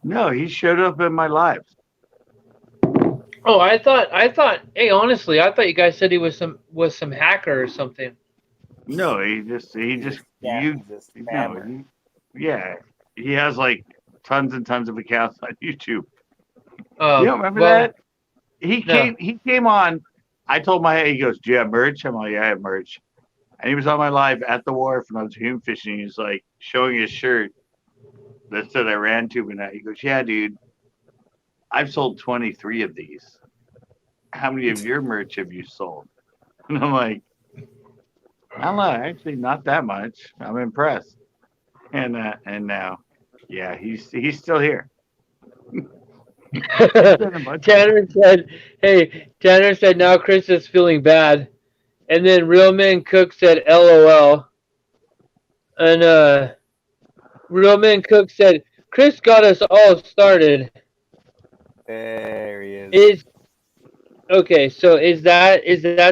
No, he showed up in my life. Oh, I thought. Hey, honestly, I thought you guys said he was some hacker or something. No, he just he has like tons and tons of accounts on YouTube. Oh, you don't remember that? He came on. I told he goes, do you have merch? I'm like, yeah, I have merch. And he was on my live at the wharf and I was human fishing. He's like showing his shirt that said I ran to and that. He goes, yeah, dude, I've sold 23 of these. how many of your merch have you sold? And I'm like, I don't know, actually not that much. I'm impressed. And now, yeah, he's still here. He's done a bunch of Tanner said, "Hey, Tanner said now Chris is feeling bad," and then Real Man Cook said, "LOL," and Real Man Cook said, "Chris got us all started." There he is. Is okay. So is that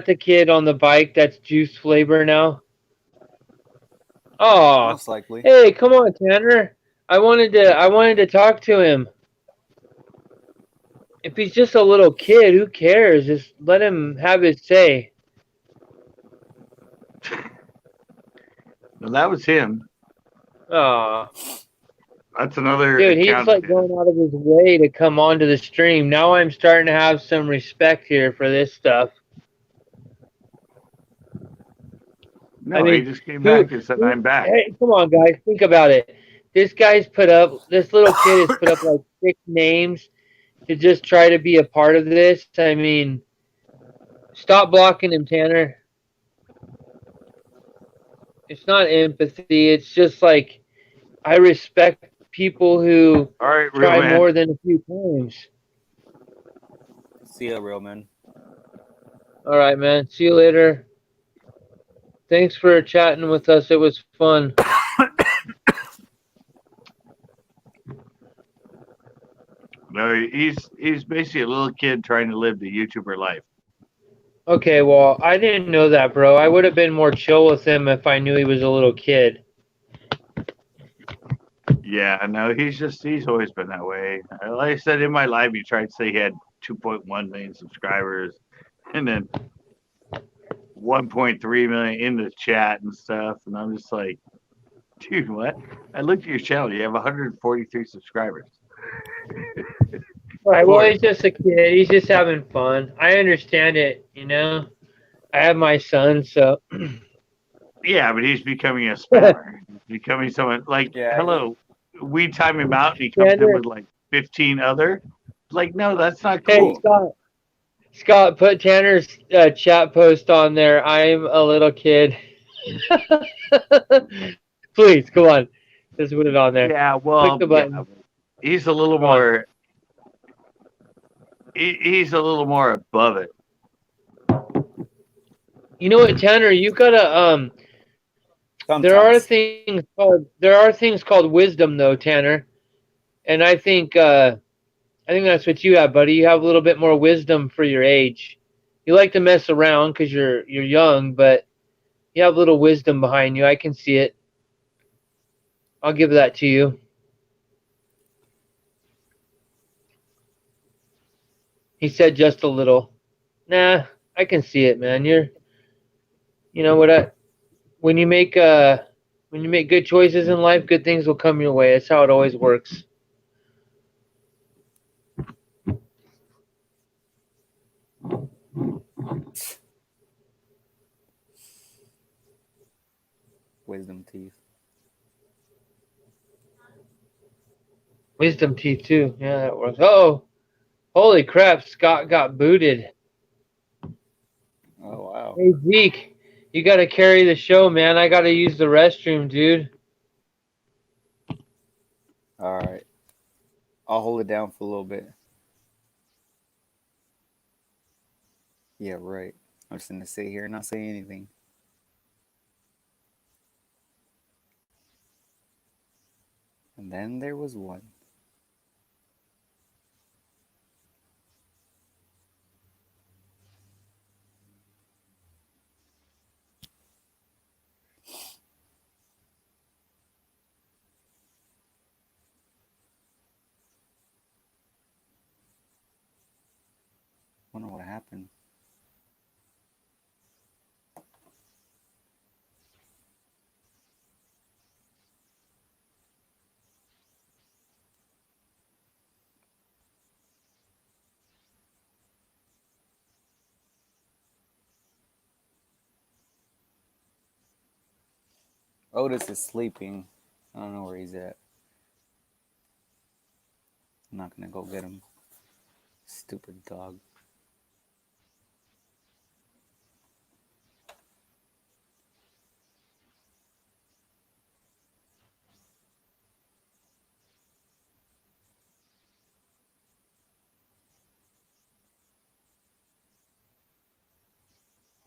the kid on the bike that's juice flavor now? Oh, Most likely. hey, come on, Tanner. I wanted to talk to him. If he's just a little kid, who cares? Just let him have his say. Well, that was him. Oh, That's another dude, he's account of like his. going out of his way to come onto the stream. Now I'm starting to have some respect here for this stuff. No, I he mean, just came who, back and said, "I'm back." hey, come on, guys, think about it. This little kid has put up like 6 names to just try to be a part of this. I mean, stop blocking him, Tanner. It's not empathy. It's just like I respect people who All right, real try man. more than a few times. See ya, real man. All right, man. See you later. Thanks for chatting with us. It was fun. No, he's basically a little kid trying to live the YouTuber life. Okay, well, I didn't know that, bro. I would have been more chill with him if I knew he was a little kid. Yeah, no, he's always been that way. Like I said, in my live, he tried to say he had 2.1 million subscribers, and then 1.3 million in the chat and stuff. And I'm just like, dude, what? I looked at your channel. You have 143 subscribers. All right, well, Or he's just a kid. He's just having fun. I understand it, you know? I have my son, so. yeah, but he's becoming a spammer. He's becoming someone like, Yeah. hello, we time him out, and he comes in Tanner, with like 15 other. Like, no, that's not hey, cool. Scott, put Tanner's chat post on there. I'm a little kid. Please, come on. Just put it on there. Yeah, Click well, the yeah, button. he's a little Come on. more. He's a little more above it. You know what, Tanner? You gotta there are Sometimes. things called wisdom, though, Tanner. And I think that's what you have, buddy. You have a little bit more wisdom for your age. You like to mess around because you're young, but you have a little wisdom behind you. I can see it. I'll give that to you. He said just a little. Nah, I can see it, man. You know what? When you make good choices in life, good things will come your way. That's how it always works. Wisdom teeth. Wisdom teeth too. Yeah, that works. Oh, holy crap! Scott got booted. Oh wow. Hey Zeke, you got to carry the show, man. I got to use the restroom, dude. All right. I'll hold it down for a little bit. Yeah, right. I'm just gonna sit here and not say anything. And then there was one. I don't know what happened. Otis is sleeping. I don't know where he's at. I'm not gonna go get him. Stupid dog.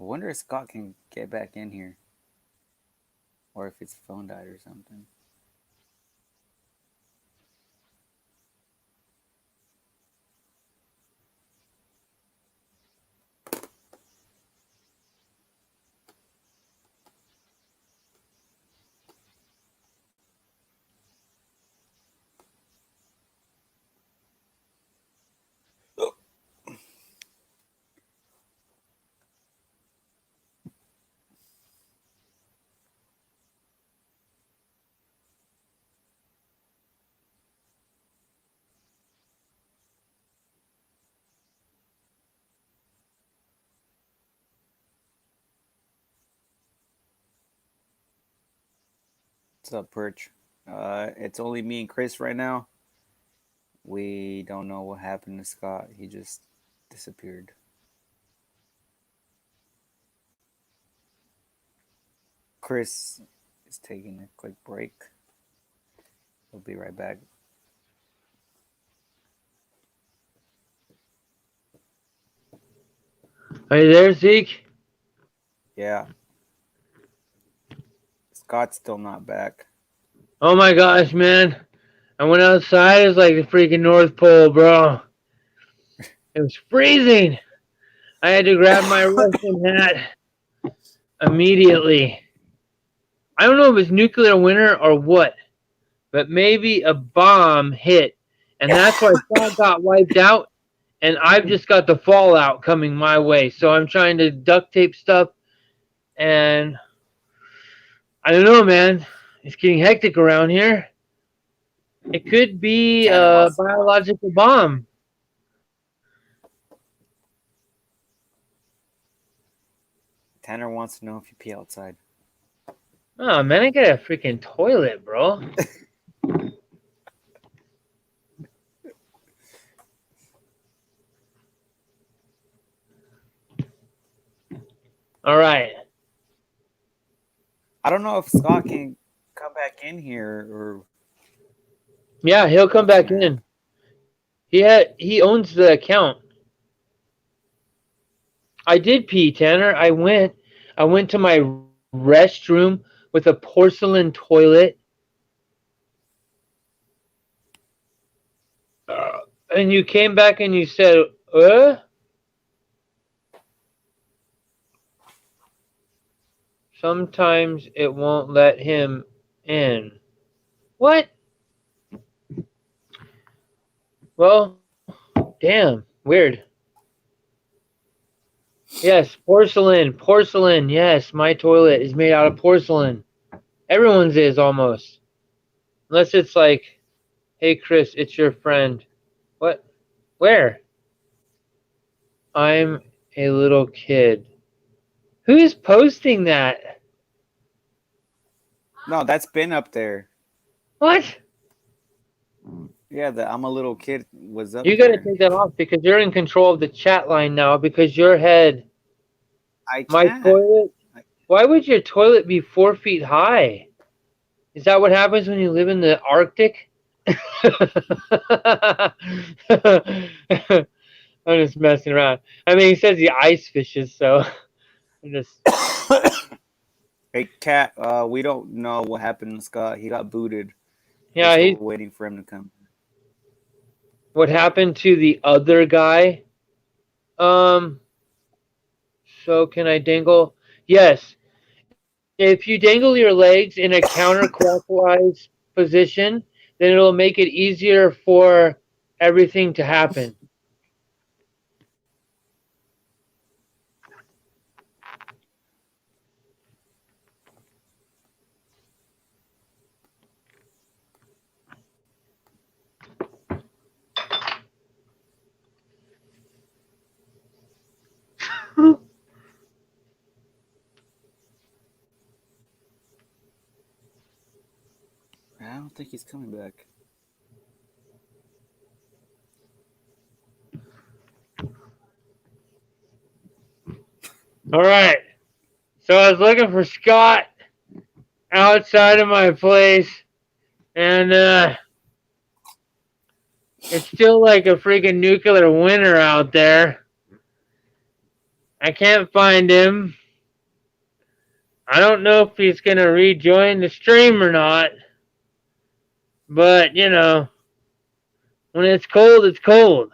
wonder if Scott can get back in here. Or if his phone died or something. What's up, Perch? It's only me and Chris right now. We don't know what happened to Scott. He just disappeared. Chris is taking a quick break. We'll be right back. Are you there, Zeke? Yeah. Scott's still not back. Oh my gosh, man. I went outside. It's like the freaking North Pole, bro. It was freezing. I had to grab my Russian hat immediately. I don't know if it's nuclear winter or what, but maybe a bomb hit. And that's why Scott got wiped out. And I've just got the fallout coming my way. So I'm trying to duct tape stuff. And I don't know, man. It's getting hectic around here. It could be a biological bomb. Tanner wants to know if you pee outside. Oh, man, I got a freaking toilet, bro. All right. I don't know if Scott can come back in here or. Yeah, he'll come back in. He owns the account. I did pee, Tanner. I went to my restroom with a porcelain toilet. And you came back and you said, Sometimes it won't let him in. What? Well, damn, weird. Yes, porcelain. Yes, my toilet is made out of porcelain. Everyone's is almost. Unless it's like, hey, Chris, it's your friend. What? Where? I'm a little kid. Who's posting that? No, that's been up there. What? Yeah, the I'm a little kid was up You got to there. take that off because you're in control of the chat line now because your head. I My can't. toilet? Why would your toilet be 4 feet high? Is that what happens when you live in the Arctic? I'm just messing around. I mean, he says he ice fishes, so I'm just. Hey, Cat, we don't know what happened to Scott. He got booted. Yeah, We're he's. still waiting for him to come. What happened to the other guy? So can I dangle? Yes. If you dangle your legs in a counterclockwise position, then it'll make it easier for everything to happen. I don't think he's coming back. All right. So I was looking for Scott outside of my place, and it's still like a freaking nuclear winter out there. I can't find him. I don't know if he's going to rejoin the stream or not. But, you know, when it's cold, it's cold.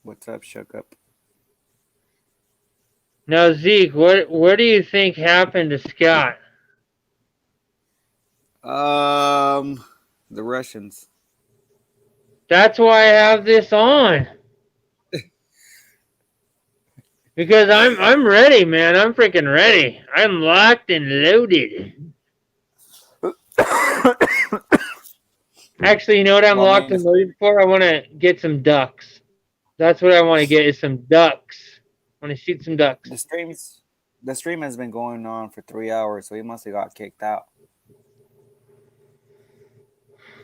What's up, Shook Up? Now, Zeke, what do you think happened to Scott? The Russians. That's why I have this on. Because I'm ready, man. I'm freaking ready. I'm locked and loaded. Actually, you know what I'm Well, I locked mean, and loaded for? I want to get some ducks. That's what I want to get is some ducks. I want to shoot some ducks. the stream has been going on for 3 hours, so he must have got kicked out.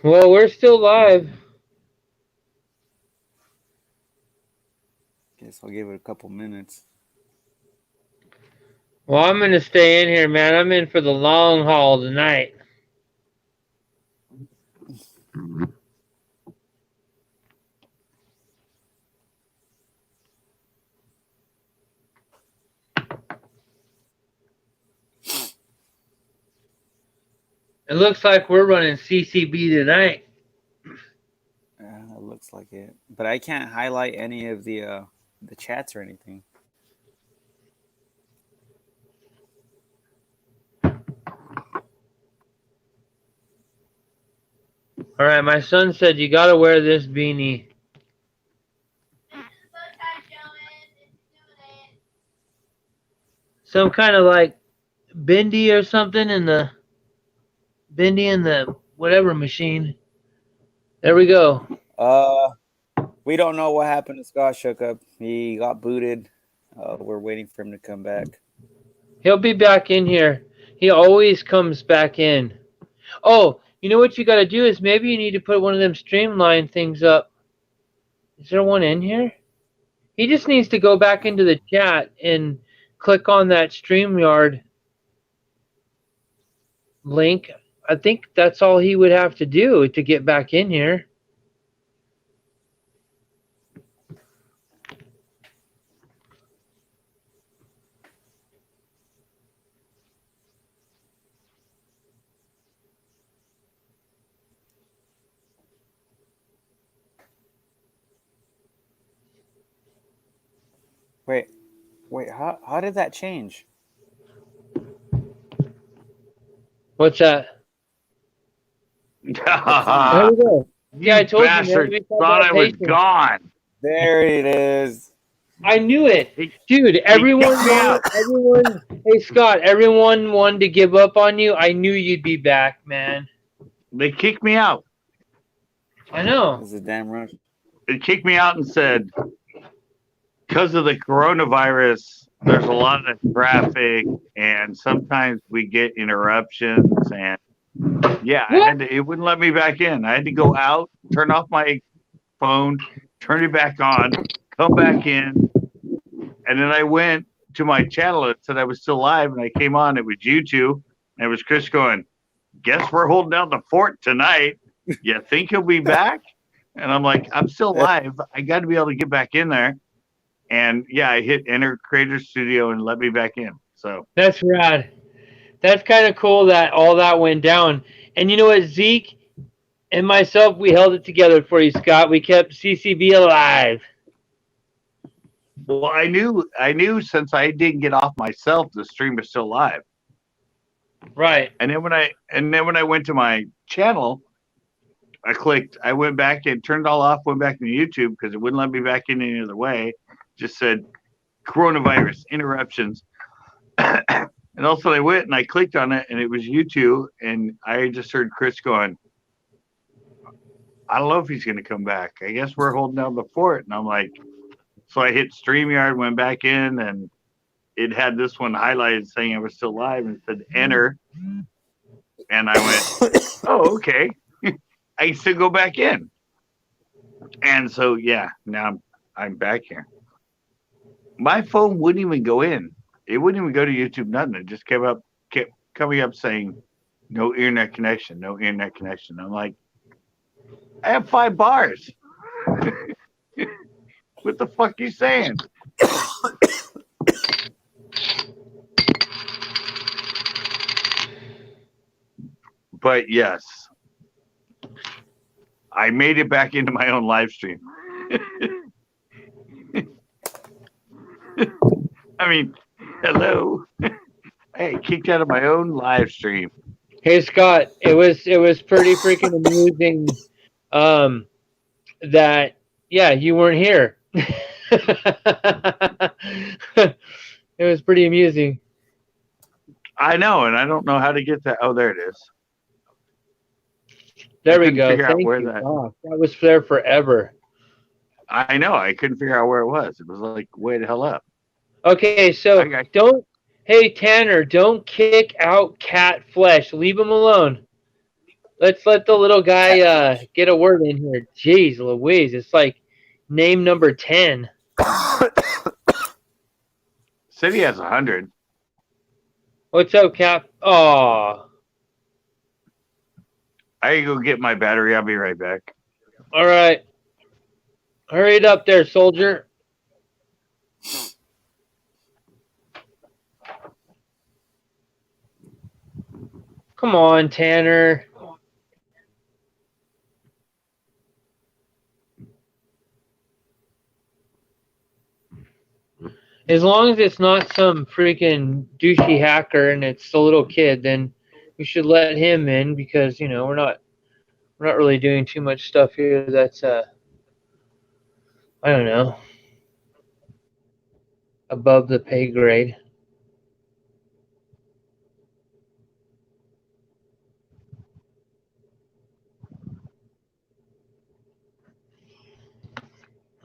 Well, we're still live. Guess I'll give it a couple minutes. Well, I'm going to stay in here, man. I'm in for the long haul tonight. It looks like we're running CCB tonight. It looks like it, but I can't highlight any of the chats or anything. All right, my son said you got to wear this beanie. Some kind of like bendy or something in the whatever machine. There we go. We don't know what happened to Scott Shook Up. He got booted. We're waiting for him to come back. He'll be back in here. He always comes back in. Oh, you know what you got to do is maybe you need to put one of them streamline things up. Is there one in here? He just needs to go back into the chat and click on that StreamYard link. I think that's all he would have to do to get back in here. Wait, how did that change? What's that? There we go. Yeah, I told bastard you. thought I was gone. There it is. I knew it, dude. Everyone, hey Scott, everyone wanted to give up on you. I knew you'd be back, man. They kicked me out. I know. This is a damn rush. They kicked me out and said, because of the coronavirus, there's a lot of traffic, and sometimes we get interruptions. And yeah, it wouldn't let me back in. I had to go out, turn off my phone, turn it back on, come back in, and then I went to my channel. It said I was still live, and I came on. It was you two, and it was Chris going, "Guess we're holding down the fort tonight. You think he'll be back?" And I'm like, "I'm still live. I got to be able to get back in there." And yeah, I hit enter Creator Studio and let me back in. So that's rad. That's kind of cool that all that went down. And you know what, Zeke and myself, we held it together for you, Scott. We kept CCB alive. well, I knew since I didn't get off myself, the stream is still live. Right. And then when I went to my channel, I went back and turned it all off, went back to YouTube because it wouldn't let me back in any other way. Just said coronavirus interruptions. And also I went and I clicked on it and it was you two, and I just heard Chris going, I don't know if he's going to come back. I guess we're holding down the fort. And I'm like, so I hit StreamYard, went back in, and it had this one highlighted saying I was still live and said enter. And I went, oh, okay. I can still go back in. And so, yeah, now I'm back here. My phone wouldn't even go in. It wouldn't even go to YouTube, nothing. It just kept coming up saying, no internet connection, no internet connection. I'm like, I have 5 bars. What the fuck you saying? But yes, I made it back into my own live stream. I mean, hello. Hey, kicked out of my own live stream. Hey Scott, it was pretty freaking amusing. That yeah, you weren't here. It was pretty amusing. I know, and I don't know how to get that. Oh, there it is. There we couldn't go. figure out Thank where you. that- Oh, that was there forever. I know. I couldn't figure out where it was. It was like way the hell up. Okay, so I got- don't. Hey Tanner, don't kick out Cat Flesh. Leave him alone. Let's let the little guy get a word in here. Jeez Louise, it's like name number 10. City has 100. What's up, Cap? Oh, I can go get my battery. I'll be right back. all right. Hurry it up there, soldier. Come on, Tanner. As long as it's not some freaking douchey hacker and it's a little kid, then we should let him in because we're not really doing too much stuff here that's I don't know, above the pay grade.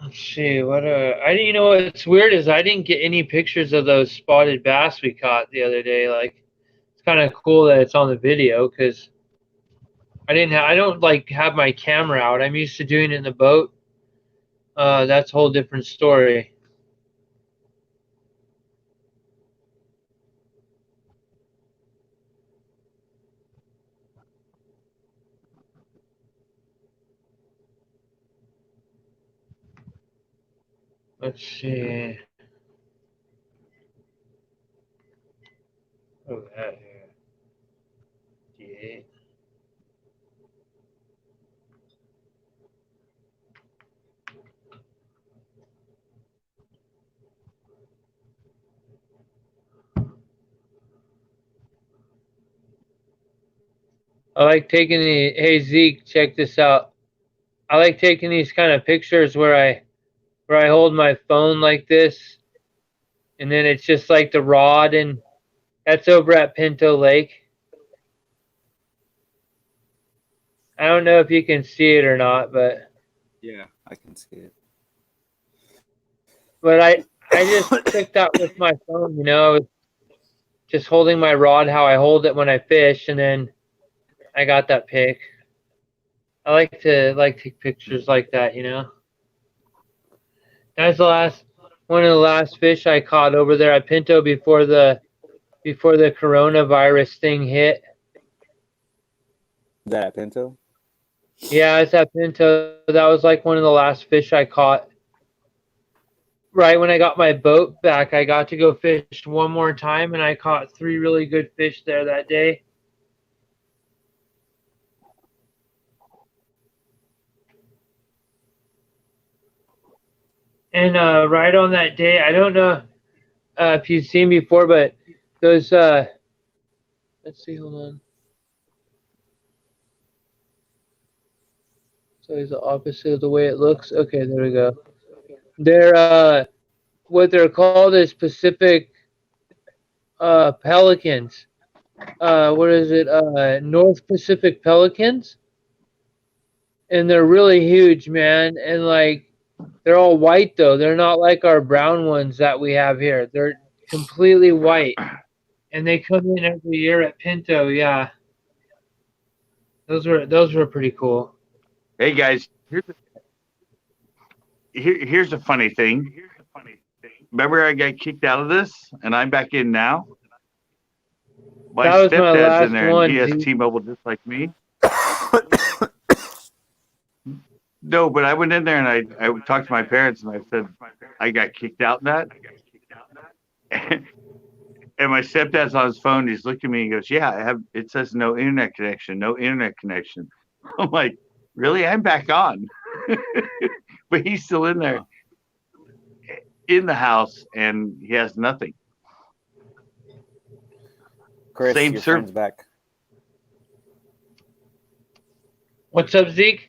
Let's see what what's weird is I didn't get any pictures of those spotted bass we caught the other day. Like, it's kind of cool that it's on the video because I don't like have my camera out. I'm used to doing it in the boat. That's a whole different story. Let's see. Oh, that here. D8. I like taking the. Hey Zeke, check this out. I like taking these kind of pictures where I hold my phone like this, and then it's just like the rod, and that's over at Pinto Lake. I don't know if you can see it or not, but Yeah, I can see it. I just took that with my phone. I was just holding my rod how I hold it when I fish, and then I got that pic. I like to take pictures like that. That's one of the last fish I caught over there at Pinto before the coronavirus thing hit. Is that at Pinto? Yeah, it's at Pinto. That was like one of the last fish I caught. Right when I got my boat back, I got to go fish one more time, and I caught 3 really good fish there that day. And right on that day, I don't know if you've seen before, but those, let's see, hold on. So it's the opposite of the way it looks. Okay, there we go. They're, what they're called is Pacific pelicans. What is it? North Pacific pelicans. And they're really huge, man. And like, they're all white though. They're not like our brown ones that we have here. They're completely white. And they come in every year at Pinto. Yeah. Those were pretty cool. Hey guys, here's the funny thing. Remember, I got kicked out of this, and I'm back in now. My That was my stepdad's last in there, one, and he has dude. T-Mobile just like me. No, but I went in there and I talked to my parents and I said I got kicked out in that. And my stepdad's on his phone. He's looking at me and goes, "Yeah, I have." It says no internet connection. No internet connection. I'm like, really? I'm back on, but he's still in there in the house and he has nothing. Chris, Same your server. friend's back. What's up, Zeke?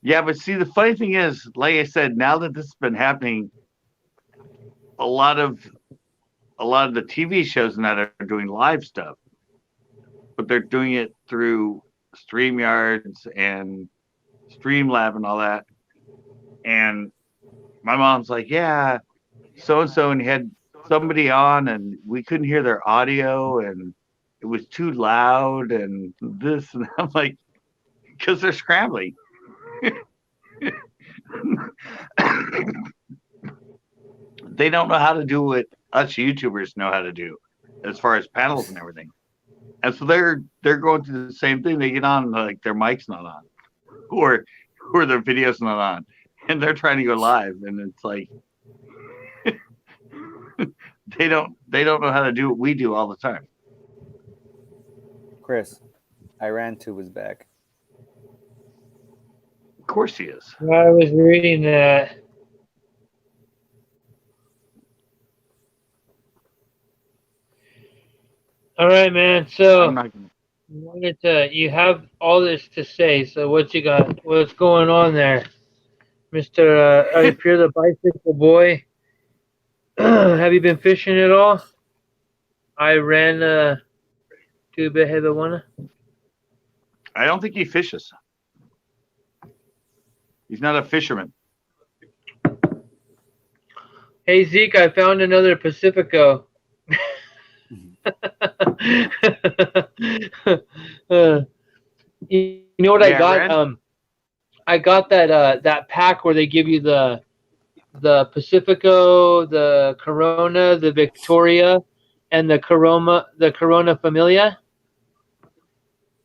Yeah, but see, the funny thing is, like I said, now that this has been happening, a lot of the TV shows now are doing live stuff, but they're doing it through StreamYards and Streamlab and all that. And my mom's like, "Yeah, so and so," and he had somebody on, and we couldn't hear their audio, and it was too loud, and this, and I'm like, because they're scrambling. They don't know how to do what us YouTubers know how to do, as far as panels and everything. And so they're going through the same thing. They get on like their mic's not on, or their video's not on, and they're trying to go live, and it's like they don't know how to do what we do all the time. Chris, Iran tube is back. Of course he is. I was reading that. All right, man. So I'm not gonna... you have all this to say. So what you got? What's going on there, Mister? If you're the bicycle boy, have you been fishing at all? I ran to Behedawana. I don't think he fishes. He's not a fisherman. Hey Zeke, I found another Pacifico. You know what I got? Ren? I got that pack where they give you the Pacifico, the Corona, the Victoria, and the Corona Familia.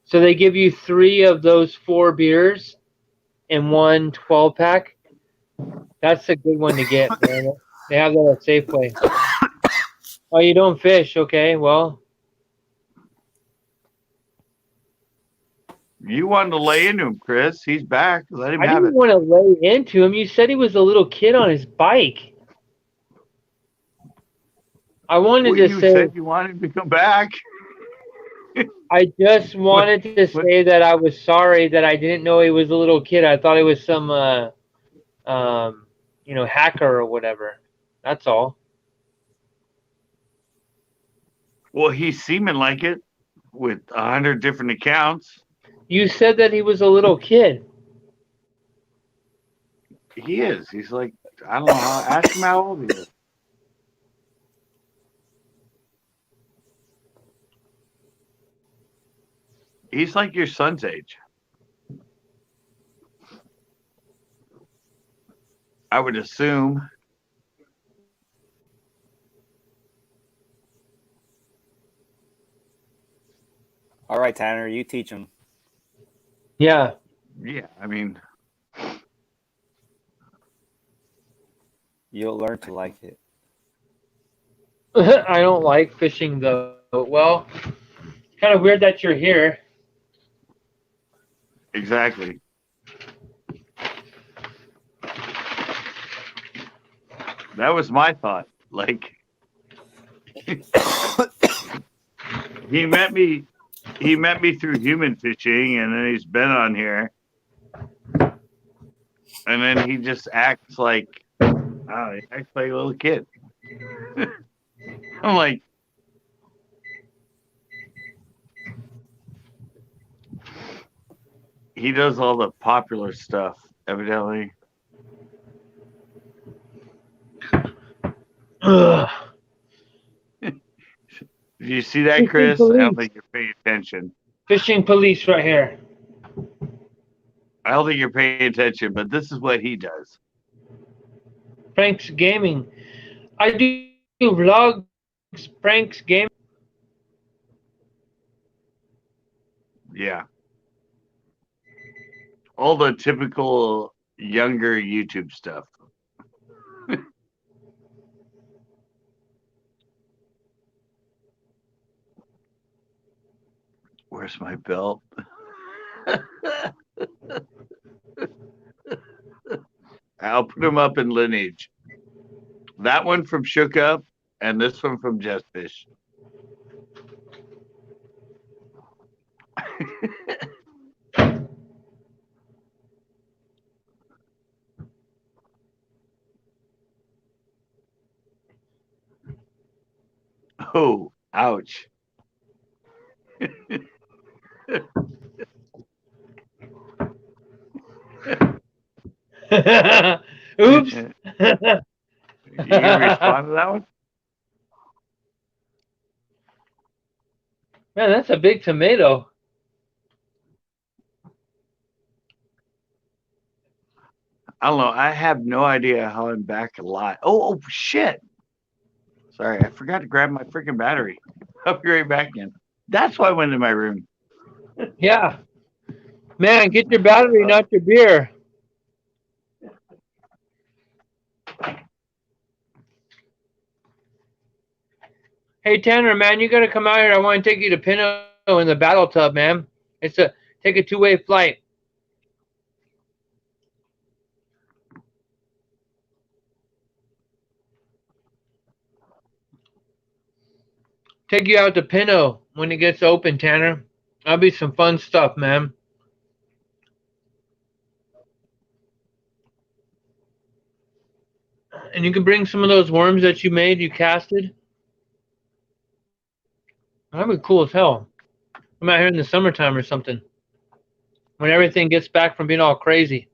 So they give you 3 of those 4 beers in one 12-pack. That's a good one to get, man. They have that at Safeway. Oh, you don't fish? Okay, well. You wanted to lay into him, Chris. He's back. Let him I have didn't it. want to lay into him. You said he was a little kid on his bike. I wanted to You say. said you wanted him to come back. I just wanted to say that I was sorry that I didn't know he was a little kid. I thought he was some, hacker or whatever. That's all. Well, he's seeming like it with 100 different accounts. You said that he was a little kid. He is. He's like, I don't know. Ask him how old he is. He's like your son's age. I would assume. All right, Tanner, you teach him. Yeah. Yeah, I mean, You'll learn to like it. I don't like fishing though. Well, it's kind of weird that you're here. exactly. That was my thought. Like, he met me through human fishing, and then he's been on here, and then he just acts like, oh, he acts like a little kid. I'm like, he does all the popular stuff, evidently. Ugh. Do you see that, Chris? I don't think you're paying attention. Fishing police right here. I don't think you're paying attention, but this is what he does. Frank's Gaming. I do vlogs, Frank's Gaming. Yeah. All the typical younger YouTube stuff. Where's my belt? I'll put them up in lineage. That one from Shook Up and this one from Just Fish. Oh, ouch. Oops. You gonna respond to that one? Man, that's a big tomato. I don't know. I have no idea how I'm back alive. Oh shit. Sorry, I forgot to grab my freaking battery. I'll be right back in. That's why I went in my room. Yeah. Man, get your battery, not your beer. Hey Tanner, man, you gotta come out here. I want to take you to Pinot in the battle tub, man. Take a two-way flight. Take you out to Pinot when it gets open, Tanner. That'll be some fun stuff, man. And you can bring some of those worms that you made, you casted. That'd be cool as hell. I'm out here in the summertime or something. When everything gets back from being all crazy.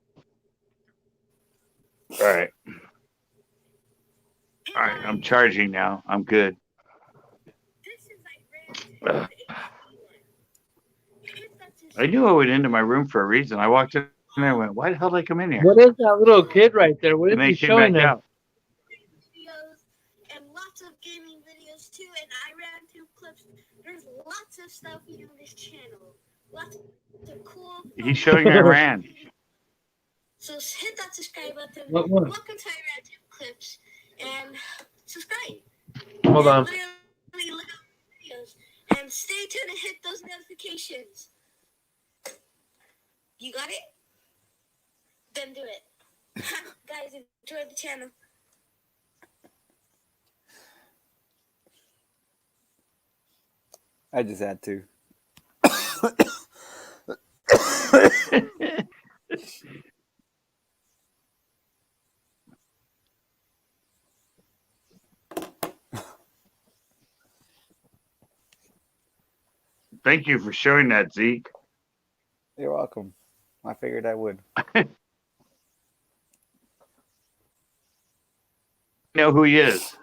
All right. All right, I'm charging now. I'm good. I knew I went into my room for a reason. I walked in and I went, why the hell did I come in here? What is that little kid right there? What is And he they came showing back there? out. Videos and lots of gaming videos too, and I ran through clips. There's lots of stuff on this channel. Lots of cool. He's showing Iran. So hit that subscribe button. What one? Welcome to Iran Clips and subscribe. Hold on. Literally look up videos and stay tuned and hit those notifications. You got it? Then do it. Guys, enjoy the channel. I just had to. Thank you for showing that, Zeke. You're welcome. I figured I would. Know who he is.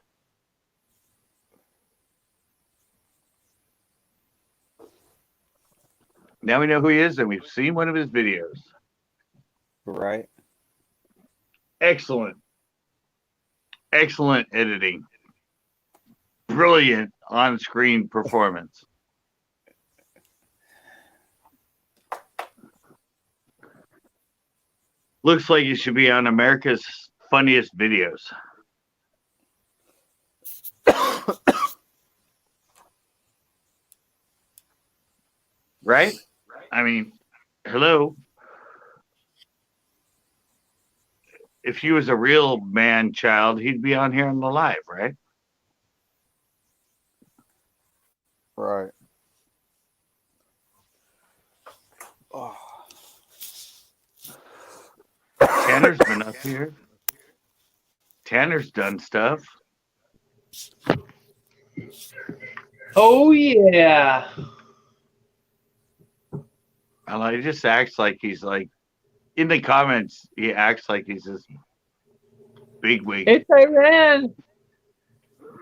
Now we know who he is, and we've seen one of his videos. Right. Excellent. Excellent editing. Brilliant on-screen performance. Looks like you should be on America's Funniest Videos. Right? I mean, hello. If he was a real man child, he'd be on here on the live, right? Right. Oh. Tanner's been up here. Tanner's done stuff. Oh yeah. And he just acts like he's like, in the comments, he acts like he's this big wig. It's Iran.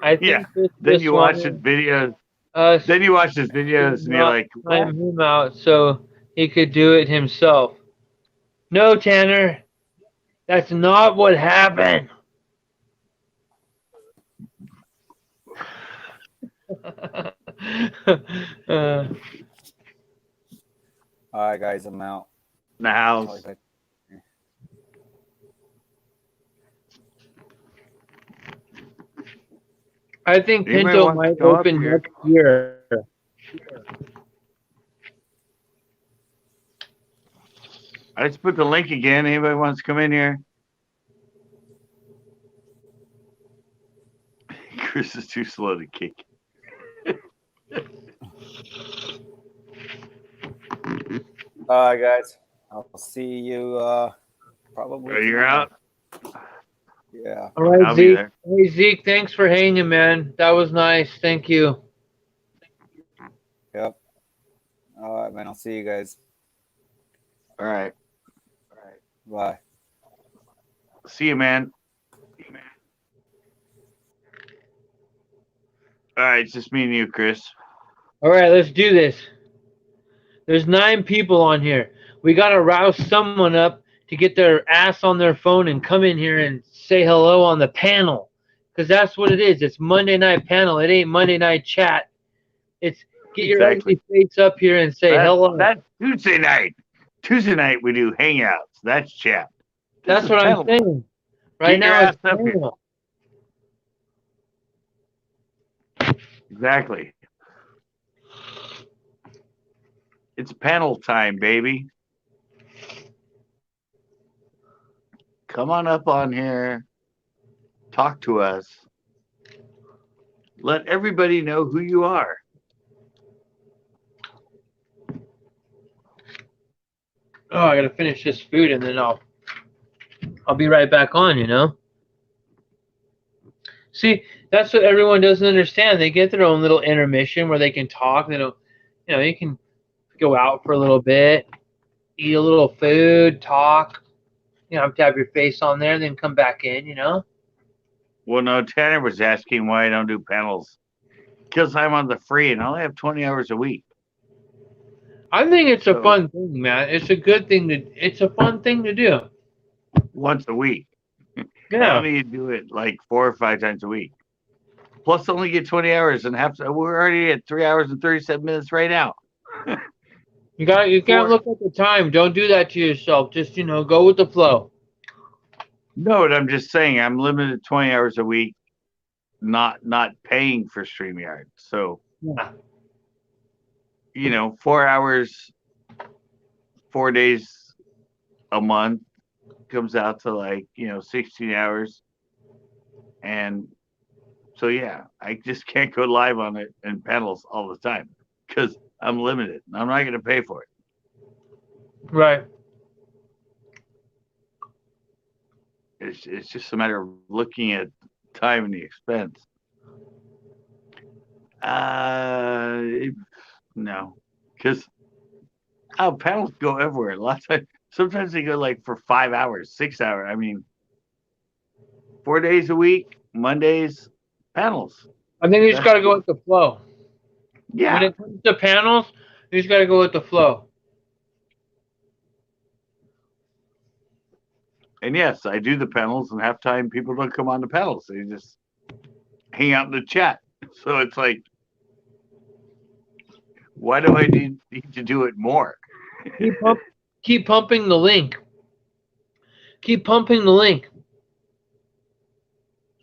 I think Yeah. this Then just you watch his wanted videos. us Then you watch his videos and you're like, what? time him out so he could do it himself. No, Tanner, that's not what happened. All right, guys, I'm out. In the house. I think Anybody Pinto wants to might come up open here? next year. I just put the link again. Anybody wants to come in here? Chris is too slow to kick. All right, guys. I'll see you probably. Oh, you're tomorrow. out? Yeah. All right, I'll be Zeke. there. Hey, Zeke, thanks for hanging, man. That was nice. Thank you. Yep. All right, man. I'll see you guys. All right. Bye. See you, man. All right, it's just me and you, Chris. All right, let's do this. There's 9 people on here. We got to rouse someone up to get their ass on their phone and come in here and say hello on the panel. Because that's what it is. It's Monday night panel. It ain't Monday night chat. It's get your Exactly. ugly face up here and say hello. That's Tuesday night. Tuesday night we do hangouts. That's chat. That's what I'm saying. Right Get your now ass it's up here. panel. Exactly. It's panel time, baby. Come on up on here. Talk to us. Let everybody know who you are. Oh, I gotta finish this food and then I'll be right back on, you know? See, that's what everyone doesn't understand. They get their own little intermission where they can talk. They don't, you know, you can go out for a little bit, eat a little food, talk. You know, have to have your face on there, then come back in, you know? Well, no, Tanner was asking why I don't do panels. Because I'm on the free and I only have 20 hours a week. I think it's a So- fun thing, man. It's a good thing it's a fun thing to do. Once a week. I Yeah. don't need to do it like 4 or 5 times a week. Plus, only get 20 hours and we're already at 3 hours and 37 minutes right now. You can't look at the time. Don't do that to yourself. Just, you know, go with the flow. No, but I'm just saying I'm limited to 20 hours a week, not paying for StreamYard. So, Yeah. you know, 4 hours, 4 days a month comes out to like, you know, 16 hours. And so, yeah, I just can't go live on it and panels all the time because I'm limited. I'm not going to pay for it. Right. It's just a matter of looking at time and the expense. No, because panels go everywhere. A lot of times, sometimes they go like for 5 hours, 6 hours. I mean, 4 days a week, Mondays, panels. I think you just got to go with the flow. Yeah. When it comes to panels, you just got to go with the flow. And yes, I do the panels, and half time people don't come on the panels. They just hang out in the chat. So it's like, why do I need to do it more? Keep pumping the link. Keep pumping the link.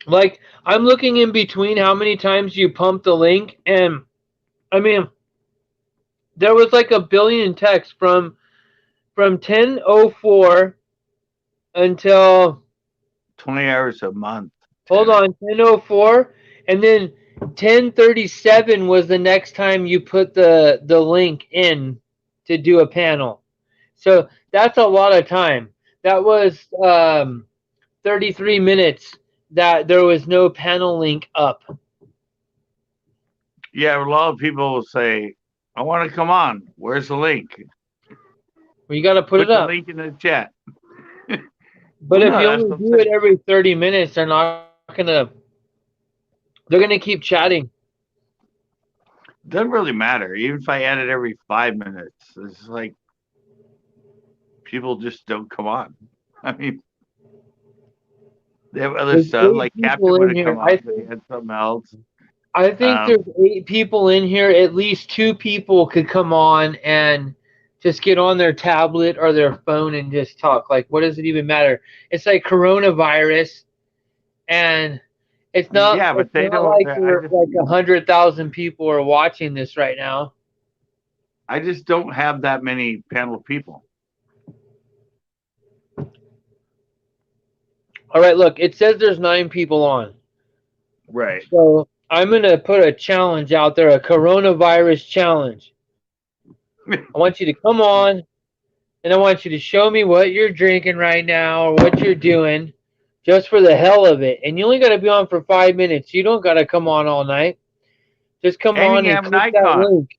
Like, I'm looking in between how many times you pump the link, and I mean, there was like a billion texts from 10:04 until 20 hours a month. hold on, 10:04, and then 10:37 was the next time you put the link in to do a panel. So that's a lot of time. That was 33 minutes that there was no panel link up. Yeah, a lot of people will say, I want to come on. Where's the link? Well, you got to put it the up. link in the chat. But Well, if no, you that's only what I'm do it saying. every 30 minutes, they're gonna keep chatting. Doesn't really matter. Even if I add it every 5 minutes, it's like people just don't come on. I mean, they have other There's stuff. 8 Like people Captain in would have here. come I on, but he had something else. think there's 8 people in here. At least 2 people could come on and just get on their tablet or their phone and just talk. Like, what does it even matter? It's like coronavirus, and it's not. Yeah, but It's they not don't. like we're like 100,000 people are watching this right now. I just don't have that many panel of people. All right, look, it says there's 9 people on. Right. So I'm gonna put a challenge out there, a coronavirus challenge. I want you to come on, and I want you to show me what you're drinking right now or what you're doing, just for the hell of it. And you only got to be on for 5 minutes. You don't got to come on all night. Just come And you on can and have an click that icon. link,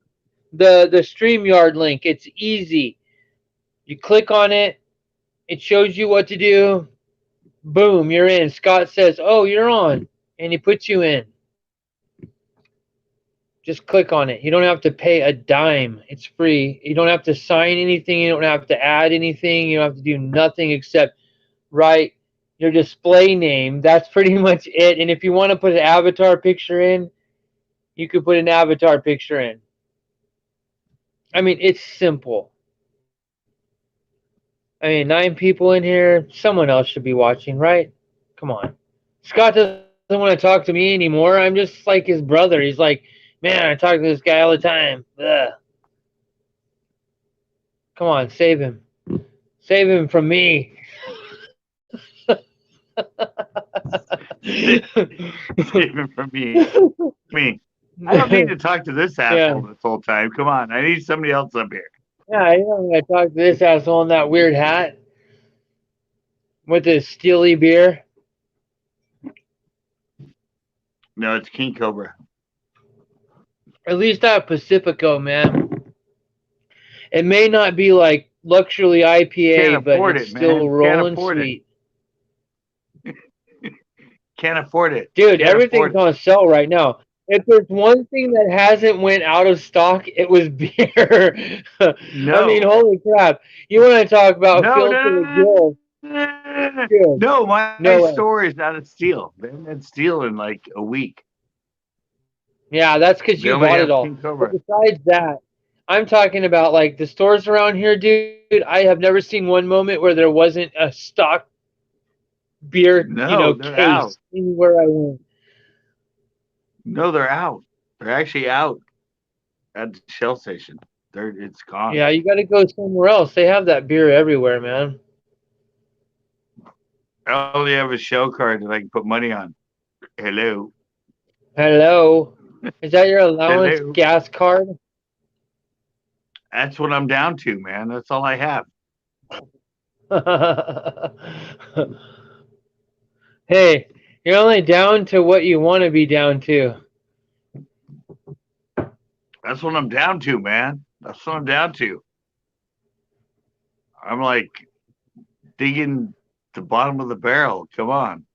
the StreamYard link. It's easy. You click on it. It shows you what to do. Boom, you're in. Scott says, "Oh, you're on," and he puts you in. Just click on it. You don't have to pay a dime. It's free. You don't have to sign anything. You don't have to add anything. You don't have to do nothing except write your display name. That's pretty much it. And if you want to put an avatar picture in, you could put an avatar picture in. I mean, it's simple. I mean, 9 people in here. Someone else should be watching, right? Come on. Scott doesn't want to talk to me anymore. I'm just like his brother. He's like, man, I talk to this guy all the time. Ugh. Come on, save him. Save him from me. Even from me. I don't need to talk to this asshole this whole time. Come on. I need somebody else up here. Yeah, you don't want to talk to this asshole in that weird hat with his steely beer. No, it's King Cobra. At least I have Pacifico, man. It may not be like luxury IPA, Can't but afford it's it, still man. Can't rolling afford sweet. Can't afford it. Dude, Can't everything's afford it. on sale right now. If there's one thing that hasn't went out of stock, it was beer. I mean, No. holy crap. You want to talk about No, filter no, the no, gill. no. Dude, No, my no way. store is out of steel. They haven't had steel in like a week. Yeah, that's because They you only bought have it all. King But Cobra. besides that, I'm talking about like the stores around here, dude. I have never seen one moment where there wasn't a stock beer, No, they're out. case anywhere I went. No, they're out. They're actually out at the Shell station. It's gone. Yeah, you got to go somewhere else. They have that beer everywhere, man. I only have a Shell card that I can put money on. Hello. Hello. Is that your allowance Hello. gas card? That's what I'm down to, man. That's all I have. Hey, you're only down to what you want to be down to. That's what I'm down to, man. That's what I'm down to. I'm like digging the bottom of the barrel. Come on.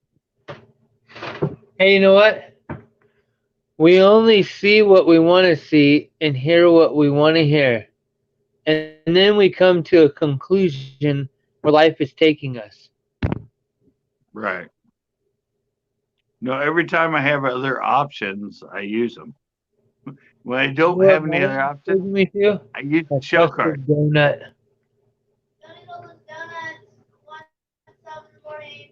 Hey, you know what? We only see what we want to see and hear what we want to hear. And then we come to a conclusion where life is taking us. Right. No, every time I have other options, I use them. When I don't You know have what any my other life is options, taking me to? I use A the Shell custard card. donut. Don't eat all those donuts. 1:07 in the morning.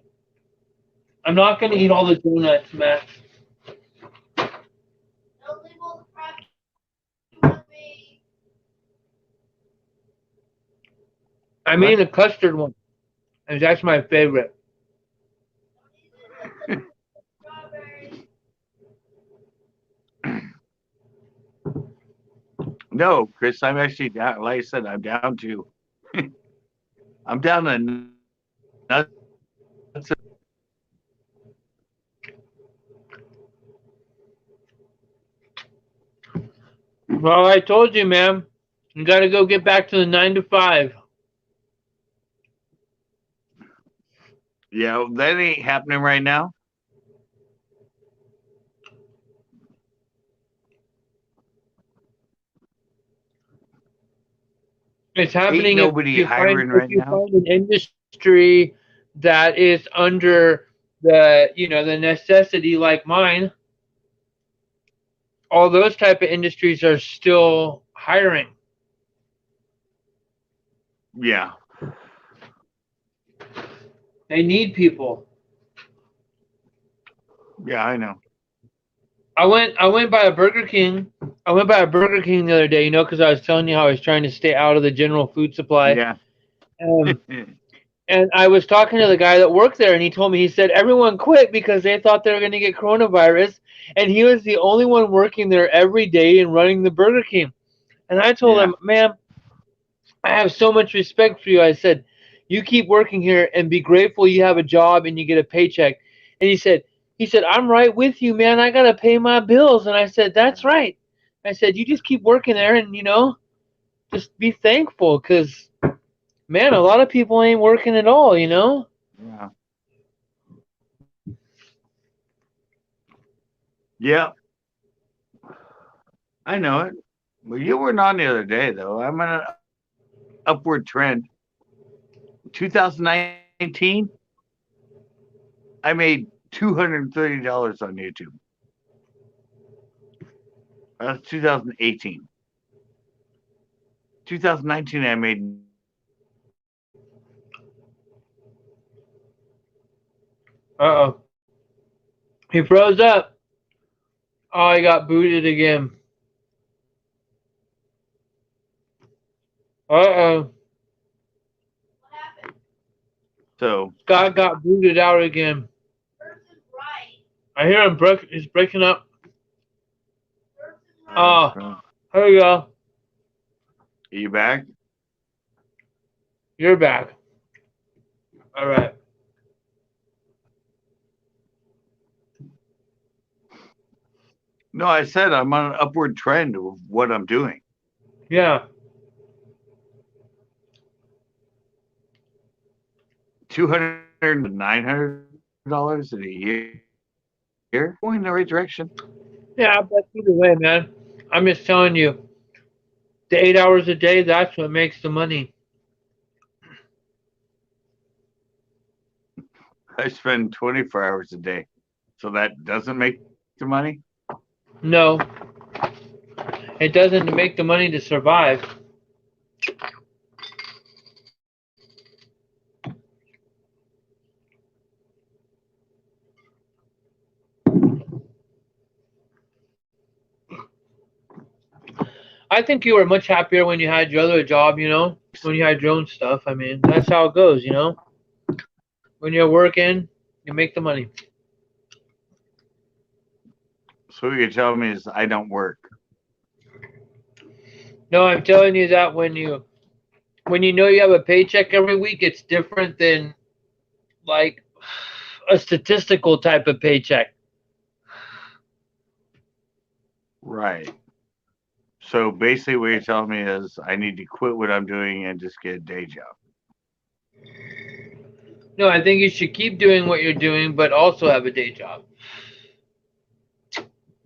I'm not going to eat all the donuts, Max. Don't leave all the crap you want me. I made a custard one. And that's my favorite. Don't eat it. Strawberries. No, Chris, I'm actually down. Like I said, I'm down to. I'm down to nuts. Well, I told you, man. You got to go get back to the 9 to 5. Yeah, that ain't happening right now. It's Ain't happening nobody hiring right if you now. find an industry that is under the necessity like mine. All those type of industries are still hiring. Yeah. They need people. Yeah, I know. I went by a Burger King. I went by a Burger King the other day, because I was telling you how I was trying to stay out of the general food supply. Yeah. Um, and I was talking to the guy that worked there, and he told me, he said everyone quit because they thought they were going to get coronavirus, and he was the only one working there every day and running the Burger King. And I told Yeah. him, man, I have so much respect for you. I said, you keep working here and be grateful you have a job and you get a paycheck. And he said, I'm right with you, man. I gotta pay my bills. And I said, that's right. I said, you just keep working there and just be thankful, because man, a lot of people ain't working at all. Yeah. Yeah. I know it. Well, you weren't on the other day, though. I'm on an upward trend. 2019, I made $230 on YouTube. That's 2018. 2019, I made. Uh-oh. He froze up. Oh, he got booted again. Uh-oh. So, Scott got booted out again. I hear him he's breaking up. Oh, are here we go. you back? You're back. All right. No, I said I'm on an upward trend of what I'm doing. Yeah. 200 $900 in a year. Going in the right direction. Yeah, but either way, man, I'm just telling you, the 8 hours a day, that's what makes the money. I spend 24 hours a day. So that doesn't make the money? No, it doesn't make the money to survive. I think you were much happier when you had your other job, when you had your own stuff. I mean, that's how it goes. When you're working, you make the money. So what you're telling me is I don't work. No, I'm telling you that when you know you have a paycheck every week, it's different than like a statistical type of paycheck. Right. So basically what you're telling me is I need to quit what I'm doing and just get a day job. No, I think you should keep doing what you're doing, but also have a day job.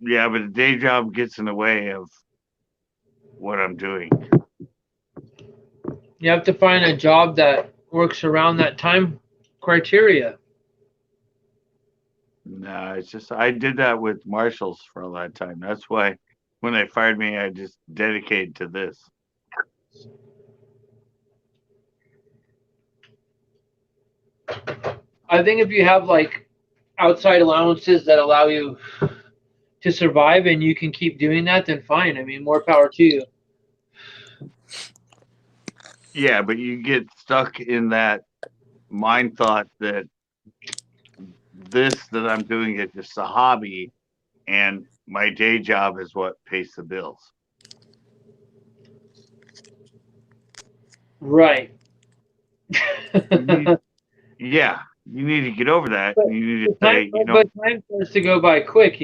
Yeah, but the day job gets in the way of what I'm doing. You have to find a job that works around that time criteria. No, it's just I did that with Marshalls for a lot of time. That's why when they fired me, I just dedicated to this. I think if you have like outside allowances that allow you to survive and you can keep doing that, then fine. I mean, more power to you. Yeah, but you get stuck in that mind thought that this that I'm doing is just a hobby and my day job is what pays the bills. Right. Yeah, you need to get over that. But You need to say, time tends to go by quick.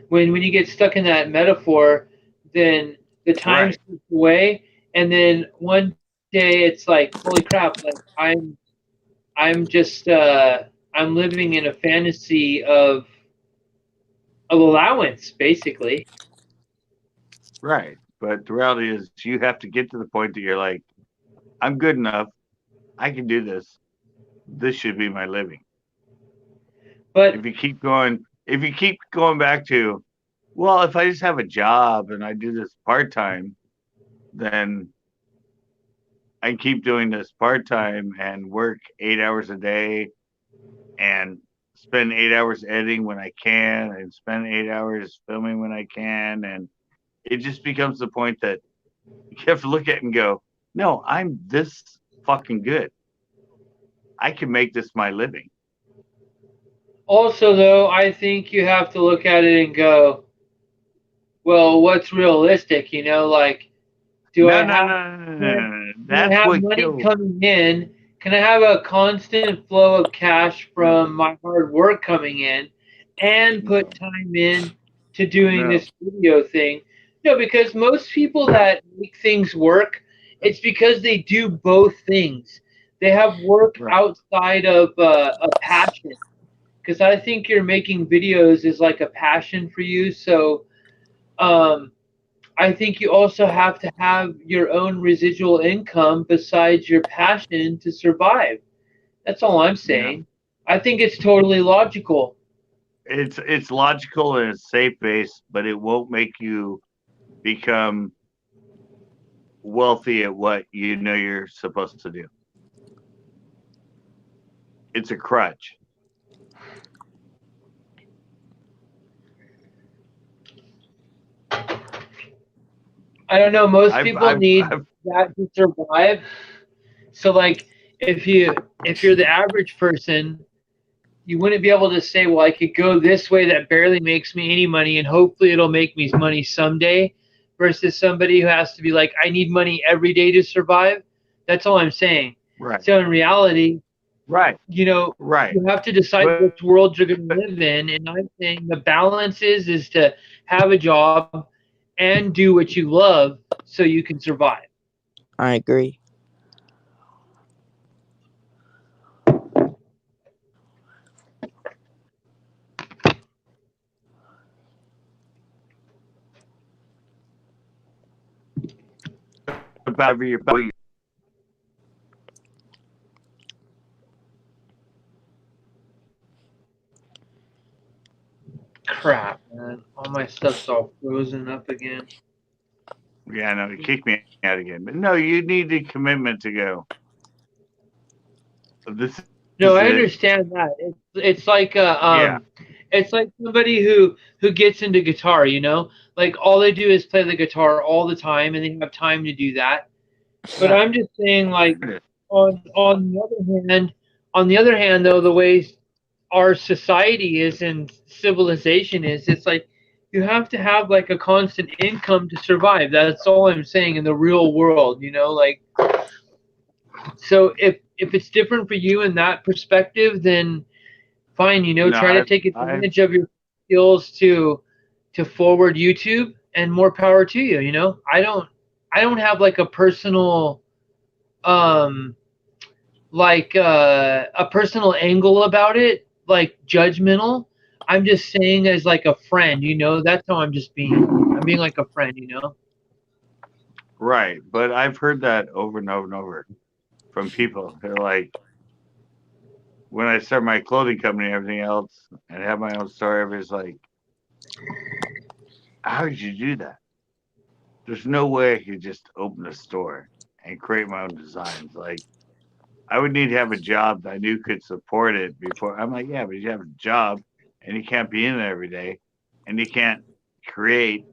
When you get stuck in that metaphor, then the time right. slips away, and then one day it's like, holy crap! Like I'm just I'm living in a fantasy of allowance, basically. Right. But the reality is you have to get to the point that you're like, I'm good enough. I can do this. This should be my living. But if you keep going back to, well, if I just have a job and I do this part time, then I keep doing this part time and work 8 hours a day and spend 8 hours editing when I can and spend 8 hours filming when I can. And it just becomes the point that you have to look at it and go, no, I'm this fucking good. I can make this my living. Also, though, I think you have to look at it and go, well, what's realistic? You know, like, do I No, no, have no, no, no, no, do no. I That's have what money kills. coming in? Can I have a constant flow of cash from my hard work coming in and No, put time in to doing no. this video thing? No, because most people that make things work, it's because they do both things. They have work Right. outside of a passion. Because I think you're making videos is like a passion for you. So I think you also have to have your own residual income besides your passion to survive. That's all I'm Yeah. saying. I think it's totally logical. It's logical and it's safe base, but it won't make you become wealthy at what you know you're supposed to do. It's a crutch. I don't know. Most I've people I've need I've that to survive. So like if you're the average person, you wouldn't be able to say, well, I could go this way that barely makes me any money and hopefully it'll make me money someday versus somebody who has to be like, I need money every day to survive. That's all I'm saying. right. So in reality, Right. you know, Right. you have to decide But which world you're going to live in. And I'm saying the balance is to have a job and do what you love so you can survive. I agree. about your Crap, man. All my stuff's all frozen up again. yeah, no, you kicked me out again. But no, you need the commitment to go. This No, is I it. understand that. It's like Yeah. it's like somebody who gets into guitar, you know? Like all they do is play the guitar all the time and they have time to do that. But Yeah. I'm just saying like on the other hand though, the way our society is and civilization is, it's like you have to have like a constant income to survive. That's all I'm saying in the real world, you know, like so if it's different for you in that perspective, then fine, you know, No, try to take I've advantage of your skills to forward YouTube and more power to you, you know. I don't have like a personal um a personal angle about it, like judgmental. I'm just saying as like a friend, you know, that's how I'm just being. I'm being like a friend, you know. right, but I've heard that over and over and over from people. They're like, when I start my clothing company and everything else, and have my own store, everybody's like, "How did you do that?" There's no way I could just open a store and create my own designs. Like, I would need to have a job that I knew could support it before. I'm like, yeah, but you have a job and you can't be in it every day and you can't create,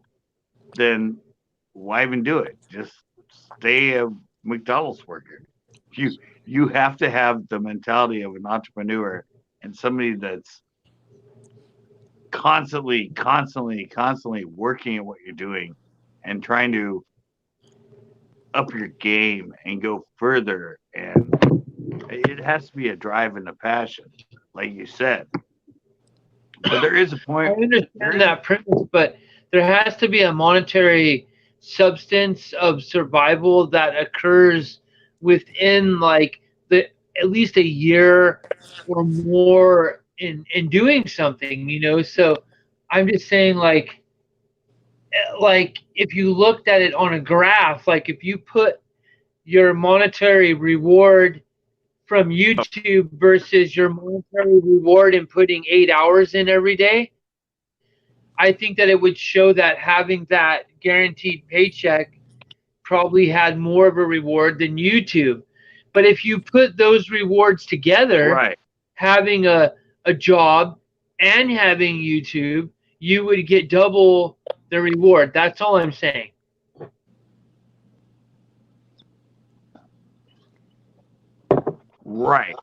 then why even do it? Just stay a McDonald's worker. You you have to have the mentality of an entrepreneur and somebody that's constantly working at what you're doing and trying to up your game and go further. And it has to be a drive and a passion, like you said. But there is a I point. There understand is, that premise, but there has to be a monetary substance of survival that occurs within like the at least a year or more in doing something, you know. So I'm just saying like if you looked at it on a graph, like if you put your monetary reward from YouTube versus your monetary reward in putting 8 hours in every day, I think that it would show that having that guaranteed paycheck probably had more of a reward than YouTube. But if you put those rewards together, Right. having a job and having YouTube, you would get double the reward. That's all I'm saying. Right.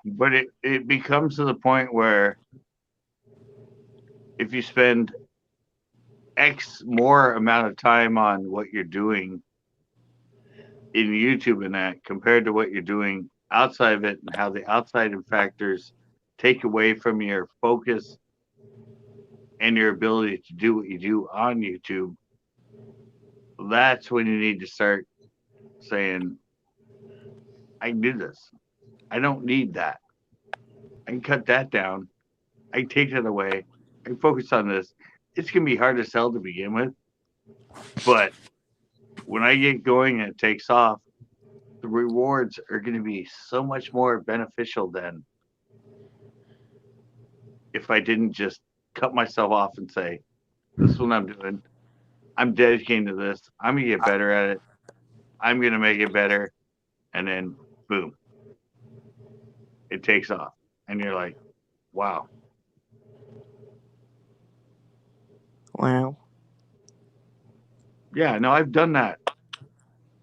But it becomes to the point where if you spend X more amount of time on what you're doing in YouTube and that compared to what you're doing outside of it and how the outside factors take away from your focus and your ability to do what you do on YouTube, that's when you need to start saying, I can do this. I don't need that. I can cut that down. I can take that away. I can focus on this. It's going to be hard to sell to begin with, but when I get going and it takes off, the rewards are going to be so much more beneficial than if I didn't just cut myself off and say, this is what I'm doing. I'm dedicated to this. I'm going to get better at it. I'm going to make it better. And then, boom, it takes off. And you're like, wow. Wow. Yeah, no, I've done that.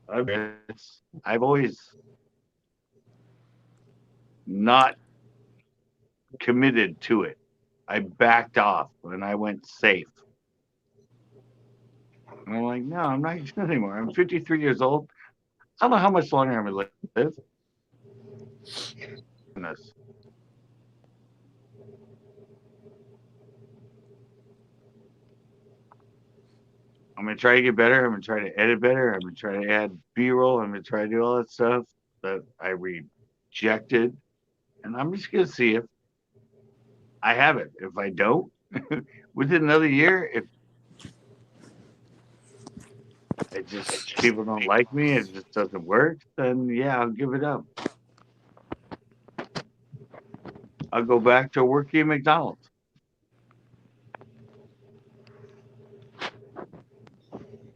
I've always not committed to it. I backed off when I went safe. And I'm like, no, I'm not doing it anymore. I'm 53 years old. I don't know how much longer I'm going to live. Goodness. I'm going to try to get better. I'm going to try to edit better. I'm going to try to add B-roll. I'm going to try to do all that stuff that I rejected. And I'm just going to see if I have it. If I don't, within another year, if it just people don't like me, it just doesn't work, then yeah, I'll give it up. I'll go back to working at McDonald's.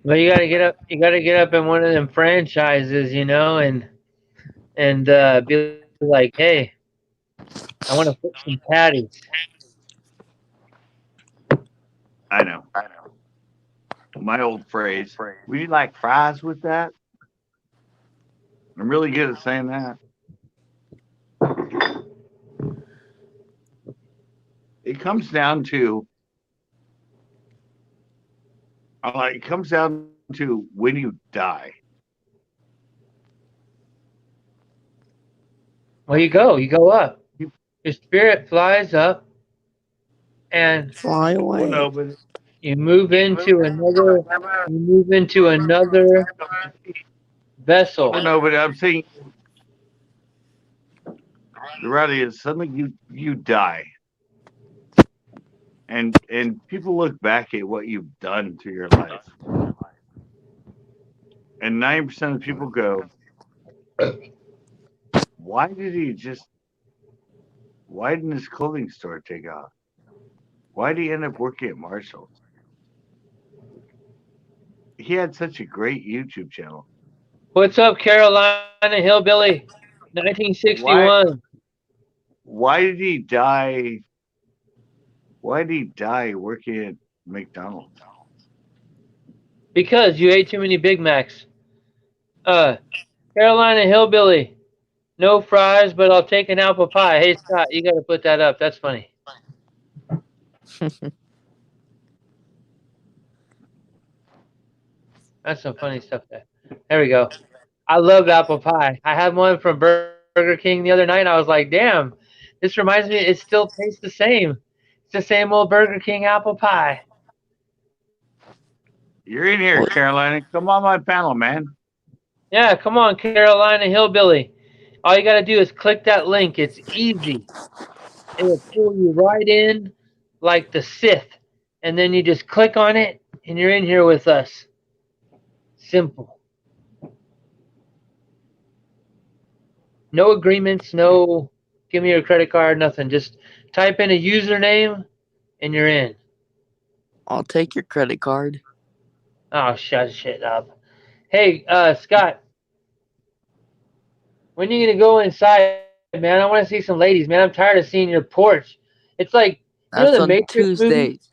Well, you gotta get up. You gotta get up in one of them franchises, you know, and be like, hey, I want to put some patties. I know. My old phrase. Would you like fries with that? I'm really good at saying that. It comes down to when you die. Well, you go up. Your spirit flies up, and Fly away. Well, no, but you move into another. You move into another vessel. well, no, but I'm saying the reality is suddenly you die, and people look back at what you've done to your life, and 90% of people go, why didn't his clothing store take off? Why did he end up working at Marshall's? He had such a great YouTube channel. What's up, Carolina Hillbilly? 1961. Why did he die? Why did he die working at McDonald's? Because you ate too many Big Macs. Carolina Hillbilly. No fries, but I'll take an apple pie. Hey, Scott, you got to put that up. That's funny. That's some funny stuff there. There we go. I love apple pie. I had one from Burger King the other night. And I was like, damn, this reminds me, it still tastes the same. It's the same old Burger King apple pie. You're in here, Carolina. Come on my panel, man. Yeah, come on, Carolina Hillbilly. All you got to do is click that link. It's easy. It'll pull you right in like the Sith. And then you just click on it, and you're in here with us. Simple. No agreements, no give me your credit card, nothing. Just type in a username, and you're in. I'll take your credit card. Oh, shut shit up. Hey, Scott, when are you gonna go inside, man? I want to see some ladies, man. I'm tired of seeing your porch. It's like, you know, That's the on Matrix movies. Tuesdays.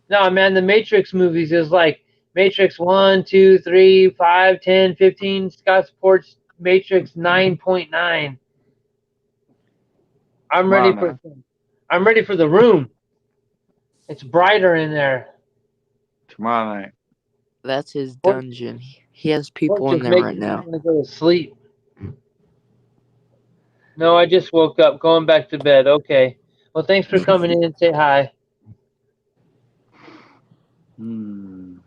No, man, the Matrix movies is like Matrix 1, 2, 3, 5, 10, 15. Scott's porch Matrix 9.9. I'm Tomorrow ready for night. I'm ready for the room. It's brighter in there. Tomorrow night. That's his Porch, dungeon. He has porch people in is there right making me now. want to go to sleep. No, I just woke up, going back to bed. Okay. Well, thanks for coming in and say hi. Hmm.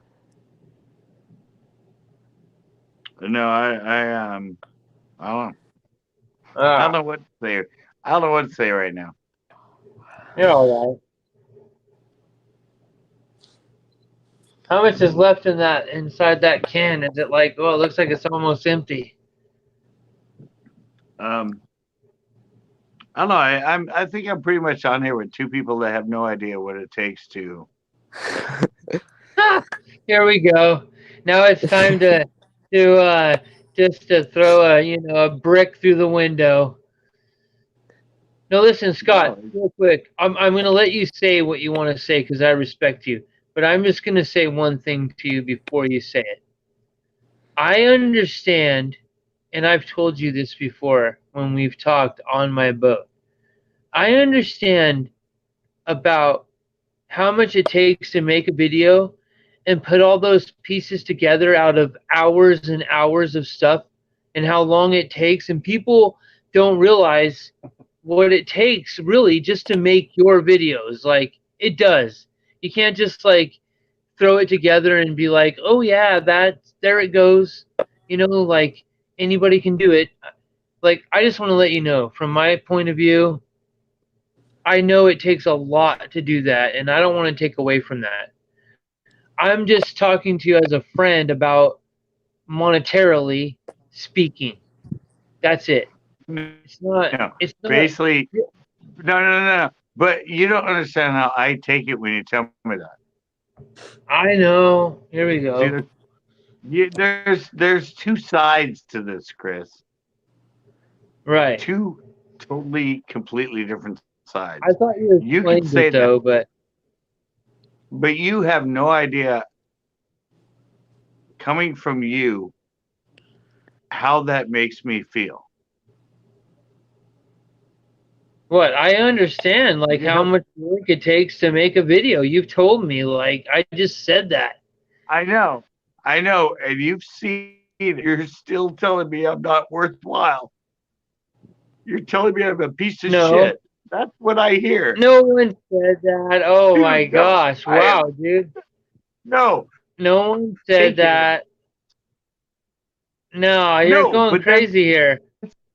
No, I don't. I don't Ah, know what to say. I don't know what to say right now. you're all right. How much is left in that inside that can? Is it like, oh, it looks like it's almost empty. Um, I don't know. I think I'm pretty much on here with two people that have no idea what it takes to. Ah, here we go. Now it's time to just to throw a brick through the window. No, listen, Scott, No, real quick. I'm gonna let you say what you want to say because I respect you. But I'm just gonna say one thing to you before you say it. I understand, and I've told you this before when we've talked on my boat. I understand about how much it takes to make a video and put all those pieces together out of hours and hours of stuff and how long it takes, and people don't realize what it takes really just to make your videos. Like, it does. You can't just like throw it together and be like, oh yeah, that there it goes, like anybody can do it. Like, I just want to let you know from my point of view, I know it takes a lot to do that, and I don't want to take away from that. I'm just talking to you as a friend about monetarily speaking. That's it. no. It's not. It's not. Basically, no. But you don't understand how I take it when you tell me that. I know. Here we See, go. there's two sides to this, Chris. Right. Two totally, completely different sides. I thought you You could explained say it that, though, but but you have no idea coming from you how that makes me feel. what? I understand like You how know, much work it takes to make a video. You've told me, like, I just said that. I know, and you've seen it. You're still telling me I'm not worthwhile. You're telling me I'm a piece of No. shit. That's what I hear. No one said that. Oh my Dude, no. gosh. I Wow, am dude. no No one said take it. that. No, you're No, going but that's crazy here.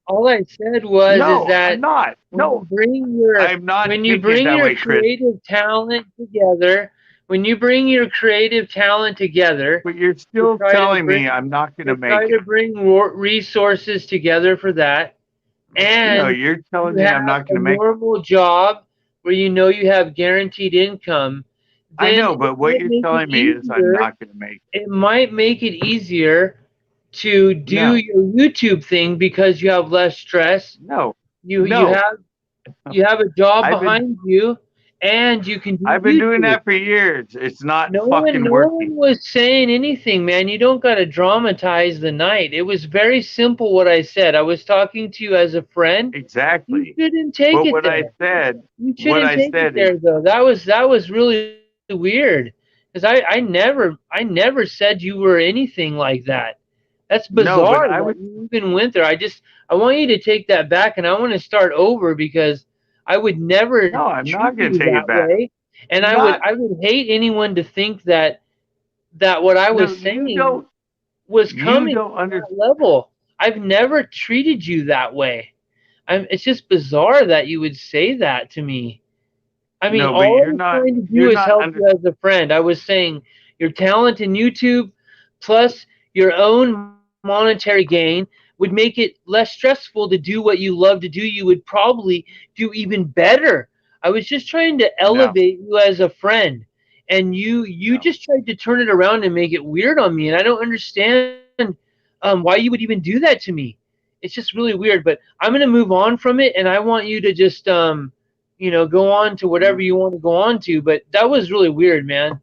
All I said was is no, I'm that not. when you No, bring your I'm not when you taking it bring that your way, Chris. creative talent together, when you bring your creative talent together But you're to still try to telling me bring I'm not gonna to make try it. to bring resources together for that, No, and you're telling you me have I'm not a gonna make it. normal job where you know you have guaranteed income, I then know, it but what might you're make it telling me is I'm easier. not gonna make It might make it easier to it. do No, your YouTube thing because you have less stress. no, You no. have a job I've been behind you, and you can do I've been doing YouTube. that for years. It's not No one, fucking no working. one was saying anything, man. You don't got to dramatize the night. It was very simple what I said. I was talking to you as a friend. You Exactly. shouldn't take But it there. You what shouldn't I take it said is there though. That was really weird because I never said you were anything like that. That's no, but bizarre I that was you even went there. I want you to take that back, and I want to start over because I would never no, I'm treat not gonna you take it that back. way, and I'm I would not. I would hate anyone to think that what I No, was saying was You coming don't from under. that level. I've never treated you that way. It's just bizarre that you would say that to me. I mean, No, but all I was trying to You're do is not help under. you as a friend. I was saying your talent in YouTube plus your own monetary gain would make it less stressful to do what you love to do. You would probably do even better. I was just trying to No, elevate you as a friend, and you no. just tried to turn it around and make it weird on me, and I don't understand why you would even do that to me. It's just really weird. But I'm gonna move on from it, and I want you to just go on to whatever you want to go on to. But that was really weird, man.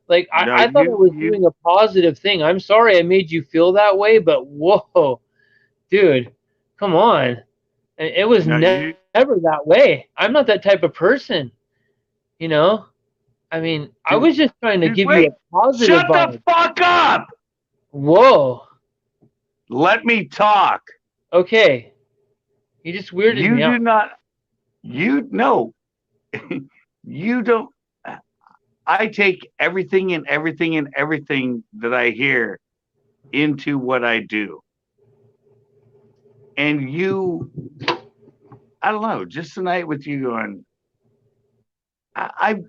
Like No, I thought I was doing a positive thing. I'm sorry I made you feel that way, but whoa, dude, come on. It was no, never that way. I'm not that type of person, you know. I mean, I was just trying to give you a positive Shut vibe. the fuck up! Whoa. Let me talk. Okay. You just weirded You me do out. not. You no. You don't. I take everything and everything and everything that I hear into what I do. And you, I don't know, just tonight with you going, I've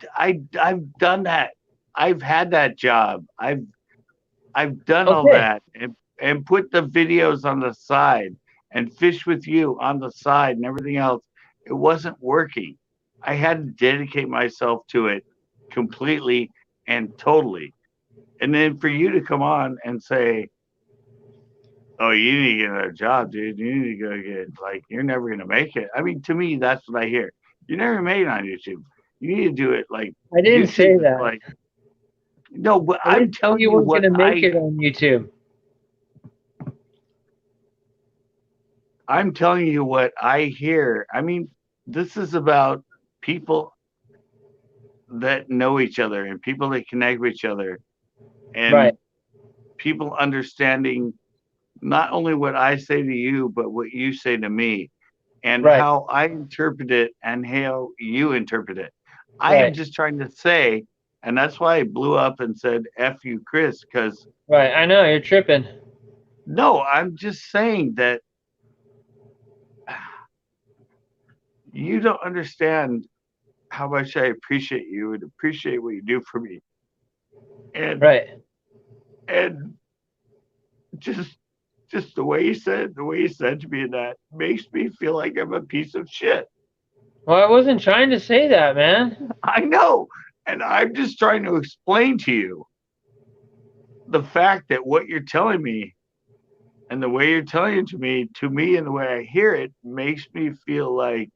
done that. I've had that job. I've done all Okay. that and put the videos on the side and fish with you on the side and everything else. It wasn't working. I had to dedicate myself to it completely and totally. And then for you to come on and say, "Oh, you need to get another job, dude. You need to go get like you're never gonna make it." I mean, to me, that's what I hear. You never made it on YouTube. You need to do it like I didn't say YouTube is that. like no, but I I'm didn't say telling you you weren't what going to make it on YouTube. I'm telling you what I hear. I mean, this is about people that know each other and people that connect with each other Right. and people understanding not only what I say to you, but what you say to me and Right. how I interpret it and how you interpret it. I am Right. just trying to say, and that's why I blew up and said, F you, Chris, because Right. I know you're tripping. no, I'm just saying that you don't understand how much I appreciate you and appreciate what you do for me. And Right. and just the way you said to me that makes me feel like I'm a piece of shit. Well, I wasn't trying to say that, man. I know. And I'm just trying to explain to you the fact that what you're telling me and the way you're telling it to me and the way I hear it makes me feel like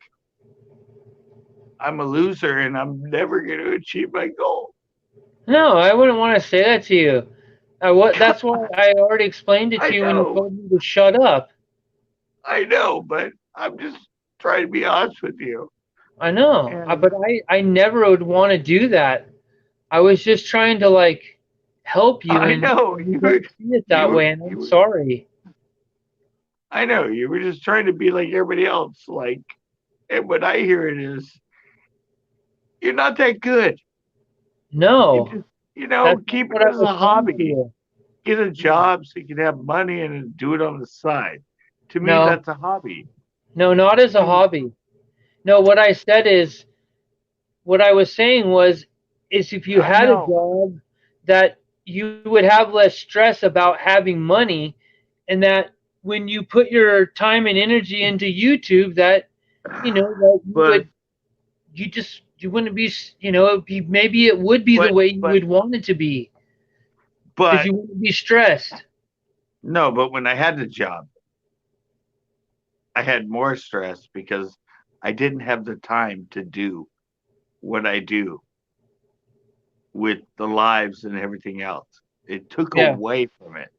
I'm a loser and I'm never going to achieve my goal. No, I wouldn't want to say that to you. That's why I already explained it I to you when you know. told me to shut up. I know, but I'm just trying to be honest with you. I know, And but I never would want to do that. I was just trying to like help you, I and know you don't see it that way, and I'm you sorry. I know you were just trying to be like everybody else. Like, and what I hear it is, you're not that good. You No, just, that's not keep what it I as was a saying to hobby. you. Get a job so you can have money and do it on the side. To me, No, that's a hobby. no, not as a To hobby. No, what I said is what I was saying was is if you I had a know, job that you would have less stress about having money, and that when you put your time and energy into YouTube that that but you wouldn't be it'd be, maybe it would be the but way you but would want it to be because but you wouldn't be stressed. no. But when I had the job, I had more stress because I didn't have the time to do what I do with the lives and everything else. It took Yeah. away from it.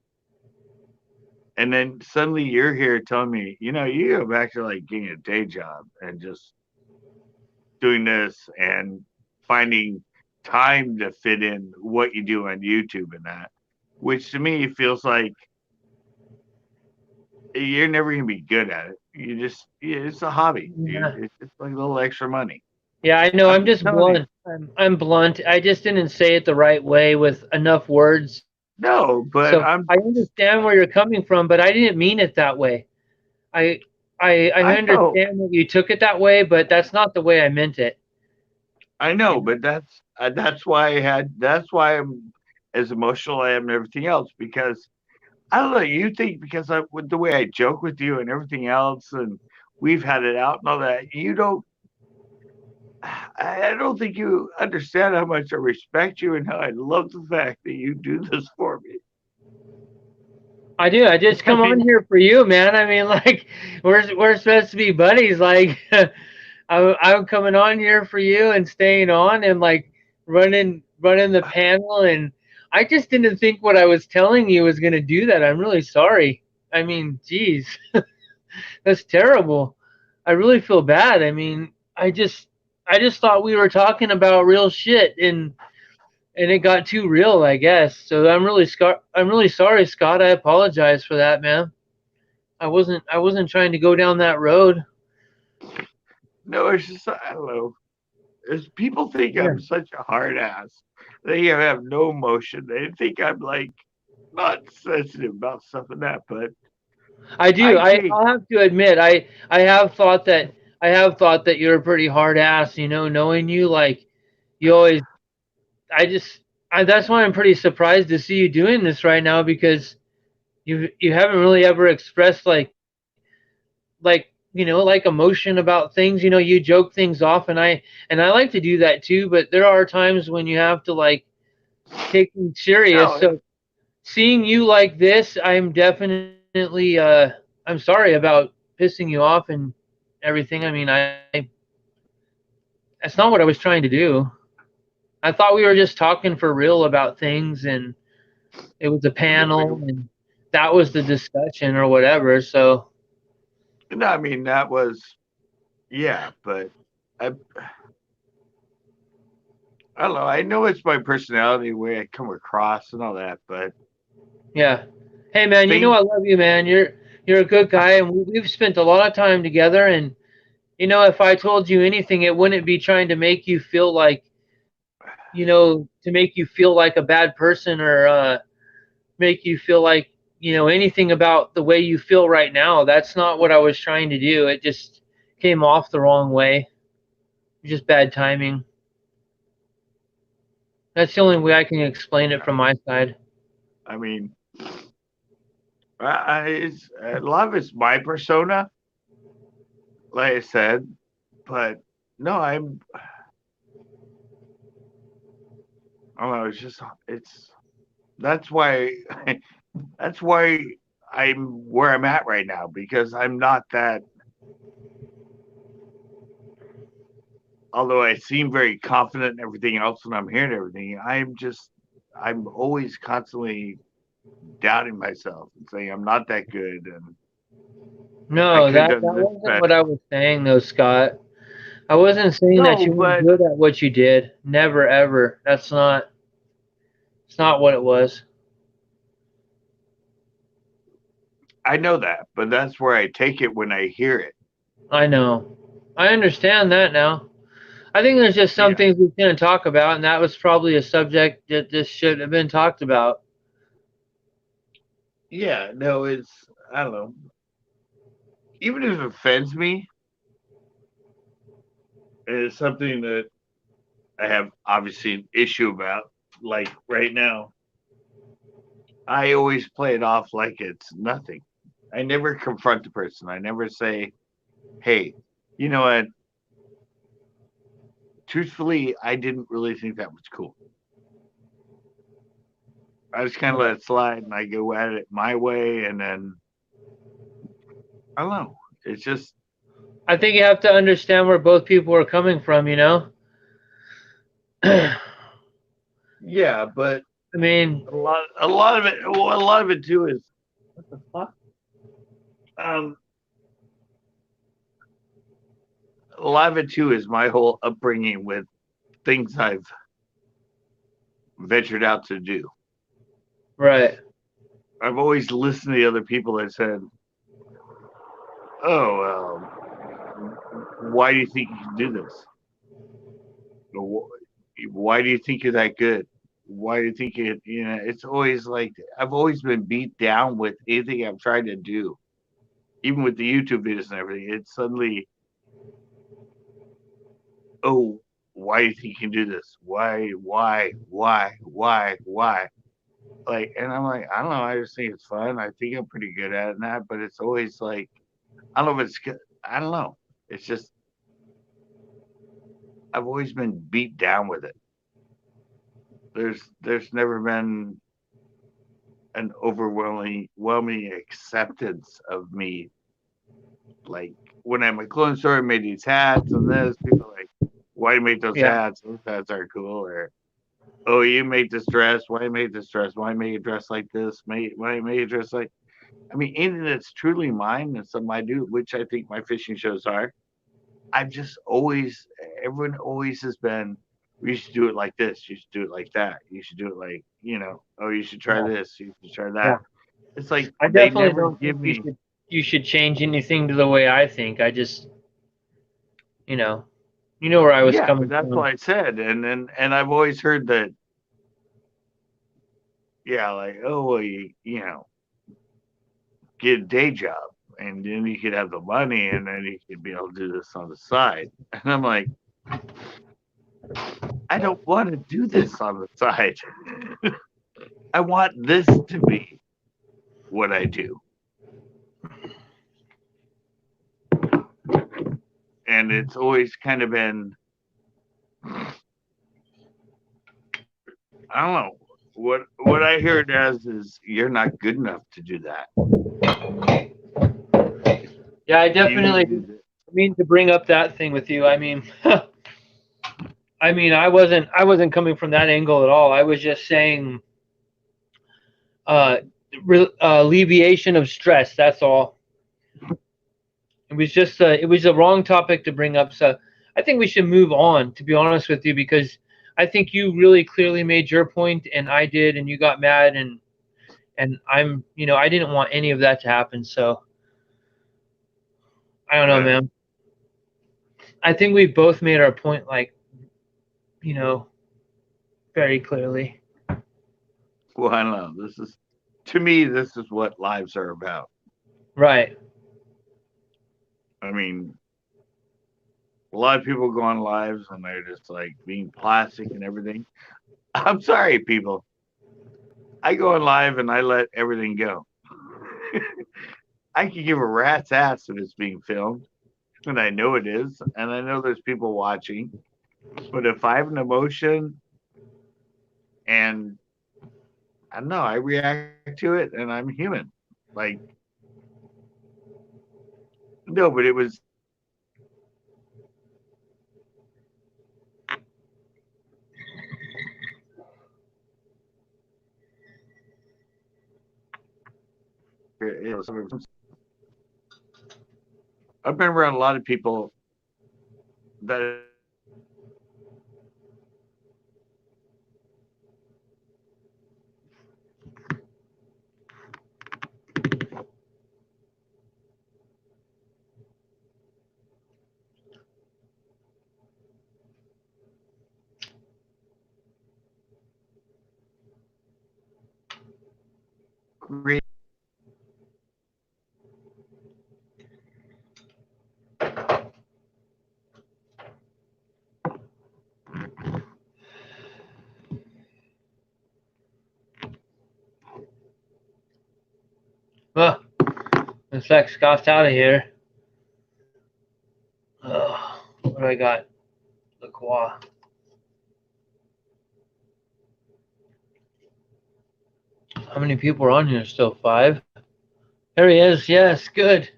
And then suddenly you're here telling me, you go back to like getting a day job and just doing this and finding time to fit in what you do on YouTube and that, which to me feels like you're never going to be good at it. It's a hobby, dude. Yeah. It's just like a little extra money. Yeah, I know. I'm I'm just just telling you. blunt. I'm blunt. I just didn't say it the right way with enough words. No, but So I understand where you're coming from, but I didn't mean it that way. I I I know, understand that you took it that way, but that's not the way I meant it. I You know, know? but that's why I'm as emotional I am and everything else because I don't know. You think because with the way I joke with you and everything else, and we've had it out and all that, you don't. I don't think you understand how much I respect you and how I love the fact that you do this for me. I do. I just come on here for you, man. I mean, like, we're supposed to be buddies. Like, I'm coming on here for you and staying on and like running the panel, and I just didn't think what I was telling you was gonna do that. I'm really sorry. I mean, geez, that's terrible. I really feel bad. I mean, I just thought we were talking about real shit, and it got too real, I guess. So I'm really sorry, Scott. I apologize for that, man. I wasn't trying to go down that road. No, it's just I don't know. Is people think Yeah. I'm such a hard ass. They have no emotion. They think I'm like not sensitive about stuff and that, but I do. I take I'll have to admit, I have thought that you're a pretty hard ass. You know, knowing you, like you always. I just. That's why I'm pretty surprised to see you doing this right now because you haven't really ever expressed like like emotion about things. You know, you joke things off, and I like to do that too. But there are times when you have to like take things serious. no. So seeing you like this, I'm definitely I'm sorry about pissing you off and everything. I mean, I that's not what I was trying to do. I thought we were just talking for real about things, and it was a panel, and that was the discussion or whatever. So No, I mean that was yeah, but I I don't know. I know it's my personality, the way I come across and all that, but yeah, hey man, you know things I love you, man. You're a good guy, and we've spent a lot of time together. And you know, if I told you anything, it wouldn't be trying to make you feel like to make you feel like a bad person or make you feel like anything about the way you feel right now. That's not what I was trying to do. It just came off the wrong way. Just bad timing. That's the only way I can explain it from my side. I mean it's a lot of it's my persona, like I said, but no, I don't know, it's just it's that's why that's why I'm where I'm at right now because I'm not that. Although I seem very confident and everything else when I'm hearing everything, I'm always constantly doubting myself and saying I'm not that good and I No, could have that done this wasn't what better. I was saying though, Scott. I wasn't saying that No, you weren't but good at what you did. Never ever. It's not what it was. I know that, but that's where I take it when I hear it. I know. I understand that now. I think there's just some Yeah. things we couldn't talk about, and that was probably a subject that just should have been talked about. Yeah, no, it's I don't know. Even if it offends me, it's something that I have obviously an issue about. Like right now, I always play it off like it's nothing. I never confront the person. I never say, "Hey, you know what? Truthfully, I didn't really think that was cool." I just kind of let it slide, and I go at it my way, and then I don't know. It's just I think you have to understand where both people are coming from, you know? I yeah, but mean, a lot of it, well, a lot of it too is what the fuck. Um, a lot of it too is my whole upbringing with things I've ventured out to do. right. I've always listened to other people that said, "Oh, why do you think you can do this? Why do you think you're that good? Why do you think it? You know, it's always like I've always been beat down with anything I've tried to do, even with the YouTube videos and everything. It's suddenly, oh, why do you think you can do this? Why? Like, and I'm like, I don't know. I just think it's fun. I think I'm pretty good at it and that, but it's always like, I don't know if it's good. I don't know. It's just I've always been beat down with it. There's never been an overwhelming acceptance of me. Like when I'm at clothing store, I made these hats and this. People are like, why do you make those Yeah. hats? Those hats aren't cool. Or oh, you make this dress. Why you make this dress? Why make a dress like this? Why make a dress like? I mean, anything that's truly mine and something I do, which I think my fishing shows are. I've just always, everyone always has been, you should do it like this. You should do it like that. You should do it like, oh, you should try Yeah. this. You should try Yeah. that. It's like I they definitely never don't give think me, you should change anything to the way I think. I just, you know, you know where I was yeah, but coming that's from. what I said. And I've always heard that, yeah, like, oh, well, get a day job and then you could have the money and then you could be able to do this on the side. And I'm like, I don't want to do this on the side. I want this to be what I do. And it's always kind of been, I don't know. What I hear it as is you're not good enough to do that. Yeah, I You need definitely to do this. mean to bring up that thing with you. I mean, I wasn't coming from that angle at all. I was just saying, uh, alleviation of stress. That's all. It was the wrong topic to bring up. So I think we should move on. To be honest with you, because I think you really clearly made your point, and I did, and you got mad, and I didn't want any of that to happen. So I don't know, Well, man. I think we both made our point, like, you know, very clearly. well, I don't know. To me, this is what lives are about. Right. I mean, a lot of people go on lives and they're just like being plastic and everything. I'm sorry, people. I go on live and I let everything go. I could give a rat's ass if it's being filmed, and I know it is, and I know there's people watching. But if I have an emotion and I don't know, I react to it and I'm human. Like, no, but it was I've been around a lot of people that agree. Well, looks like Scott's out of here. What do I got? LaCroix. How many people are on here still? 5? There he is. Yes, good.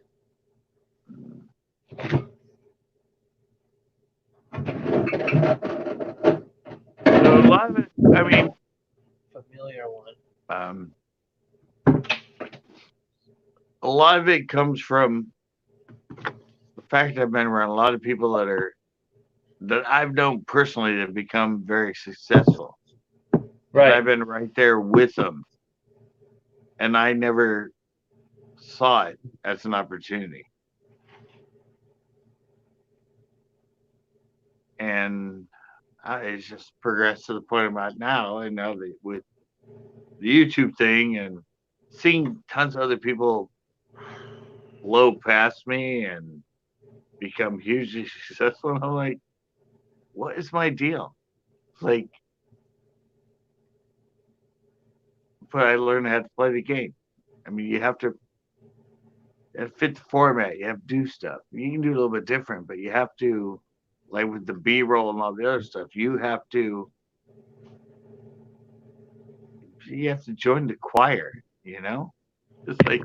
So a lot of it, I mean, Familiar one. a lot of it comes from the fact that I've been around a lot of people that I've known personally that have become very successful. Right. And I've been right there with them, and I never saw it as an opportunity. And it's just progressed to the point I'm at now. And now that with the YouTube thing and seeing tons of other people blow past me and become hugely successful, and I'm like, what is my deal? Like, but I learned how to play the game. I mean, you have to fit the format. You have to do stuff. You can do a little bit different, but you have to, like with the B roll and all the other stuff, you have to you have to join the choir, you know? It's like,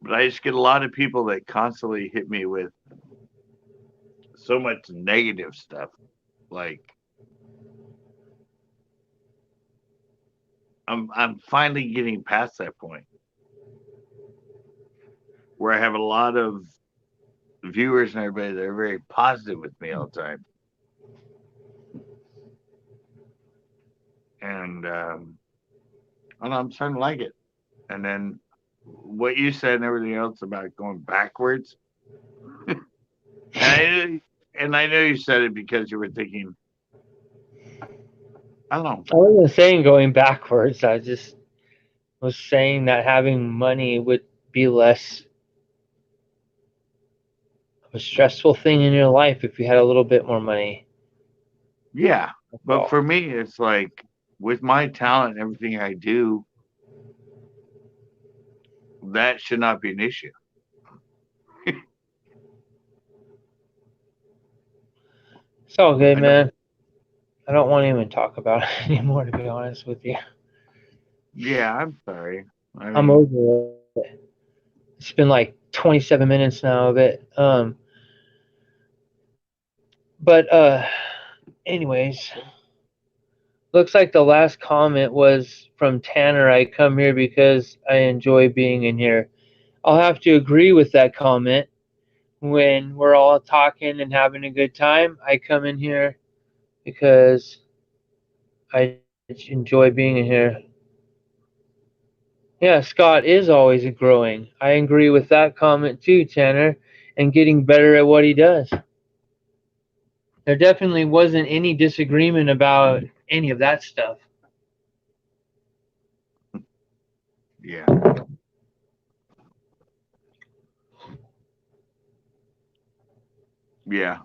but I just get a lot of people that constantly hit me with so much negative stuff. Like, I'm finally getting past that point where I have a lot of viewers and everybody that are very positive with me all the time. And I don't know, I'm starting to like it. And then what you said and everything else about going backwards. And I know you said it because you were thinking, I don't know. I wasn't saying going backwards. I just was saying that having money would be less of a stressful thing in your life if you had a little bit more money. Yeah. That's But all. for me, it's like with my talent and everything I do, that should not be an issue. It's all good, I know. man. I don't want to even talk about it anymore, to be honest with you. Yeah, I'm sorry. I I'm mean, over it. It's been like 27 minutes now of it. But anyways, looks like the last comment was from Tanner. I come here because I enjoy being in here. I'll have to agree with that comment. When we're all talking and having a good time, I come in here because I enjoy being in here. Yeah, Scott is always growing. I agree with that comment too, Tanner, and getting better at what he does. There definitely wasn't any disagreement about any of that stuff. yeah. Yeah.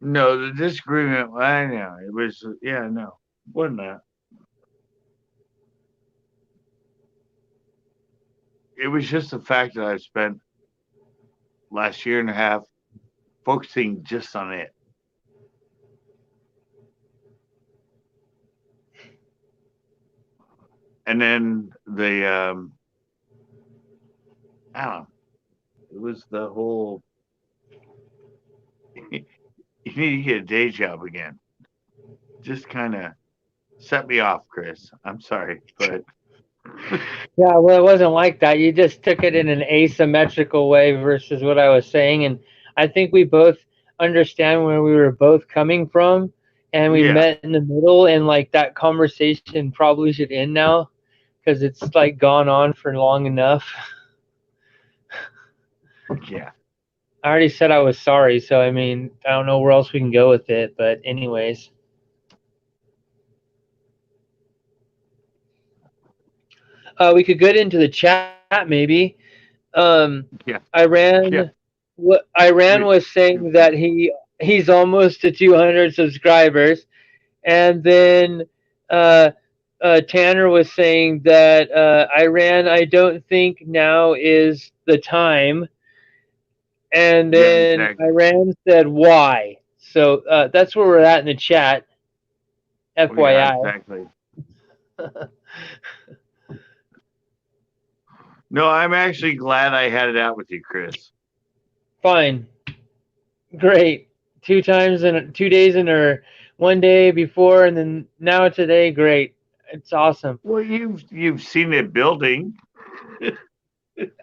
No, the disagreement, I know. It was, yeah, no. Wasn't that? It was just the fact that I spent last year and a half focusing just on it. And then I don't know, it was the whole, you need to get a day job again. Just kind of set me off, Chris. I'm sorry, but Yeah, well, it wasn't like that. You just took it in an asymmetrical way versus what I was saying. And I think we both understand where we were both coming from. And we yeah, met in the middle. And like that conversation probably should end now because it's like gone on for long enough. yeah. I already said I was sorry. So, I mean, I don't know where else we can go with it. But, anyways. We could get into the chat maybe. Yeah, yeah. Iran, what Iran We, was saying that he's almost to 200 subscribers, and then uh, Tanner was saying that Iran, I don't think now is the time, and yeah, then exactly. Iran said why. So that's where we're at in the chat. Oh, yeah, FYI. exactly. No, I'm actually glad I had it out with you, Chris. Fine, great. 2 times in 2 days in, or 1 day before, and then now today. Great, it's awesome. Well, you've seen it building.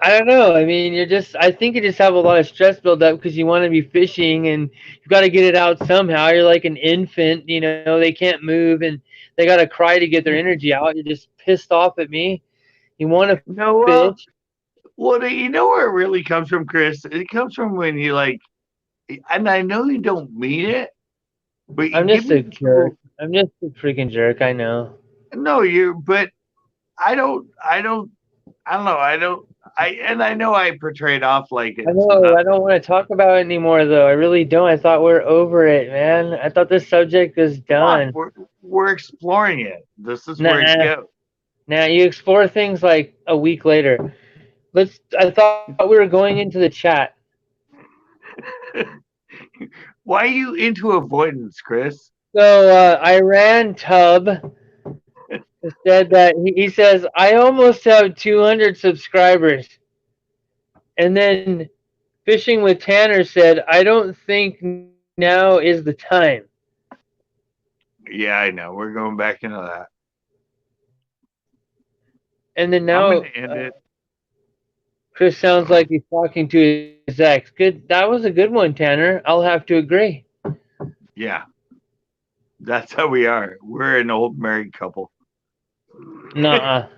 I don't know. I mean, I think you just have a lot of stress build up because you want to be fishing and you've got to get it out somehow. You're like an infant, they can't move and they got to cry to get their energy out. You're just pissed off at me. You want to No, fish. well, you know where it really comes from, Chris? It comes from when you like, and I know you don't mean it, but you I'm give just me a this jerk. little. I'm just a freaking jerk. I know. No, but I don't know, and I know I portrayed off like I it's know. I nothing. don't want to talk about it anymore, though. I really don't. I thought we're over it, man. I thought this subject was Come on, done. we're exploring it. This is where it Nah. goes. Now you explore things like a week later. I thought we were going into the chat. Why are you into avoidance, Chris? So Iran Tub said that he says I almost have 200 subscribers, and then Fishing with Tanner said I don't think now is the time. Yeah, I know. We're going back into that. And then I'm now gonna end it. Chris sounds like he's talking to his ex. Good, that was a good one, Tanner. I'll have to agree. Yeah, that's how we are. We're an old married couple. Nuh-uh.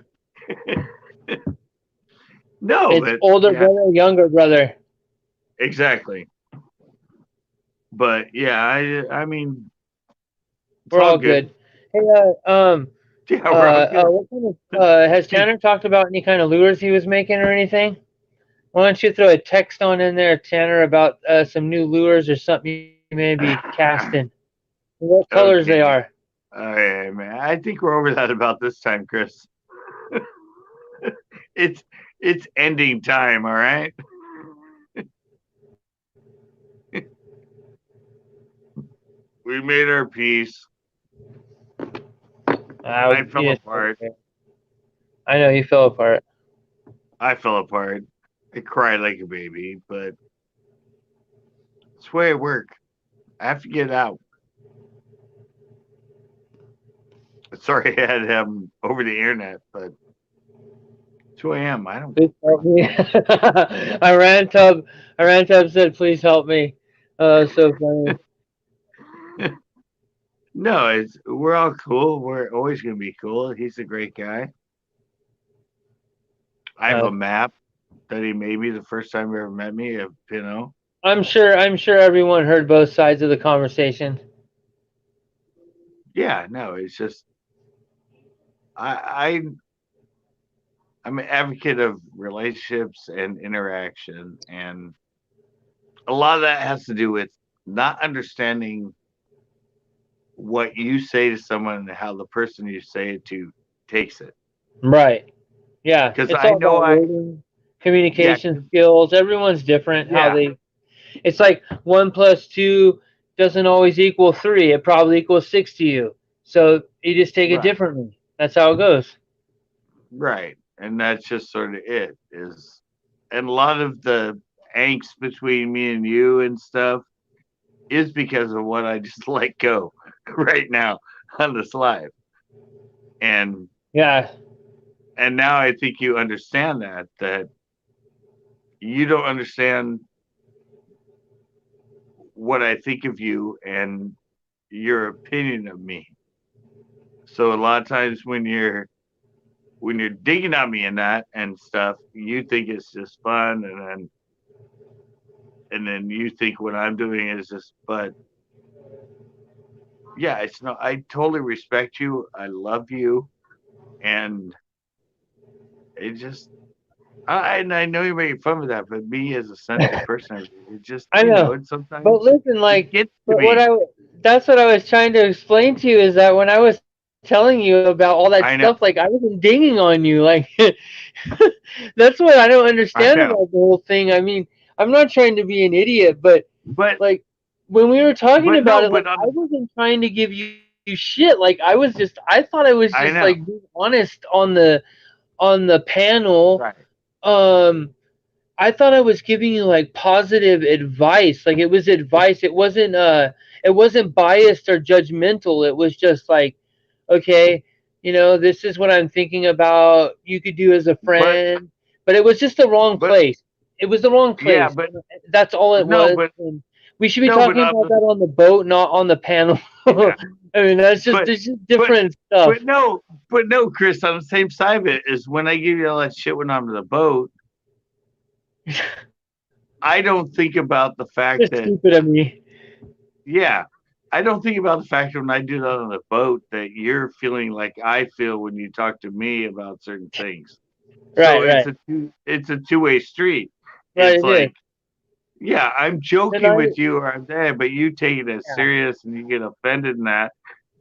No, It's but older yeah, brother, younger brother. exactly. But yeah, I mean, it's We're all all good. good. Hey, Yeah, we're all good. what kind of has Tanner talked about any kind of lures he was making or anything? Why don't you throw a text on in there, Tanner, about some new lures or something you may be casting? What colors they are? Okay. Okay, man. I think we're over that about this time, Chris. it's it's ending time, all right? We made our peace. I fell apart. I know you fell apart. I fell apart. I cried like a baby, but it's the way it works. I have to get it out. Sorry I had to have them over the internet, but it's who I am. I don't. Please help me. Iran Tub said, "Please help me." So funny. No, we're all cool. We're always gonna be cool. He's a great guy. I have a map that he made me the first time he ever met me of Pinot. I'm sure everyone heard both sides of the conversation. Yeah, no, it's just I I'm an advocate of relationships and interaction, and a lot of that has to do with not understanding what you say to someone and how the person you say it to takes it. Right. Yeah. Because It's I all know about I wording, yeah communication skills. Everyone's different. How yeah they. It's like 1 + 2 doesn't always equal 3. It probably equals 6 to you. So you just take it right differently. That's how it goes. right, and that's just sort of it is, and a lot of the angst between me and you and stuff is because of what I just let go right now on this live. And Yeah. now I think you understand that you don't understand what I think of you and your opinion of me. So a lot of times when you're digging on me and that and stuff, you think it's just fun, and then you think what I'm doing is just, but yeah, it's no, I totally respect you. I love you. And it just, and I know you're making fun of that, but me as a sensitive person, it just, I know. and sometimes But listen, it like, gets to but what me. that's what I was trying to explain to you is that when I was telling you about all that I stuff, know, like I wasn't dinging on you, like that's what I don't I understand know, about the whole thing. I mean, I'm not trying to be an idiot, but but, like when we were talking about no, it, like but I wasn't trying to give you shit. Like I thought I was just I like know, being honest on the panel. right, Um, I thought I was giving you like positive advice. Like it was advice. It wasn't biased or judgmental. It was just like, okay, this is what I'm thinking about you could do as a but, friend. But it was just the wrong but, place. It was the wrong yeah, place. but, That's all it no, was. but, And we should be no, but talking about that on the boat, not on the panel. yeah, I mean, but, there's just but, different stuff. but no, Chris, on the same side of it is when I give you all that shit when I'm on the boat, I don't think about the fact Just that, stupid of me. yeah, I don't think about the fact that when I do that on the boat that you're feeling like I feel when you talk to me about certain things. So Right, right, it's a two-way street. right. It's It is. like, yeah, I'm And joking with you or I'm there, but you take it as yeah. serious and you get offended in that.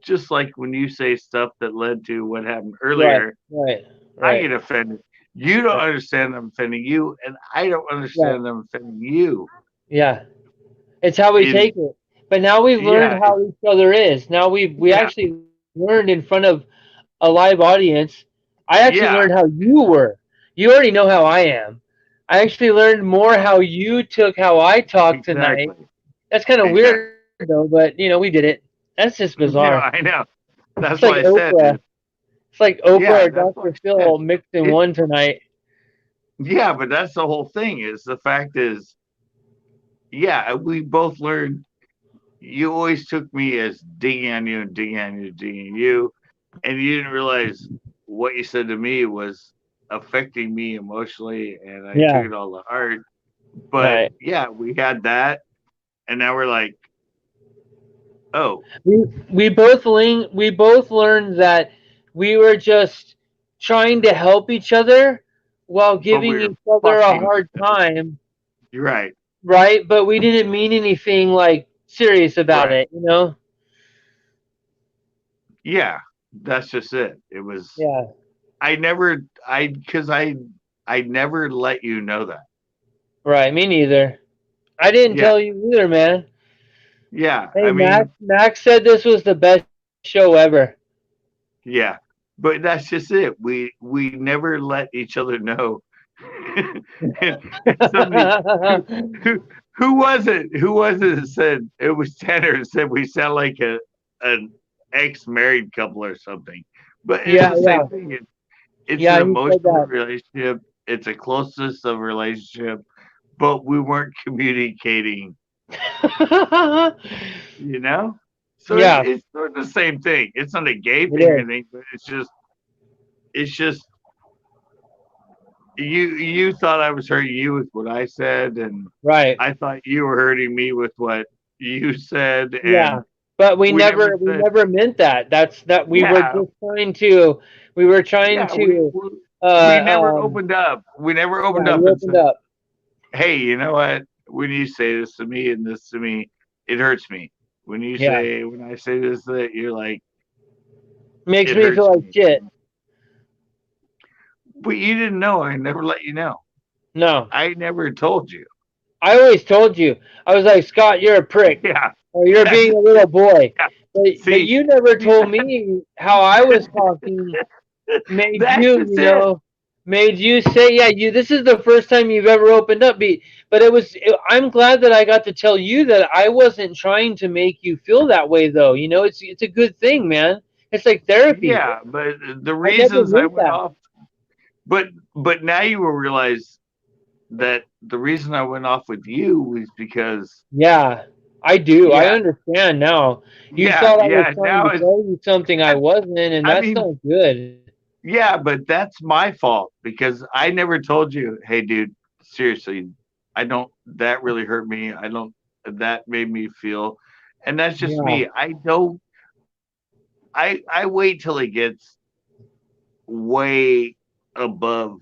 just like when you say stuff that led to what happened Right, earlier, right, I right, get offended. You don't right, understand I'm offending you, and I don't right. understand I'm offending you. Yeah, it's how we In take it. But now we've learned yeah, how each other is. Now we yeah, actually learned in front of a live audience. I actually yeah, learned how you were. You already know how I am. I actually learned more how you took how I talked tonight. exactly, That's kind of exactly. weird though, but we did it. That's just No, bizarre. I know. It's That's like why I said Oprah. it. It's like Oprah Yeah, or that's why Dr. I said Phil mixed in it. one tonight. Yeah, but that's the whole thing. Is the fact is, yeah, we both learned. You always took me as digging on you and digging on you, digging on you, and you didn't realize what you said to me was affecting me emotionally, and I took Yeah. it all to heart. But Right. yeah, we had that, and now we're like, oh, We both learned that we were just trying to help each other while but giving we're each other a fucking. hard time, You're right, right? But we didn't mean anything like serious about right. it, you know? Yeah, that's just it. It was. Yeah. I never. Because I never let you know that. Right. Me neither. I didn't Yeah, tell you either, man. yeah. Hey, I mean, Max said this was the best show ever. yeah, but that's just it. We never let each other know. And somebody who who was it? Who was it that said it was Tanner that said we sound like a an ex married couple or something? But it's Yeah, the same yeah. thing. It's an Yeah, he said emotional that. relationship. It's a closeness of relationship, but we weren't communicating. You know, so Yeah, it's sort of the same thing. It's not a gay it thing or is. anything, but it's just you thought I was hurting you with what I said, and Right. I thought you were hurting me with what you said, Yeah, and but we we never never we said, never meant that. That we were yeah, just trying to we were trying yeah. We to we, we uh never um opened up. We never yeah, opened up we and opened said, up. hey, you know what? When you say this to me and this to me, it hurts me. Yeah. When I say this, that you're like, Makes it me feel hurts like me. shit. But you didn't know. I never let you know. No. I never told you. I always told you. I was like, Scott, you're a prick. Yeah, Or you're that's being a little boy. yeah. But See, you never see told me how I was talking made that's you, just it. made you say, yeah, you. This is the first time you've ever opened up. But I'm glad that I got to tell you that I wasn't trying to make you feel that way, though. It's a good thing, man. It's like therapy. Yeah, but the I never reasons I meant went that. off, but now you will realize that the reason I went off with you was because Yeah, I do. I yeah, understand now. You yeah, thought I was yeah. trying Now to it's tell you something I I, wasn't, and I that's mean, not good. yeah, but that's my fault because I never told you, hey, dude, seriously, I don't. That really hurt me. I don't. That made me feel, and that's just Yeah. me. I don't. I wait till it gets way above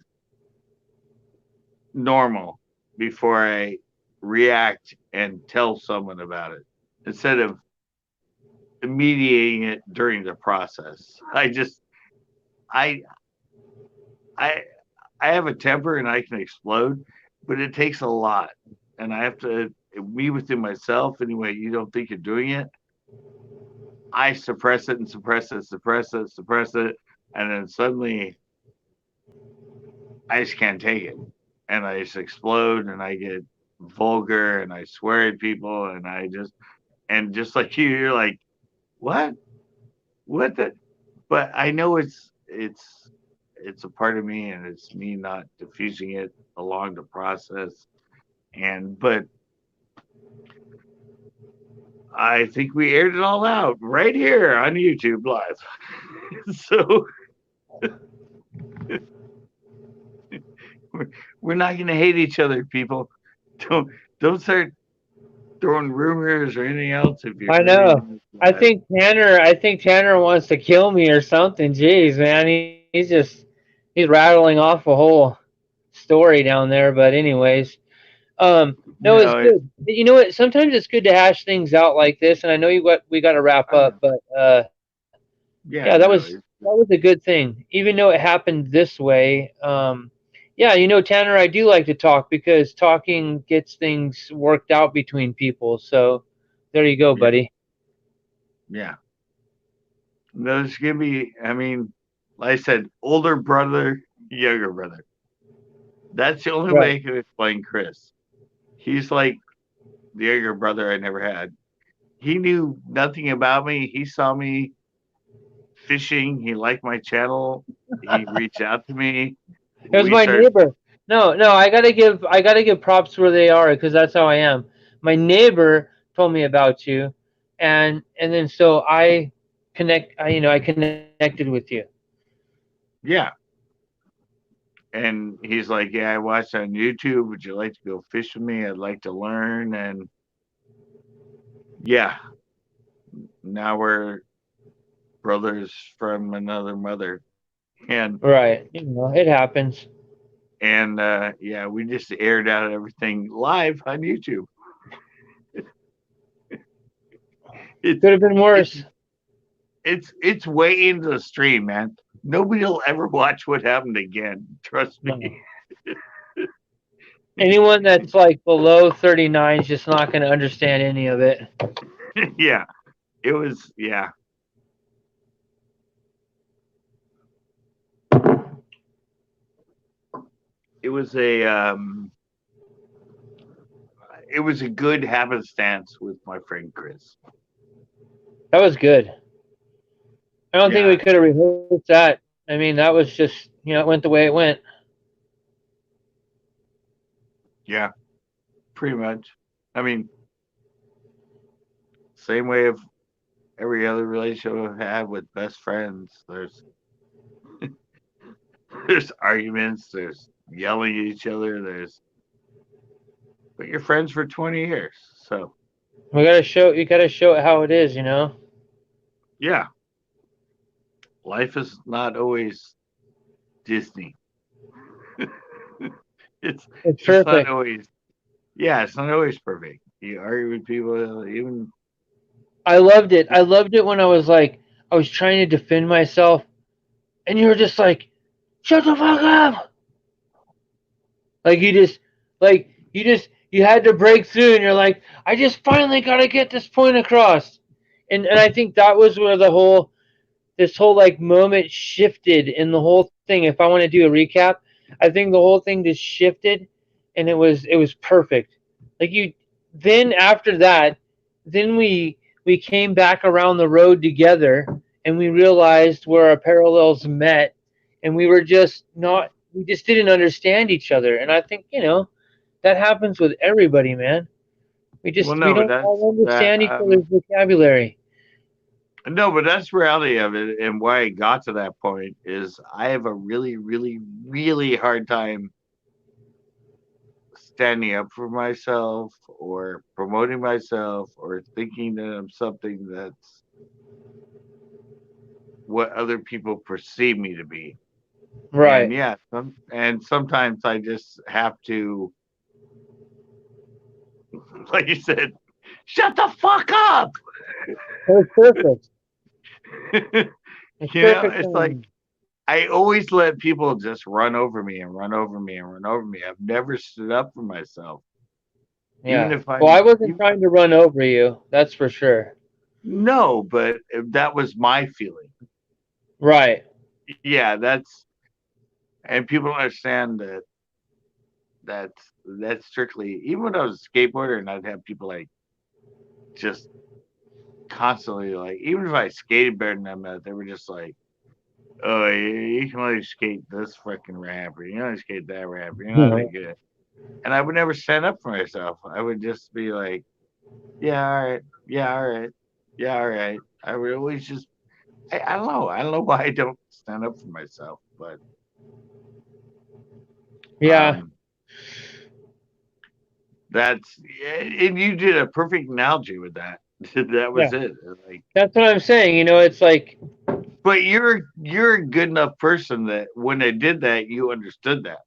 normal before I react and tell someone about it instead of mediating it during the process. I I I have a temper and I can explode, but it takes a lot, and I have to me within myself anyway. You don't think you're doing it. I suppress it and suppress it, suppress it, suppress it, and then suddenly I just can't take it, and I just explode, and I get vulgar, and I swear at people, and and just like you're like, what, what the? But I know it's a part of me, and it's me not diffusing it along the process, and but I think we aired it all out right here on YouTube live. So we're, we're not going to hate each other, people. Don't don't start throwing rumors or anything else if you're I hearing know. this live. I think Tanner wants to kill me or something. Jeez, man, he's rattling off a whole story down there. But anyways, no, it's No, it's good. You know what? Sometimes it's good to hash things out like this. And I know we got to wrap I up, know. but Yeah, that was a good thing, even though it happened this way. Yeah, Tanner, I do like to talk because talking gets things worked out between people. So there you go, yeah, buddy. yeah. There's gonna be, I mean, like I said, older brother, younger brother. That's the only way Right. I can explain Chris. He's like the younger brother I never had. He knew nothing about me. He saw me fishing. He liked my channel. He reached out to me. It was We my started. neighbor. No, no, I gotta give props where they are because that's how I am. My neighbor told me about you, and then so I connected with you. Yeah. And he's like, yeah, I watched on YouTube. Would you like to go fish with me? I'd like to learn. And yeah, now we're brothers from another mother. And Right. It happens. yeah, we just aired out everything live on YouTube. It's Could have been it's worse. it's way into the stream, man. Nobody will ever watch what happened again. Trust me. No. Anyone that's like below 39 is just not going to understand any of it. Yeah, it was. Yeah, it was a it was a good happenstance with my friend Chris. That was good. I don't think we Yeah, could have rehearsed that. I mean, that was just, it went the way it went. yeah, pretty much. I mean, same way of every other relationship I've had with best friends. There's arguments. There's yelling at each other. But you're friends for 20 years. So You got to show it how it is. yeah, life is not always Disney. it's It's it's not perfect. always. Yeah, it's not always perfect. You argue with people, even. I loved it. I loved it when I was trying to defend myself, and you were just like, shut the fuck up. Like you had to break through, and you're like, I just finally got to get this point across. And I think that was where this whole like moment shifted in the whole thing. If I want to do a recap, I think the whole thing just shifted, and it was perfect. Like you, then after that, then we came back around the road together, and we realized where our parallels met, and we just didn't understand each other. And I think that happens with everybody, man. Well, We no, but don't that's all that. understand each other's vocabulary. No, but that's the reality of it, and why I got to that point is I have a really, really, really hard time standing up for myself or promoting myself or thinking that I'm something that's what other people perceive me to be. And Right. yeah, and sometimes I just have to, like you said, shut the fuck up. That was perfect. It's perfect It's like timing. I always let people just run over me and run over me and run over me. I've never stood up for myself, even Yeah. if Well, I I'm wasn't even, trying to run over you. That's for sure. no, but that was my feeling. Right. Yeah, and people don't understand that that's strictly, even when I was a skateboarder and I'd have people like just constantly like, even if I skated better than them, they were just like, oh, you can only skate this freaking ramp, or you can only skate that ramp, you're not that good. And I would never stand up for myself. I would just be like, yeah, all right, yeah, all right, yeah, all right. I would always just, I don't know. I don't know why I don't stand up for myself, but Yeah. um, that's, and you did a perfect analogy with that. That Yeah. was it. Like, That's what I'm saying. It's like, but you're a good enough person that when I did that, you understood that.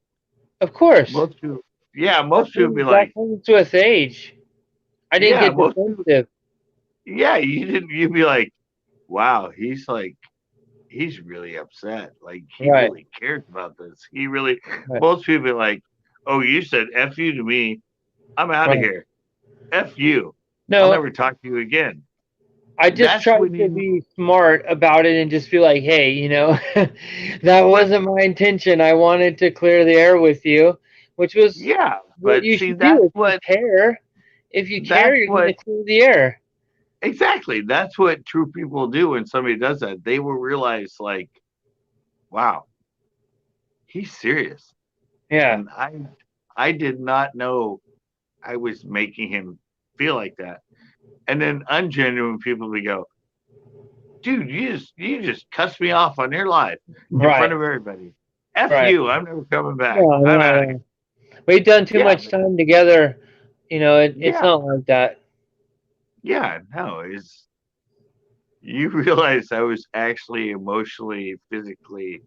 of course. Most people, yeah, most people be That like, comes with age. I didn't yeah, get most people, defensive. yeah, you didn't. You'd be like, wow, he's like he's really upset. Like he Right. really cares about this. He really. Right. Most people are like, "Oh, you said f you to me. I'm out of Right. here. F you. I'll No, never talk to you again." I just That's tried when to you. be smart about it and just be like, hey, that But wasn't my intention. I wanted to clear the air with you, which was yeah, what but you see, should do. If you care, that's you're going to what clear the air. exactly. That's what true people do when somebody does that. They will realize, like, wow, he's serious, Yeah. and I did not know I was making him feel like that. And then ungenuine people would go, dude, you just cussed me off on your live in front Right. of everybody. F Right. you, I'm never coming back. No, I'm no, out of here. no. We've done too Yeah, much time together. It's yeah, not like that. yeah. No, is you realize I was actually emotionally, physically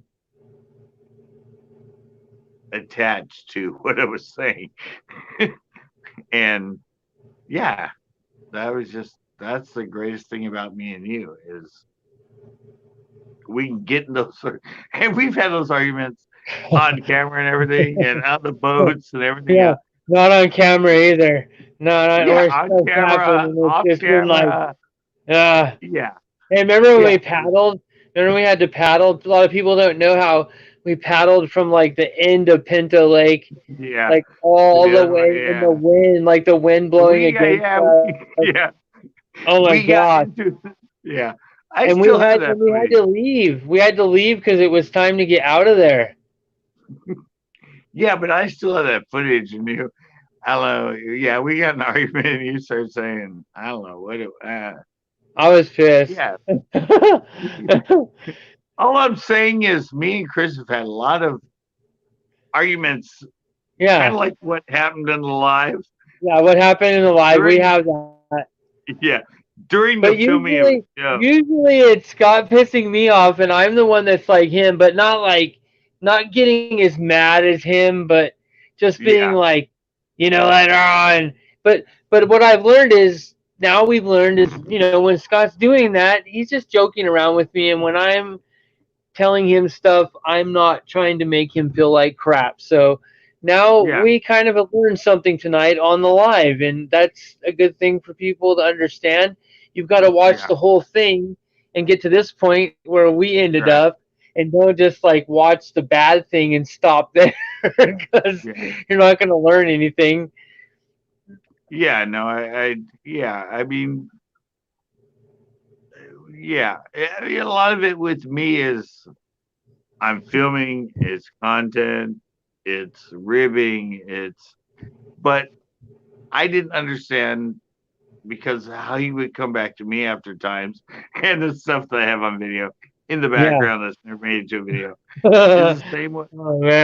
attached to what I was saying. And yeah, that's the greatest thing about me and you is we can get in those and we've had those arguments on camera and everything and on the boats and everything Yeah. else. Not on camera either. No, not Yeah, where on stuff happened camera, and off it's just been like, camera. uh Yeah, hey, remember when we yeah, paddled? Remember we had to paddle? A lot of people don't know how we paddled from like the end of Pinto Lake, yeah. like To all the the other one, way in the yeah. wind, like the wind blowing We got against yeah, us. yeah. Oh my We got gosh. into yeah. I And still have that we had footage. to leave. We had to leave because it was time to get out of there. Yeah, but I still have that footage and you I don't know. Yeah, we got an argument and you start saying, I don't know what it I was pissed. yeah. All I'm saying is me and Chris have had a lot of arguments, kind Yeah. of like what happened in the live Yeah. What happened in the live? We during have that. yeah, during the But filming of the show. usually it's Scott pissing me off, and I'm the one that's like him, but not getting as mad as him, but just being Yeah, like, later on. But what I've learned is now we've learned is when Scott's doing that, he's just joking around with me, and when I'm telling him stuff, I'm not trying to make him feel like crap. So now yeah, we kind of have learned something tonight on the live, and that's a good thing for people to understand. You've got to watch yeah. the whole thing and get to this point where we ended Right. up, and don't just like watch the bad thing and stop there because Yeah. you're not going to learn anything. Yeah, no, yeah, I mean, yeah, a lot of it with me is I'm filming, it's content, it's ribbing, but I didn't understand because how he would come back to me after times and the stuff that I have on video in the Yeah. background that's never made into a video is Oh the same way,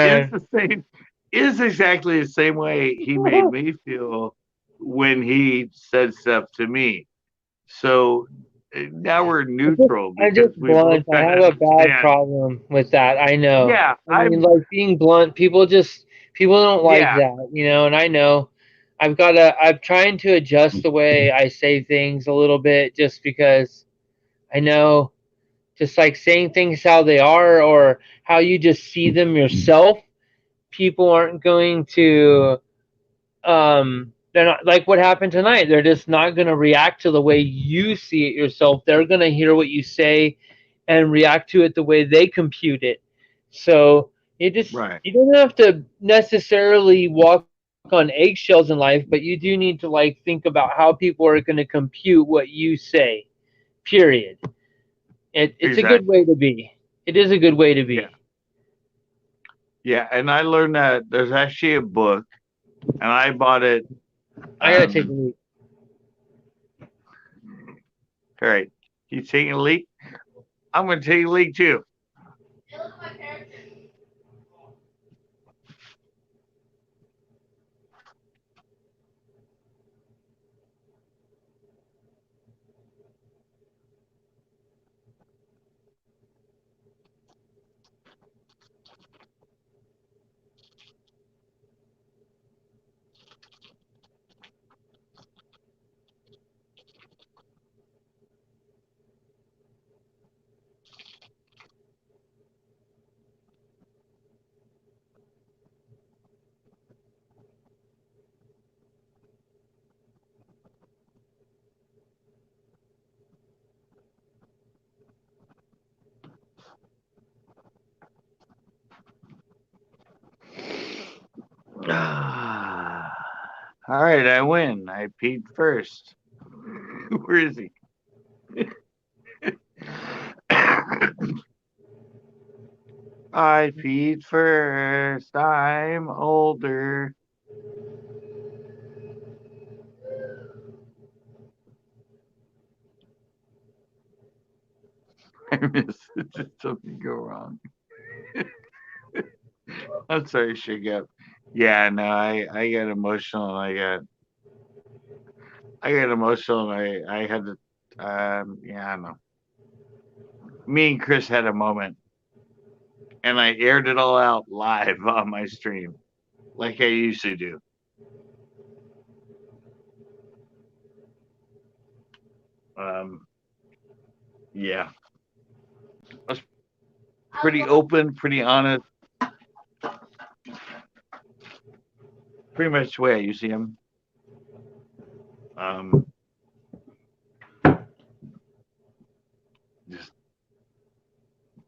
is man. the same, is exactly the same way he made me feel when he said stuff to me. So now we're neutral I'm because just we both blunt. I kind of have a bad understand. problem with that. I know. Yeah, I mean, like being blunt, people don't like yeah, that, and I know. I'm trying to adjust the way I say things a little bit just because I know just like saying things how they are or how you just see them yourself, people aren't going to they're not like what happened tonight. They're just not going to react to the way you see it yourself. They're going to hear what you say and react to it the way they compute it. So right, you don't have to necessarily walk on eggshells in life, but you do need to like think about how people are going to compute what you say. Period. It's a good way exactly. to be. It is a good way to Yeah, be. yeah, and I learned that there's actually a book, and I bought it. I gotta take a Um, leak. all right, he's taking a leak. I'm going to take a leak too. All right, I win. I peed first. Where is he? I peed first. I'm older. I miss it. Did something go wrong? I'm sorry, Shake Up. Yeah, no, I got emotional. I got emotional. I had to. Yeah, I don't know. Me and Chris had a moment, and I aired it all out live on my stream, like I usually do. Yeah, I was pretty open, pretty honest, pretty much the way I usually am. Um,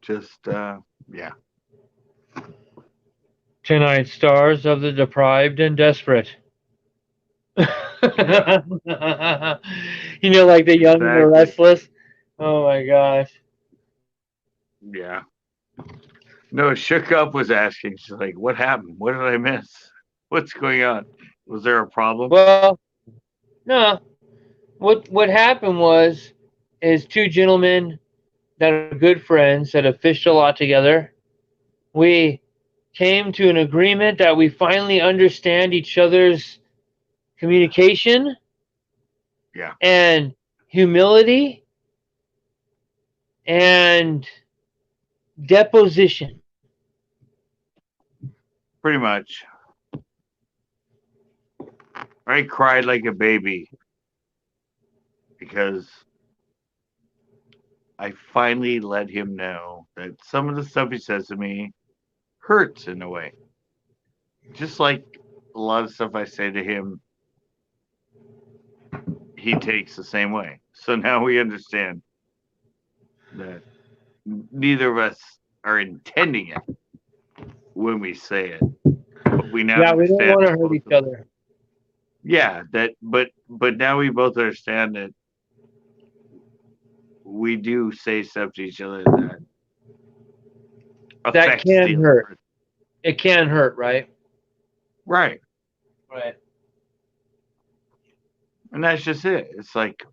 just yeah. Tonight, stars of the deprived and desperate. Yeah. You know, like the young and the Exactly. restless. Oh my gosh. Yeah. No, Shook Up was asking. She's like, "What happened? What did I miss? What's going on? Was there a problem?" Well, no. What happened was, is two gentlemen that are good friends that have fished a lot together. We came to an agreement that we finally understand each other's communication Yeah. and humility and deposition. Pretty much. I cried like a baby because I finally let him know that some of the stuff he says to me hurts in a way. Just like a lot of stuff I say to him, he takes the same way. So now we understand that neither of us are intending it when we say it. But we now Yeah, we don't understand want to that hurt both each of other. yeah, that but now we both understand that we do say stuff to each other that That affects the can other hurt. person. It can hurt, right? Right. Right. And that's just it. It's like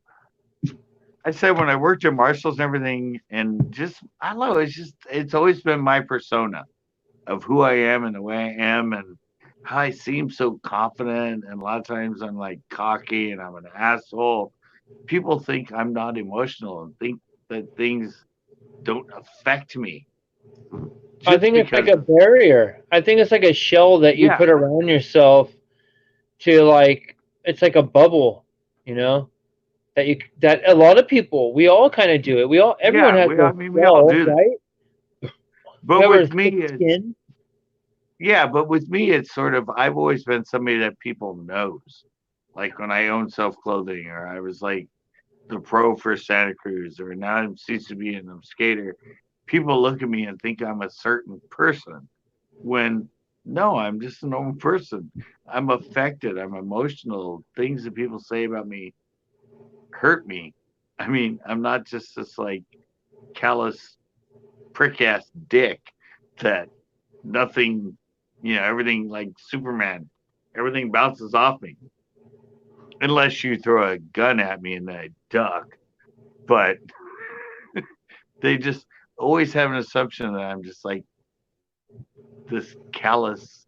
I said when I worked at Marshall's and everything, and just I don't know, it's always been my persona of who I am and the way I am and how I seem so confident and a lot of times I'm like cocky and I'm an asshole. People think I'm not emotional and think that things don't affect me I just think it's like because a of barrier. I think it's like a shell that you yeah, put around yourself to like it's like a bubble, you know? That a lot of people, we all kind of do it. Everyone yeah, has I a mean we all shell, do that. right? But Whoever with has me thick it's skin. yeah, but with me it's sort of I've always been somebody that people knows. Like when I owned self clothing or I was like the pro for Santa Cruz, or now I'm CCB and I'm skater, people look at me and think I'm a certain person. When no, I'm just a normal person. I'm affected. I'm emotional. Things that people say about me hurt me. I mean, I'm not just this like callous prick ass dick that nothing, everything like Superman, everything bounces off me. Unless you throw a gun at me and then I duck. But they just always have an assumption that I'm just like this callous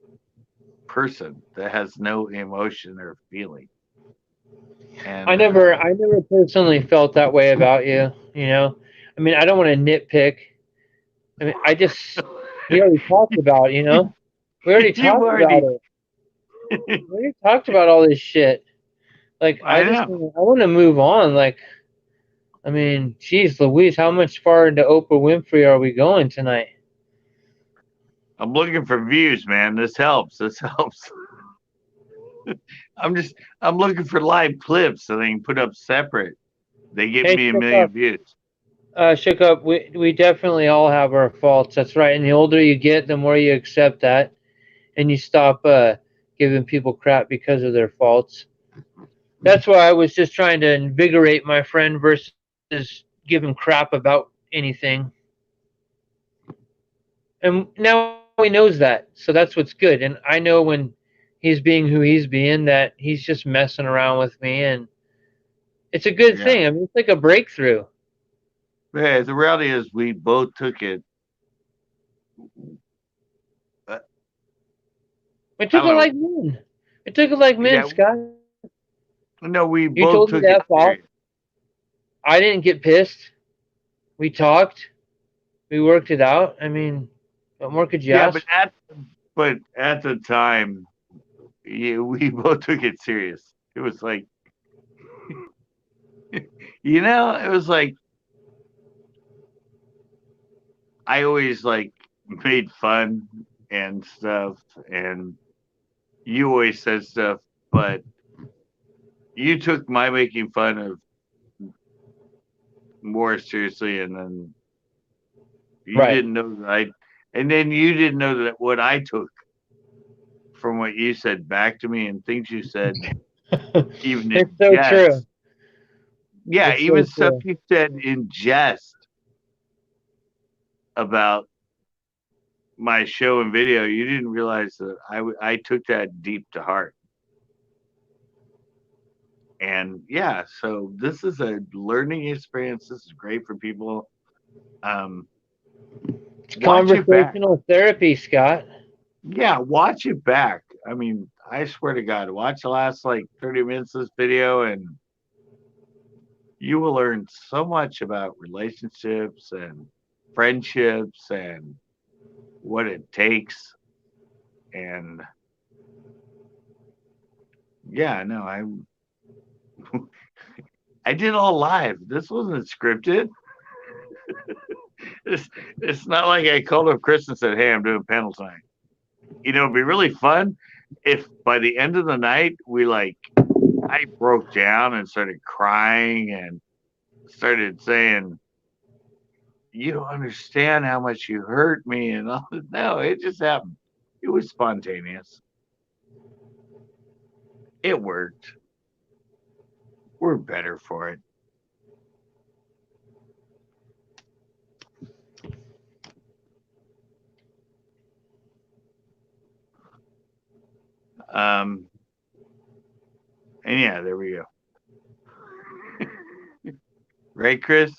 person that has no emotion or feeling. And I never personally felt that way about you, you know? I mean, I don't want to nitpick. I mean, we already talked about, you know? We already you've talked about already, it. We already talked about all this shit. Like, I know. I want to move on. Like, I mean, geez, Louise, how much far into Oprah Winfrey are we going tonight? I'm looking for views, man. This helps. This helps. I'm looking for live clips so they can put up separate. They get Hey, me a million views. Shook Up, we definitely all have our faults. That's right. And the older you get, the more you accept that, and you stop giving people crap because of their faults. That's why I was just trying to invigorate my friend versus give him crap about anything. And now he knows that, so that's what's good. And I know when he's being who he's being that he's just messing around with me, and it's a good Yeah. thing. I mean, it's like a breakthrough. Yeah, the reality is we both took it. Uh, We I took don't it know. like men. We took it like men, Yeah, Scott. no, we You both told me took to it F off. serious. I didn't get pissed. We talked. We worked it out. I mean, what more could you Yeah, ask? but at the time, yeah, we both took it serious. It was like, it was like I always like made fun and stuff, and you always said stuff, but you took my making fun of more seriously, and then you Right. didn't know that and then you didn't know that what I took from what you said back to me and things you said, even It's in so true. jest. Yeah, It's even so stuff true. you said in jest about my show and video, you didn't realize that I took that deep to heart. And yeah, so this is a learning experience. This is great for people. Um, It's watch it back. conversational therapy, Scott. Yeah, watch it back. I mean, I swear to God, watch the last like 30 minutes of this video and you will learn so much about relationships and friendships and what it takes. And yeah, no, I did all live. This wasn't scripted. It's, it's not like I called up Chris and said, "Hey, I'm doing panel tonight." It'd be really fun if by the end of the night I broke down and started crying and started saying, "You don't understand how much you hurt me," and all. No, it just happened. It was spontaneous. It worked. We're better for it. Um, and yeah, there we go. Right, Chris?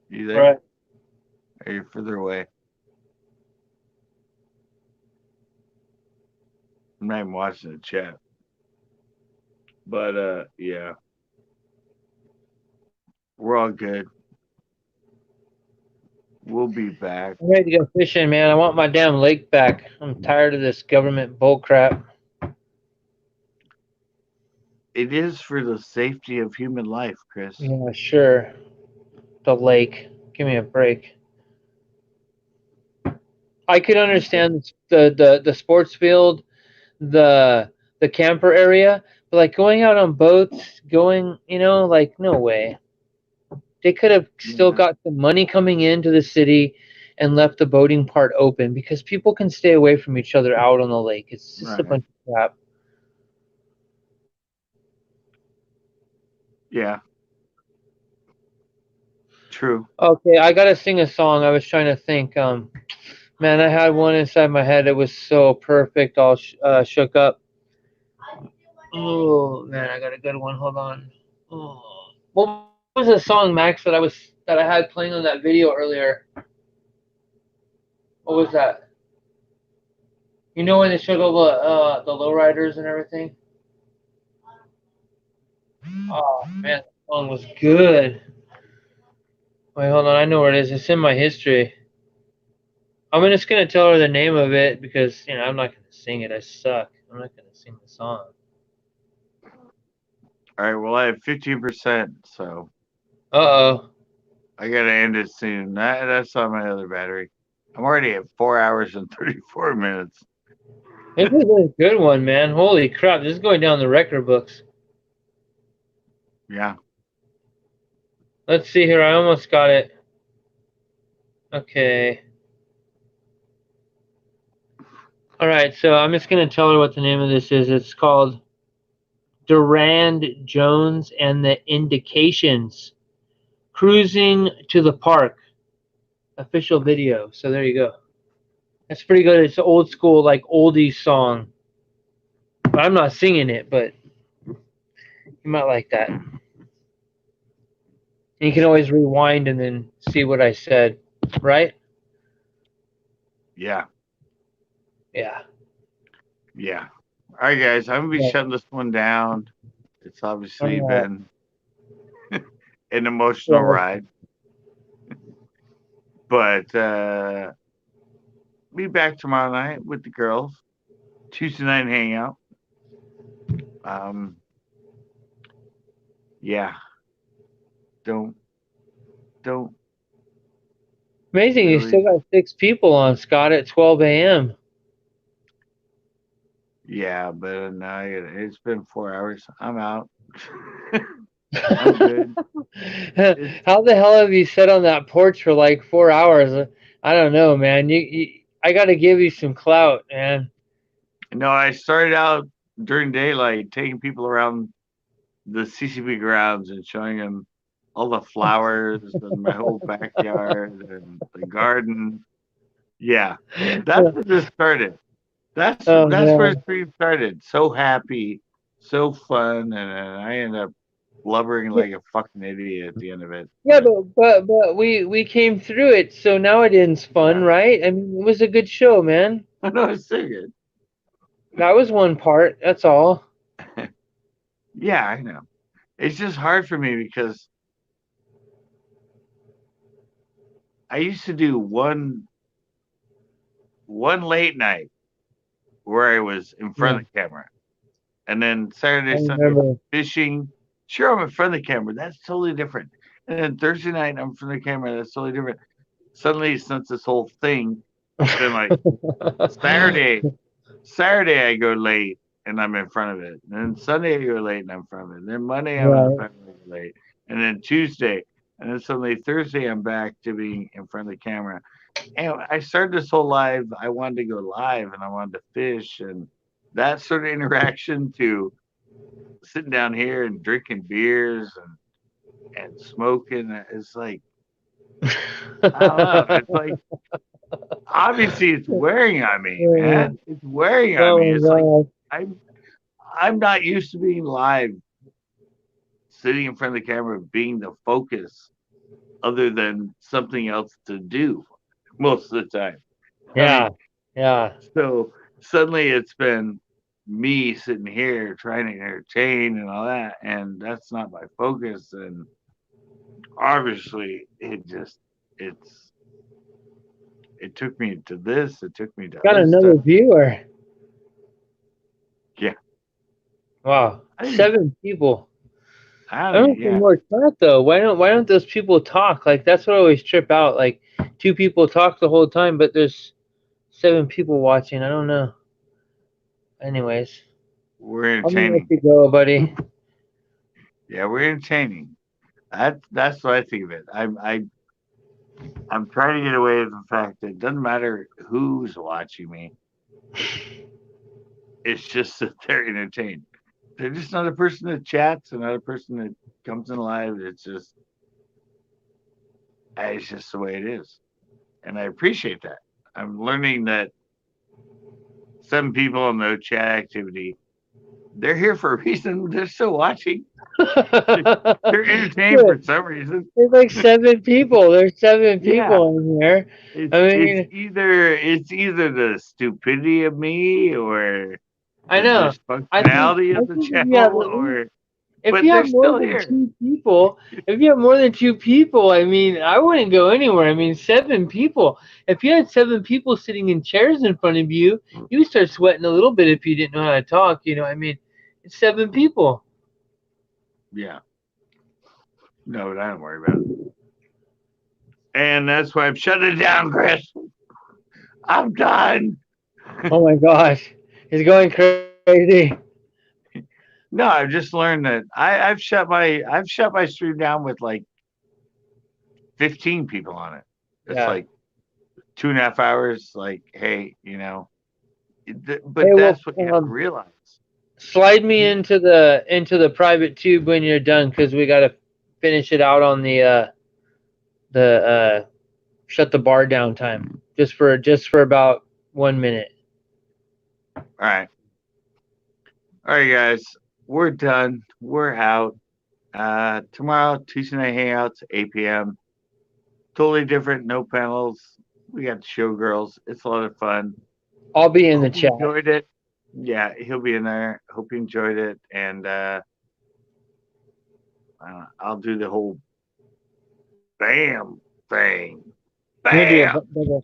You there? Right. Are you further away? I'm not even watching the chat. But yeah, we're all good. We'll be back. I'm ready to go fishing, man. I want my damn lake back. I'm tired of this government bull crap. It is for the safety of human life, Chris. Yeah, sure. The lake. Give me a break. I could understand the sports field, the camper area, but like going out on boats, like no way. They could have still Yeah, got some money coming into the city and left the boating part open because people can stay away from each other out on the lake. It's just a right. bunch of crap. Yeah, true. Okay, I gotta sing a song. I was trying to think. Man, I had one inside my head. It was so perfect, all shook up. Oh man, I got a good one. Hold on. Oh, what was the song, Max, that I had playing on that video earlier? What was that? You know when they showed all the lowriders and everything? Oh man, the song was good. Wait, hold on. I know where it is. It's in my history. I'm just gonna tell her the name of it because I'm not gonna sing it. I suck. I'm not gonna sing the song. All right. Well, I have 15%, so Uh oh. I gotta end it soon. That's on my other battery. I'm already at 4 hours and 34 minutes. This is a good one, man. Holy crap! This is going down the record books. Yeah. Let's see here. I almost got it. Okay. All right, so I'm just gonna tell her what the name of this is. It's called Durand Jones and the Indications, Cruising to the Park, official video. So there you go. That's pretty good. It's an old school, like oldies song. But I'm not singing it, but you might like that. And you can always rewind and then see what I said, right? Yeah. Yeah. Yeah. All right, guys. I'm gonna be Yeah. shutting this one down. It's obviously All right. been an emotional Yeah. ride, but be back tomorrow night with the girls. Tuesday night hangout. Yeah. Don't. Amazing. You Really. still got 6 people on, Scott, at 12 a.m. Yeah, but now it's been 4 hours. I'm out. I'm good. How the hell have you sat on that porch for like 4 hours? I don't know, man. I got to give you some clout, man. No, I started out during daylight taking people around the CCB grounds and showing them all the flowers and my whole backyard and the garden. Yeah, that's where this started. That's Oh, where man. stream started. So happy, so fun, and I end up blubbering like a fucking idiot at the end of it. Yeah, but we came through it, so now it ends fun, Yeah. right? I mean, it was a good show, man. I know it's so good. That was one part. That's all. Yeah, I know. It's just hard for me because I used to do one late night where I was in front of the camera, and then Saturday, I Sunday remember. fishing. Sure, I'm in front of the camera. That's totally different. And then Thursday night, I'm in front of the camera. That's totally different. Suddenly, since this whole thing, it's been like Saturday I go late and I'm in front of it. And then Sunday I go late and I'm in front of it. And then Monday I'm in Right. front of it late. And then Tuesday. And then suddenly Thursday I'm back to being in front of the camera. And I started this whole live. I wanted to go live and I wanted to fish and that sort of interaction to sitting down here and drinking beers and smoking is like I don't know. It's like obviously it's wearing on me, man. It's wearing on me. It's like Oh, I'm not used to being live, sitting in front of the camera, being the focus, other than something else to do most of the time. yeah. I Yeah. mean, so suddenly it's been me sitting here trying to entertain and all that, and that's not my focus. And obviously, it took me to this, it took me to Got other another stuff. viewer. Yeah. Wow. 7 people. I don't see Yeah. more chat though. Why don't those people talk? Like that's what I always trip out. Like 2 people talk the whole time, but there's 7 people watching. I don't know. Anyways, We're I'm gonna let entertaining. you go, buddy. Yeah, we're entertaining. That's what I think of it. I'm trying to get away with the fact that it doesn't matter who's watching me. It's just that they're entertained. They're just another person that chats, another person that comes in live. It's just the way it is. And I appreciate that. I'm learning that 7 people in no chat activity, they're here for a reason. They're still watching. They're entertained for some reason. There's like 7 people. There's 7 Yeah. people in here. It's either the stupidity of me or I the know. dysfunctionality of the channel, or if but you they're have more still than here. 2 people, I mean, I wouldn't go anywhere. I mean, 7 people. If you had 7 people sitting in chairs in front of you, you would start sweating a little bit if you didn't know how to talk. You know, I mean, it's 7 people. Yeah. No, I don't worry about it. And that's why I'm shutting it down, Chris. I'm done. Oh my gosh, he's going crazy. No, I've just learned that I've shut my stream down with like 15 people on it. It's Yeah. like 2.5 hours. Like, hey, But Hey, well, that's what you have to realize. slide me into the private tube when you're done, because we got to finish it out on the shut the bar down time, just for about 1 minute. All right. All right, guys. We're done. We're out. Tomorrow, Tuesday night hangouts, 8 p.m. Totally different. No panels. We got showgirls. It's a lot of fun. I'll be in the Hope you chat. enjoyed it. Yeah, he'll be in there. Hope you enjoyed it. And I'll do the whole bam thing. I'm gonna do Bam. the